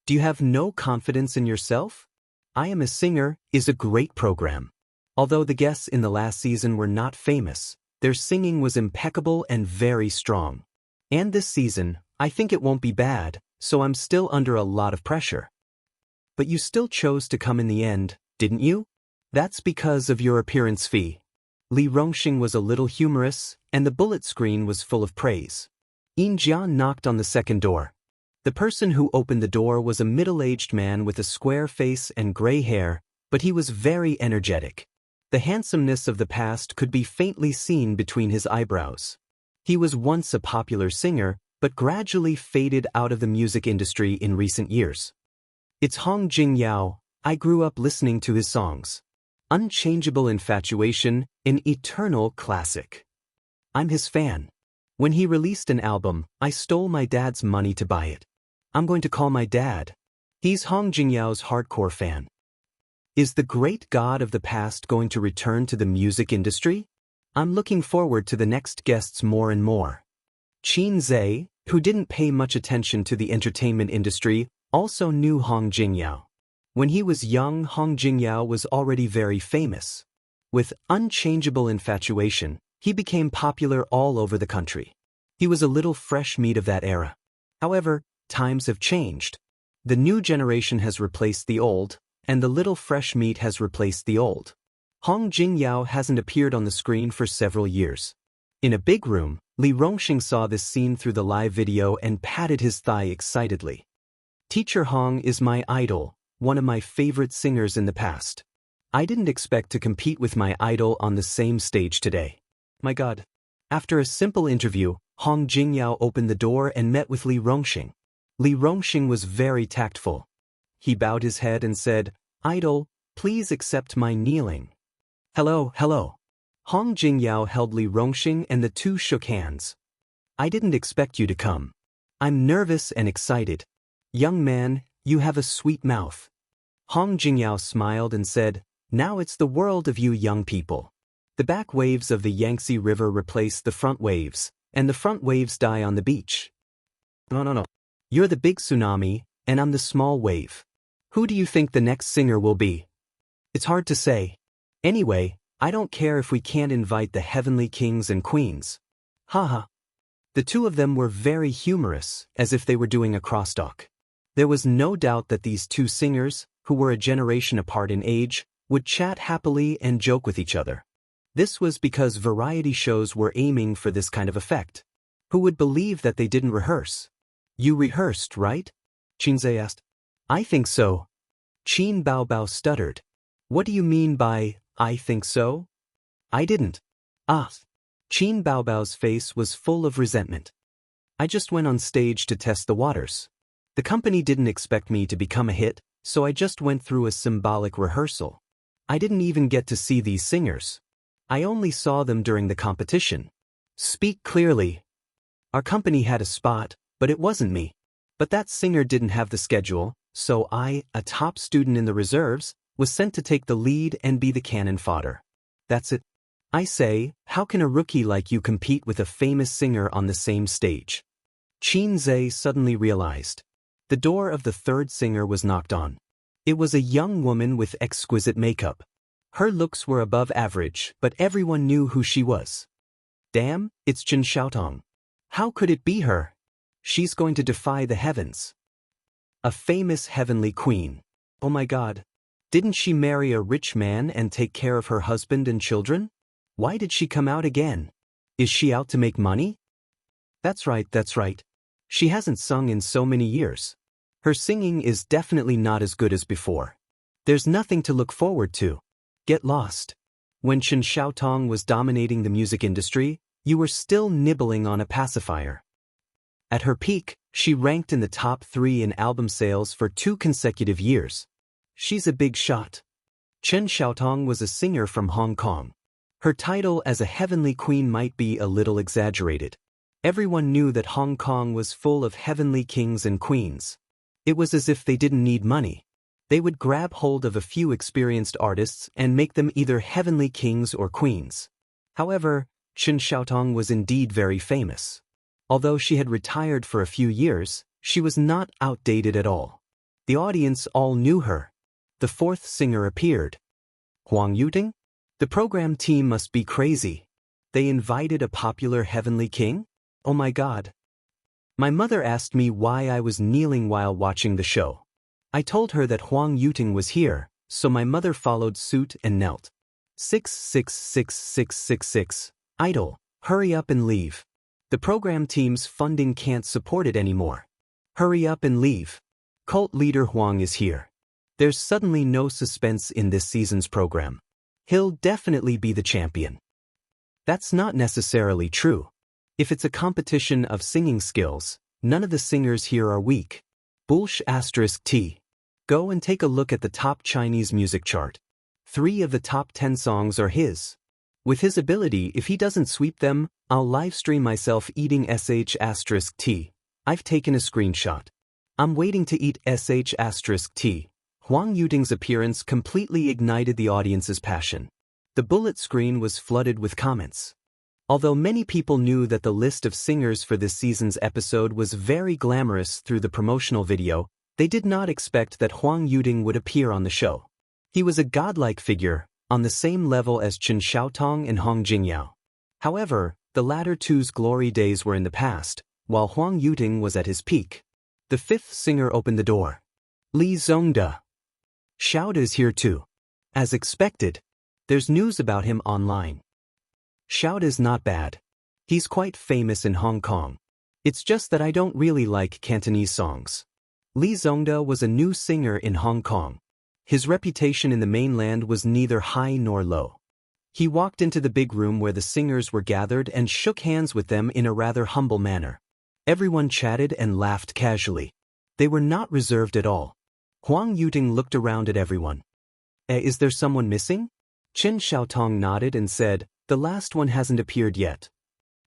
Do you have no confidence in yourself? I Am a Singer is a great program. Although the guests in the last season were not famous, their singing was impeccable and very strong. And this season, I think it won't be bad, so I'm still under a lot of pressure." "But you still chose to come in the end, didn't you?" "That's because of your appearance fee." Li Rongxing was a little humorous, and the bullet screen was full of praise. Injia knocked on the second door. The person who opened the door was a middle-aged man with a square face and gray hair, but he was very energetic. The handsomeness of the past could be faintly seen between his eyebrows. He was once a popular singer, but gradually faded out of the music industry in recent years. It's Hong Jingyao. I grew up listening to his songs. Unchangeable Infatuation, an eternal classic. I'm his fan. When he released an album, I stole my dad's money to buy it. I'm going to call my dad. He's Hong Jingyao's hardcore fan. Is the great god of the past going to return to the music industry? I'm looking forward to the next guests more and more. Qin Zhe, who didn't pay much attention to the entertainment industry, also knew Hong Jingyao. When he was young, Hong Jingyao was already very famous. With Unchangeable Infatuation, he became popular all over the country. He was a little fresh meat of that era. However, times have changed. The new generation has replaced the old, and the little fresh meat has replaced the old. Hong Jingyao hasn't appeared on the screen for several years. In a big room, Li Rongxing saw this scene through the live video and patted his thigh excitedly. Teacher Hong is my idol, one of my favorite singers in the past. I didn't expect to compete with my idol on the same stage today. My God. After a simple interview, Hong Jingyao opened the door and met with Li Rongxing. Li Rongxing was very tactful. He bowed his head and said, "Idol, please accept my kneeling." "Hello, hello." Hong Jingyao held Li Rongxing and the two shook hands. "I didn't expect you to come. I'm nervous and excited. Young man, you have a sweet mouth." Hong Jingyao smiled and said, "Now it's the world of you young people. The back waves of the Yangtze River replace the front waves, and the front waves die on the beach. No. You're the big tsunami, and I'm the small wave. Who do you think the next singer will be? It's hard to say. Anyway, I don't care if we can't invite the heavenly kings and queens." Haha. The two of them were very humorous, as if they were doing a crosstalk. There was no doubt that these two singers, who were a generation apart in age, would chat happily and joke with each other. This was because variety shows were aiming for this kind of effect. Who would believe that they didn't rehearse? "You rehearsed, right?" Qin Zhe asked. "I think so." Qin Baobao stuttered. "What do you mean by, I think so?" "I didn't." "Ah." Qin Baobao's face was full of resentment. "I just went on stage to test the waters. The company didn't expect me to become a hit, so I just went through a symbolic rehearsal. I didn't even get to see these singers. I only saw them during the competition." "Speak clearly." "Our company had a spot, but it wasn't me. But that singer didn't have the schedule, so I, a top student in the reserves, was sent to take the lead and be the cannon fodder. That's it. I say, how can a rookie like you compete with a famous singer on the same stage?" Qin Zhe suddenly realized. The door of the third singer was knocked on. It was a young woman with exquisite makeup. Her looks were above average, but everyone knew who she was. Damn, it's Chen Xiaotong. How could it be her? She's going to defy the heavens. A famous heavenly queen. Oh my God. Didn't she marry a rich man and take care of her husband and children? Why did she come out again? Is she out to make money? That's right. She hasn't sung in so many years. Her singing is definitely not as good as before. There's nothing to look forward to. Get lost. When Chen Xiaotong was dominating the music industry, you were still nibbling on a pacifier. At her peak, she ranked in the top 3 in album sales for 2 consecutive years. She's a big shot. Chen Xiaotong was a singer from Hong Kong. Her title as a heavenly queen might be a little exaggerated. Everyone knew that Hong Kong was full of heavenly kings and queens. It was as if they didn't need money. They would grab hold of a few experienced artists and make them either heavenly kings or queens. However, Chen Xiaotong was indeed very famous. Although she had retired for a few years, she was not outdated at all. The audience all knew her. The fourth singer appeared. Huang Yuting? The program team must be crazy. They invited a popular heavenly king? Oh my God. My mother asked me why I was kneeling while watching the show. I told her that Huang Yuting was here, so my mother followed suit and knelt. 66666. Idol, hurry up and leave. The program team's funding can't support it anymore. Hurry up and leave. Cult leader Huang is here. There's suddenly no suspense in this season's program. He'll definitely be the champion. That's not necessarily true. If it's a competition of singing skills, none of the singers here are weak. Bullsh *T. Go and take a look at the top Chinese music chart. 3 of the top 10 songs are his. With his ability, if he doesn't sweep them, I'll livestream myself eating *T. I've taken a screenshot. I'm waiting to eat *T. Huang Yuting's appearance completely ignited the audience's passion. The bullet screen was flooded with comments. Although many people knew that the list of singers for this season's episode was very glamorous through the promotional video, they did not expect that Huang Yuting would appear on the show. He was a godlike figure, on the same level as Chen Xiaotong and Hong Jingyao. However, the latter two's glory days were in the past, while Huang Yuting was at his peak. The 5th singer opened the door. Li Zongde. Xiao is here too. As expected, there's news about him online. Xiao is not bad. He's quite famous in Hong Kong. It's just that I don't really like Cantonese songs. Li Zongde was a new singer in Hong Kong. His reputation in the mainland was neither high nor low. He walked into the big room where the singers were gathered and shook hands with them in a rather humble manner. Everyone chatted and laughed casually. They were not reserved at all. Huang Yuting looked around at everyone. Is there someone missing? Chen Xiaotong nodded and said, the last one hasn't appeared yet.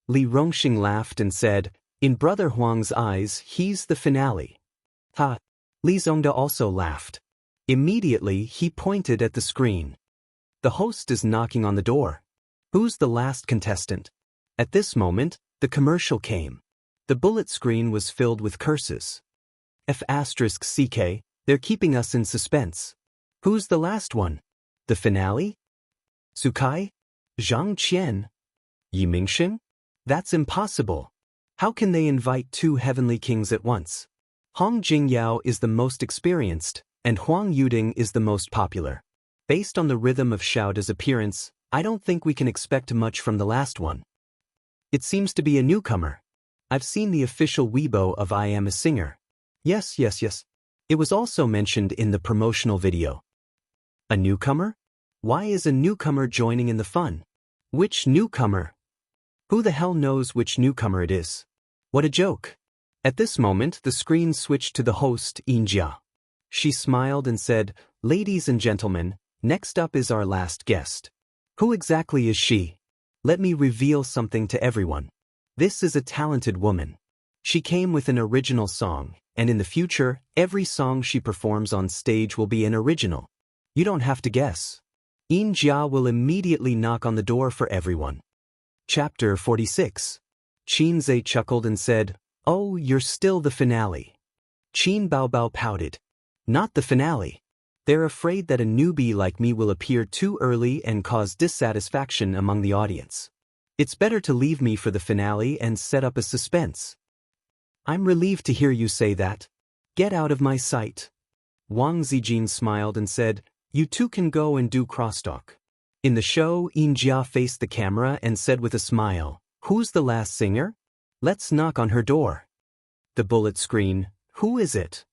Li Rongxing laughed and said, in Brother Huang's eyes, he's the finale. Ha! Li Zongde also laughed. Immediately, he pointed at the screen. The host is knocking on the door. Who's the last contestant? At this moment, the commercial came. The bullet screen was filled with curses. F***CK, they're keeping us in suspense. Who's the last one? The finale? Sukai? Zhang Qian? Yi Mingxin? That's impossible. How can they invite 2 heavenly kings at once? Hong Jingyao is the most experienced, and Huang Yuting is the most popular. Based on the rhythm of Xiaoda's appearance, I don't think we can expect much from the last one. It seems to be a newcomer. I've seen the official Weibo of I Am a Singer. Yes. It was also mentioned in the promotional video. A newcomer? Why is a newcomer joining in the fun? Which newcomer? Who the hell knows which newcomer it is? What a joke. At this moment, the screen switched to the host, Yinjia. She smiled and said, ladies and gentlemen, next up is our last guest. Who exactly is she? Let me reveal something to everyone. This is a talented woman. She came with an original song, and in the future, every song she performs on stage will be an original. You don't have to guess. Yinjia will immediately knock on the door for everyone. Chapter 46. Qin Zhe chuckled and said, oh, you're still the finale. Qin Baobao pouted. Not the finale. They're afraid that a newbie like me will appear too early and cause dissatisfaction among the audience. It's better to leave me for the finale and set up a suspense. I'm relieved to hear you say that. Get out of my sight. Wang Zijin smiled and said, you two can go and do crosstalk. In the show, Yinjia faced the camera and said with a smile, who's the last singer? Let's knock on her door. The bullet screen, who is it?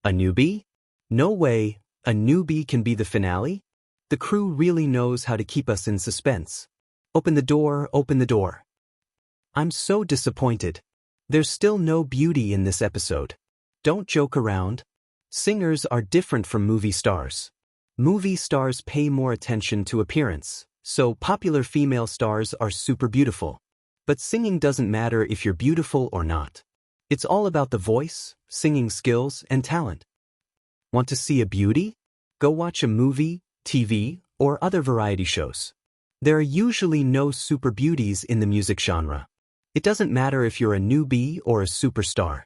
A newbie? No way, a newbie can be the finale? The crew really knows how to keep us in suspense. Open the door, open the door. I'm so disappointed. There's still no beauty in this episode. Don't joke around. Singers are different from movie stars. Movie stars pay more attention to appearance, so popular female stars are super beautiful. But singing doesn't matter if you're beautiful or not. It's all about the voice, singing skills, and talent. Want to see a beauty? Go watch a movie, TV, or other variety shows. There are usually no super beauties in the music genre. It doesn't matter if you're a newbie or a superstar.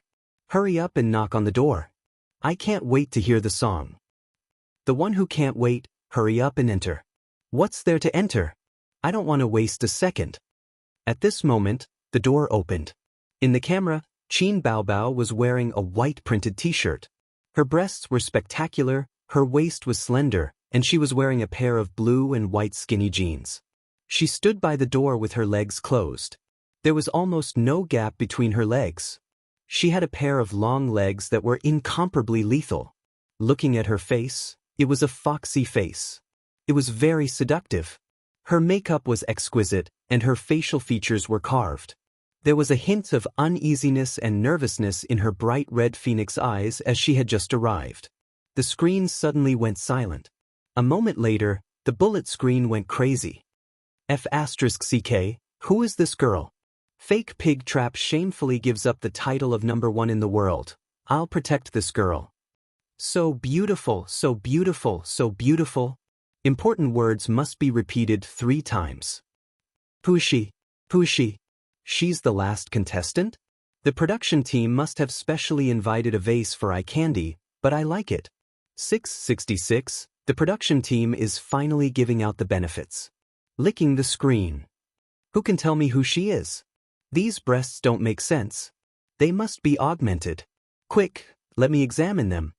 Hurry up and knock on the door. I can't wait to hear the song. The one who can't wait, hurry up and enter. What's there to enter? I don't want to waste a second. At this moment, the door opened. In the camera, Qin Baobao was wearing a white printed t-shirt. Her breasts were spectacular, her waist was slender, and she was wearing a pair of blue and white skinny jeans. She stood by the door with her legs closed. There was almost no gap between her legs. She had a pair of long legs that were incomparably lethal. Looking at her face, it was a foxy face. It was very seductive. Her makeup was exquisite, and her facial features were carved. There was a hint of uneasiness and nervousness in her bright red phoenix eyes as she had just arrived. The screen suddenly went silent. A moment later, the bullet screen went crazy. F***CK, who is this girl? Fake Pig Trap shamefully gives up the title of #1 in the world. I'll protect this girl. So beautiful, so beautiful, so beautiful. Important words must be repeated 3 times. Who is she? Who is she? She's the last contestant? The production team must have specially invited a vase for eye candy, but I like it. 666, the production team is finally giving out the benefits. Licking the screen. Who can tell me who she is? These breasts don't make sense. They must be augmented. Quick, let me examine them.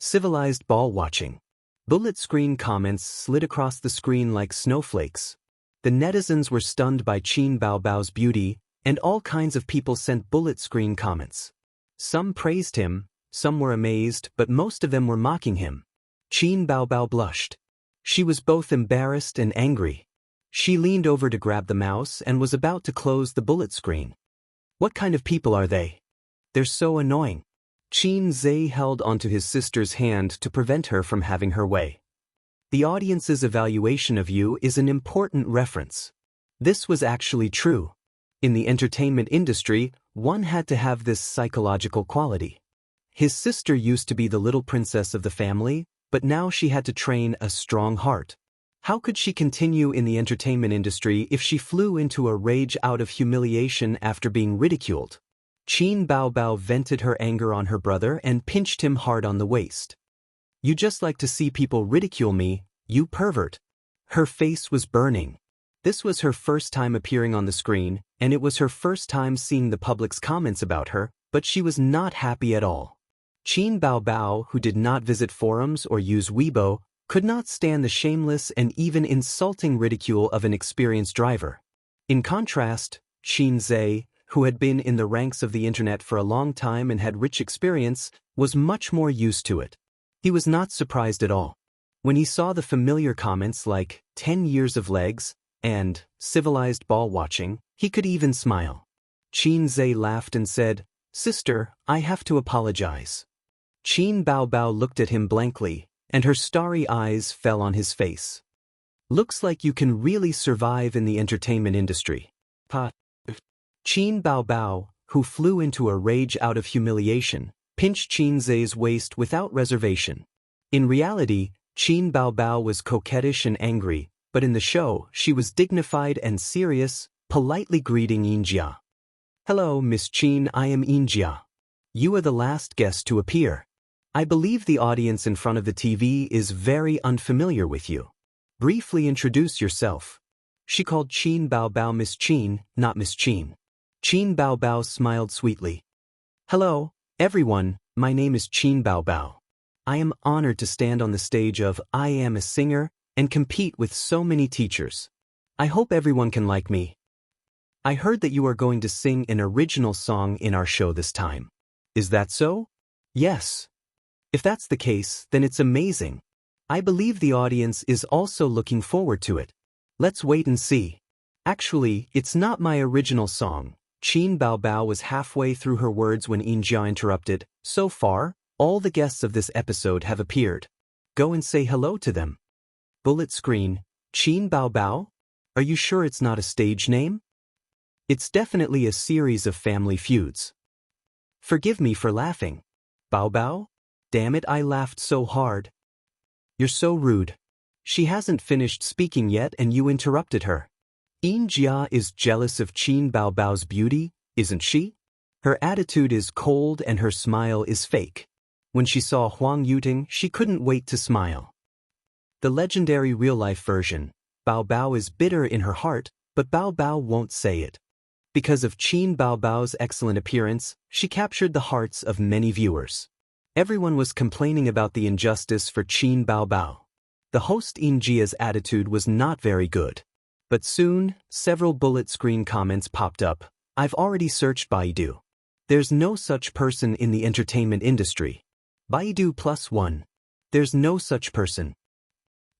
Civilized ball watching. Bullet screen comments slid across the screen like snowflakes. The netizens were stunned by Qin Baobao's beauty, and all kinds of people sent bullet screen comments. Some praised him, some were amazed, but most of them were mocking him. Qin Baobao blushed. She was both embarrassed and angry. She leaned over to grab the mouse and was about to close the bullet screen. What kind of people are they? They're so annoying. Qin Zhe held onto his sister's hand to prevent her from having her way. The audience's evaluation of you is an important reference. This was actually true. In the entertainment industry, one had to have this psychological quality. His sister used to be the little princess of the family, but now she had to train a strong heart. How could she continue in the entertainment industry if she flew into a rage out of humiliation after being ridiculed? Qin Baobao vented her anger on her brother and pinched him hard on the waist. You just like to see people ridicule me, you pervert. Her face was burning. This was her first time appearing on the screen, and it was her first time seeing the public's comments about her, but she was not happy at all. Qin Baobao, who did not visit forums or use Weibo, could not stand the shameless and even insulting ridicule of an experienced driver. In contrast, Qin Zhe, who had been in the ranks of the internet for a long time and had rich experience, was much more used to it. He was not surprised at all. When he saw the familiar comments like 10 years of legs and civilized ball watching, he could even smile. Qin Zhe laughed and said, "Sister, I have to apologize." Qin Baobao looked at him blankly, and her starry eyes fell on his face. Looks like you can really survive in the entertainment industry. Qin Baobao, who flew into a rage out of humiliation, pinched Qin Zhe's waist without reservation. In reality, Qin Baobao was coquettish and angry, but in the show, she was dignified and serious, politely greeting Yinjia. "Hello, Miss Qin, I am Yinjia. You are the last guest to appear. I believe the audience in front of the TV is very unfamiliar with you. Briefly introduce yourself." She called Qin Baobao Miss Qin, not Miss Qin. Qin Baobao smiled sweetly. "Hello, everyone, my name is Qin Baobao. I am honored to stand on the stage of I Am a Singer and compete with so many teachers. I hope everyone can like me. I heard that you are going to sing an original song in our show this time. Is that so?" "Yes. If that's the case, then it's amazing. I believe the audience is also looking forward to it. Let's wait and see. Actually, it's not my original song." Qin Baobao was halfway through her words when Yinjia interrupted. "So far, all the guests of this episode have appeared. Go and say hello to them." Bullet screen. Qin Baobao? Are you sure it's not a stage name? It's definitely a series of family feuds. Forgive me for laughing. Baobao? Damn it, I laughed so hard. You're so rude. She hasn't finished speaking yet and you interrupted her. Yinjia is jealous of Qin Baobao's beauty, isn't she? Her attitude is cold and her smile is fake. When she saw Huang Yuting, she couldn't wait to smile. The legendary real-life version, Baobao is bitter in her heart, but Baobao won't say it. Because of Qin Baobao's excellent appearance, she captured the hearts of many viewers. Everyone was complaining about the injustice for Qin Baobao. The host Yinjia's attitude was not very good. But soon, several bullet screen comments popped up. "I've already searched Baidu. There's no such person in the entertainment industry. Baidu +1. There's no such person.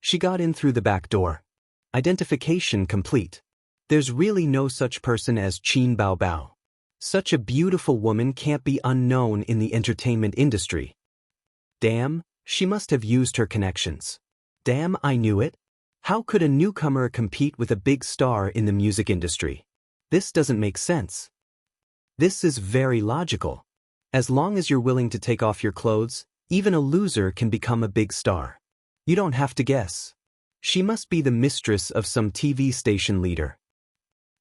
She got in through the back door. Identification complete. There's really no such person as Qin Baobao. Such a beautiful woman can't be unknown in the entertainment industry. Damn, she must have used her connections. Damn, I knew it. How could a newcomer compete with a big star in the music industry? This doesn't make sense. This is very logical. As long as you're willing to take off your clothes, even a loser can become a big star. You don't have to guess. She must be the mistress of some TV station leader.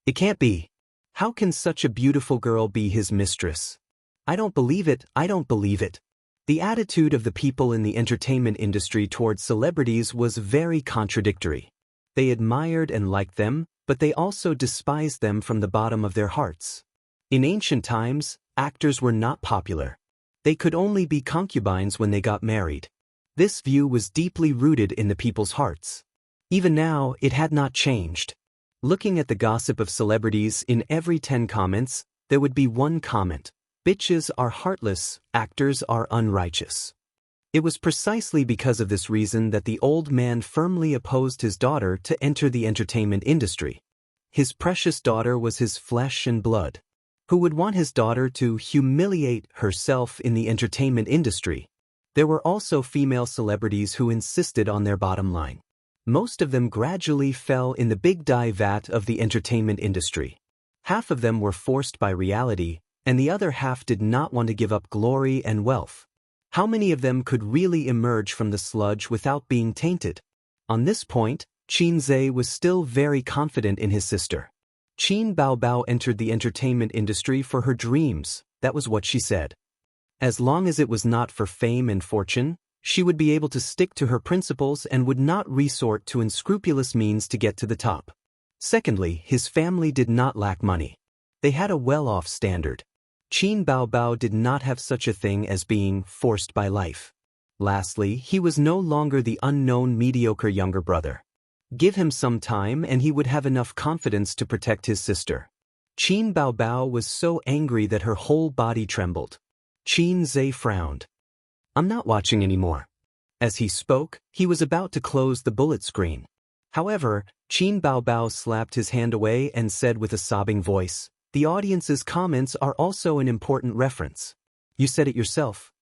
It can't be. How can such a beautiful girl be his mistress? I don't believe it, I don't believe it. The attitude of the people in the entertainment industry towards celebrities was very contradictory. They admired and liked them, but they also despised them from the bottom of their hearts. In ancient times, actors were not popular. They could only be concubines when they got married. This view was deeply rooted in the people's hearts. Even now, it had not changed. Looking at the gossip of celebrities, in every 10 comments, there would be one comment: bitches are heartless, actors are unrighteous. It was precisely because of this reason that the old man firmly opposed his daughter to enter the entertainment industry. His precious daughter was his flesh and blood. Who would want his daughter to humiliate herself in the entertainment industry? There were also female celebrities who insisted on their bottom line. Most of them gradually fell in the big dye vat of the entertainment industry. Half of them were forced by reality, and the other half did not want to give up glory and wealth. How many of them could really emerge from the sludge without being tainted? On this point, Qin Zhe was still very confident in his sister. Qin Baobao entered the entertainment industry for her dreams, that was what she said. As long as it was not for fame and fortune, she would be able to stick to her principles and would not resort to unscrupulous means to get to the top. Secondly, his family did not lack money. They had a well-off standard. Qin Baobao did not have such a thing as being forced by life. Lastly, he was no longer the unknown mediocre younger brother. Give him some time and he would have enough confidence to protect his sister. Qin Baobao was so angry that her whole body trembled. Qin Zhe frowned. I'm not watching anymore. As he spoke, he was about to close the bullet screen. However, Qin Baobao slapped his hand away and said with a sobbing voice, "The audience's comments are also an important reference. You said it yourself."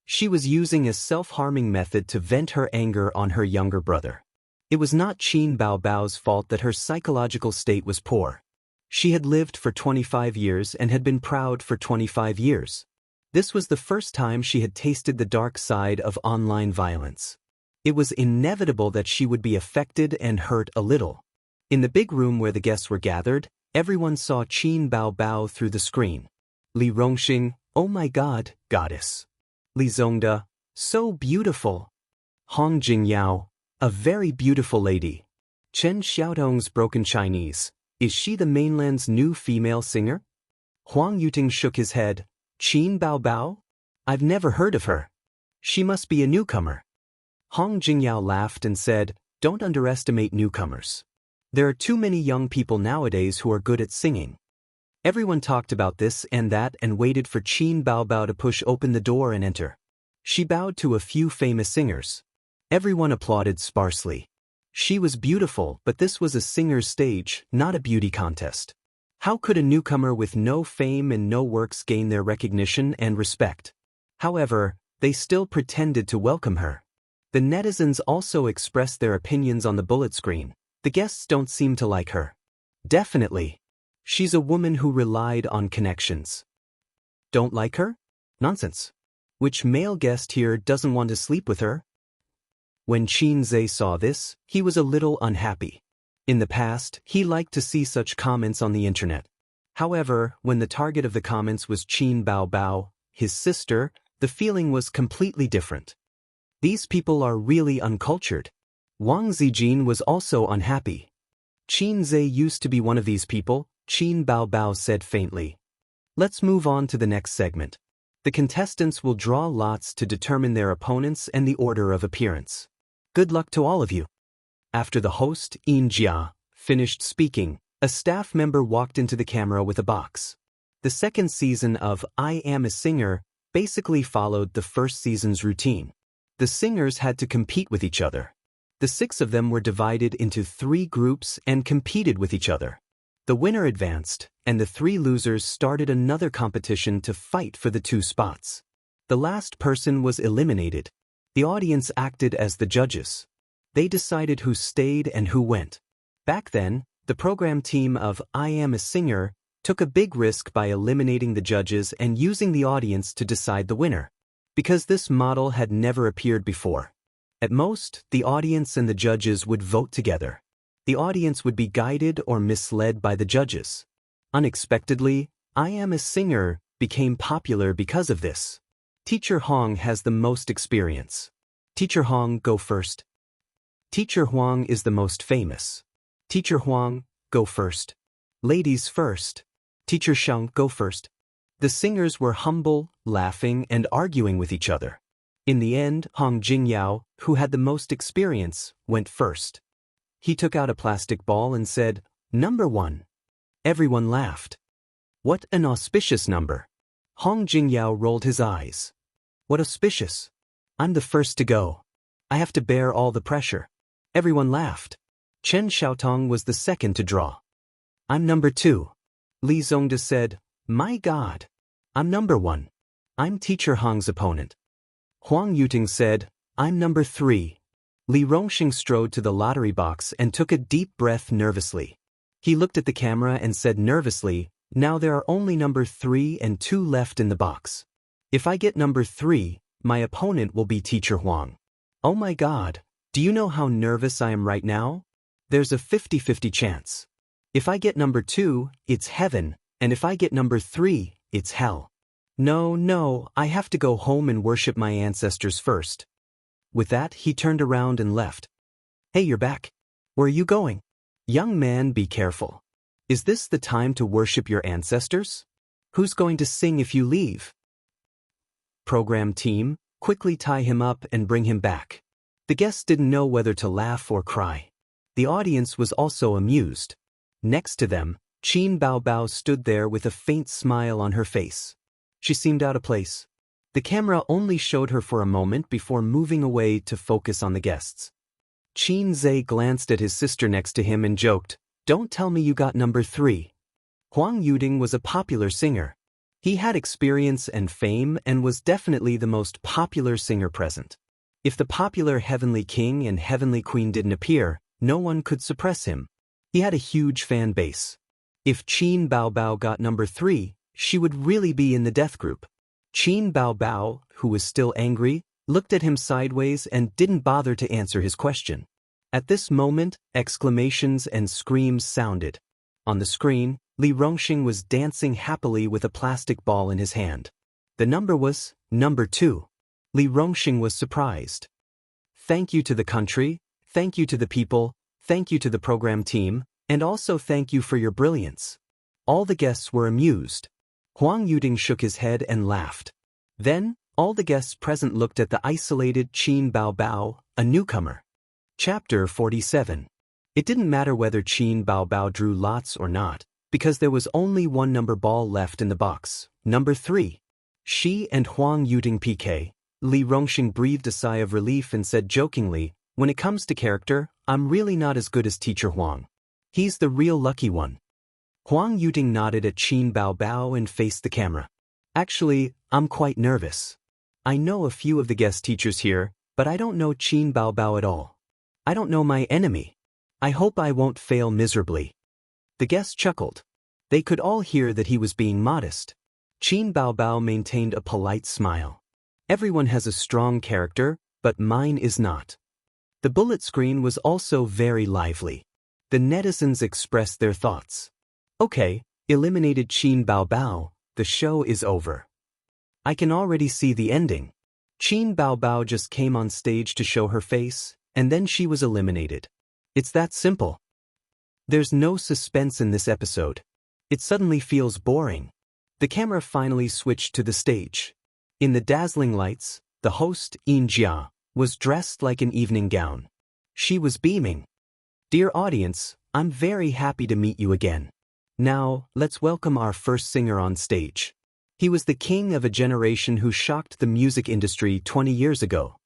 She was using a self-harming method to vent her anger on her younger brother. It was not Qin Baobao's fault that her psychological state was poor. She had lived for 25 years and had been proud for 25 years. This was the first time she had tasted the dark side of online violence. It was inevitable that she would be affected and hurt a little. In the big room where the guests were gathered, everyone saw Qin Baobao through the screen. Li Rongxing, oh my God, goddess. Li Zongda, so beautiful. Hong Jingyao, a very beautiful lady. Chen Xiaotong's broken Chinese, is she the mainland's new female singer? Huang Yuting shook his head. Qin Baobao? I've never heard of her. She must be a newcomer. Hong Jingyao laughed and said, don't underestimate newcomers. There are too many young people nowadays who are good at singing. Everyone talked about this and that and waited for Qin Baobao to push open the door and enter. She bowed to a few famous singers. Everyone applauded sparsely. She was beautiful, but this was a singer's stage, not a beauty contest. How could a newcomer with no fame and no works gain their recognition and respect? However, they still pretended to welcome her. The netizens also expressed their opinions on the bullet screen. The guests don't seem to like her. Definitely. She's a woman who relied on connections. Don't like her? Nonsense. Which male guest here doesn't want to sleep with her? When Qin Zhe saw this, he was a little unhappy. In the past, he liked to see such comments on the internet. However, when the target of the comments was Qin Baobao, his sister, the feeling was completely different. These people are really uncultured. Wang Zijin was also unhappy. Qin Zhe used to be one of these people, Qin Baobao said faintly. Let's move on to the next segment. The contestants will draw lots to determine their opponents and the order of appearance. Good luck to all of you. After the host, Yin Jia, finished speaking, a staff member walked into the camera with a box. The second season of I Am a Singer basically followed the first season's routine. The singers had to compete with each other. The 6 of them were divided into 3 groups and competed with each other. The winner advanced, and the 3 losers started another competition to fight for the 2 spots. The last person was eliminated. The audience acted as the judges. They decided who stayed and who went. Back then, the program team of I Am a Singer took a big risk by eliminating the judges and using the audience to decide the winner, because this model had never appeared before. At most, the audience and the judges would vote together. The audience would be guided or misled by the judges. Unexpectedly, I Am a Singer became popular because of this. Teacher Hong has the most experience. Teacher Hong, go first. Teacher Huang is the most famous. Teacher Huang, go first. Ladies first. Teacher Shang, go first. The singers were humble, laughing, and arguing with each other. In the end, Hong Jingyao, who had the most experience, went first. He took out a plastic ball and said, "Number 1. Everyone laughed. What an auspicious number. Hong Jingyao rolled his eyes. What auspicious. I'm the first to go. I have to bear all the pressure. Everyone laughed. Chen Xiaotong was the second to draw. I'm number 2. Li Zongda said, "My God. I'm number 1. I'm Teacher Hong's opponent." Huang Yuting said, "I'm number 3. Li Rongxing strode to the lottery box and took a deep breath nervously. He looked at the camera and said nervously, "Now there are only number 3 and 2 left in the box. If I get number 3, my opponent will be Teacher Huang. Oh my God, do you know how nervous I am right now? There's a 50-50 chance. If I get number 2, it's heaven, and if I get number 3, it's hell. No, I have to go home and worship my ancestors first." With that, he turned around and left. "Hey, you're back. Where are you going? Young man, be careful. Is this the time to worship your ancestors? Who's going to sing if you leave?" Program team, quickly tie him up and bring him back. The guests didn't know whether to laugh or cry. The audience was also amused. Next to them, Qin Baobao stood there with a faint smile on her face. She seemed out of place. The camera only showed her for a moment before moving away to focus on the guests. Qin Zhe glanced at his sister next to him and joked, "Don't tell me you got number 3. Huang Yuting was a popular singer. He had experience and fame and was definitely the most popular singer present. If the popular Heavenly King and Heavenly Queen didn't appear, no one could suppress him. He had a huge fan base. If Qin Baobao got number 3, she would really be in the death group." Qin Baobao, who was still angry, looked at him sideways and didn't bother to answer his question. At this moment, exclamations and screams sounded. On the screen, Li Rongxing was dancing happily with a plastic ball in his hand. The number was number 2. Li Rongxing was surprised. "Thank you to the country, thank you to the people, thank you to the program team, and also thank you for your brilliance." All the guests were amused. Huang Yuting shook his head and laughed. Then, all the guests present looked at the isolated Qin Baobao, a newcomer. Chapter 47. It didn't matter whether Qin Baobao drew lots or not, because there was only one number ball left in the box, number 3. She and Huang Yuting PK. Li Rongxing breathed a sigh of relief and said jokingly, "When it comes to character, I'm really not as good as Teacher Huang. He's the real lucky one." Huang Yuting nodded at Qin Baobao and faced the camera. "Actually, I'm quite nervous. I know a few of the guest teachers here, but I don't know Qin Baobao at all. I don't know my enemy. I hope I won't fail miserably." The guests chuckled. They could all hear that he was being modest. Qin Baobao maintained a polite smile. "Everyone has a strong character, but mine is not." The bullet screen was also very lively. The netizens expressed their thoughts. "Okay, eliminated Qin Baobao, the show is over. I can already see the ending. Qin Baobao just came on stage to show her face, and then she was eliminated. It's that simple. There's no suspense in this episode. It suddenly feels boring." The camera finally switched to the stage. In the dazzling lights, the host, Yin Jia, was dressed like an evening gown. She was beaming. "Dear audience, I'm very happy to meet you again. Now, let's welcome our first singer on stage. He was the king of a generation who shocked the music industry 20 years ago.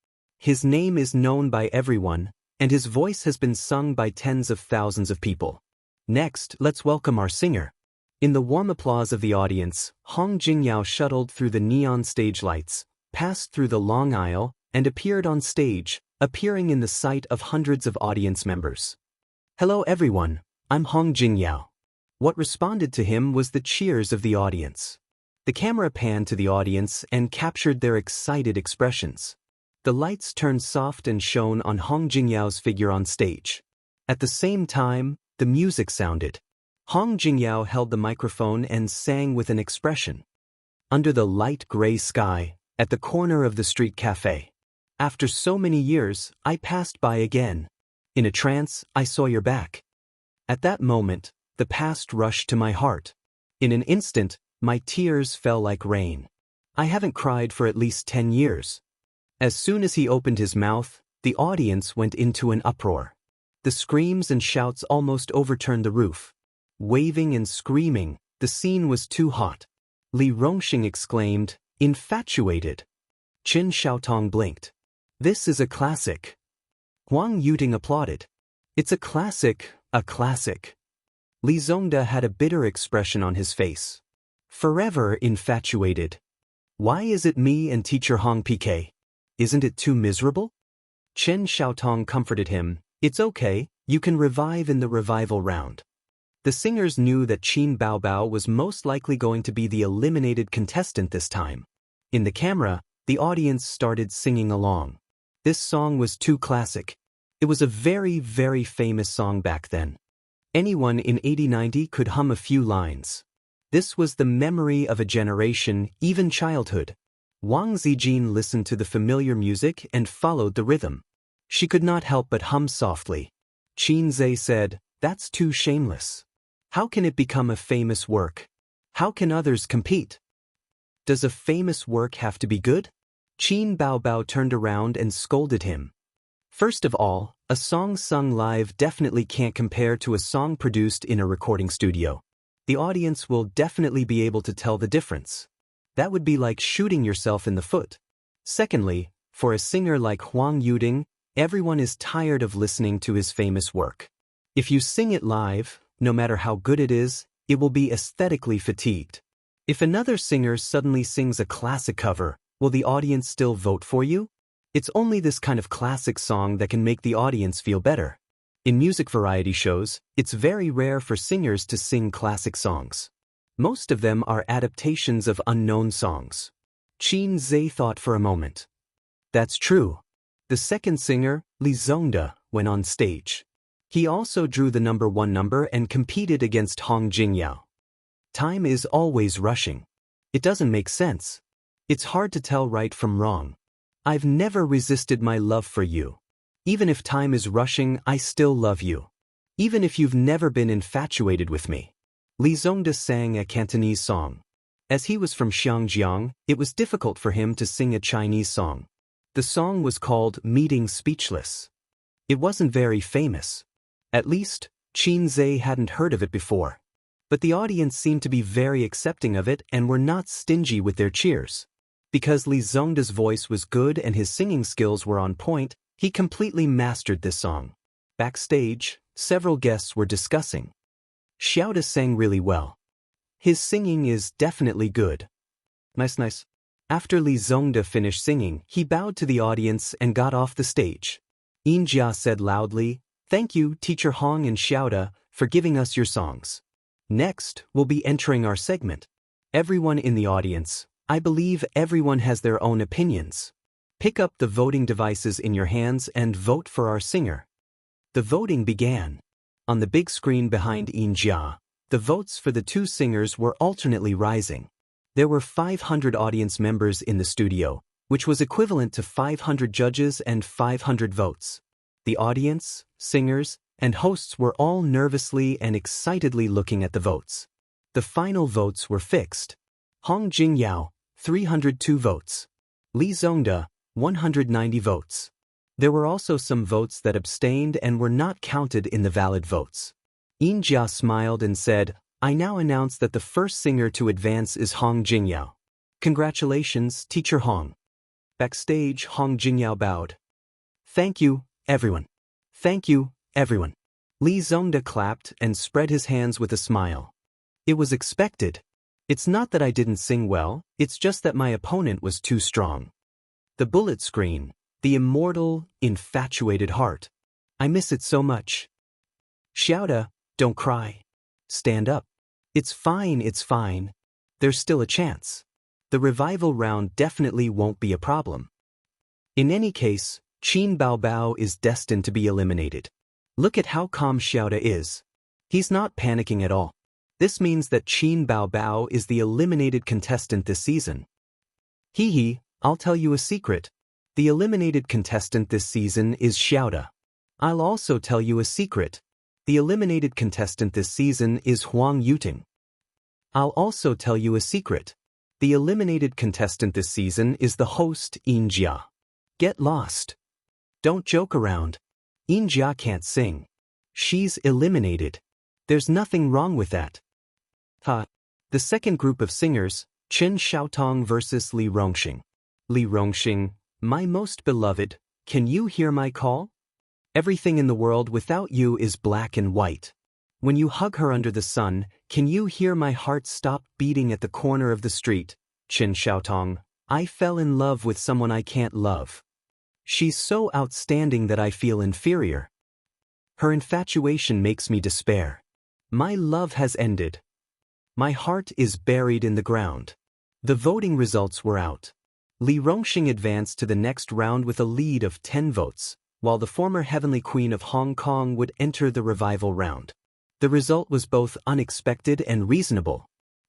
His name is known by everyone, and his voice has been sung by tens of thousands of people. Next, let's welcome our singer. In the warm applause of the audience, Hong Jingyao shuttled through the neon stage lights, passed through the long aisle, and appeared on stage, appearing in the sight of hundreds of audience members. "Hello everyone, I'm Hong Jingyao." What responded to him was the cheers of the audience. The camera panned to the audience and captured their excited expressions. The lights turned soft and shone on Hong Jingyao's figure on stage. At the same time, the music sounded. Hong Jingyao held the microphone and sang with an expression. "Under the light gray sky, at the corner of the street cafe. After so many years, I passed by again. In a trance, I saw your back. At that moment, the past rushed to my heart. In an instant, my tears fell like rain. I haven't cried for at least 10 years. As soon as he opened his mouth, the audience went into an uproar. The screams and shouts almost overturned the roof. Waving and screaming, the scene was too hot. Li Rongxing exclaimed, "Infatuated." Qin Xiaotong blinked. "This is a classic." Huang Yuting applauded. "It's a classic, a classic." Li Zongde had a bitter expression on his face. "Forever infatuated. Why is it me and teacher Hong PK? Isn't it too miserable?" Chen Xiaotong comforted him. "It's okay, you can revive in the revival round." The singers knew that Qin Baobao was most likely going to be the eliminated contestant this time. In the camera, the audience started singing along. This song was too classic. It was a very, very famous song back then. Anyone in 80-90 could hum a few lines. This was the memory of a generation, even childhood. Wang Zijin listened to the familiar music and followed the rhythm. She could not help but hum softly. Qin Zhe said, "That's too shameless. How can it become a famous work? How can others compete? Does a famous work have to be good?" Qin Baobao turned around and scolded him. "First of all, a song sung live definitely can't compare to a song produced in a recording studio. The audience will definitely be able to tell the difference. That would be like shooting yourself in the foot. Secondly, for a singer like Huang Yuting, everyone is tired of listening to his famous work. If you sing it live, no matter how good it is, it will be aesthetically fatigued. If another singer suddenly sings a classic cover, will the audience still vote for you? It's only this kind of classic song that can make the audience feel better. In music variety shows, it's very rare for singers to sing classic songs. Most of them are adaptations of unknown songs." Qin Zhe thought for a moment. "That's true." The second singer, Li Zongde, went on stage. He also drew the number 1 number and competed against Hong Jingyao. "Time is always rushing. It doesn't make sense. It's hard to tell right from wrong. I've never resisted my love for you. Even if time is rushing, I still love you. Even if you've never been infatuated with me." Li Zongde sang a Cantonese song. As he was from Xiangjiang, it was difficult for him to sing a Chinese song. The song was called "Meeting Speechless." It wasn't very famous. At least, Qin Zhe hadn't heard of it before. But the audience seemed to be very accepting of it and were not stingy with their cheers. Because Li Zongde's voice was good and his singing skills were on point, he completely mastered this song. Backstage, several guests were discussing. "Xiaoda sang really well. His singing is definitely good." Nice. After Li Zongde finished singing, he bowed to the audience and got off the stage. Yinjia said loudly, "Thank you, Teacher Hong and Xiaoda, for giving us your songs. Next, we'll be entering our segment. Everyone in the audience, I believe everyone has their own opinions. Pick up the voting devices in your hands and vote for our singer." The voting began. On the big screen behind Yinjia, the votes for the two singers were alternately rising. There were 500 audience members in the studio, which was equivalent to 500 judges and 500 votes. The audience, singers, and hosts were all nervously and excitedly looking at the votes. The final votes were fixed. Hong Jingyao, 302 votes. Li Zongde, 190 votes. There were also some votes that abstained and were not counted in the valid votes. Yinjia smiled and said, I now announce that the first singer to advance is Hong Jingyao. Congratulations, Teacher Hong. Backstage, Hong Jingyao bowed. Thank you, everyone. Thank you, everyone. Li Zongda clapped and spread his hands with a smile. It was expected. It's not that I didn't sing well, it's just that my opponent was too strong. The bullet screen, the immortal, infatuated heart. I miss it so much. Xiaoda, don't cry. Stand up. It's fine, it's fine. There's still a chance. The revival round definitely won't be a problem. In any case, Qin Baobao is destined to be eliminated. Look at how calm Xiaoda is. He's not panicking at all. This means that Qin Baobao is the eliminated contestant this season. Hee hee, I'll tell you a secret. The eliminated contestant this season is Xiaoda. I'll also tell you a secret. The eliminated contestant this season is Huang Yuting. I'll also tell you a secret. The eliminated contestant this season is the host, Yin Jia. Get lost. Don't joke around. Yin Jia can't sing. She's eliminated. There's nothing wrong with that. Ha. The second group of singers, Chen Xiaotong versus Li Rongxing. Li Rongxing, my most beloved, can you hear my call? Everything in the world without you is black and white. When you hug her under the sun, can you hear my heart stop beating at the corner of the street? Chen Xiaotong, I fell in love with someone I can't love. She's so outstanding that I feel inferior. Her infatuation makes me despair. My love has ended. My heart is buried in the ground. The voting results were out. Li Rongxing advanced to the next round with a lead of 10 votes, while the former Heavenly Queen of Hong Kong would enter the revival round. The result was both unexpected and reasonable.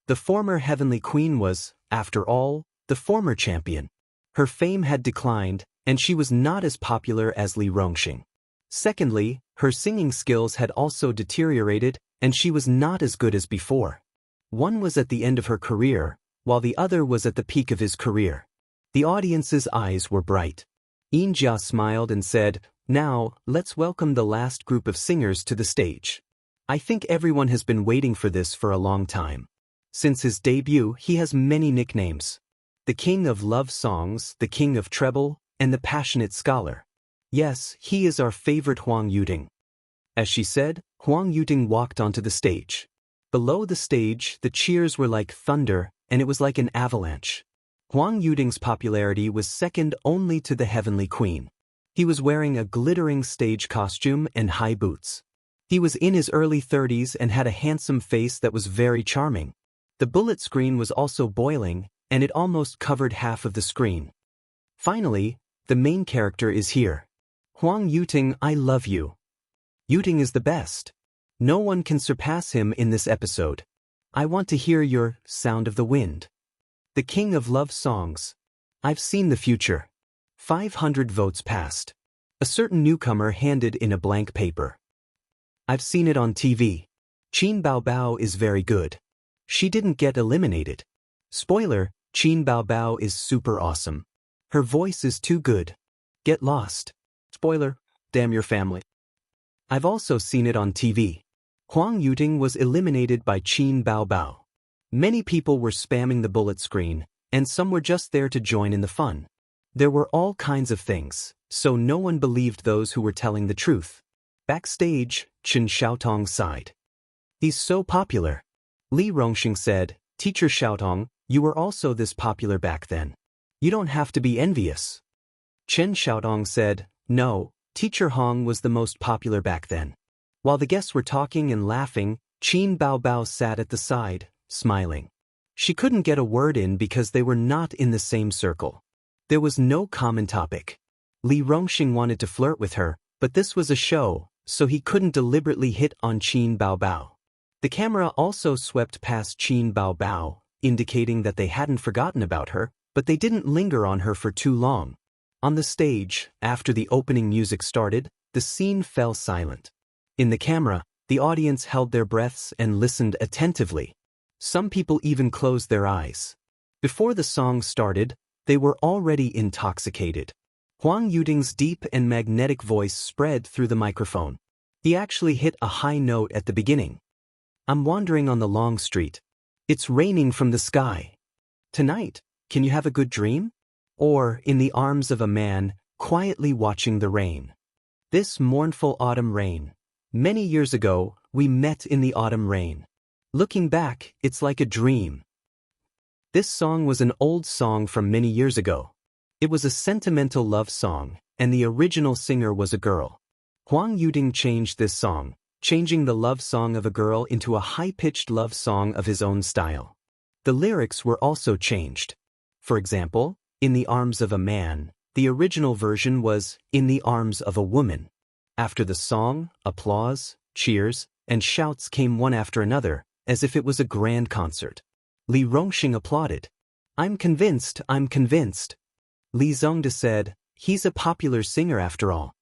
The former Heavenly Queen was, after all, the former champion. Her fame had declined, and she was not as popular as Li Rongxing. Secondly, her singing skills had also deteriorated, and she was not as good as before. One was at the end of her career, while the other was at the peak of his career. The audience's eyes were bright. Yin Jia smiled and said, "Now, let's welcome the last group of singers to the stage. I think everyone has been waiting for this for a long time. Since his debut, he has many nicknames. The King of Love Songs, the King of Treble, and the Passionate Scholar. Yes, he is our favorite Huang Yuting." As she said, Huang Yuting walked onto the stage. Below the stage, the cheers were like thunder, and it was like an avalanche. Huang Yuting's popularity was second only to the Heavenly Queen. He was wearing a glittering stage costume and high boots. He was in his early 30s and had a handsome face that was very charming. The bullet screen was also boiling, and it almost covered half of the screen. Finally, the main character is here. Huang Yuting, I love you. Yuting is the best. No one can surpass him in this episode. I want to hear your Sound of the Wind. The King of Love Songs. I've seen the future. 500 votes passed. A certain newcomer handed in a blank paper. I've seen it on TV. Qin Baobao is very good. She didn't get eliminated. Spoiler, Qin Baobao is super awesome. Her voice is too good. Get lost. Spoiler, damn your family. I've also seen it on TV. Huang Yuting was eliminated by Qin Baobao. Many people were spamming the bullet screen, and some were just there to join in the fun. There were all kinds of things, so no one believed those who were telling the truth. Backstage, Chen Xiaotong sighed. He's so popular. Li Rongxing said, Teacher Xiaotong, you were also this popular back then. You don't have to be envious. Chen Xiaotong said, No, Teacher Hong was the most popular back then. While the guests were talking and laughing, Qin Baobao sat at the side, smiling. She couldn't get a word in because they were not in the same circle. There was no common topic. Li Rongxing wanted to flirt with her, but this was a show, so he couldn't deliberately hit on Qin Baobao. The camera also swept past Qin Baobao, indicating that they hadn't forgotten about her, but they didn't linger on her for too long. On the stage, after the opening music started, the scene fell silent. In the camera, the audience held their breaths and listened attentively. Some people even closed their eyes. Before the song started, they were already intoxicated. Huang Yuting's deep and magnetic voice spread through the microphone. He actually hit a high note at the beginning. I'm wandering on the long street. It's raining from the sky. Tonight, can you have a good dream? Or, in the arms of a man, quietly watching the rain. This mournful autumn rain. Many years ago, we met in the autumn rain. Looking back, it's like a dream. This song was an old song from many years ago. It was a sentimental love song, and the original singer was a girl. Huang Yuding changed this song, changing the love song of a girl into a high-pitched love song of his own style. The lyrics were also changed. For example, In the Arms of a Man, the original version was In the Arms of a Woman. After the song, applause, cheers, and shouts came one after another, as if it was a grand concert. Li Rongxing applauded. I'm convinced. Li Zongde said, he's a popular singer after all.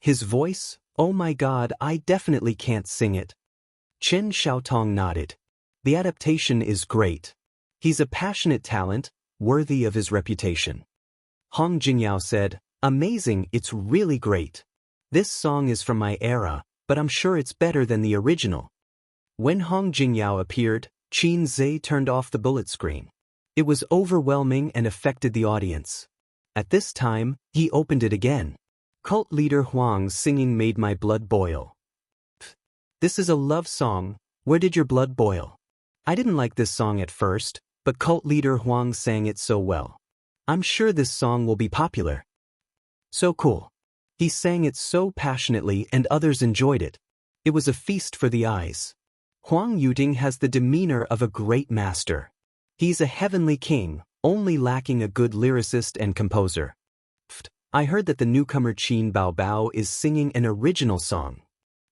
His voice, oh my god, I definitely can't sing it. Chen Xiaotong nodded. The adaptation is great. He's a passionate talent, worthy of his reputation. Hong Jingyao said, amazing, it's really great. This song is from my era, but I'm sure it's better than the original. When Hong Jingyao appeared, Qin Zhe turned off the bullet screen. It was overwhelming and affected the audience. At this time, he opened it again. Cult leader Huang's singing made my blood boil. This is a love song, where did your blood boil? I didn't like this song at first, but cult leader Huang sang it so well. I'm sure this song will be popular. So cool. He sang it so passionately and others enjoyed it. It was a feast for the eyes. Huang Yuding has the demeanor of a great master. He's a heavenly king, only lacking a good lyricist and composer. I heard that the newcomer Qin Baobao is singing an original song.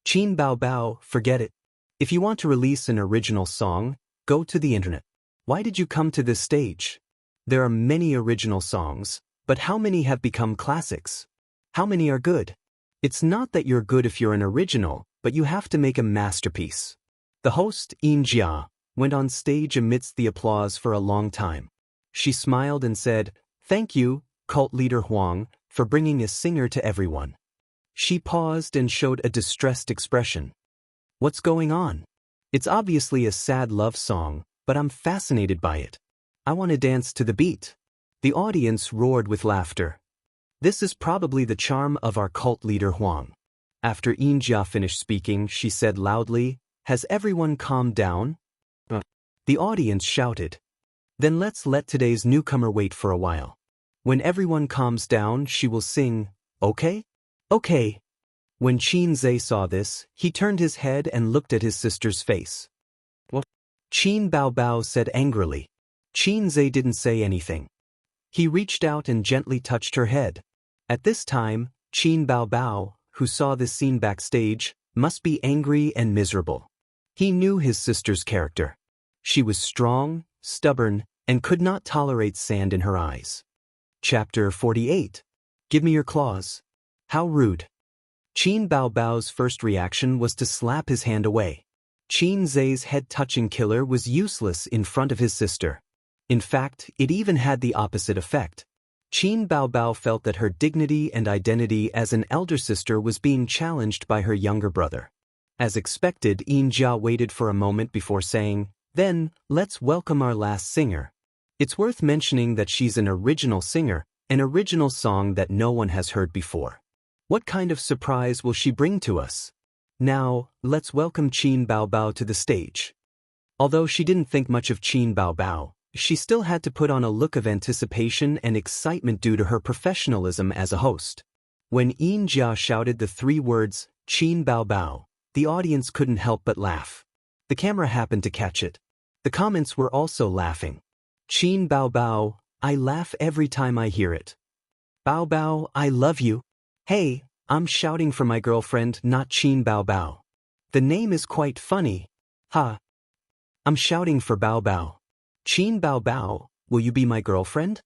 Qin Baobao, forget it. If you want to release an original song, go to the internet. Why did you come to this stage? There are many original songs, but how many have become classics? How many are good? It's not that you're good if you're an original, but you have to make a masterpiece. The host, Yin Jia, went on stage amidst the applause for a long time. She smiled and said, thank you, cult leader Huang, for bringing a singer to everyone. She paused and showed a distressed expression. What's going on? It's obviously a sad love song, but I'm fascinated by it. I want to dance to the beat. The audience roared with laughter. This is probably the charm of our cult leader Huang. After Yin Jia finished speaking, she said loudly, has everyone calmed down? The audience shouted. Then let's let today's newcomer wait for a while. When everyone calms down, she will sing, okay? Okay. When Qin Zhe saw this, he turned his head and looked at his sister's face. What? Qin Baobao said angrily. Qin Zhe didn't say anything. He reached out and gently touched her head. At this time, Qin Baobao, who saw this scene backstage, must be angry and miserable. He knew his sister's character. She was strong, stubborn, and could not tolerate sand in her eyes. Chapter 48. Give me your claws. How rude. Qin Baobao's first reaction was to slap his hand away. Qin Zhe's head-touching killer was useless in front of his sister. In fact, it even had the opposite effect. Qin Baobao felt that her dignity and identity as an elder sister was being challenged by her younger brother. As expected, Yin Jia waited for a moment before saying, then, let's welcome our last singer. It's worth mentioning that she's an original singer, an original song that no one has heard before. What kind of surprise will she bring to us? Now, let's welcome Qin Baobao to the stage. Although she didn't think much of Qin Baobao, she still had to put on a look of anticipation and excitement due to her professionalism as a host. When Yin Jia shouted the three words, Qin Baobao, the audience couldn't help but laugh. The camera happened to catch it. The comments were also laughing. Qin Baobao, I laugh every time I hear it. Baobao, I love you. Hey, I'm shouting for my girlfriend, not Qin Baobao. The name is quite funny. Ha. I'm shouting for Baobao. Qin Baobao, will you be my girlfriend?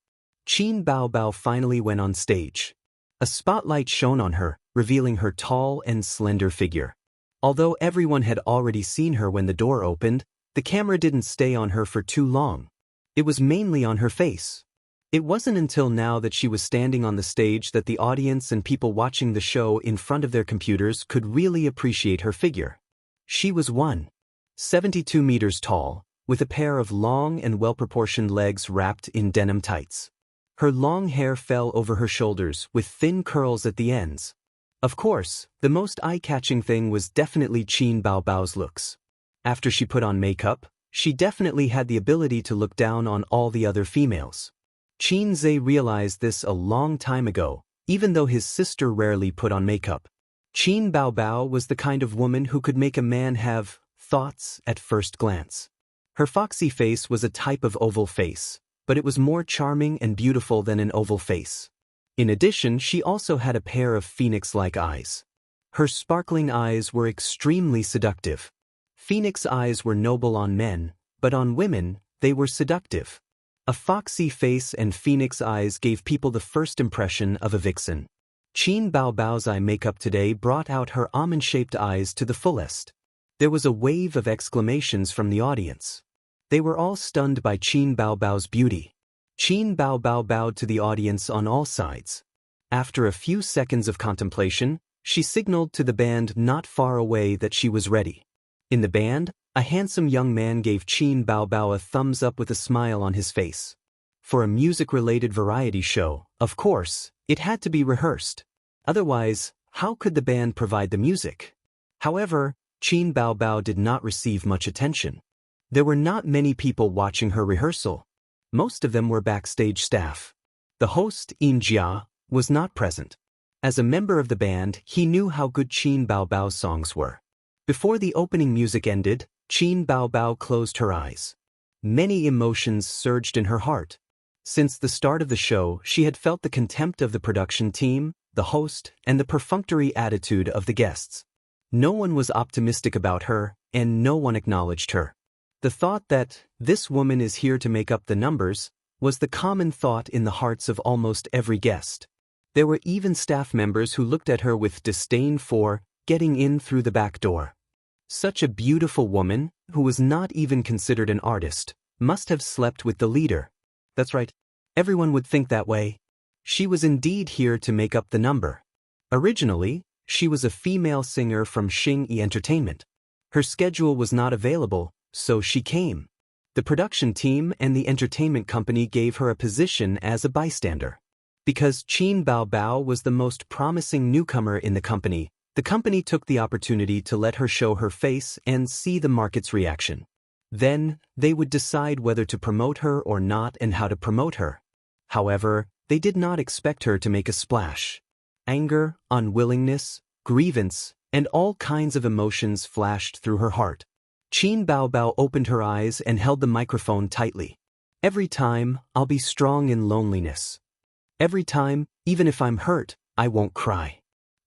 Qin Baobao finally went on stage. A spotlight shone on her, revealing her tall and slender figure. Although everyone had already seen her when the door opened, the camera didn't stay on her for too long. It was mainly on her face. It wasn't until now that she was standing on the stage that the audience and people watching the show in front of their computers could really appreciate her figure. She was one. 72 meters tall, with a pair of long and well-proportioned legs wrapped in denim tights. Her long hair fell over her shoulders with thin curls at the ends. Of course, the most eye-catching thing was definitely Qin Baobao's looks. After she put on makeup, she definitely had the ability to look down on all the other females. Qin Zhe realized this a long time ago, even though his sister rarely put on makeup. Qin Baobao was the kind of woman who could make a man have thoughts at first glance. Her foxy face was a type of oval face, but it was more charming and beautiful than an oval face. In addition, she also had a pair of phoenix-like eyes. Her sparkling eyes were extremely seductive. Phoenix eyes were noble on men, but on women, they were seductive. A foxy face and phoenix eyes gave people the first impression of a vixen. Qin Baobao's eye makeup today brought out her almond-shaped eyes to the fullest. There was a wave of exclamations from the audience. They were all stunned by Qin Baobao's beauty. Qin Baobao bowed to the audience on all sides. After a few seconds of contemplation, she signaled to the band not far away that she was ready. In the band, a handsome young man gave Qin Baobao a thumbs up with a smile on his face. For a music-related variety show, of course, it had to be rehearsed. Otherwise, how could the band provide the music? However, Qin Baobao did not receive much attention. There were not many people watching her rehearsal. Most of them were backstage staff. The host, Yin Jia, was not present. As a member of the band, he knew how good Qin Baobao's songs were. Before the opening music ended, Qin Baobao closed her eyes. Many emotions surged in her heart. Since the start of the show, she had felt the contempt of the production team, the host, and the perfunctory attitude of the guests. No one was optimistic about her, and no one acknowledged her. The thought that, this woman is here to make up the numbers, was the common thought in the hearts of almost every guest. There were even staff members who looked at her with disdain for getting in through the back door. Such a beautiful woman, who was not even considered an artist, must have slept with the leader. That's right, everyone would think that way. She was indeed here to make up the number. Originally, she was a female singer from Xingyi Entertainment. Her schedule was not available, so she came. The production team and the entertainment company gave her a position as a bystander. Because Qin Baobao was the most promising newcomer in the company took the opportunity to let her show her face and see the market's reaction. Then, they would decide whether to promote her or not and how to promote her. However, they did not expect her to make a splash. Anger, unwillingness, grievance, and all kinds of emotions flashed through her heart. Qin Baobao opened her eyes and held the microphone tightly. Every time, I'll be strong in loneliness. Every time, even if I'm hurt, I won't cry.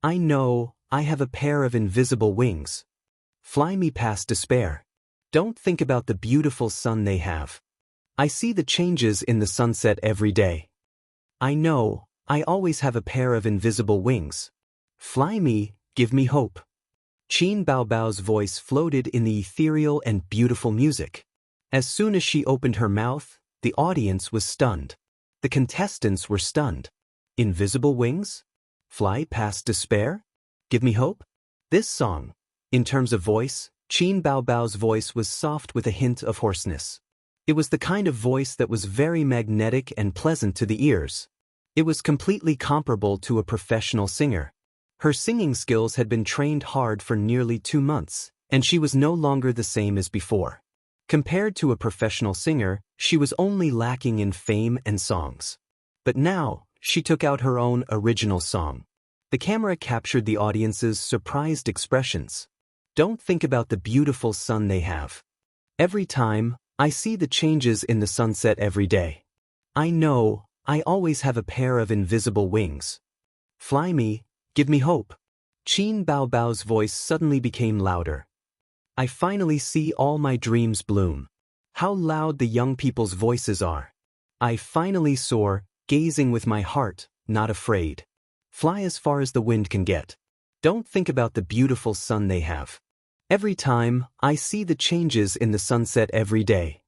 I know, I have a pair of invisible wings. Fly me past despair. Don't think about the beautiful sun they have. I see the changes in the sunset every day. I know, I always have a pair of invisible wings. Fly me, give me hope. Qin Baobao's voice floated in the ethereal and beautiful music. As soon as she opened her mouth, the audience was stunned. The contestants were stunned. Invisible wings? Fly past despair? Give me hope? This song, in terms of voice, Qin Baobao's voice was soft with a hint of hoarseness. It was the kind of voice that was very magnetic and pleasant to the ears. It was completely comparable to a professional singer. Her singing skills had been trained hard for nearly 2 months, and she was no longer the same as before. Compared to a professional singer, she was only lacking in fame and songs. But now, she took out her own original song. The camera captured the audience's surprised expressions. Don't think about the beautiful sun they have. Every time, I see the changes in the sunset every day. I know, I always have a pair of invisible wings. Fly me, give me hope. Qin Baobao's voice suddenly became louder. I finally see all my dreams bloom. How loud the young people's voices are. I finally soar, gazing with my heart, not afraid. Fly as far as the wind can get. Don't think about the beautiful sun they have. Every time, I see the changes in the sunset every day.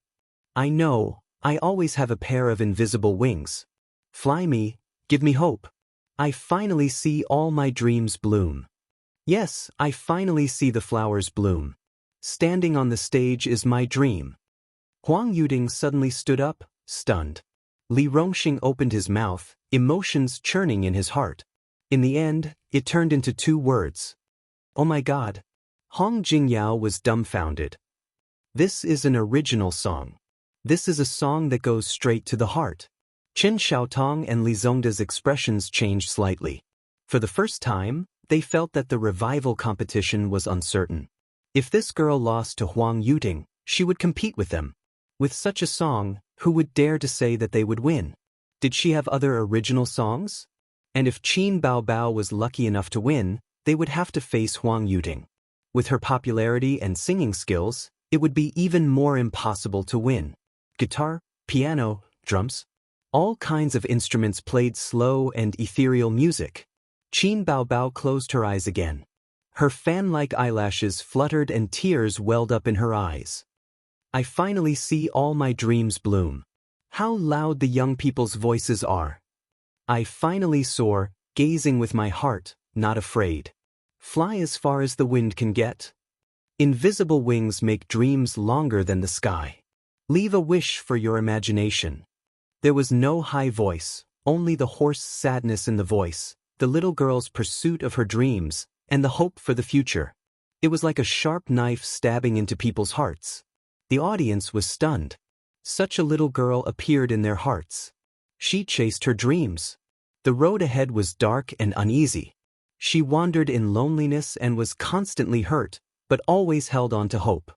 I know, I always have a pair of invisible wings. Fly me, give me hope. I finally see all my dreams bloom. Yes, I finally see the flowers bloom. Standing on the stage is my dream. Huang Yuding suddenly stood up, stunned. Li Rongxing opened his mouth, emotions churning in his heart. In the end, it turned into 2 words. Oh my God. Hong Jingyao was dumbfounded. This is an original song. This is a song that goes straight to the heart. Qin Xiaotong and Li Zongda's expressions changed slightly. For the first time, they felt that the revival competition was uncertain. If this girl lost to Huang Yuding, she would compete with them. With such a song, who would dare to say that they would win? Did she have other original songs? And if Qin Baobao was lucky enough to win, they would have to face Huang Yuding. With her popularity and singing skills, it would be even more impossible to win. Guitar, piano, drums. All kinds of instruments played slow and ethereal music. Qin Baobao closed her eyes again. Her fan-like eyelashes fluttered and tears welled up in her eyes. I finally see all my dreams bloom. How loud the young people's voices are. I finally soar, gazing with my heart, not afraid. Fly as far as the wind can get. Invisible wings make dreams longer than the sky. Leave a wish for your imagination. There was no high voice, only the hoarse sadness in the voice, the little girl's pursuit of her dreams, and the hope for the future. It was like a sharp knife stabbing into people's hearts. The audience was stunned. Such a little girl appeared in their hearts. She chased her dreams. The road ahead was dark and uneasy. She wandered in loneliness and was constantly hurt, but always held on to hope.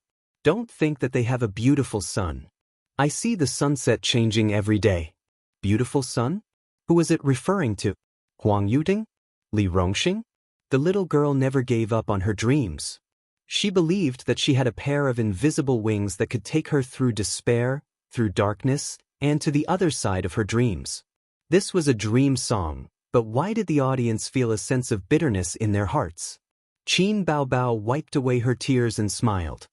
Don't think that they have a beautiful sun. I see the sunset changing every day. Beautiful sun? Who was it referring to? Huang Yuding? Li Rongxing? The little girl never gave up on her dreams. She believed that she had a pair of invisible wings that could take her through despair, through darkness, and to the other side of her dreams. This was a dream song, but why did the audience feel a sense of bitterness in their hearts? Qin Baobao wiped away her tears and smiled.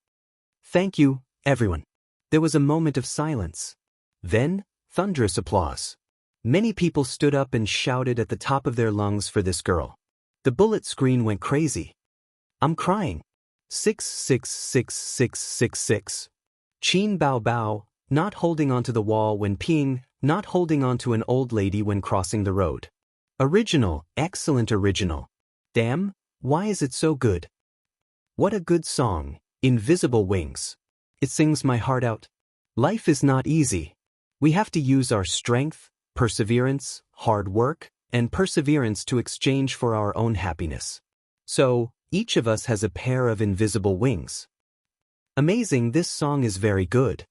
Thank you, everyone. There was a moment of silence. Then, thunderous applause. Many people stood up and shouted at the top of their lungs for this girl. The bullet screen went crazy. I'm crying. 666666. Qin Baobao, not holding onto the wall when peeing, not holding onto an old lady when crossing the road. Original, excellent original. Damn, why is it so good? What a good song, Invisible Wings. It sings my heart out. Life is not easy. We have to use our strength, perseverance, hard work, and perseverance to exchange for our own happiness. So, each of us has a pair of invisible wings. Amazing, this song is very good.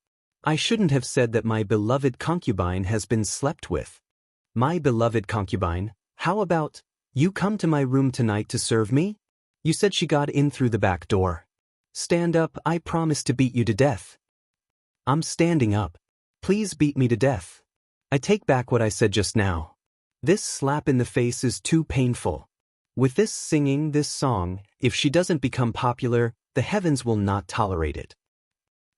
I shouldn't have said that my beloved concubine has been slept with. My beloved concubine, how about, you come to my room tonight to serve me? You said she got in through the back door. Stand up, I promise to beat you to death. I'm standing up. Please beat me to death. I take back what I said just now. This slap in the face is too painful. With this singing this song, if she doesn't become popular, the heavens will not tolerate it.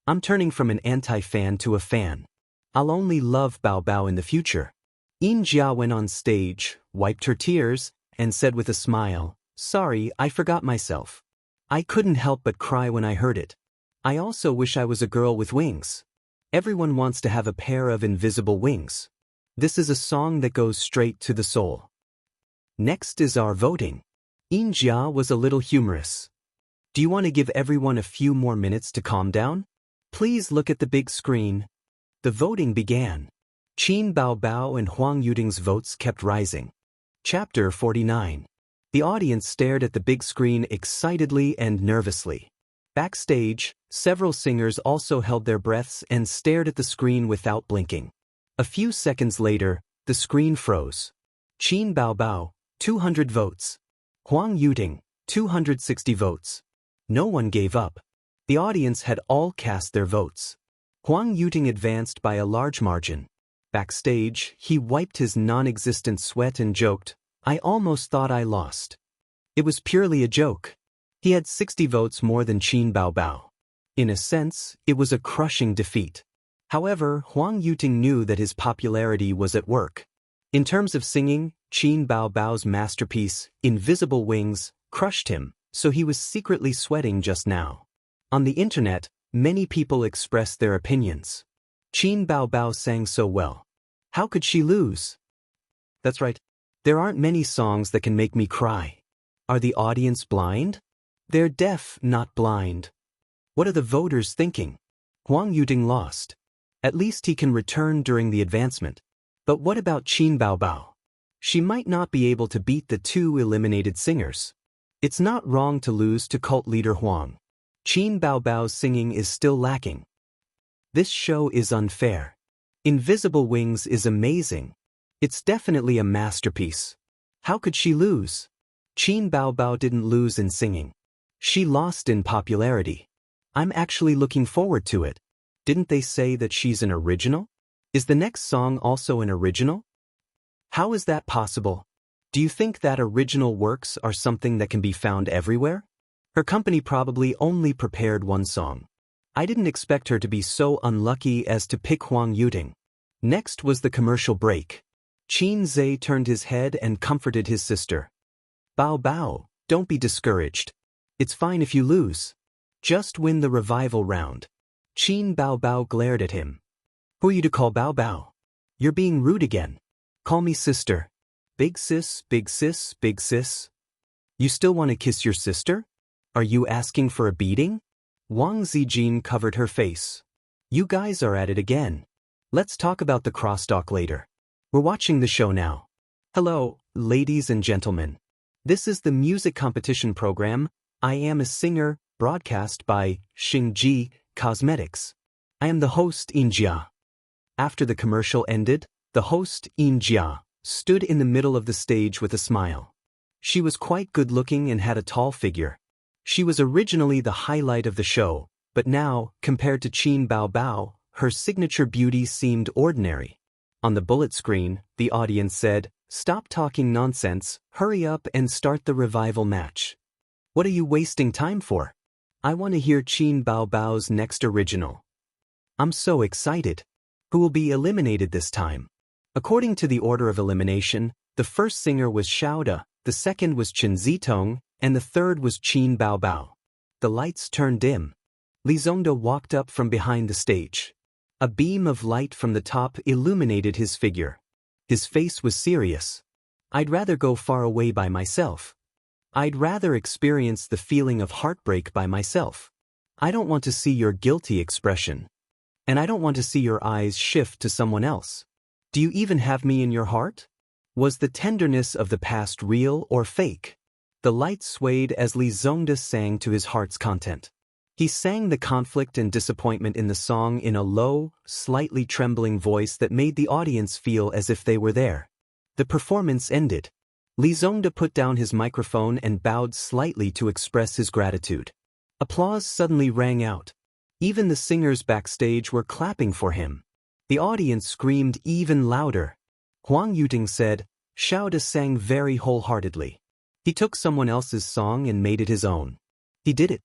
I'm turning from an anti-fan to a fan. I'll only love Bao Bao in the future. Yin Jia went on stage, wiped her tears, and said with a smile, Sorry, I forgot myself. I couldn't help but cry when I heard it. I also wish I was a girl with wings. Everyone wants to have a pair of invisible wings. This is a song that goes straight to the soul. Next is our voting. Yin Jia was a little humorous. Do you want to give everyone a few more minutes to calm down? Please look at the big screen. The voting began. Qin Baobao and Huang Yuding's votes kept rising. Chapter 49. The audience stared at the big screen excitedly and nervously. Backstage, several singers also held their breaths and stared at the screen without blinking. A few seconds later, the screen froze. Qin Baobao, 200 votes. Huang Yuding, 260 votes. No one gave up. The audience had all cast their votes. Huang Yuding advanced by a large margin. Backstage, he wiped his non-existent sweat and joked, I almost thought I lost. It was purely a joke. He had 60 votes more than Qin Baobao. In a sense, it was a crushing defeat. However, Huang Yuding knew that his popularity was at work. In terms of singing, Qin Baobao's masterpiece, Invisible Wings, crushed him, so he was secretly sweating just now. On the internet, many people express their opinions. Qin Baobao sang so well. How could she lose? That's right. There aren't many songs that can make me cry. Are the audience blind? They're deaf, not blind. What are the voters thinking? Huang Yuting lost. At least he can return during the advancement. But what about Qin Baobao? She might not be able to beat the two eliminated singers. It's not wrong to lose to cult leader Huang. Qin Baobao's singing is still lacking. This show is unfair. Invisible Wings is amazing. It's definitely a masterpiece. How could she lose? Qin Baobao didn't lose in singing. She lost in popularity. I'm actually looking forward to it. Didn't they say that she's an original? Is the next song also an original? How is that possible? Do you think that original works are something that can be found everywhere? Her company probably only prepared one song. I didn't expect her to be so unlucky as to pick Huang Yuting. Next was the commercial break. Qin Zhe turned his head and comforted his sister. Bao Bao, don't be discouraged. It's fine if you lose. Just win the revival round. Qin Baobao glared at him. Who are you to call Bao Bao? You're being rude again. Call me sister. Big sis, big sis, big sis. You still want to kiss your sister? Are you asking for a beating? Wang Zijin covered her face. You guys are at it again. Let's talk about the crosstalk later. We're watching the show now. Hello, ladies and gentlemen. This is the music competition program, I Am a Singer, broadcast by Xingji Cosmetics. I am the host Injia. After the commercial ended, the host Injia stood in the middle of the stage with a smile. She was quite good-looking and had a tall figure. She was originally the highlight of the show, but now, compared to Qin Baobao, her signature beauty seemed ordinary. On the bullet screen, the audience said, "Stop talking nonsense, hurry up and start the revival match." What are you wasting time for? I want to hear Qin Baobao's next original. I'm so excited. Who will be eliminated this time? According to the order of elimination, the first singer was Xiaoda, the second was Chen Zitong, and the third was Qin Baobao. The lights turned dim. Li Zongde walked up from behind the stage. A beam of light from the top illuminated his figure. His face was serious. I'd rather go far away by myself. I'd rather experience the feeling of heartbreak by myself. I don't want to see your guilty expression. And I don't want to see your eyes shift to someone else. Do you even have me in your heart? Was the tenderness of the past real or fake? The light swayed as Li Zongde sang to his heart's content. He sang the conflict and disappointment in the song in a low, slightly trembling voice that made the audience feel as if they were there. The performance ended. Li Zongde put down his microphone and bowed slightly to express his gratitude. Applause suddenly rang out. Even the singers backstage were clapping for him. The audience screamed even louder. Huang Yuting said, "Xiaoda sang very wholeheartedly. He took someone else's song and made it his own. He did it."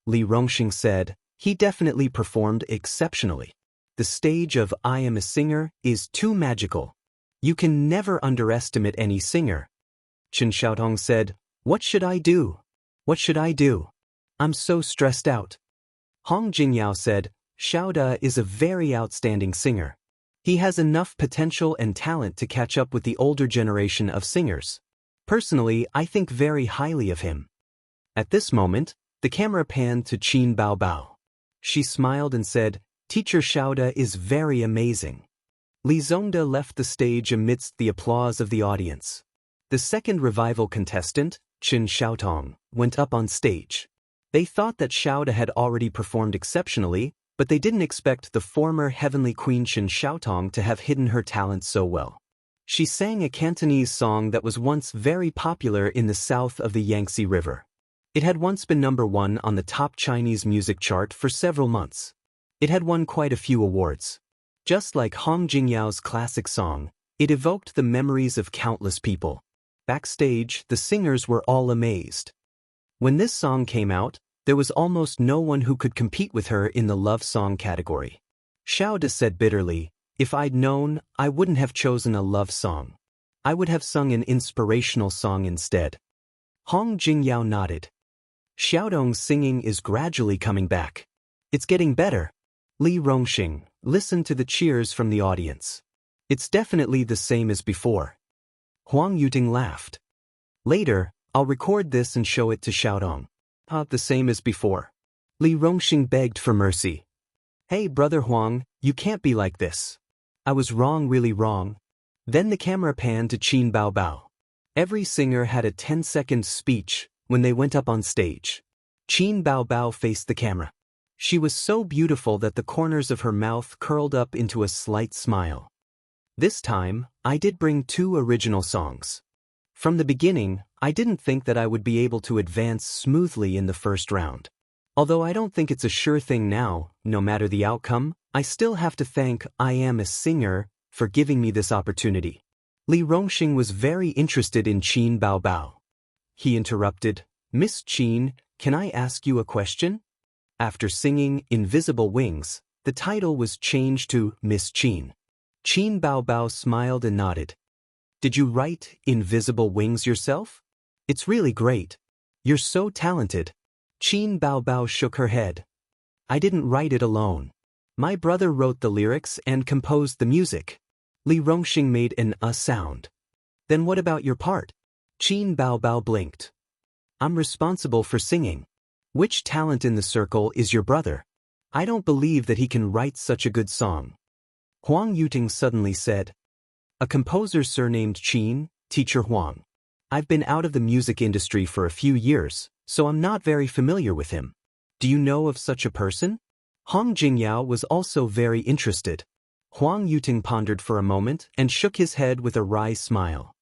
Li Rongxing said, "He definitely performed exceptionally. The stage of I Am a Singer is too magical. You can never underestimate any singer." Chen Xiaotong said, "What should I do? What should I do? I'm so stressed out." Hong Jingyao said, "Xiaoda is a very outstanding singer. He has enough potential and talent to catch up with the older generation of singers. Personally, I think very highly of him." At this moment, the camera panned to Qin Baobao. She smiled and said, "Teacher Xiaoda is very amazing." Li Zongde left the stage amidst the applause of the audience. The second revival contestant, Chen Xiaotong, went up on stage. They thought that Xiaoda had already performed exceptionally, but they didn't expect the former heavenly queen Chen Xiaotong to have hidden her talent so well. She sang a Cantonese song that was once very popular in the south of the Yangtze River. It had once been #1 on the top Chinese music chart for several months. It had won quite a few awards. Just like Hong Jingyao's classic song, it evoked the memories of countless people. Backstage, the singers were all amazed. When this song came out, there was almost no one who could compete with her in the love song category. Xiaoda said bitterly, "If I'd known, I wouldn't have chosen a love song. I would have sung an inspirational song instead." Hong Jingyao nodded. Xiaodong's singing is gradually coming back. It's getting better. Li Rongxing listened to the cheers from the audience. It's definitely the same as before. Huang Yuting laughed. Later, I'll record this and show it to Xiaodong. The same as before. Li Rongxing begged for mercy. Hey brother Huang, you can't be like this. I was wrong, really wrong. Then the camera panned to Qin Baobao. Every singer had a 10-second speech when they went up on stage. Qin Baobao faced the camera. She was so beautiful that the corners of her mouth curled up into a slight smile. This time, I did bring 2 original songs. From the beginning, I didn't think that I would be able to advance smoothly in the first round. Although I don't think it's a sure thing now, no matter the outcome, I still have to thank I Am a Singer for giving me this opportunity. Li Rongxing was very interested in Qin Baobao. He interrupted, Miss Qin, can I ask you a question? After singing Invisible Wings, the title was changed to Miss Qin. Qin Baobao smiled and nodded. Did you write Invisible Wings yourself? It's really great. You're so talented. Qin Baobao shook her head. I didn't write it alone. My brother wrote the lyrics and composed the music. Li Rongxing made an sound. Then what about your part? Qin Baobao blinked. I'm responsible for singing. Which talent in the circle is your brother? I don't believe that he can write such a good song. Huang Yuting suddenly said. A composer surnamed Qin, teacher Huang. I've been out of the music industry for a few years, so I'm not very familiar with him. Do you know of such a person? Hong Jingyao was also very interested. Huang Yuting pondered for a moment and shook his head with a wry smile.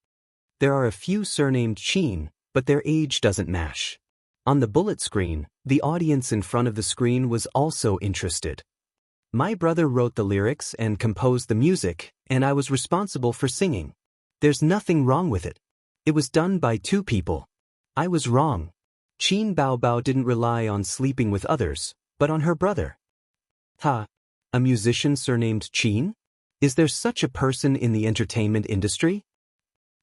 There are a few surnamed Qin, but their age doesn't match. On the bullet screen, the audience in front of the screen was also interested. My brother wrote the lyrics and composed the music, and I was responsible for singing. There's nothing wrong with it. It was done by 2 people. I was wrong. Qin Baobao didn't rely on sleeping with others, but on her brother. A musician surnamed Qin? Is there such a person in the entertainment industry?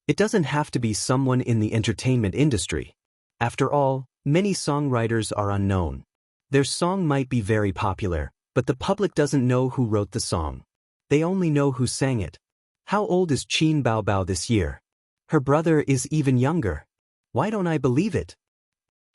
It doesn't have to be someone in the entertainment industry. After all, many songwriters are unknown. Their song might be very popular, but the public doesn't know who wrote the song. They only know who sang it. How old is Qin Baobao this year? Her brother is even younger. Why don't I believe it?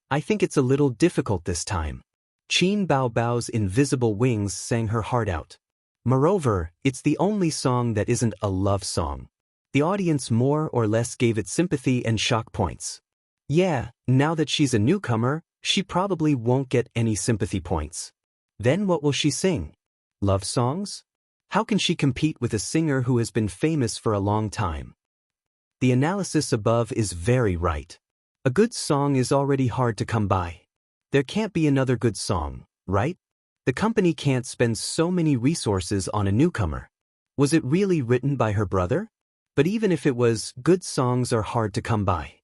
I think it's a little difficult this time. Qin Baobao's Invisible Wings sang her heart out. Moreover, it's the only song that isn't a love song. The audience more or less gave it sympathy and shock points. Yeah, now that she's a newcomer, she probably won't get any sympathy points. Then what will she sing? Love songs? How can she compete with a singer who has been famous for a long time? The analysis above is very right. A good song is already hard to come by. There can't be another good song, right? The company can't spend so many resources on a newcomer. Was it really written by her brother? But even if it was, good songs are hard to come by.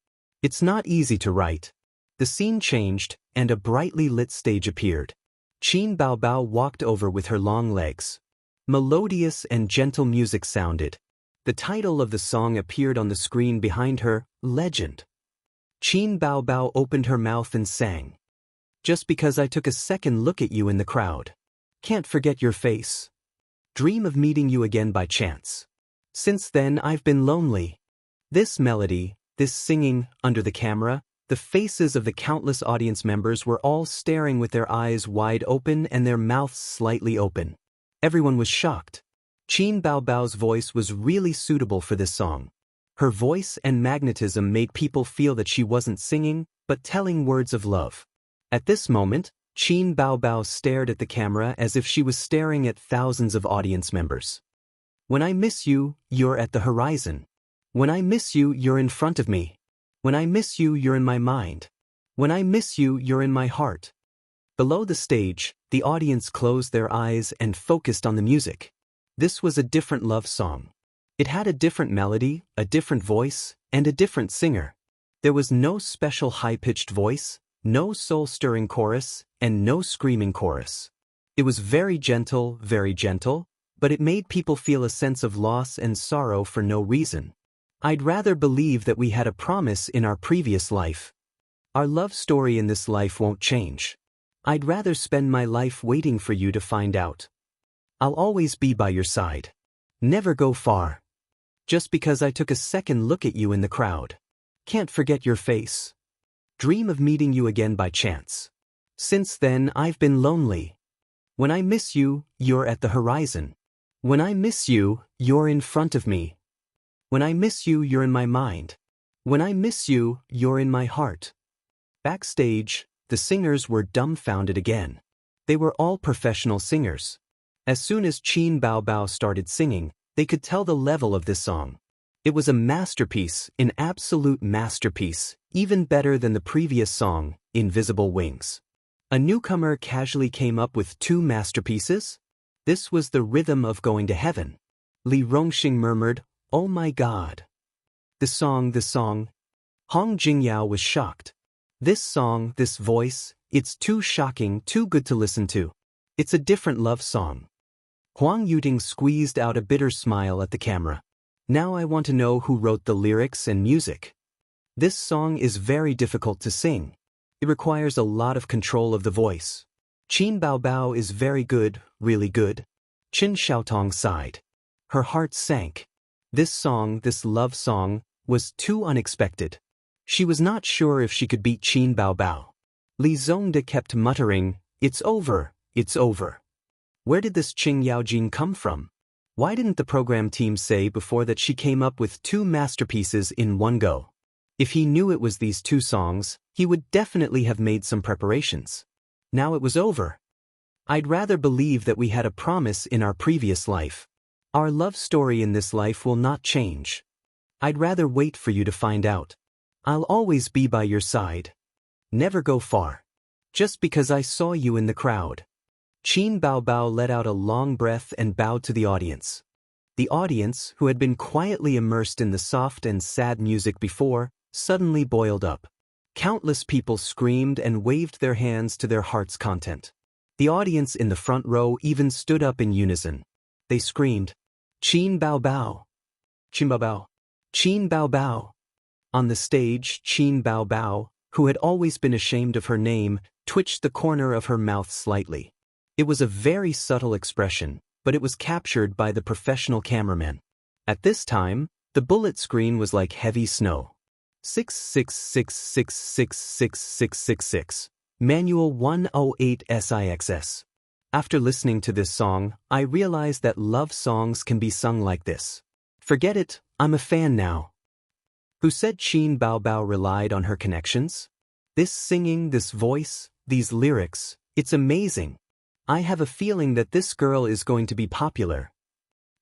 It's not easy to write. The scene changed, and a brightly lit stage appeared. Qin Baobao walked over with her long legs. Melodious and gentle music sounded. The title of the song appeared on the screen behind her, Legend. Qin Baobao opened her mouth and sang. Just because I took a second look at you in the crowd. Can't forget your face. Dream of meeting you again by chance. Since then I've been lonely. This melody, this singing, under the camera, the faces of the countless audience members were all staring with their eyes wide open and their mouths slightly open. Everyone was shocked. Qin Baobao's voice was really suitable for this song. Her voice and magnetism made people feel that she wasn't singing, but telling words of love. At this moment, Qin Baobao stared at the camera as if she was staring at thousands of audience members. When I miss you, you're at the horizon. When I miss you, you're in front of me. When I miss you, you're in my mind. When I miss you, you're in my heart. Below the stage, the audience closed their eyes and focused on the music. This was a different love song. It had a different melody, a different voice, and a different singer. There was no special high-pitched voice, no soul-stirring chorus, and no screaming chorus. It was very gentle, but it made people feel a sense of loss and sorrow for no reason. I'd rather believe that we had a promise in our previous life. Our love story in this life won't change. I'd rather spend my life waiting for you to find out. I'll always be by your side. Never go far. Just because I took a second look at you in the crowd. Can't forget your face. Dream of meeting you again by chance. Since then I've been lonely. When I miss you, you're at the horizon. When I miss you, you're in front of me. When I miss you, you're in my mind. When I miss you, you're in my heart. Backstage, the singers were dumbfounded again. They were all professional singers. As soon as Qin Bao Bao started singing, they could tell the level of this song. It was a masterpiece, an absolute masterpiece, even better than the previous song, Invisible Wings. A newcomer casually came up with 2 masterpieces? This was the rhythm of going to heaven. Li Rongxing murmured, "Oh my God." The song. Hong Jingyao was shocked. This song, this voice, it's too shocking, too good to listen to. It's a different love song. Huang Yuting squeezed out a bitter smile at the camera. Now I want to know who wrote the lyrics and music. This song is very difficult to sing. It requires a lot of control of the voice. Qin Bao Bao is very good, really good. Qin Xiaotong sighed. Her heart sank. This song, this love song, was too unexpected. She was not sure if she could beat Qin Bao Bao. Li Zongde kept muttering, "It's over, it's over." Where did this Qing Yaojin come from? Why didn't the program team say before that she came up with 2 masterpieces in one go? If he knew it was these 2 songs, he would definitely have made some preparations. Now it was over. I'd rather believe that we had a promise in our previous life. Our love story in this life will not change. I'd rather wait for you to find out. I'll always be by your side. Never go far. Just because I saw you in the crowd. Qin Bao Bao let out a long breath and bowed to the audience. The audience, who had been quietly immersed in the soft and sad music before, suddenly boiled up. Countless people screamed and waved their hands to their heart's content. The audience in the front row even stood up in unison. They screamed, "Qin Bao Bao! Qin Bao Bao! Qin Bao Bao!" On the stage, Qin Bao Bao, who had always been ashamed of her name, twitched the corner of her mouth slightly. It was a very subtle expression, but it was captured by the professional cameraman. At this time, the bullet screen was like heavy snow. 666666666. Manual 108SIXS. After listening to this song, I realized that love songs can be sung like this. Forget it, I'm a fan now. Who said Qin Bao Bao relied on her connections? This singing, this voice, these lyrics, it's amazing. I have a feeling that this girl is going to be popular.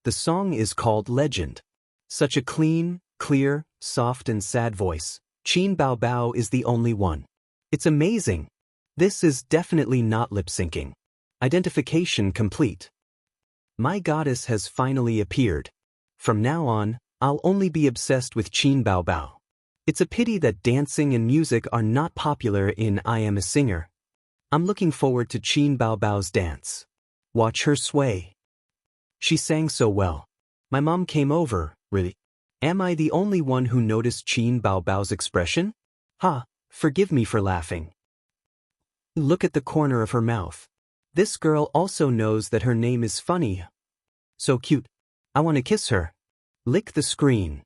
The song is called Legend. Such a clean, clear, soft and sad voice. Qin Bao Bao is the only one. It's amazing. This is definitely not lip-syncing. Identification complete. My goddess has finally appeared. From now on, I'll only be obsessed with Qin Bao Bao. It's a pity that dancing and music are not popular in I Am a Singer. I'm looking forward to Qin Bao Bao's dance. Watch her sway. She sang so well. My mom came over, really. Am I the only one who noticed Qin Bao Bao's expression? Ha, forgive me for laughing. Look at the corner of her mouth. This girl also knows that her name is funny. So cute. I want to kiss her. Lick the screen.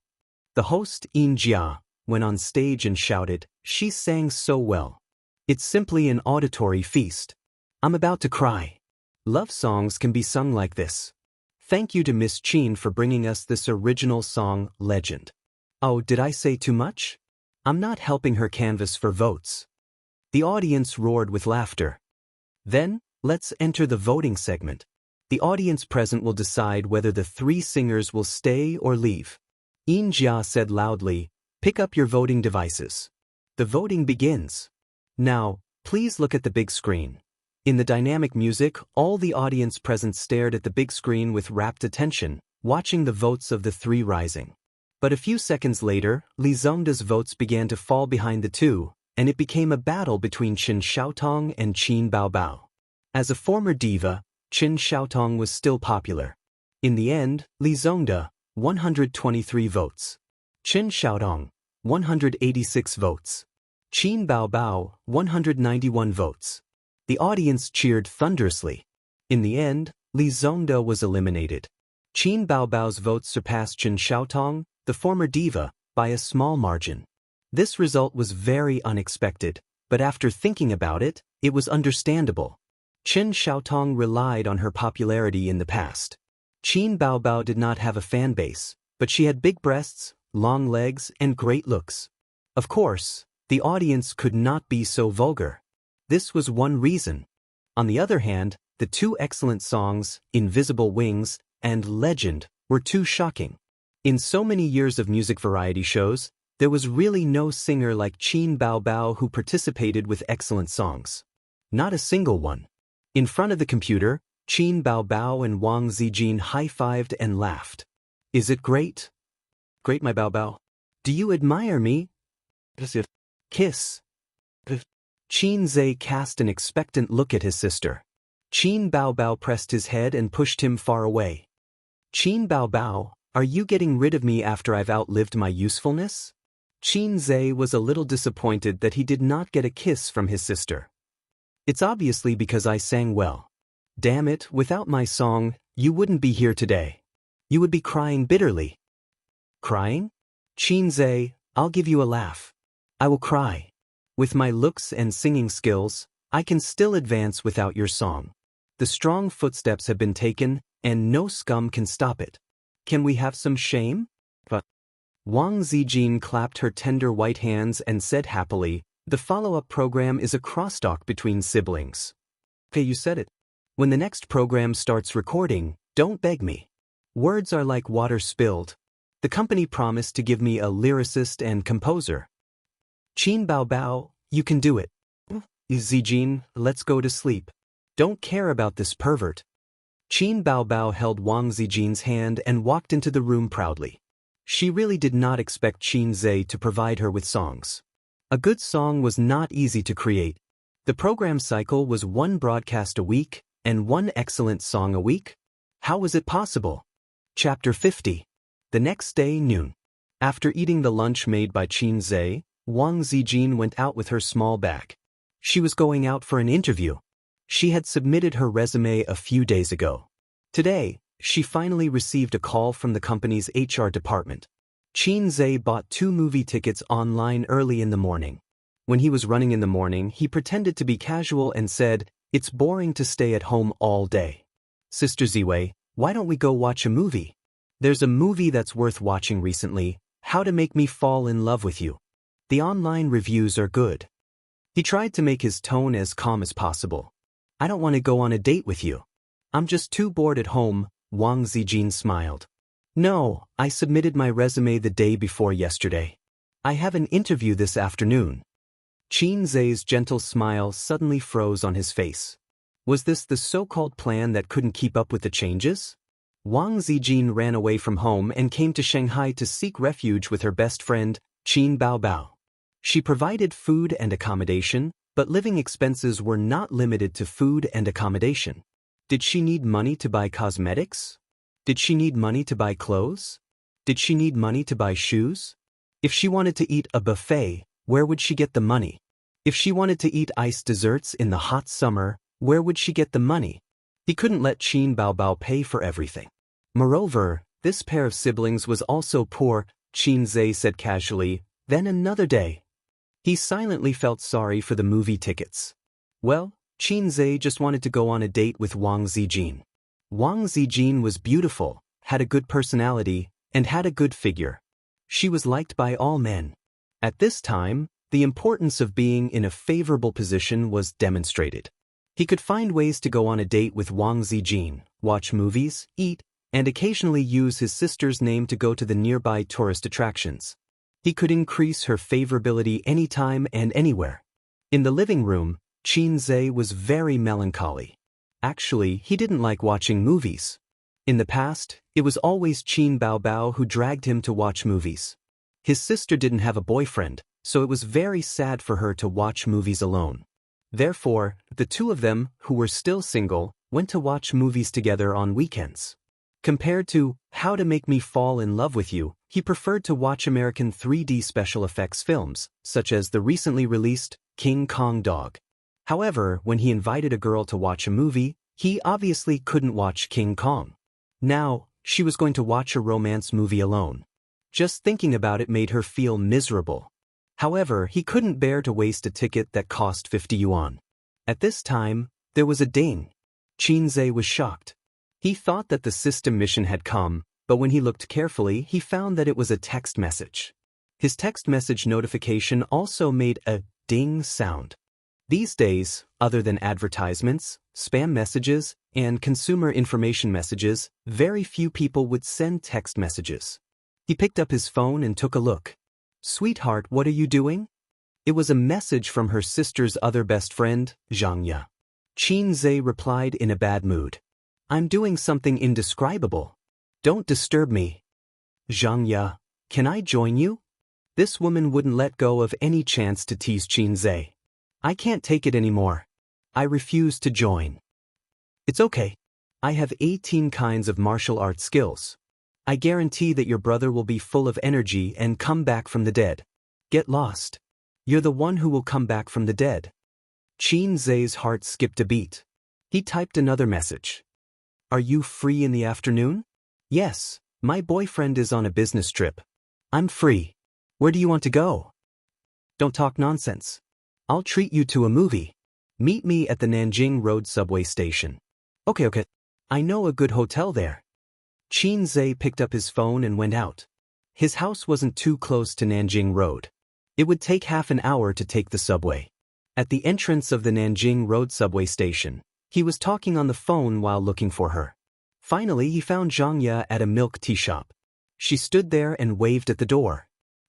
The host, In Jia, went on stage and shouted, "She sang so well. It's simply an auditory feast. I'm about to cry." Love songs can be sung like this. Thank you to Miss Qin for bringing us this original song, Legend. Oh, did I say too much? I'm not helping her canvass for votes. The audience roared with laughter. Then, let's enter the voting segment. The audience present will decide whether the 3 singers will stay or leave. In Jia said loudly, "Pick up your voting devices." The voting begins. Now, please look at the big screen. In the dynamic music, all the audience present stared at the big screen with rapt attention, watching the votes of the 3 rising. But a few seconds later, Li Zongda's votes began to fall behind the 2, and it became a battle between Qin Xiaotong and Qin Bao Bao. As a former diva, Qin Xiaotong was still popular. In the end, Li Zongda, 123 votes. Qin Xiaotong, 186 votes. Qin Bao Bao, 191 votes. The audience cheered thunderously. In the end, Li Zongde was eliminated. Qin Bao Bao's votes surpassed Chen Xiaotong, the former diva, by a small margin. This result was very unexpected, but after thinking about it, it was understandable. Chen Xiaotong relied on her popularity in the past. Qin Bao Bao did not have a fan base, but she had big breasts, long legs, and great looks. Of course, the audience could not be so vulgar. This was one reason. On the other hand, the two excellent songs, Invisible Wings and Legend, were too shocking. In so many years of music variety shows, there was really no singer like Qin Bao Bao who participated with excellent songs. Not a single one. In front of the computer, Qin Bao Bao and Wang Zijin high-fived and laughed. Is it great? Great, my Bao Bao. Do you admire me? Kiss. Qin Zhe cast an expectant look at his sister. Qin Bao Bao pressed his head and pushed him far away. Qin Bao Bao, are you getting rid of me after I've outlived my usefulness? Qin Zhe was a little disappointed that he did not get a kiss from his sister. It's obviously because I sang well. Damn it, without my song, you wouldn't be here today. You would be crying bitterly. Crying? Qin Zhe, I'll give you a laugh. I will cry. With my looks and singing skills, I can still advance without your song. The strong footsteps have been taken, and no scum can stop it. Can we have some shame? But Wang Zijin clapped her tender white hands and said happily, the follow-up program is a crosstalk between siblings. Okay, you said it. When the next program starts recording, don't beg me. Words are like water spilled. The company promised to give me a lyricist and composer. Qin Bao Bao, you can do it. Zijin, let's go to sleep. Don't care about this pervert. Qin Bao Bao held Wang Zijin's hand and walked into the room proudly. She really did not expect Qin Zhe to provide her with songs. A good song was not easy to create. The program cycle was one broadcast a week and one excellent song a week. How was it possible? Chapter 50. The next day, noon. After eating the lunch made by Qin Zhe, Wang Zijin went out with her small bag. She was going out for an interview. She had submitted her resume a few days ago. Today, she finally received a call from the company's HR department. Qin Zhe bought 2 movie tickets online early in the morning. When he was running in the morning, he pretended to be casual and said, "It's boring to stay at home all day. Sister Ziwei, why don't we go watch a movie? There's a movie that's worth watching recently, How to Make Me Fall in Love with You. The online reviews are good." He tried to make his tone as calm as possible. "I don't want to go on a date with you. I'm just too bored at home," Wang Zijin smiled. "No, I submitted my resume the day before yesterday. I have an interview this afternoon." Qin Zhe's gentle smile suddenly froze on his face. Was this the so-called plan that couldn't keep up with the changes? Wang Zijin ran away from home and came to Shanghai to seek refuge with her best friend, Qin Bao Bao. She provided food and accommodation, but living expenses were not limited to food and accommodation. Did she need money to buy cosmetics? Did she need money to buy clothes? Did she need money to buy shoes? If she wanted to eat a buffet, where would she get the money? If she wanted to eat iced desserts in the hot summer, where would she get the money? He couldn't let Qin Bao Bao pay for everything. Moreover, this pair of siblings was also poor, Qin Zhe said casually. Then another day. He silently felt sorry for the movie tickets. Well, Qin Zhe just wanted to go on a date with Wang Zijin. Wang Zijin was beautiful, had a good personality, and had a good figure. She was liked by all men. At this time, the importance of being in a favorable position was demonstrated. He could find ways to go on a date with Wang Zijin, watch movies, eat, and occasionally use his sister's name to go to the nearby tourist attractions. He could increase her favorability anytime and anywhere. In the living room, Qin Zhe was very melancholy. Actually, he didn't like watching movies. In the past, it was always Qin Bao Bao who dragged him to watch movies. His sister didn't have a boyfriend, so it was very sad for her to watch movies alone. Therefore, the two of them, who were still single, went to watch movies together on weekends. Compared to How to Make Me Fall in Love with You, He preferred to watch American 3D special effects films, such as the recently released King Kong Dog. However, when he invited a girl to watch a movie, he obviously couldn't watch King Kong. Now, she was going to watch a romance movie alone. Just thinking about it made her feel miserable. However, he couldn't bear to waste a ticket that cost 50 yuan. At this time, there was a ding. Qinze was shocked. He thought that the system mission had come, but when he looked carefully, he found that it was a text message. His text message notification also made a ding sound. These days, other than advertisements, spam messages, and consumer information messages, very few people would send text messages. He picked up his phone and took a look. "Sweetheart, what are you doing?" It was a message from her sister's other best friend, Zhang Ya. Qinze replied in a bad mood. "I'm doing something indescribable. Don't disturb me." "Zhang Ya, can I join you?" This woman wouldn't let go of any chance to tease Qinze. "I can't take it anymore. I refuse to join." "It's okay. I have 18 kinds of martial arts skills. I guarantee that your brother will be full of energy and come back from the dead. Get lost. You're the one who will come back from the dead." Qinze's heart skipped a beat. He typed another message. "Are you free in the afternoon?" "Yes, my boyfriend is on a business trip. I'm free. Where do you want to go?" "Don't talk nonsense. I'll treat you to a movie. Meet me at the Nanjing Road subway station." Okay. I know a good hotel there." Qinze picked up his phone and went out. His house wasn't too close to Nanjing Road. It would take half an hour to take the subway. At the entrance of the Nanjing Road subway station, he was talking on the phone while looking for her. Finally, he found Zhang Ya at a milk tea shop. She stood there and waved at the door.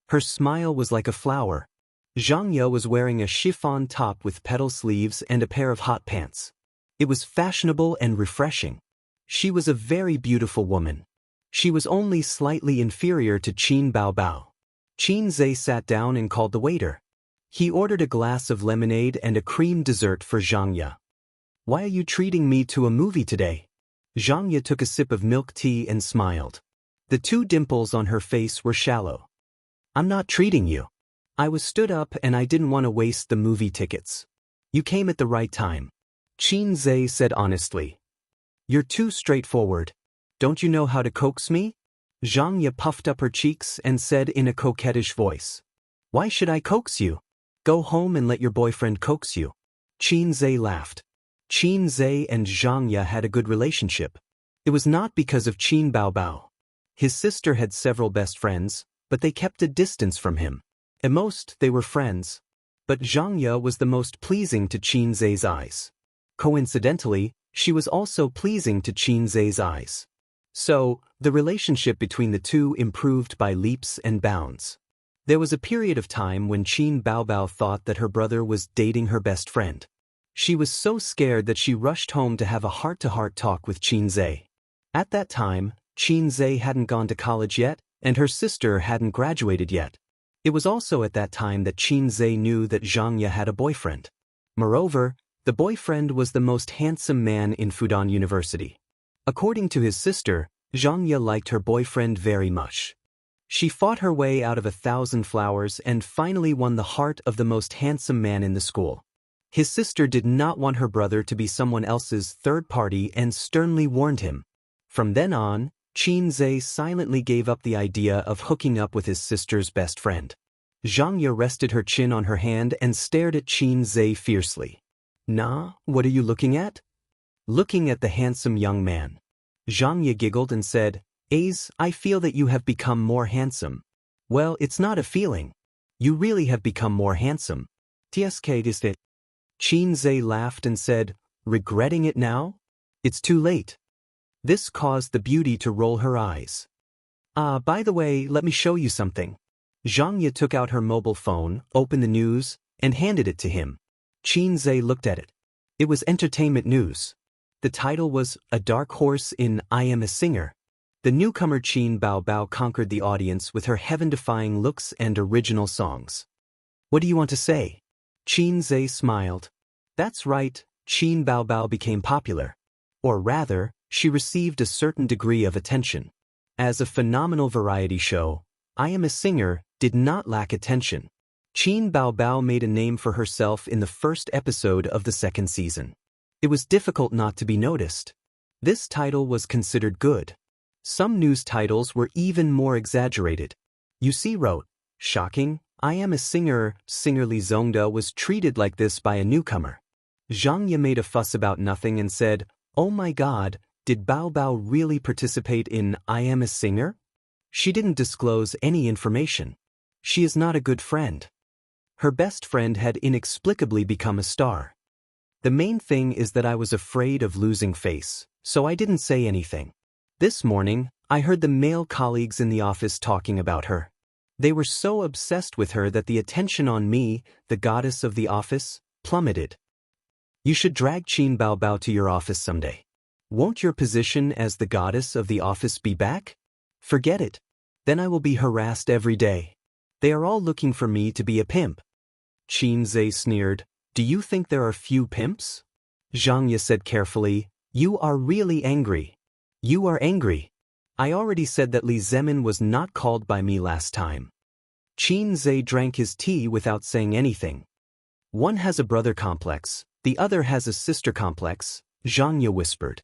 Her smile was like a flower. Zhang Ya was wearing a chiffon top with petal sleeves and a pair of hot pants. It was fashionable and refreshing. She was a very beautiful woman. She was only slightly inferior to Qin Baobao. Qinze sat down and called the waiter. He ordered a glass of lemonade and a cream dessert for Zhang Ya. "Why are you treating me to a movie today?" Zhang Ya took a sip of milk tea and smiled. The two dimples on her face were shallow. "I'm not treating you. I was stood up and I didn't want to waste the movie tickets. You came at the right time." Qinze said honestly. "You're too straightforward. Don't you know how to coax me?" Zhang Ya puffed up her cheeks and said in a coquettish voice. "Why should I coax you? Go home and let your boyfriend coax you." Qinze laughed. Qinze and Zhang Ya had a good relationship. It was not because of Qin Baobao. His sister had several best friends, but they kept a distance from him. At most, they were friends. But Zhang Ya was the most pleasing to Qinze's eyes. Coincidentally, she was also pleasing to Qinze's eyes. So, the relationship between the two improved by leaps and bounds. There was a period of time when Qin Baobao thought that her brother was dating her best friend. She was so scared that she rushed home to have a heart-to-heart talk with Qinze. At that time, Qinze hadn't gone to college yet, and her sister hadn't graduated yet. It was also at that time that Qinze knew that Zhang Ya had a boyfriend. Moreover, the boyfriend was the most handsome man in Fudan University. According to his sister, Zhang Ya liked her boyfriend very much. She fought her way out of 1,000 flowers and finally won the heart of the most handsome man in the school. His sister did not want her brother to be someone else's third party and sternly warned him. From then on, Qinze silently gave up the idea of hooking up with his sister's best friend. Zhang Ya rested her chin on her hand and stared at Qinze fiercely. "Nah, what are you looking at?" "Looking at the handsome young man." Zhang Ya giggled and said, I feel that you have become more handsome." "Well, it's not a feeling. You really have become more handsome." "Tsk is it?" Qinze laughed and said, "Regretting it now? It's too late." This caused the beauty to roll her eyes. By the way, let me show you something." Zhang Ya took out her mobile phone, opened the news, and handed it to him. Qinze looked at it. It was entertainment news. The title was "A Dark Horse in I Am a Singer." The newcomer Qin Baobao conquered the audience with her heaven-defying looks and original songs. "What do you want to say?" Qinze smiled. "That's right, Qin Baobao became popular. Or rather, she received a certain degree of attention. As a phenomenal variety show, I am a singer, did not lack attention. Qin Baobao made a name for herself in the first episode of the second season. It was difficult not to be noticed. This title was considered good. Some news titles were even more exaggerated. Yusi wrote, "Shocking, I am a singer." Singer Li Zongda was treated like this by a newcomer. Zhang Ye made a fuss about nothing and said, "Oh my god, did Bao Bao really participate in I Am a Singer?" She didn't disclose any information. She is not a good friend. Her best friend had inexplicably become a star. The main thing is that I was afraid of losing face, so I didn't say anything. This morning, I heard the male colleagues in the office talking about her. They were so obsessed with her that the attention on me, the goddess of the office, plummeted. You should drag Qin Baobao to your office someday. Won't your position as the goddess of the office be back? Forget it. Then I will be harassed every day. They are all looking for me to be a pimp. Qin Zhe sneered, "Do you think there are few pimps?" Zhang Ye said carefully, "You are really angry. You are angry. I already said that Li Zemin was not called by me last time." Qin Zhe drank his tea without saying anything. One has a brother complex, the other has a sister complex, Zhang Ye whispered.